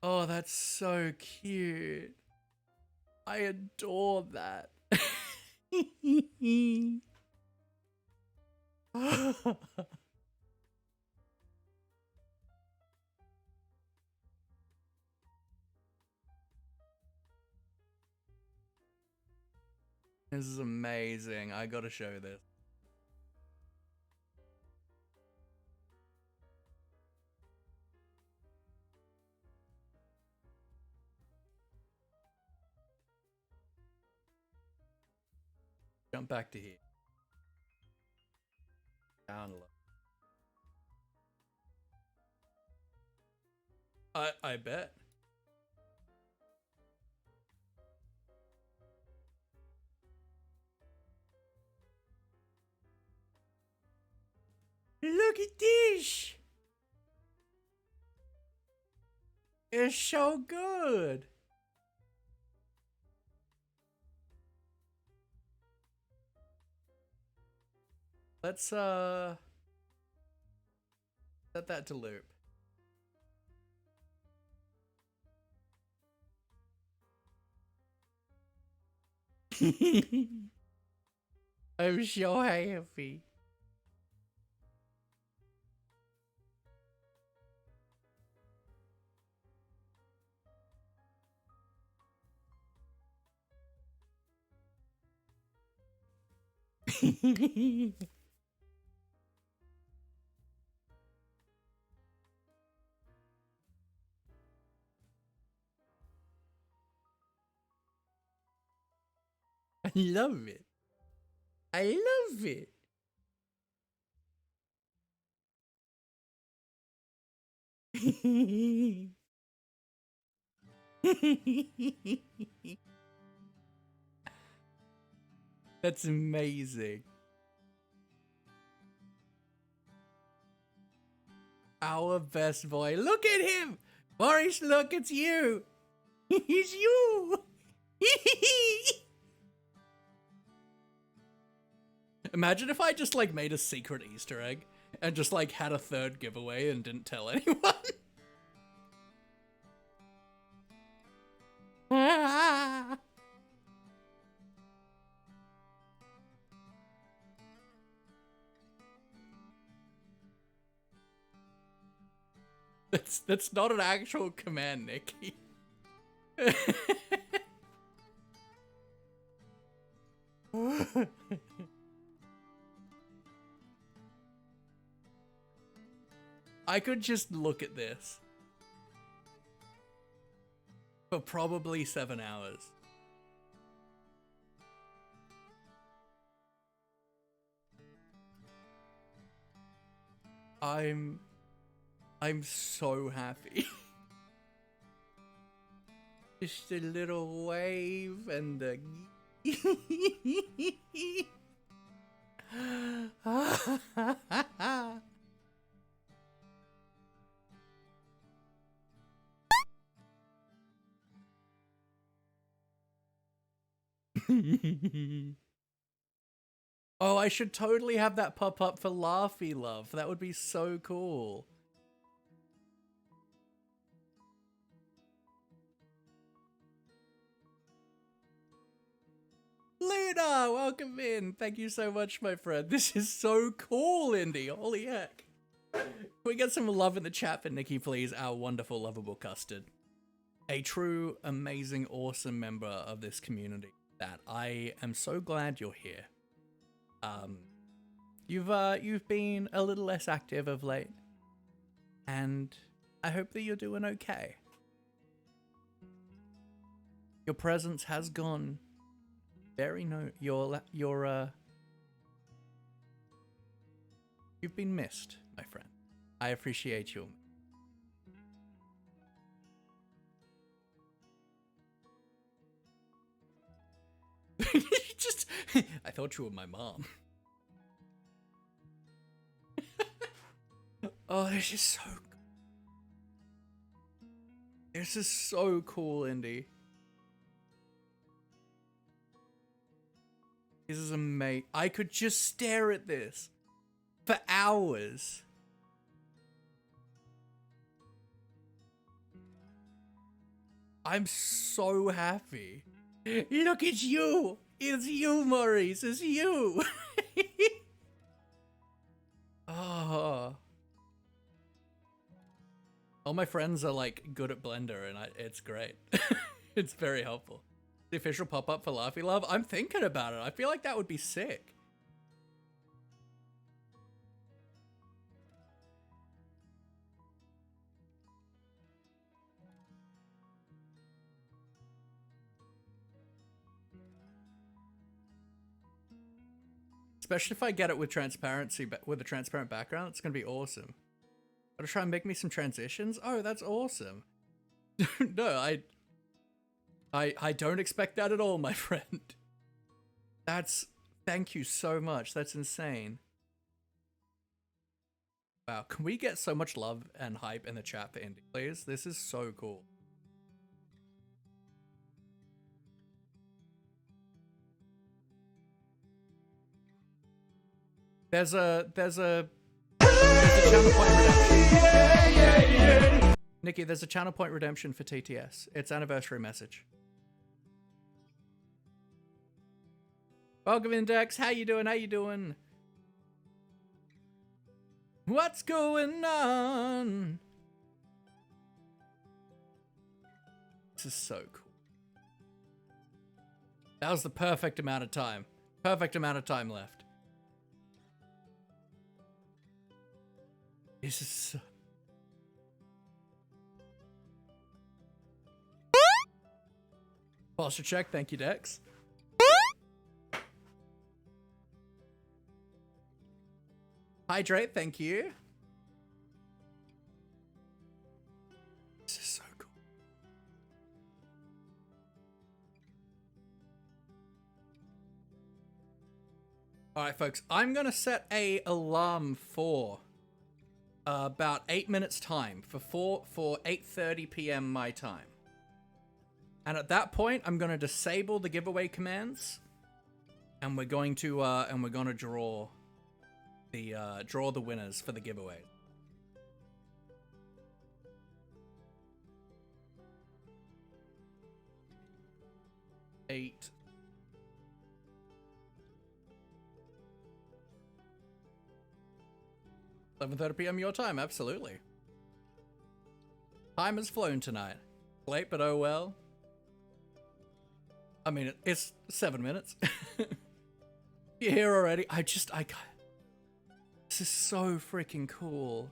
A: Oh, that's so cute. I adore that. This is amazing. I gotta show this. Jump back to here. Down a little. I bet. Look at this. It's so good. Let's set that to loop. I'm so happy. I love it. I love it. That's amazing. Our best boy. Look at him! Boris, look, it's you! It's you! Imagine if I just like made a secret Easter egg and just like had a third giveaway and didn't tell anyone. That's not an actual command, Nikki. I could just look at this for probably 7 hours. I'm so happy. Just a little wave and a Oh, I should totally have that pop up for Laughy Love. That would be so cool. Luna, welcome in. Thank you so much, my friend. This is so cool, Indy. Holy heck. Can we get some love in the chat for Nikki, please? Our wonderful, lovable custard. A true, amazing, awesome member of this community that I am so glad you're here. You've been a little less active of late. And I hope that you're doing okay. Your presence has gone very you've been missed, my friend. I appreciate you. Just, I thought you were my mom. Oh, this is so cool. This is so cool, Indy. This is amazing. I could just stare at this for hours. I'm so happy. Look, it's you. It's you, Maurice. It's you. Oh. All my friends are like good at Blender, and it's great. It's very helpful. The official pop-up for Laffy Love? I'm thinking about it. I feel like that would be sick. Especially if I get it with transparency, with a transparent background, it's gonna be awesome. Gotta try and make me some transitions? Oh, that's awesome. No, I don't expect that at all, my friend. Thank you so much. That's insane. Wow, can we get so much love and hype in the chat for Indy, please? This is so cool. There's a channel point redemption. Nikki, there's a channel point redemption for TTS. It's anniversary message. Welcome, Index. How you doing? How you doing? What's going on? This is so cool. That was the perfect amount of time. Perfect amount of time left. This is so... Posture check. Thank you, Dex. Hydrate. Thank you. This is so cool. Alright, folks. I'm going to set a alarm for... about 8 minutes time for 8:30 p.m. my time. And at that point, I'm going to disable the giveaway commands, and we're going to draw the winners for the giveaway. Eight. 11:30 p.m. your time, absolutely. Time has flown tonight. Late, but oh well. I mean, it's 7 minutes. You're here already. This is so freaking cool.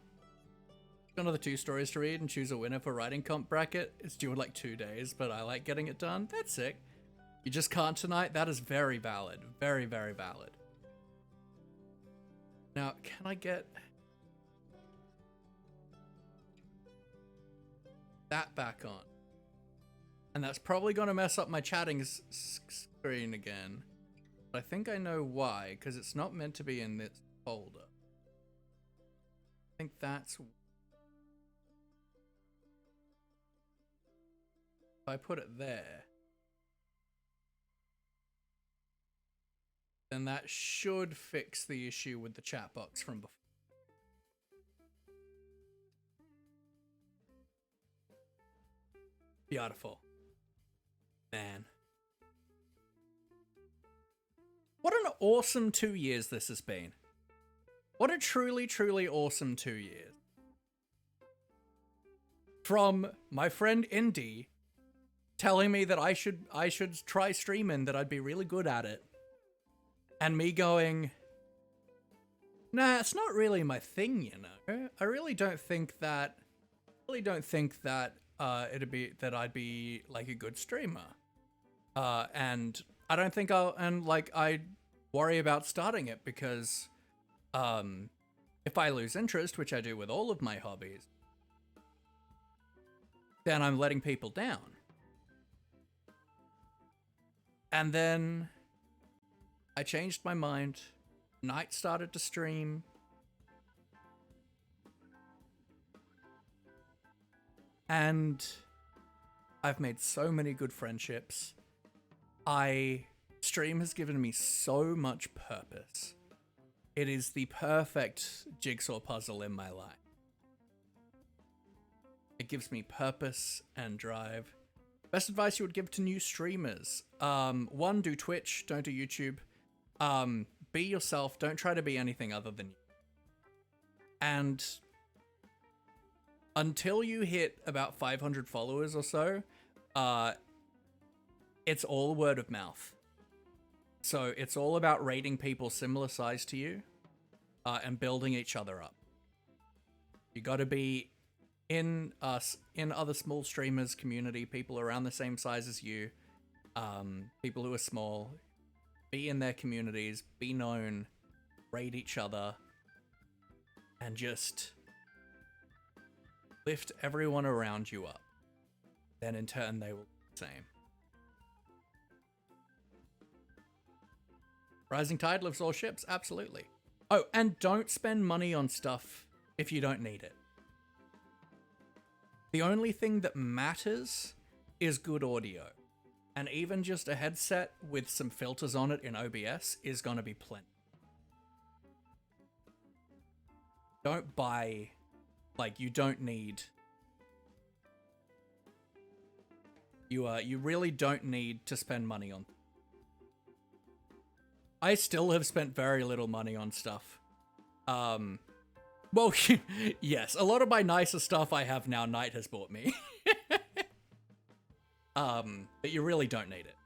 A: Got another 2 stories to read and choose a winner for writing comp bracket. It's due in like 2 days, but I like getting it done. That's sick. You just can't tonight? That is very valid. Very, very valid. Now, can I get... that back on? And that's probably going to mess up my chatting screen again. But I think I know why, because it's not meant to be in this folder. I think that's... if I put it there, then that should fix the issue with the chat box from before. Beautiful. Man. What an awesome 2 years this has been. What a truly, truly awesome 2 years. From my friend Indy telling me that I should try streaming, that I'd be really good at it. And me going, Nah, it's not really my thing, you know. I really don't think that it'd be that I'd be like a good streamer. And I don't think I'd worry about starting it because if I lose interest, which I do with all of my hobbies, then I'm letting people down. And then I changed my mind. Knight started to stream. And I've made so many good friendships. Stream has given me so much purpose. It is the perfect jigsaw puzzle in my life. It gives me purpose and drive. Best advice you would give to new streamers. 1, do Twitch, don't do YouTube. Be yourself, don't try to be anything other than you. And until you hit about 500 followers or so, it's all word of mouth. So it's all about rating people similar size to you and building each other up. You got to be in other small streamers community, people around the same size as you, people who are small. Be in their communities, be known, rate each other, and just lift everyone around you up. Then in turn, they will do the same. Rising tide lifts all ships, absolutely. Oh, and don't spend money on stuff if you don't need it. The only thing that matters is good audio. And even just a headset with some filters on it in OBS is going to be plenty. Don't buy, like, you don't need. You really don't need to spend money on. I still have spent very little money on stuff. Well, yes, a lot of my nicer stuff I have now Knight has bought me. But you really don't need it.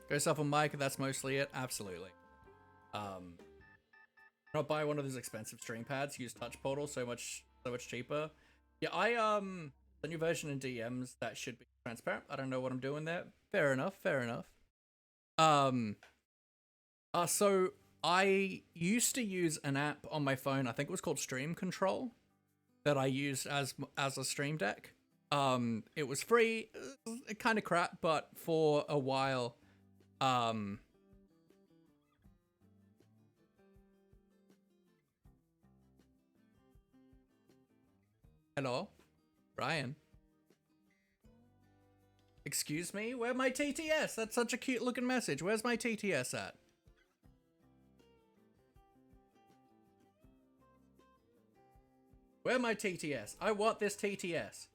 A: Go stuff on mic, that's mostly it. Absolutely. Not buy one of those expensive stream pads. Use Touch Portal, so much cheaper. Yeah, the new version in DMs that should be transparent. I don't know what I'm doing there. Fair enough. So I used to use an app on my phone. I think it was called Stream Control, that I used as a stream deck. It was free, kind of crap, but for a while, hello, Ryan. Excuse me, where's my TTS? That's such a cute looking message. Where's my TTS at? Where's my TTS? I want this TTS.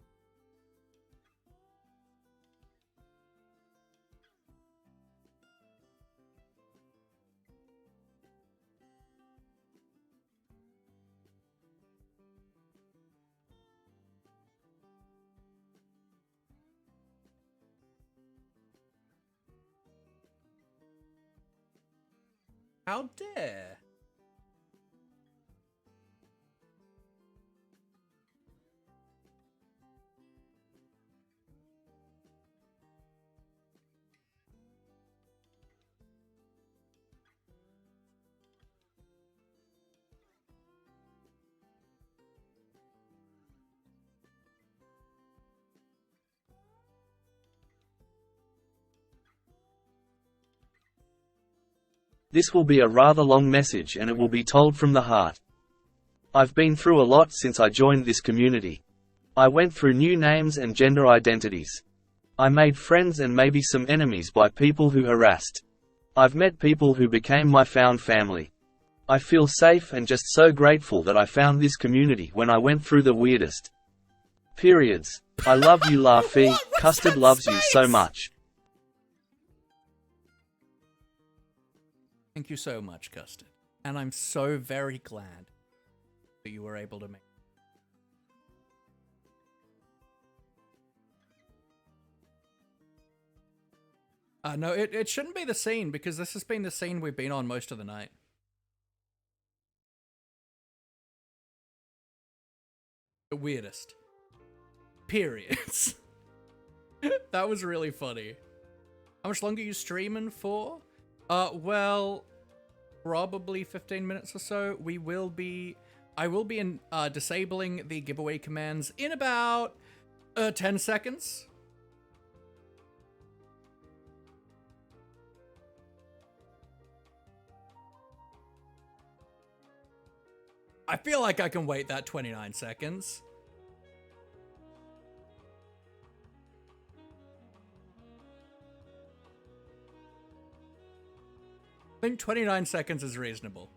A: How dare?
F: This will be a rather long message and it will be told from the heart. I've been through a lot since I joined this community. I went through new names and gender identities. I made friends and maybe some enemies by people who harassed. I've met people who became my found family. I feel safe and just so grateful that I found this community when I went through the weirdest periods. I love you, Laffy. Custard loves you so much.
A: Thank you so much, Custard. And I'm so very glad that you were able to make. No, it shouldn't be the scene, because this has been the scene we've been on most of the night. The weirdest. Periods. That was really funny. How much longer are you streaming for? Well, probably 15 minutes or so. I will be disabling the giveaway commands in about 10 seconds. I feel like I can wait that 29 seconds. I think 29 seconds is reasonable.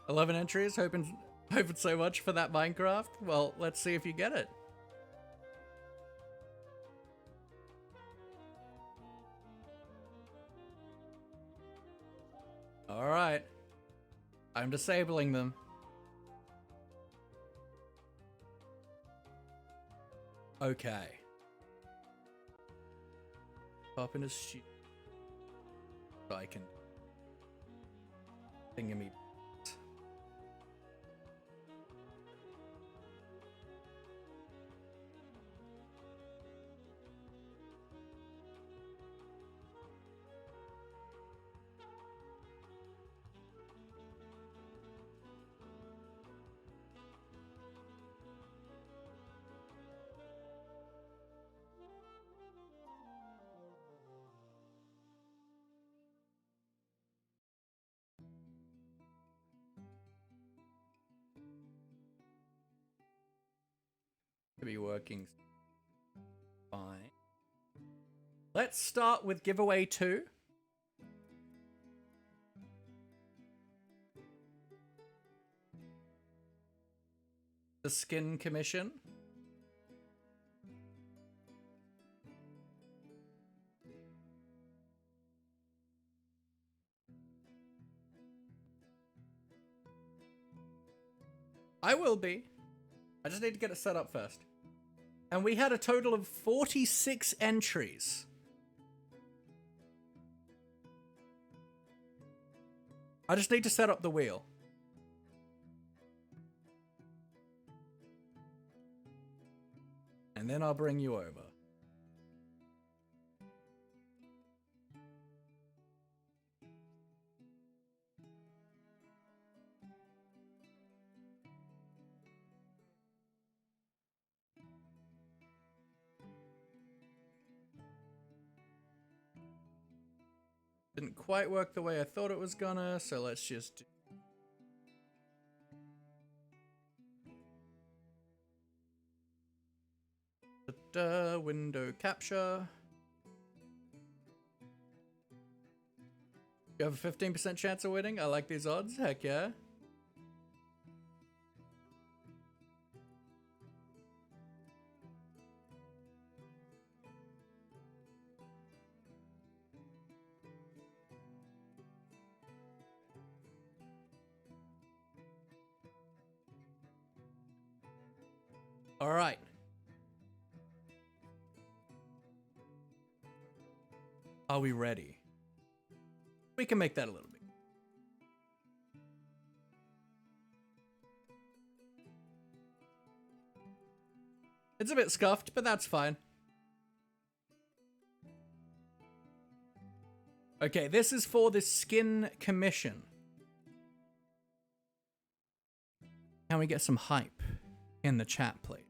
A: $11 entries, hoping so much for that Minecraft. Well, let's see if you get it. Alright. I'm disabling them. Okay. Pop in a shoot. So I can thingy. To be working fine. Let's start with giveaway 2. The skin commission. I will be. I just need to get it set up first. And we had a total of 46 entries. I just need to set up the wheel. And then I'll bring you over. Didn't quite work the way I thought it was gonna, so let's just do window capture. You have a 15% chance of winning? I like these odds. Heck yeah. All right. Are we ready? We can make that a little bit. It's a bit scuffed, but that's fine. Okay, this is for the skin commission. Can we get some hype in the chat, please?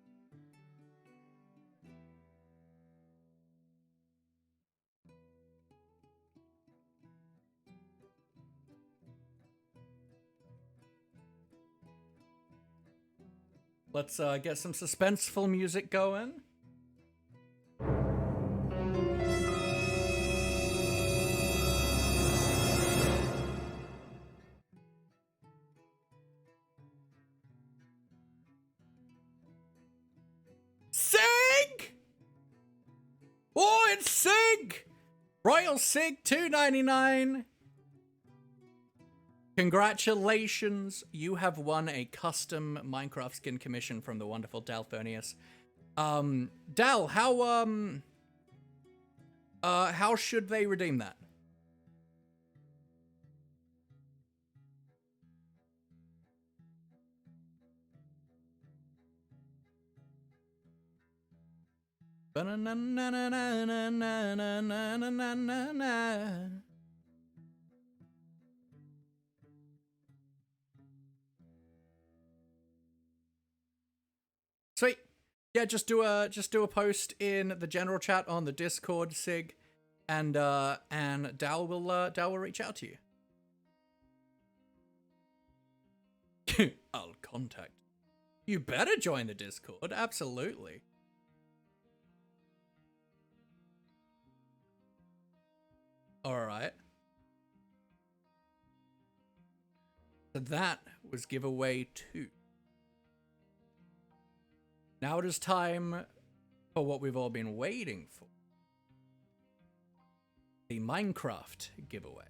A: Let's get some suspenseful music going. Sick! Sig! Royal Sig 299. Congratulations, you have won a custom Minecraft skin commission from the wonderful Dalphonius. Dal, how should they redeem that? Sweet. Yeah, just do a post in the general chat on the Discord, Sig, and Dal will reach out to you. I'll contact. You better join the Discord, absolutely. Alright. So that was giveaway 2. Now it is time for what we've all been waiting for. The Minecraft giveaway.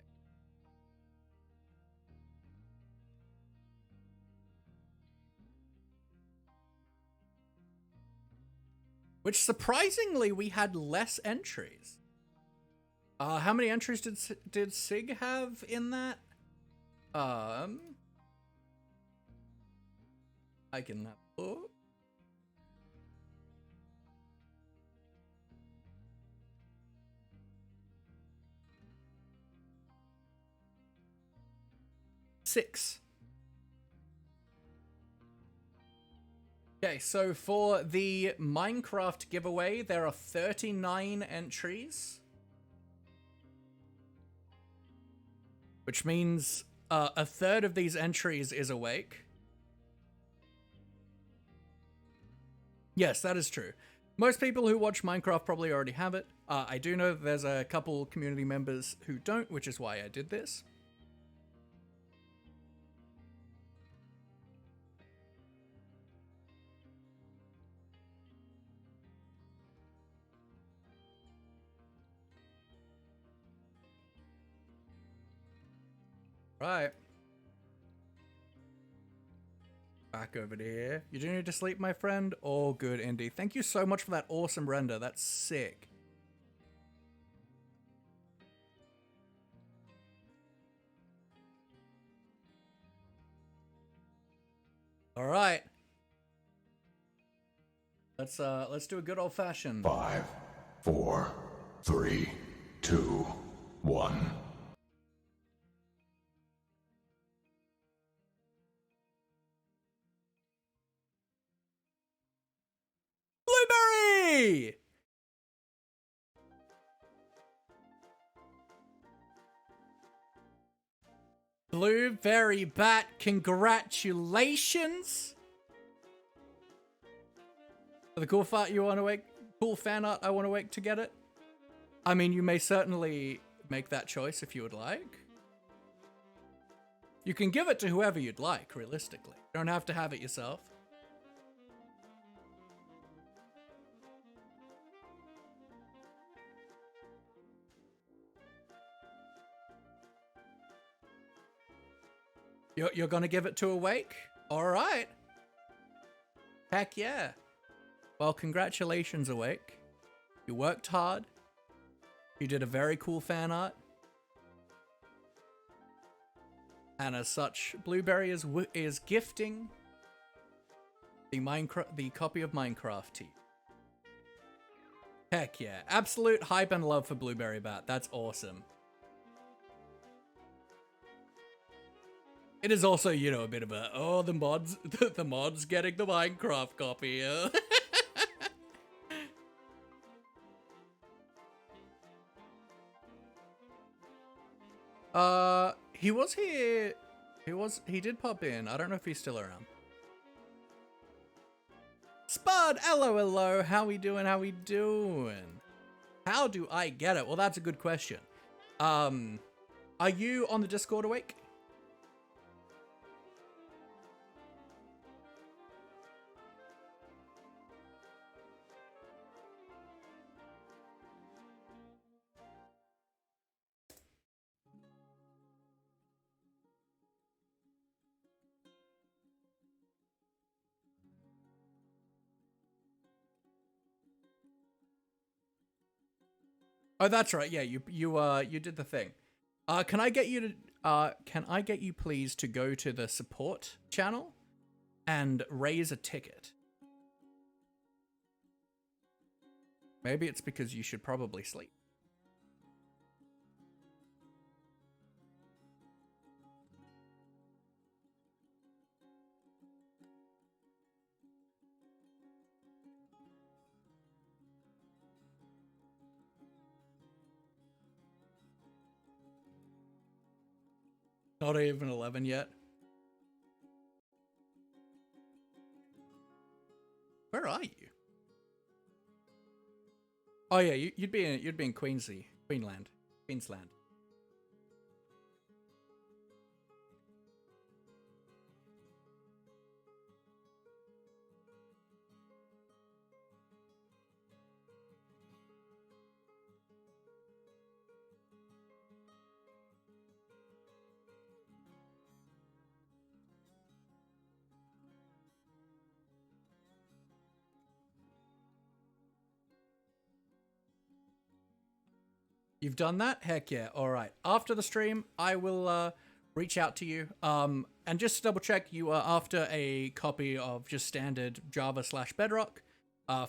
A: Which surprisingly we had less entries. How many entries did Sig have in that? I can have a look. Six. Okay, so for the Minecraft giveaway, there are 39 entries. Which means a third of these entries is awake. Yes, that is true. Most people who watch Minecraft probably already have it. I do know that there's a couple community members who don't, which is why I did this. Right. Back over to here. You do need to sleep, my friend? All good, Indy. Thank you so much for that awesome render. That's sick. All right. Let's do a good old fashioned.
B: 5, 4, 3, 2, 1.
A: Blueberry! Blueberry Bat, congratulations! For the cool fan art I want to wake to get it. I mean, you may certainly make that choice if you would like. You can give it to whoever you'd like, realistically. You don't have to have it yourself. You're gonna give it to Awake? Alright. Heck yeah. Well, congratulations, Awake. You worked hard. You did a very cool fan art. And as such, Blueberry is gifting the copy of Minecraft to you. Heck yeah. Absolute hype and love for Blueberry Bat. That's awesome. It is also, you know, a bit of a, oh, the mods getting the Minecraft copy. He was here. He did pop in. I don't know if he's still around. Spud, hello. How we doing? How do I get it? Well, that's a good question. Are you on the Discord, Awake? Oh, that's right. Yeah, you did the thing. Can I get you please to go to the support channel and raise a ticket? Maybe it's because you should probably sleep. Not even 11 yet. Where are you? Oh yeah, you'd be in Queensland. You've done that? Heck yeah. All right. After the stream, I will reach out to you. And just to double check, you are after a copy of just standard Java/Bedrock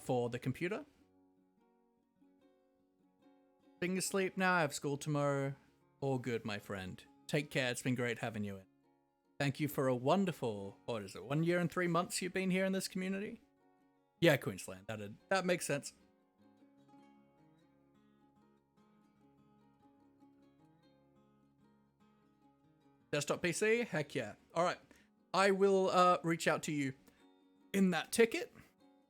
A: for the computer. Being asleep now. I have school tomorrow. All good, my friend. Take care. It's been great having you in. Thank you for a wonderful, what is it, 1 year and 3 months you've been here in this community? Yeah, Queensland. That makes sense. Desktop PC? Heck yeah. All right. I will reach out to you in that ticket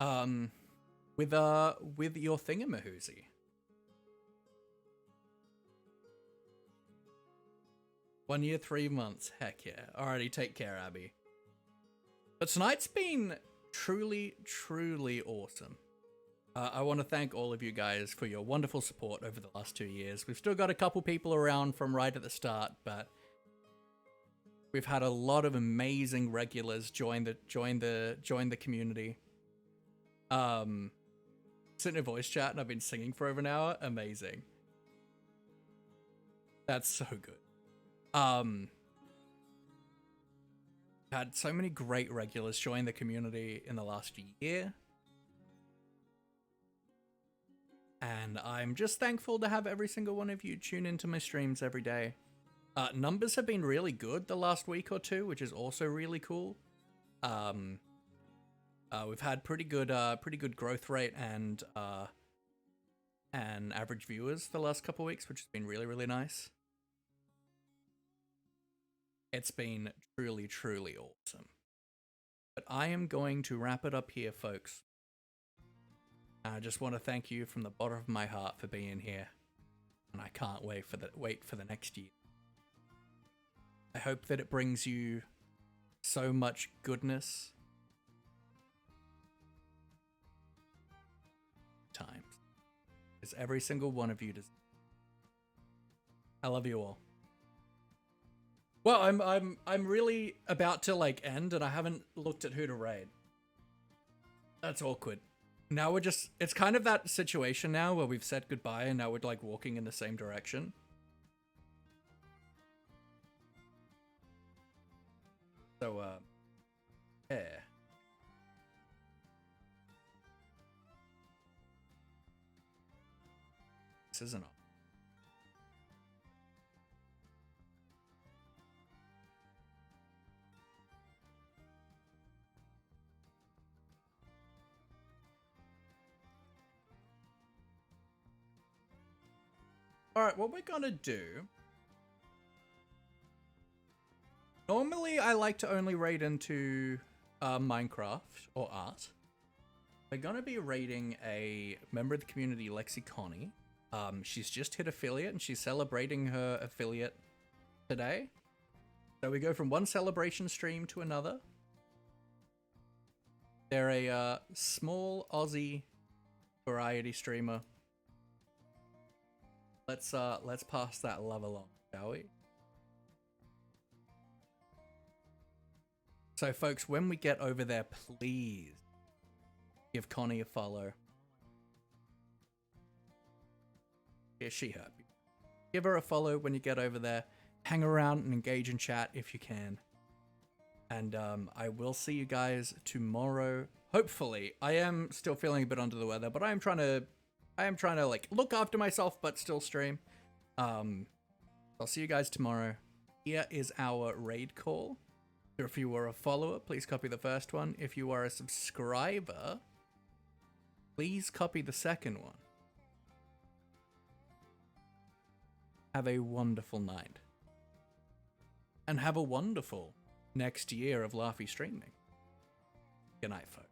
A: with your thingamahoozy. One year, 3 months. Heck yeah. Alrighty, take care, Abby. But tonight's been truly, truly awesome. I want to thank all of you guys for your wonderful support over the last 2 years. We've still got a couple people around from right at the start, but we've had a lot of amazing regulars join the community. Sitting in voice chat and I've been singing for over an hour. Amazing. That's so good. Had so many great regulars join the community in the last year. And I'm just thankful to have every single one of you tune into my streams every day. Numbers have been really good the last week or two, which is also really cool. We've had pretty good growth rate and average viewers the last couple weeks, which has been really, really nice. It's been truly, truly awesome. But I am going to wrap it up here, folks. I just want to thank you from the bottom of my heart for being here. And I can't wait for the next year. I hope that it brings you so much goodness. Times. Because every single one of you does. I love you all. Well, I'm really about to end and I haven't looked at who to raid. That's awkward. Now it's kind of that situation now where we've said goodbye and now we're walking in the same direction. So, yeah. This isn't all. Alright, what we're gonna do... Normally, I like to only raid into Minecraft or art. We're gonna be raiding a member of the community, Lexi Connie. She's just hit affiliate and she's celebrating her affiliate today. So we go from one celebration stream to another. They're a small Aussie variety streamer. Let's pass that love along, shall we? So folks, when we get over there, please give Connie a follow. Yeah, she her. Give her a follow when you get over there. Hang around and engage in chat if you can. And I will see you guys tomorrow. Hopefully, I am still feeling a bit under the weather, but I am trying to like look after myself, but still stream. I'll see you guys tomorrow. Here is our raid call. If you were a follower, please copy the first one. If you are a subscriber, please copy the second one. Have a wonderful night. And have a wonderful next year of Laffy streaming. Good night, folks.